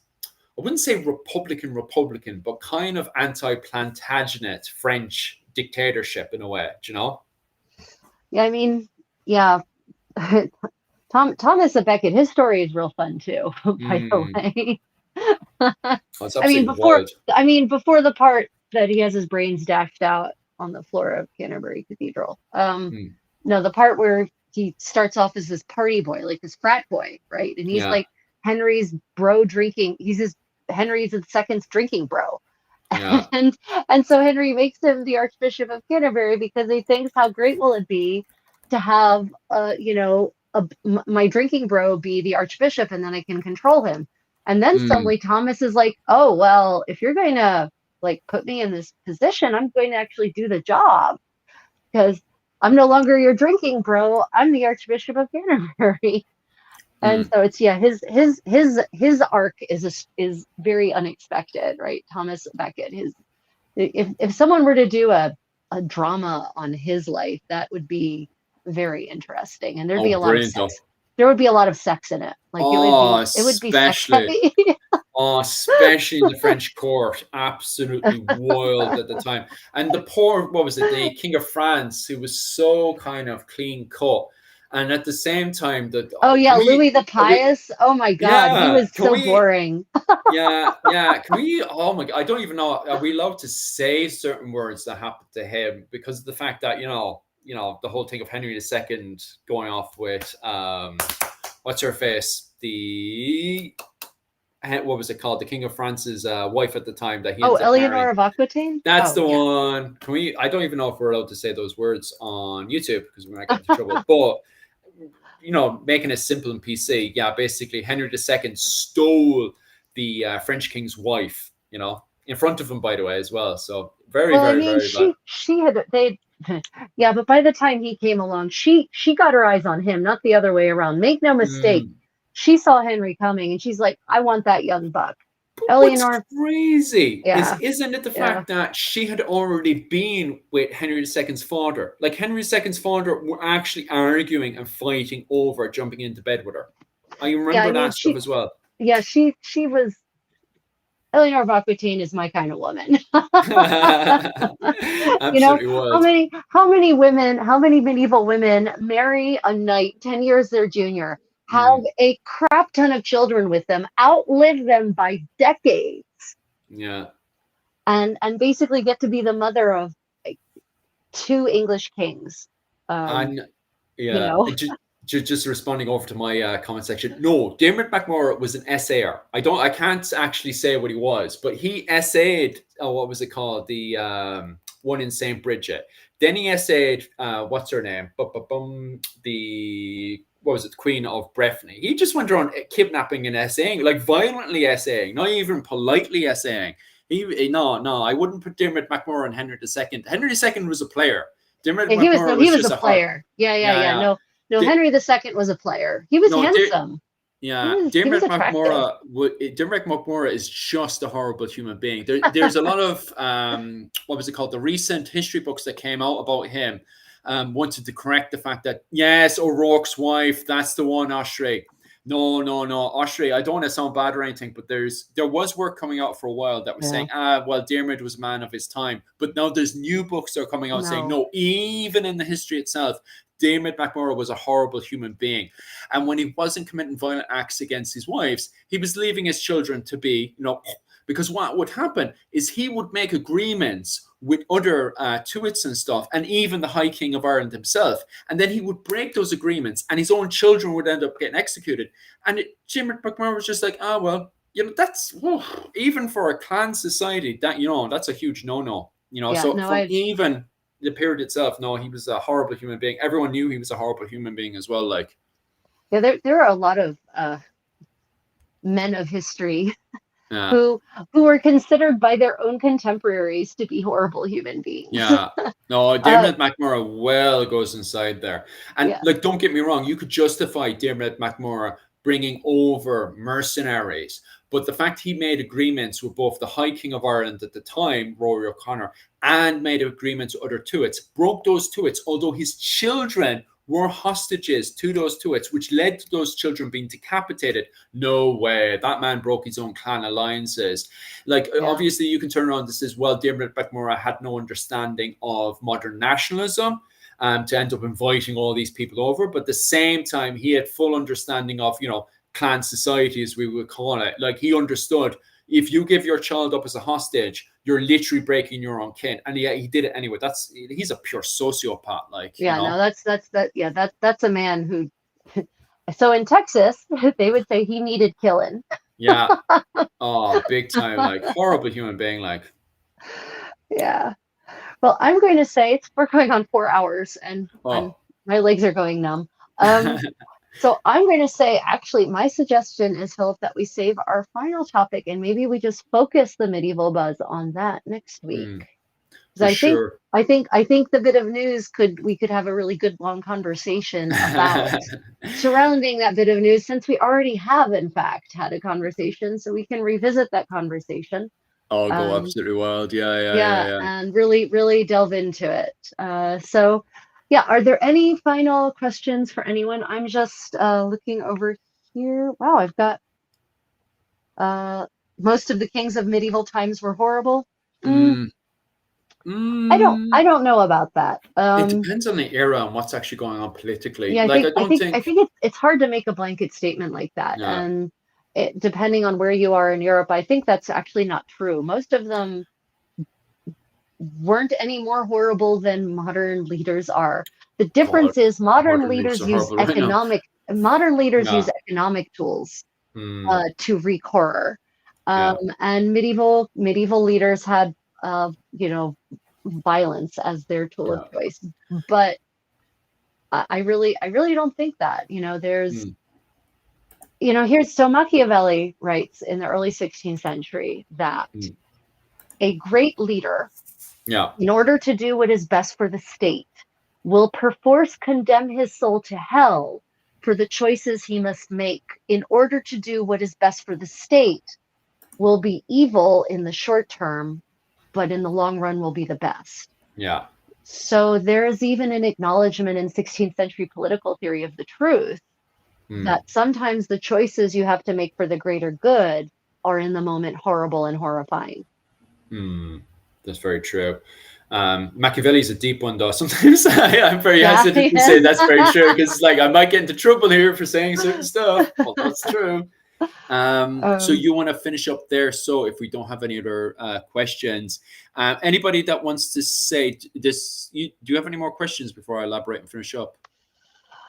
I wouldn't say Republican, but kind of anti-Plantagenet French dictatorship in a way, Yeah, I mean, Thomas Becket, his story is real fun too, by the way. Before the part that he has his brains dashed out on the floor of Canterbury Cathedral. No, the part where he starts off as this party boy, like this frat boy, right? And he's like Henry's bro drinking. Henry's II's drinking bro. Yeah. And so Henry makes him the Archbishop of Canterbury because he thinks, how great will it be to have, my drinking bro be the Archbishop, and then I can control him. And then suddenly Thomas is like, oh, well, if you're going to put me in this position, I'm going to actually do the job, because I'm no longer your drinking bro. I'm the Archbishop of Canterbury. And so it's his arc is very unexpected, right? Thomas Becket, if someone were to do a drama on his life, that would be very interesting, and there'd be Oh, a lot of brilliant though. sex. There would be a lot of sex in it. Like Oh, it would be sex especially. heavy. Oh, especially in the French court, absolutely wild at the time. And the poor, what was it, the King of France, who was so kind of clean cut, and at the same time, that Oh yeah, can we, Louis the are we, Pious. Oh my God, he yeah, was can so we, boring. yeah, can we? Oh my God, I don't even know. Are we allowed to say certain words that happened to him because of the fact that the whole thing of Henry II going off with what's her face, the what was it called? The King of France's wife at the time that he Oh, ends up Eleanor marrying. of Aquitaine. That's Oh the yeah. one. Can we? I don't even know if we're allowed to say those words on YouTube because we might get into trouble. But making it simple and PC. Yeah, basically, Henry II stole the French king's wife. In front of him, by the way, as well. So very, Well, I very, mean, very bad. she had they, yeah, but by the time he came along, she got her eyes on him, not the other way around. Make no mistake, Mm. she saw Henry coming, and she's like, I want that young buck. But what's Eleanor, crazy yeah, isn't it the yeah, fact that she had already been with Henry II's father? Like Henry II's father were actually arguing and fighting over jumping into bed with her. I yeah. I remember mean, that stuff as well. yeah, she was Eleanor of Aquitaine is my kind of woman. You know, Absolutely how wild. many women, how many medieval women marry a knight 10 years their junior, have Mm, a crap ton of children with them, outlive them by decades, yeah. and basically get to be the mother of like two English kings. Um, And you yeah, know, just responding over to my comment section. No, Dermot McMurrough was an essayer. I can't actually say what he was, but he essayed. Oh, what was it called? The one in Saint Bridget. Then he essayed. What's her name? The what was it? The Queen of Breffni. He just went around kidnapping and essaying, like violently essaying, not even politely essaying. No, I wouldn't put Dermot McMurrough and Henry II. Henry II was a player. Dermot yeah, McMurrough he was was a just a heart. player. Yeah, yeah, Yeah, yeah. yeah. No, no, Di- Henry II was a player. He was no, handsome. yeah. He was Dermot attractive. McMurrough Dermot McMurrough is just a horrible human being. There's a lot of what was it called? The recent history books that came out about him wanted to correct the fact that yes, O'Rourke's wife, that's the one, Oshry. No, Oshry. I don't want to sound bad or anything, but there was work coming out for a while that was Yeah. saying, well, Dermot was a man of his time. But now there's new books that are coming out saying, No. no, even in the history itself, Dermot McMurrough was a horrible human being. And when he wasn't committing violent acts against his wives, he was leaving his children to be, because what would happen is he would make agreements with other Tuits and stuff, and even the High King of Ireland himself. And then he would break those agreements, and his own children would end up getting executed. And Jim McMurrough was just like, well, that's even for a clan society, that's a huge no. Yeah, So no, from even the period itself, no, he was a horrible human being. Everyone knew he was a horrible human being as well. Like, yeah, there are a lot of men of history yeah. who were considered by their own contemporaries to be horrible human beings. Yeah. No, Dermot McMurrough well goes inside there. And Yeah. like, don't get me wrong, you could justify Dermot McMurrough bringing over mercenaries. But the fact he made agreements with both the High King of Ireland at the time, Rory O'Connor, and made agreements with other Tuits, broke those Tuits, although his children were hostages to those Tuits, which led to those children being decapitated. No way. That man broke his own clan alliances. Like, obviously, you can turn around and say, well, Dermot McMurrough had no understanding of modern nationalism to end up inviting all these people over. But at the same time, he had full understanding of, clan society, as we would call it. Like, he understood if you give your child up as a hostage, you're literally breaking your own kin. And he did it anyway. He's a pure sociopath. Like, no, that's a man who. So in Texas, they would say he needed killing. Yeah. Oh, big time. Like, horrible human being. Like, yeah. Well, I'm going to say we're going on 4 hours, and my legs are going numb. So I'm going to say, actually, my suggestion is, Philip, that we save our final topic and maybe we just focus the medieval buzz on that next week. Because I think the bit of news we could have a really good long conversation about surrounding that bit of news, since we already have in fact had a conversation, so we can revisit that conversation. Oh, go Um, absolutely wild. Yeah, yeah, yeah, yeah, yeah. and really, really delve into it. So, yeah, are there any final questions for anyone? I'm just looking over here. Wow, I've got uh, most of the kings of medieval times were horrible. Mm, Mm, mm. I don't know about that. It depends on the era and what's actually going on politically. Yeah, Like, I don't I think. think it's hard to make a blanket statement like that. Yeah. And depending on where you are in Europe, I think that's actually not true. Most of them weren't any more horrible than modern leaders are. The God, difference is modern leaders are horrible right now. modern leaders use Yeah. economic tools Mm, to wreak horror. yeah. And medieval leaders had you know, violence as their tool of Yeah. choice. But I really don't think that. You know, there's, Mm, you know, here's so Machiavelli writes in the early 16th century that mm. a great leader, Yeah. in order to do what is best for the state, will perforce condemn his soul to hell for the choices he must make in order to do what is best for the state, will be evil in the short term, but in the long run will be the best. Yeah. So there is even an acknowledgement in 16th century political theory of the truth Mm, that sometimes the choices you have to make for the greater good are in the moment horrible and horrifying. mm. That's very true. Machiavelli's a deep one, though. Sometimes I'm very Yeah, hesitant to say that's very true because it's like I might get into trouble here for saying certain stuff. Well, that's true. So um, you want to finish up there? So if we don't have any other questions, anybody that wants to say this, do you have any more questions before I elaborate and finish up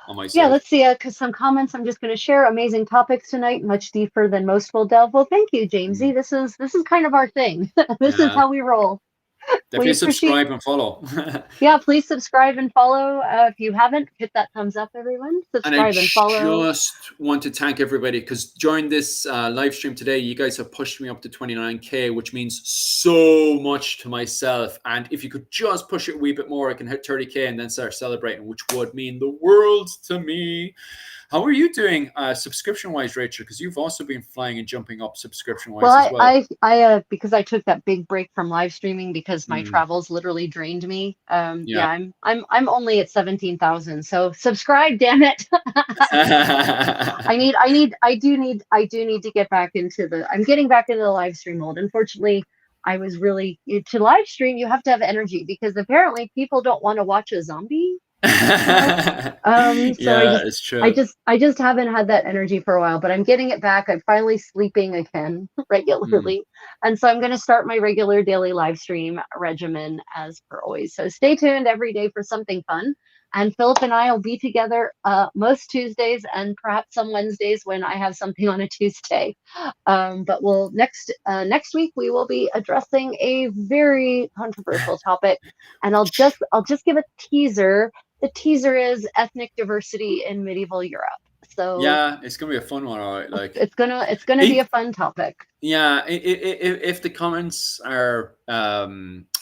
on my yeah, side? let's see. Because some comments I'm just going to share. Amazing topics tonight, much deeper than most will delve. Well, thank you, Jamesy. Mm, This is kind of our thing. This is yeah, how we roll. We definitely appreciate. subscribe and follow. Yeah, please subscribe and follow. If you haven't, hit that thumbs up, everyone. And I Subscribe and follow. just want to thank everybody because during this live stream today, you guys have pushed me up to 29K, which means so much to myself. And if you could just push it a wee bit more, I can hit 30K and then start celebrating, which would mean the world to me. How are you doing subscription wise, Rachel? Because you've also been flying and jumping up subscription wise as Well, well. because I took that big break from live streaming because my Mm, travels literally drained me. yeah. Yeah, I'm only at 17,000. So subscribe, damn it. I do need to get back into I'm getting back into the live stream mode. Unfortunately, I was really to live stream, you have to have energy because apparently people don't want to watch a zombie. So Yeah, it's true. I just haven't had that energy for a while, but I'm getting it back. I'm finally sleeping again Mm. regularly. And so I'm going to start my regular daily live stream regimen as per always. So stay tuned every day for something fun. And Philip and I will be together most Tuesdays and perhaps some Wednesdays when I have something on a Tuesday. But next week we will be addressing a very controversial topic, and I'll just give a teaser. The teaser is ethnic diversity in medieval Europe. So Yeah, it's gonna be a fun one, all right. Like, it's gonna be a fun topic. yeah, if the comments are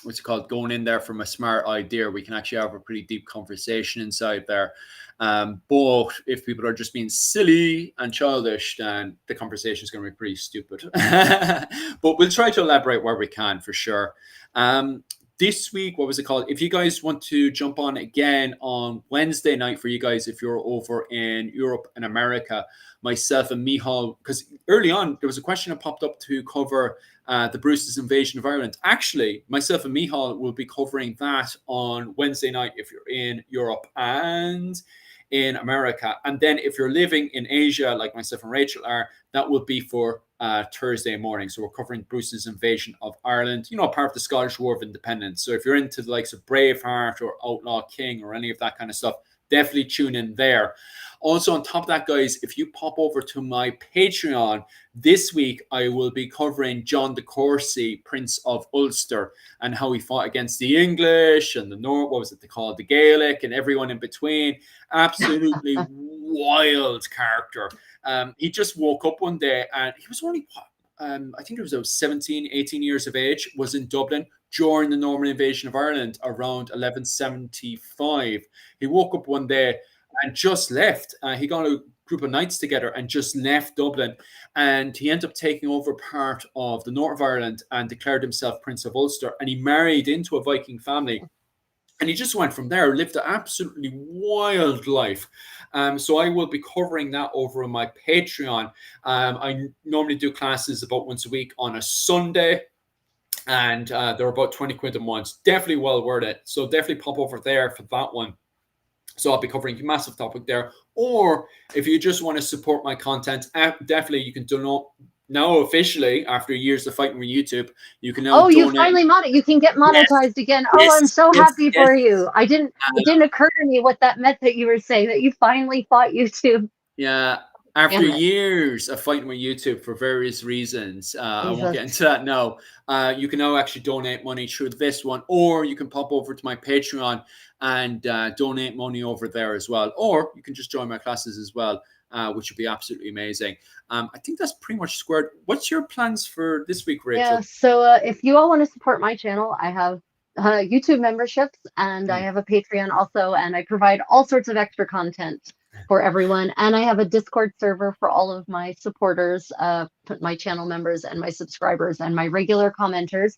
what's it called, going in there from a smart idea, we can actually have a pretty deep conversation inside there. But if people are just being silly and childish, then the conversation is going to be pretty stupid. But we'll try to elaborate where we can for sure. This week, what was it called? If you guys want to jump on again on Wednesday night for you guys, if you're over in Europe and America, myself and Mihal, because early on there was a question that popped up to cover the Bruce's invasion of Ireland. Actually, myself and Mihal will be covering that on Wednesday night if you're in Europe and in America. And then if you're living in Asia, like myself and Rachel are, that will be for Thursday morning. So we're covering Bruce's invasion of Ireland, you know, part of the Scottish War of Independence. So if you're into the likes of Braveheart or Outlaw King or any of that kind of stuff, definitely tune in there. Also, on top of that, guys, if you pop over to my Patreon this week, I will be covering John de Courcy, Prince of Ulster, and how he fought against the English and the North. What was it they called? The Gaelic and everyone in between. Absolutely wild character. He just woke up one day and he was only, I think it was about 17, 18 years of age, was in Dublin during the Norman invasion of Ireland around 1175. He woke up one day and just left. He got group of knights together and just left Dublin. And he ended up taking over part of the north of Ireland and declared himself Prince of Ulster. And he married into a Viking family. And he just went from there, lived an absolutely wild life. So I will be covering that over on my Patreon. I normally do classes about once a week on a Sunday, and they're about 20 quid a month. Definitely well worth it. So definitely pop over there for that one. So I'll be covering a massive topic there. Or if you just want to support my content, definitely you can donate. Now officially, after years of fighting with YouTube, you can now you donate. finally you can get monetized again. Oh, I'm so happy for you. It didn't occur to me what that meant that you were saying, that you finally fought YouTube. Yeah. After years of fighting with YouTube for various reasons, I won't get into that now. You can now actually donate money through this one, or you can pop over to my Patreon and donate money over there as well. Or you can just join my classes as well, which would be absolutely amazing. I think that's pretty much squared. What's your plans for this week, Rachel? Yeah, so if you all want to support my channel, I have YouTube memberships, and I have a Patreon also, and I provide all sorts of extra content for everyone. And I have a Discord server for all of my supporters, my channel members and my subscribers and my regular commenters.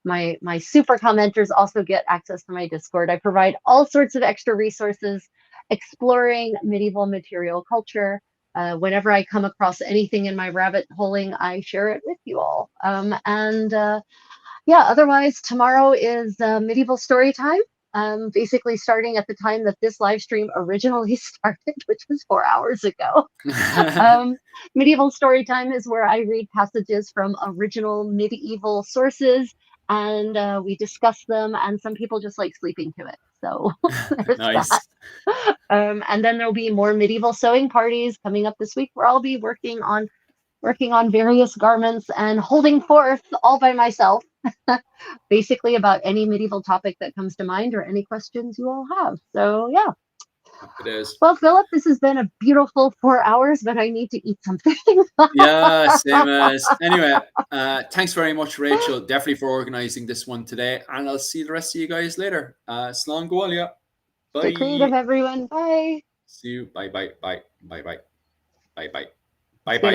My super commenters also get access to my Discord. I provide all sorts of extra resources exploring medieval material culture. Whenever I come across anything in my rabbit holing, I share it with you all. Yeah, otherwise, tomorrow is medieval story time. Basically starting at the time that this live stream originally started, which was 4 hours ago. Medieval story time is where I read passages from original medieval sources, and we discuss them, and some people just like sleeping to it. So there's nice. that. And then there'll be more medieval sewing parties coming up this week, where I'll be working on various garments and holding forth all by myself, basically about any medieval topic that comes to mind or any questions you all have. So yeah. It is. Well, Philip, this has been a beautiful 4 hours, but I need to eat something. Yeah, same as. Anyway, thanks very much, Rachel, definitely for organizing this one today. And I'll see the rest of you guys later. Slán Goália. Bye. Stay creative, everyone. Bye. See you. Bye, bye, bye, bye, bye, bye, bye, bye, bye.